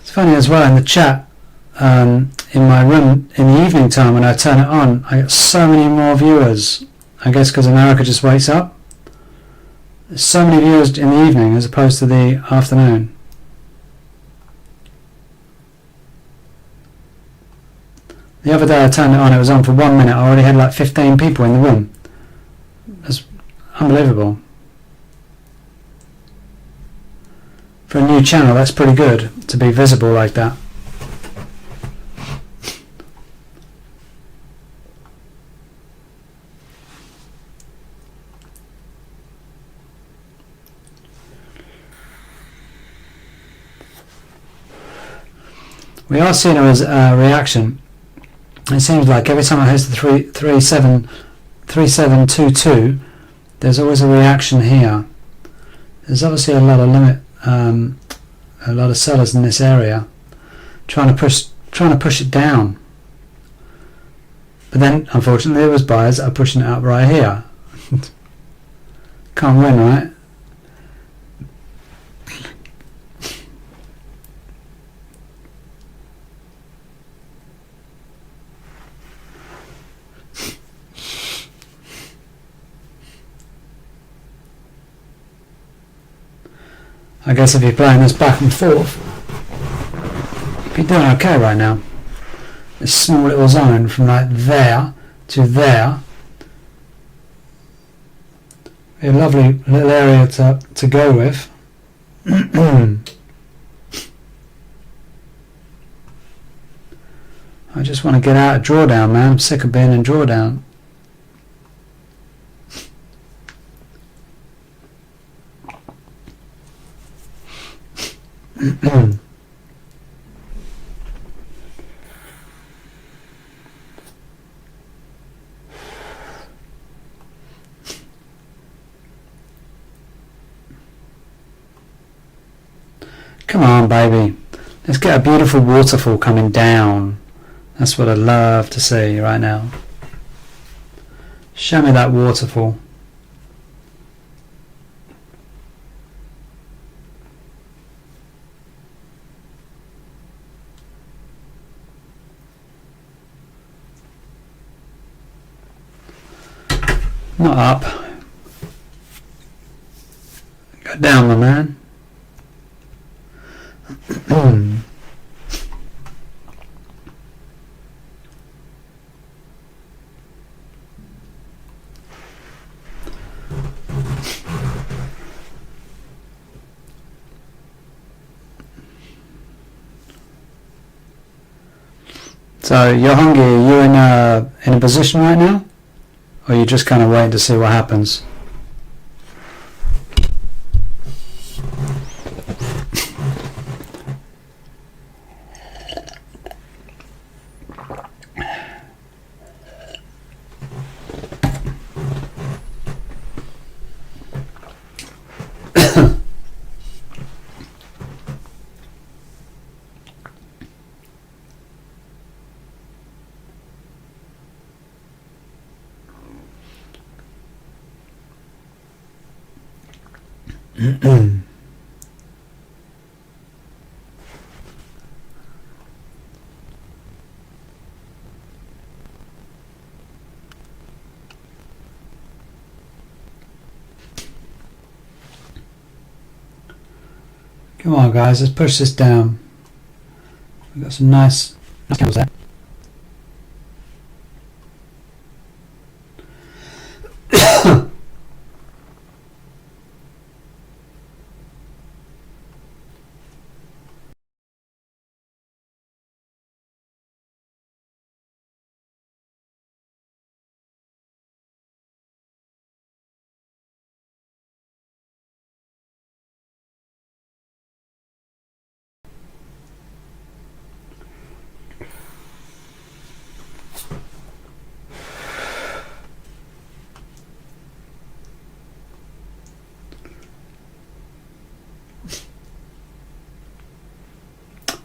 It's funny as well in the chat, in my room in the evening time when I turn it on, I get so many more viewers. I guess because America just wakes up. There's so many viewers in the evening as opposed to the afternoon. The other day I turned it on, it was on for 1 minute, I already had like 15 people in the room. That's unbelievable. For a new channel, that's pretty good to be visible like that. We are seeing a reaction. It seems like every time I host the 3722, there's always a reaction here. There's obviously a lot of a lot of sellers in this area trying to push it down. But then, unfortunately, there was buyers that are pushing it up right here. Can't win, right? I guess if you're playing this back and forth, you're doing okay right now. This small little zone from like there to there. A lovely little area to go with. I just want to get out of drawdown, man. I'm sick of being in drawdown. Come on, baby. Let's get a beautiful waterfall coming down. That's what I'd love to see right now. Show me that waterfall. Not up. Go down, my man. So, Yohangi, are you in a position right now? Or are you just kind of waiting to see what happens? Come on guys, let's push this down. We've got some nice candles there.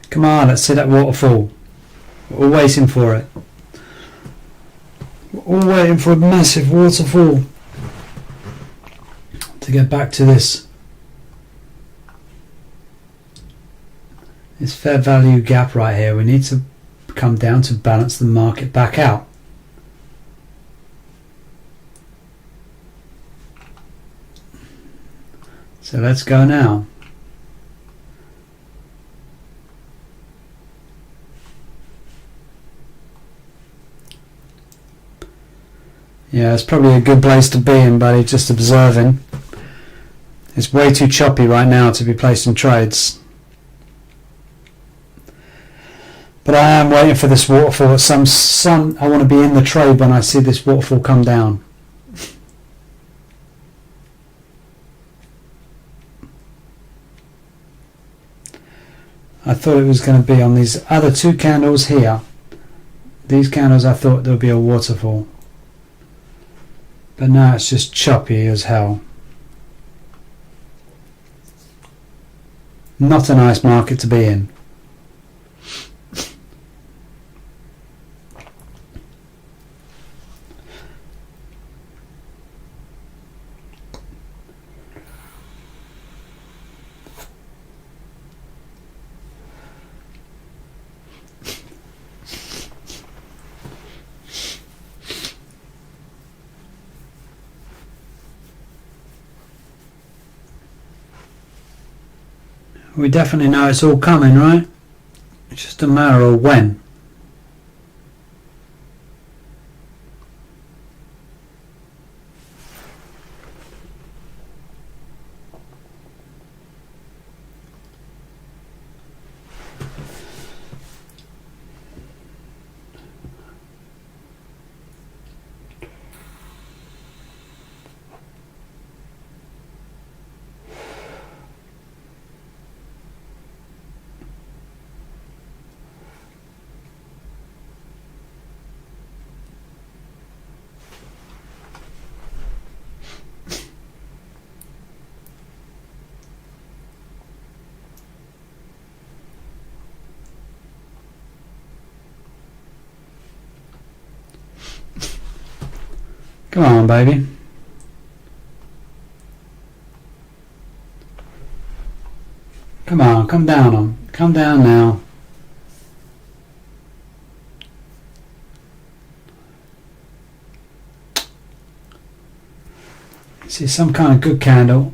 Come on, let's see that waterfall. We're all waiting for it. We're all waiting for a massive waterfall to get back to this fair value gap right here. We need to come down to balance the market back out. So let's go now. Yeah, it's probably a good place to be in, buddy, just observing. It's way too choppy right now to be placing trades. But I am waiting for this waterfall. At some I want to be in the trade when I see this waterfall come down. I thought it was going to be on these other two candles here. These candles, I thought there would be a waterfall. But now it's just choppy as hell. Not a nice market to be in. We definitely know it's all coming, right? It's just a matter of when. Come on, baby. Come on, come down. Come down now. See some kind of good candle.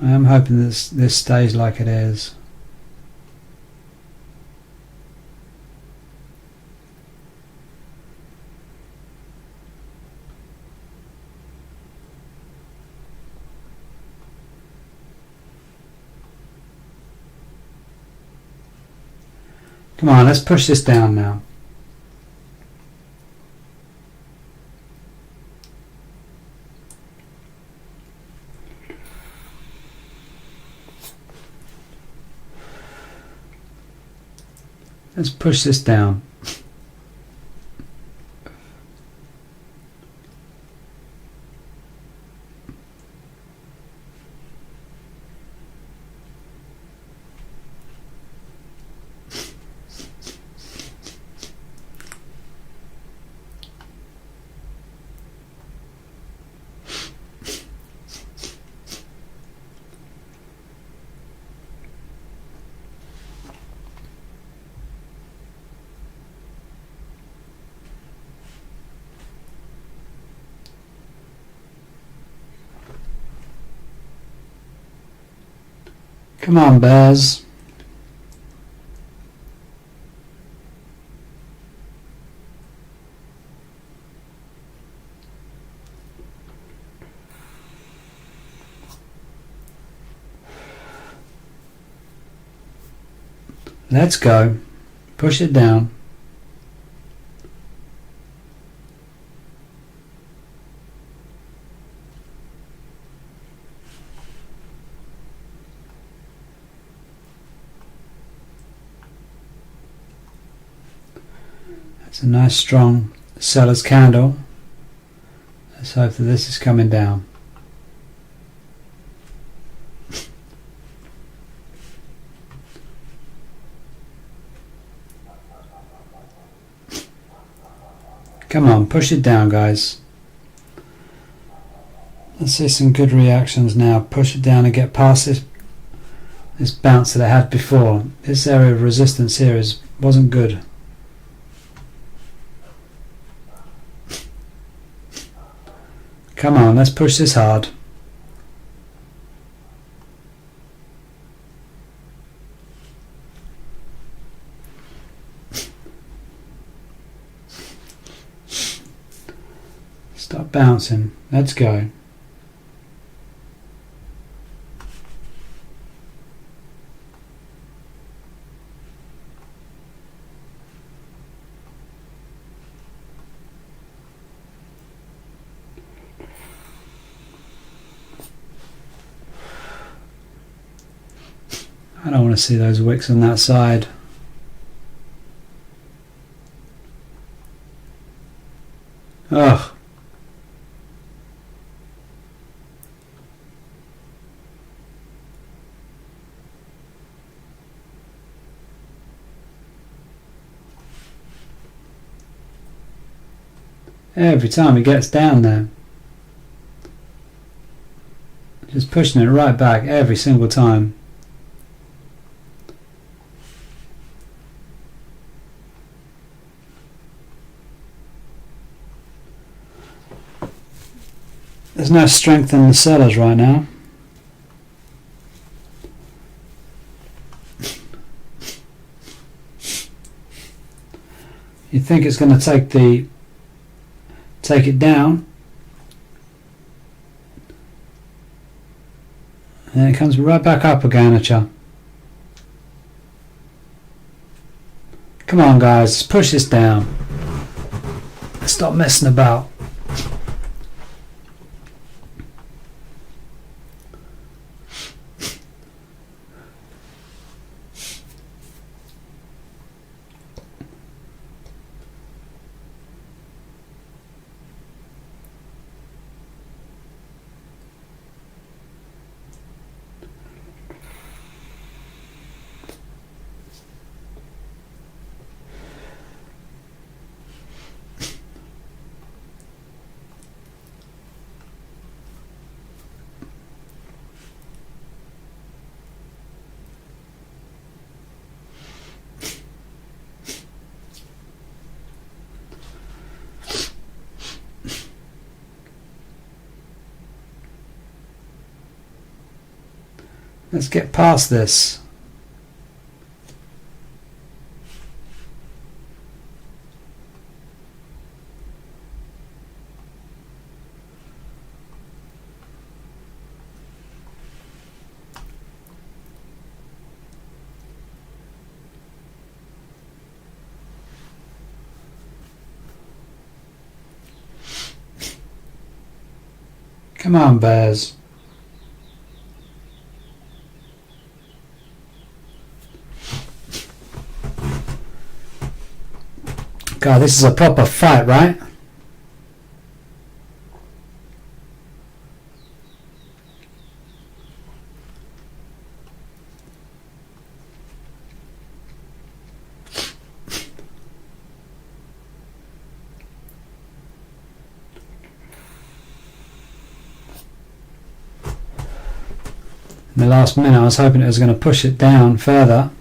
I am hoping this stays like it is. Come on, let's push this down now. Let's push this down. Come on, bears. Let's go. Push it down. That's a nice strong seller's candle. Let's hope that this is coming down. Come on, push it down, guys. Let's see some good reactions now. Push it down and get past this bounce that I had before. This area of resistance here wasn't good. Come on, let's push this hard. Stop bouncing. Let's go. I don't want to see those wicks on that side. Ugh. Every time it gets down there. Just pushing it right back every single time. There's no strength in the sellers right now. You think it's going to take it down, and it comes right back up again at you. Come on, guys, push this down. Stop messing about. Let's get past this. Come on, bears. God, this is a proper fight, right? In the last minute, I was hoping it was going to push it down further.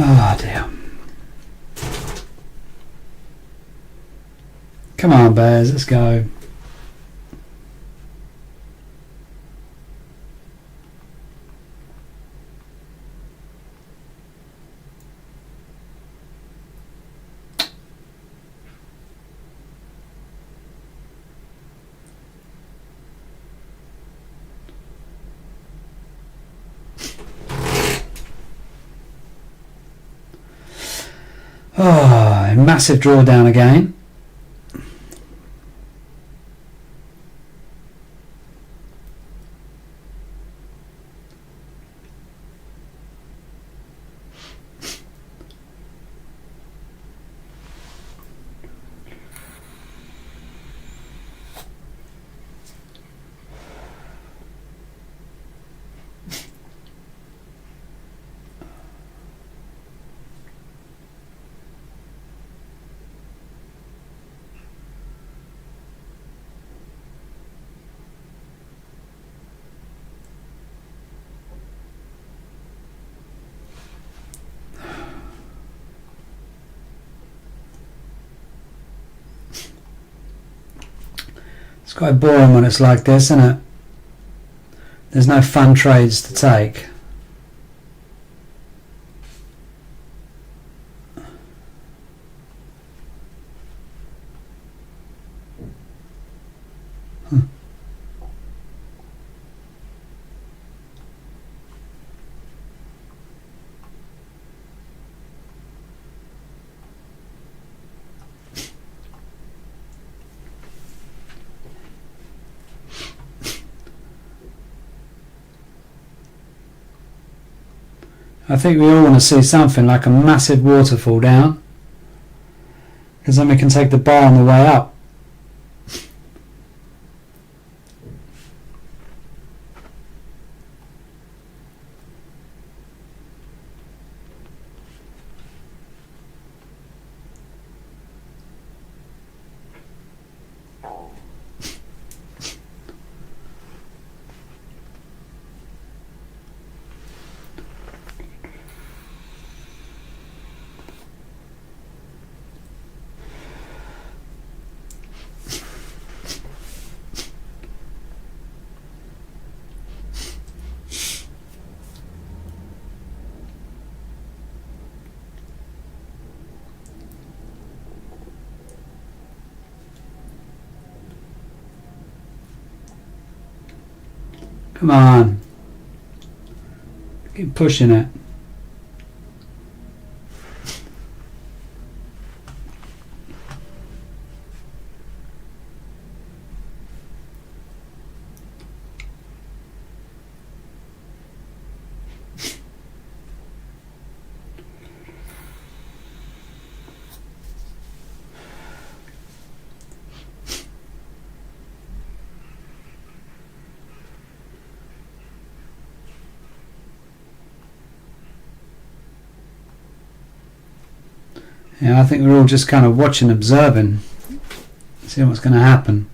Oh dear. Come on, bears, let's go. Oh, massive drawdown again. It's quite boring when it's like this, isn't it? There's no fun trades to take. I think we all want to see something like a massive waterfall down, because then we can take the bar on the way up. Come on. Keep pushing it. Yeah, I think we're all just kind of watching, observing, seeing what's going to happen.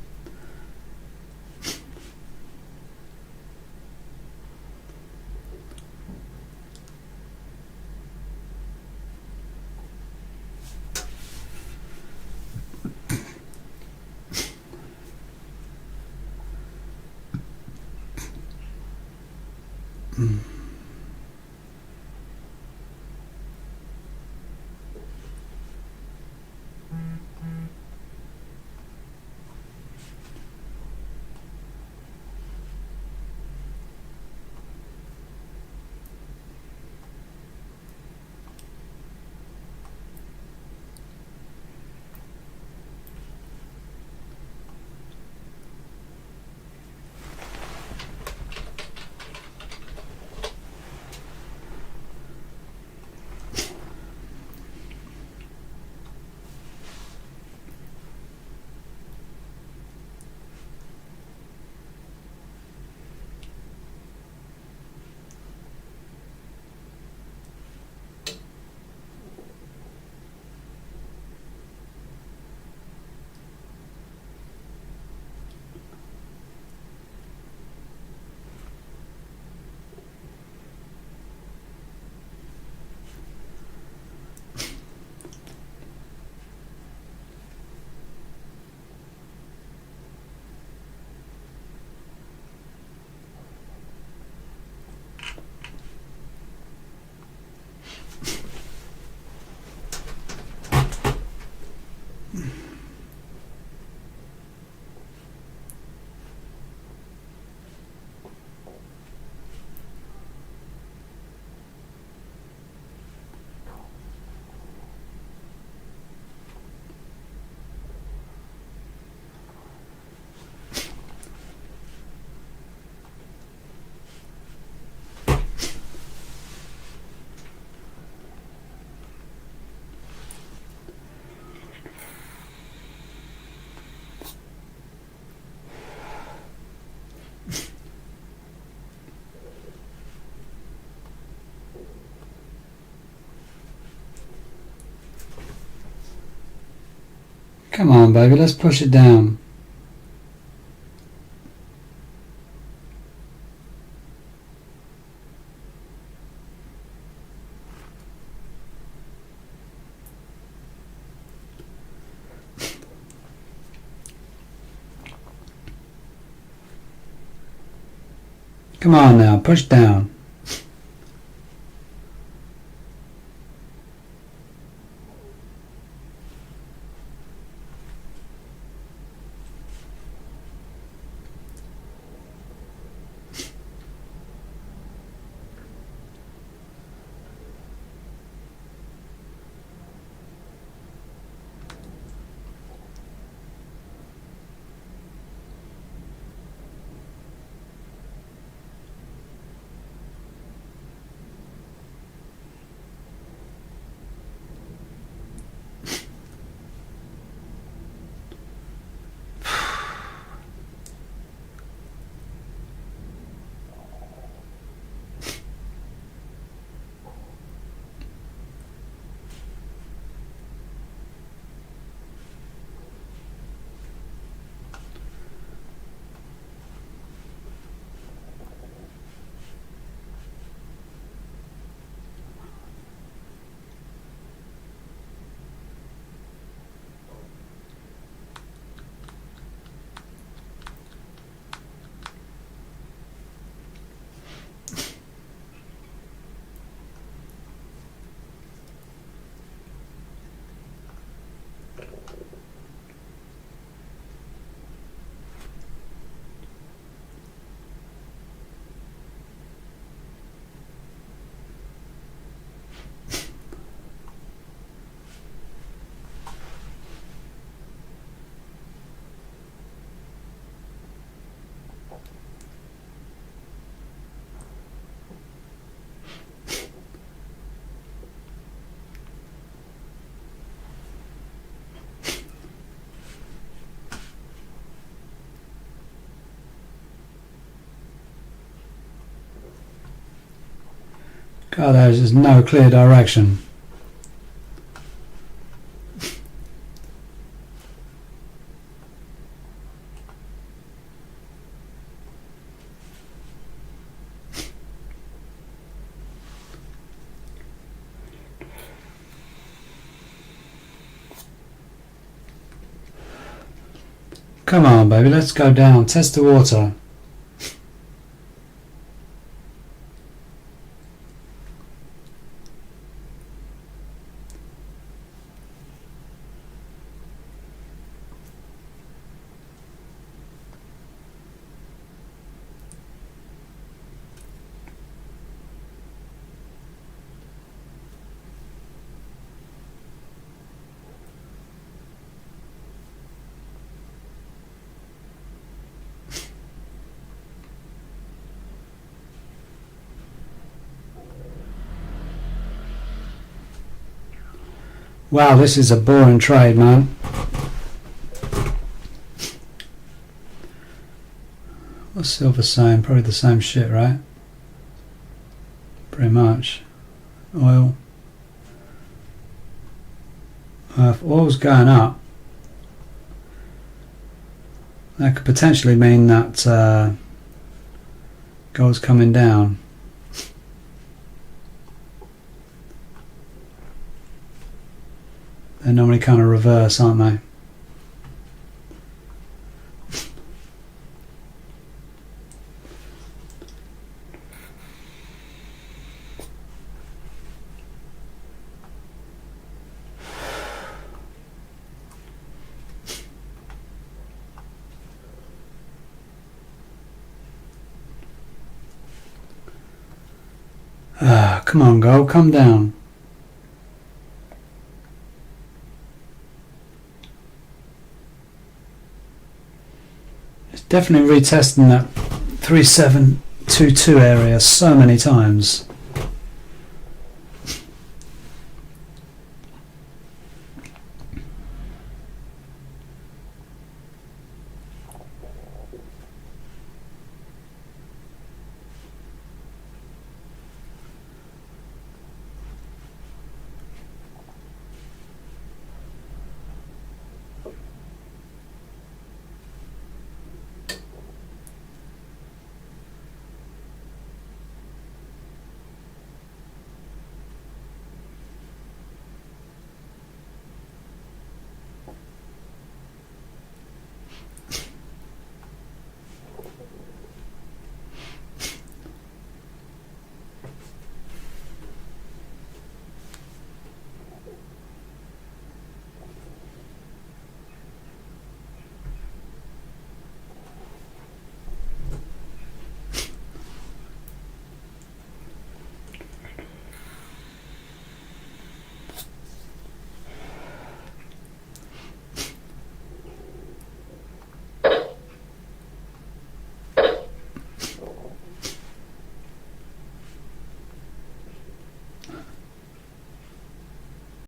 Come on, baby, let's push it down. Come on now, push down. God, there's just no clear direction. Come on, baby, let's go down. Test the water. Wow, this is a boring trade, man. What's silver saying? Probably the same shit, right? Pretty much. Oil. If oil's going up, that could potentially mean that gold's coming down. They're normally kind of reverse, aren't they? Come on, goal, come down. It's definitely retesting that 3722 area so many times.